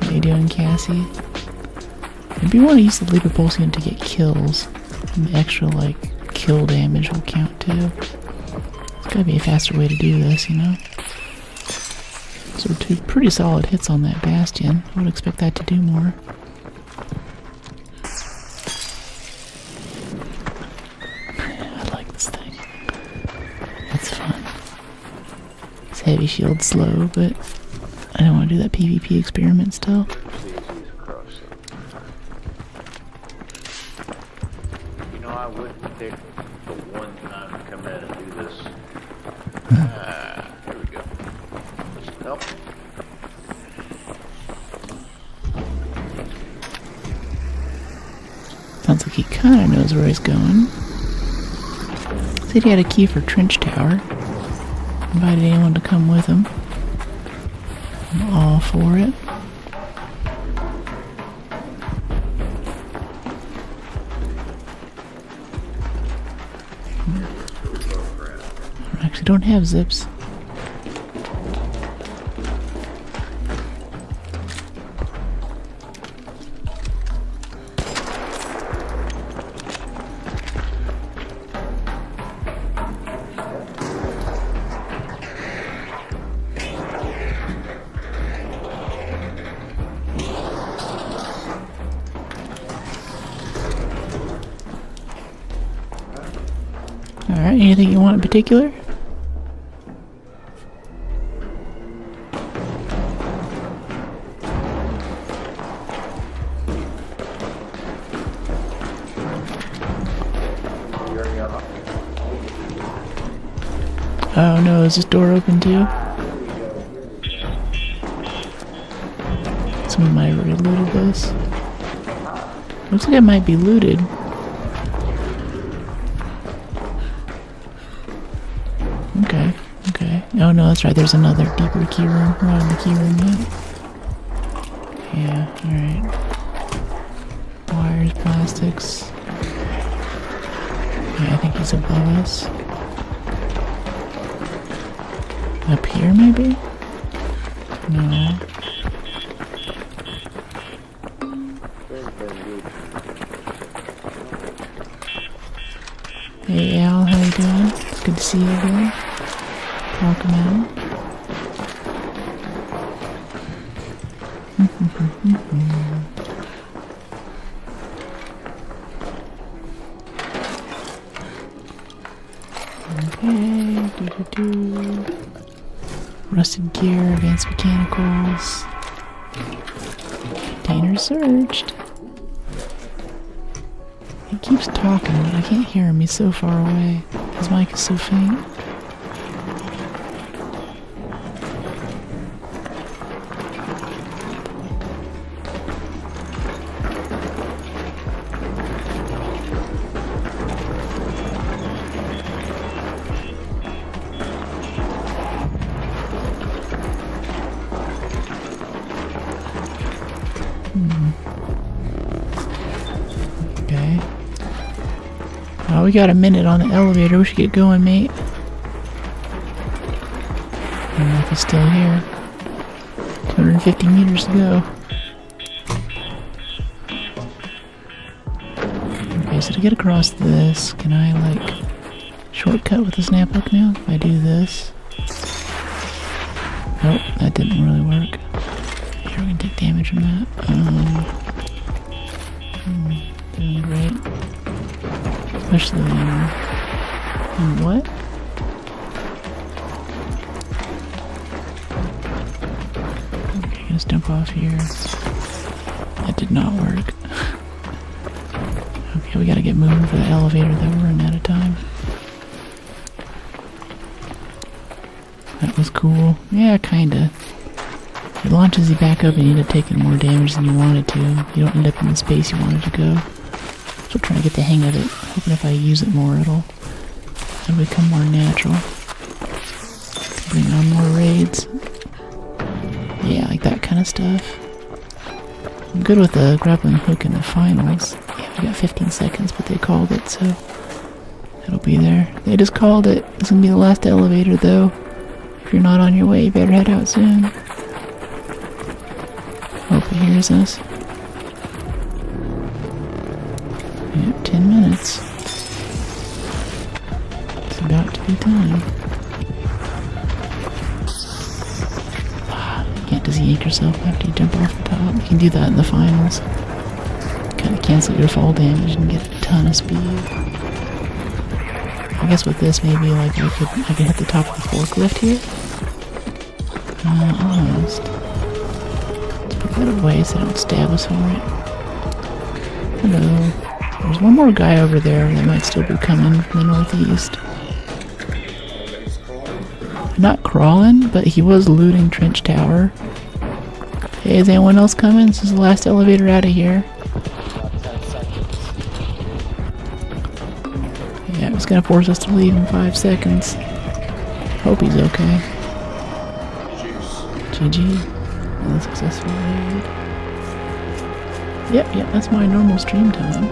How you doing, Cassie? Maybe you want to use the leaper pulse unit to get kills. And the extra like kill damage will count too. There's gotta be a faster way to do this, you know? So 2 pretty solid hits on that bastion. I would expect that to do more. Heavy shield slow, but I don't want to do that PvP experiment still. You know, I wouldn't pick the one time to come in and do this. Here we go. Nope. Sounds like he kind of knows where he's going. Said he had a key for Trench Tower. Invited anyone to come with him. I'm all for it. I actually don't have zips. Alright, anything you want in particular? Oh no, is this door open too? Someone might have already looted this. Looks like it might be looted. Okay. Oh no, that's right, there's another deeper key room. We're not in the key room yet. Yeah, alright. Wires, plastics. Yeah, I think he's above us. Up here, maybe? No. Hey Al, how you doing? It's good to see you again. Welcome out. Okay, rusted gear, advanced mechanicals. Container searched. He keeps talking, but I can't hear him. He's so far away. His mic is so faint. Okay. Oh, we got a minute on the elevator. We should get going, mate. I don't know if he's still here. 250 meters to go. Okay, so to get across this, can I, like, shortcut with the snap hook now? If I do this. Nope, that didn't really work. Here, we're gonna take damage from that. Doing great. Especially in what? Okay, let's jump off here. That did not work. Okay, we gotta get moving for the elevator though, we're running out of time. That was cool. Yeah, kinda. It launches you back up and you end up taking more damage than you wanted to. You don't end up in the space you wanted to go. So trying to get the hang of it. Hoping if I use it more it'll become more natural. Bring on more raids. Yeah, like that kind of stuff. I'm good with the grappling hook in the finals. Yeah, we got 15 seconds, but they called it, so it'll be there. They just called it. It's gonna be the last elevator though. If you're not on your way, you better head out soon. Hope he hears us. Yep, 10 minutes. It's about to be time. You can't just yank yourself after you jump off the top. You can do that in the finals. Kind of cancel your fall damage and get a ton of speed. I guess with this, maybe like I could hit the top of the forklift here. Almost. Let's put that away so they don't stab us for it. Hello. There's one more guy over there that might still be coming from the northeast. Not crawling, but he was looting Trench Tower. Hey, is anyone else coming? This is the last elevator out of here. Yeah, It's gonna force us to leave in 5 seconds. Hope he's okay. GG. Another successful raid. Yep, that's my normal stream time.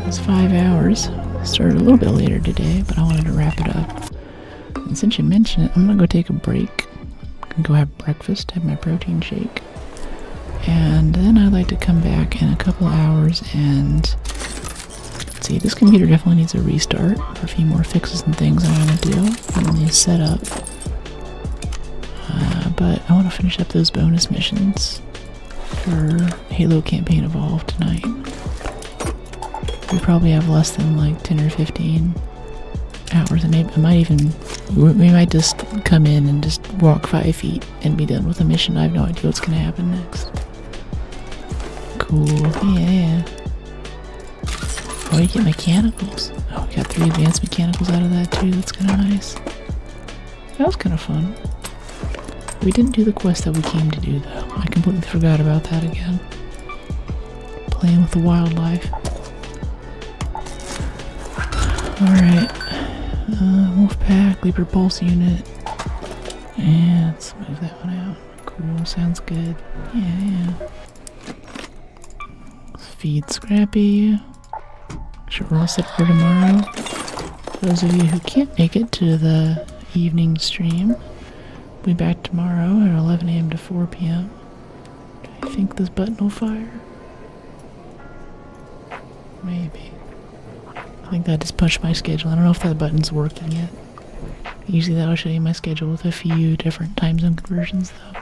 It's 5 hours. Started a little bit later today, but I wanted to wrap it up. And since you mentioned it, I'm gonna go take a break. I'm gonna go have breakfast, have my protein shake. And then I'd like to come back in a couple hours and... Let's see, this computer definitely needs a restart for a few more fixes and things I want to do. Finally set up. But I want to finish up those bonus missions for Halo Campaign Evolved tonight. We probably have less than like 10 or 15 hours, and maybe I might even, we might just come in and just walk 5 feet and be done with the mission. I have no idea what's going to happen next. Cool, yeah. Oh, you get mechanicals. Oh, we got 3 advanced mechanicals out of that too. That's kind of nice. That was kind of fun. We didn't do the quest that we came to do though. I completely forgot about that again. Playing with the wildlife. Alright. Wolfpack, Leaper Pulse Unit. And let's move that one out. Cool, sounds good. Yeah. Let's feed Scrappy. Sure, we're all set for tomorrow. For those of you who can't make it to the evening stream, we'll be back tomorrow at 11 a.m. to 4 p.m. Do I think this button will fire? Maybe. I think that just pushed my schedule. I don't know if that button's working yet. Usually that'll show you my schedule with a few different time zone conversions though.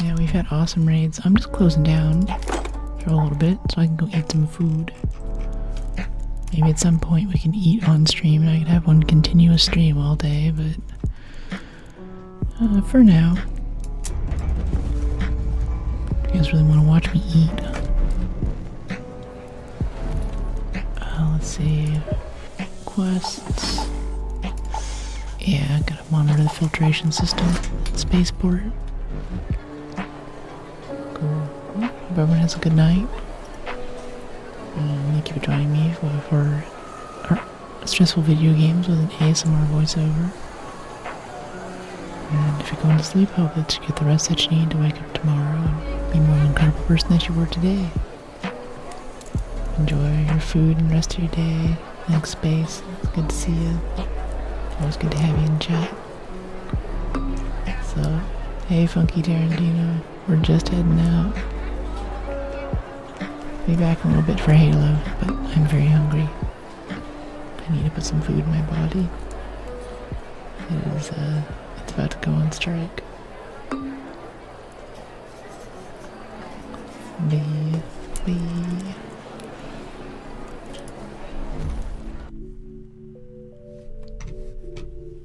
Yeah, we've had awesome raids. I'm just closing down for a little bit so I can go eat some food. Maybe at some point we can eat on stream and I can have one continuous stream all day, but for now, you guys really want to watch me eat? Let's see. Quests. Yeah, gotta monitor the filtration system. Spaceport. Cool. Hope everyone has a good night. Thank you for joining me for our stressful video games with an ASMR voiceover. And if you're going to sleep, I hope that you get the rest that you need to wake up tomorrow and be more the incredible person that you were today. Enjoy your food and rest of your day. Thanks, Space. It's good to see you. Always good to have you in chat. So, hey, Funky Tarantino. We're just heading out. Be back in a little bit for Halo, but I'm very hungry. I need to put some food in my body. It's about to go on strike. Bye.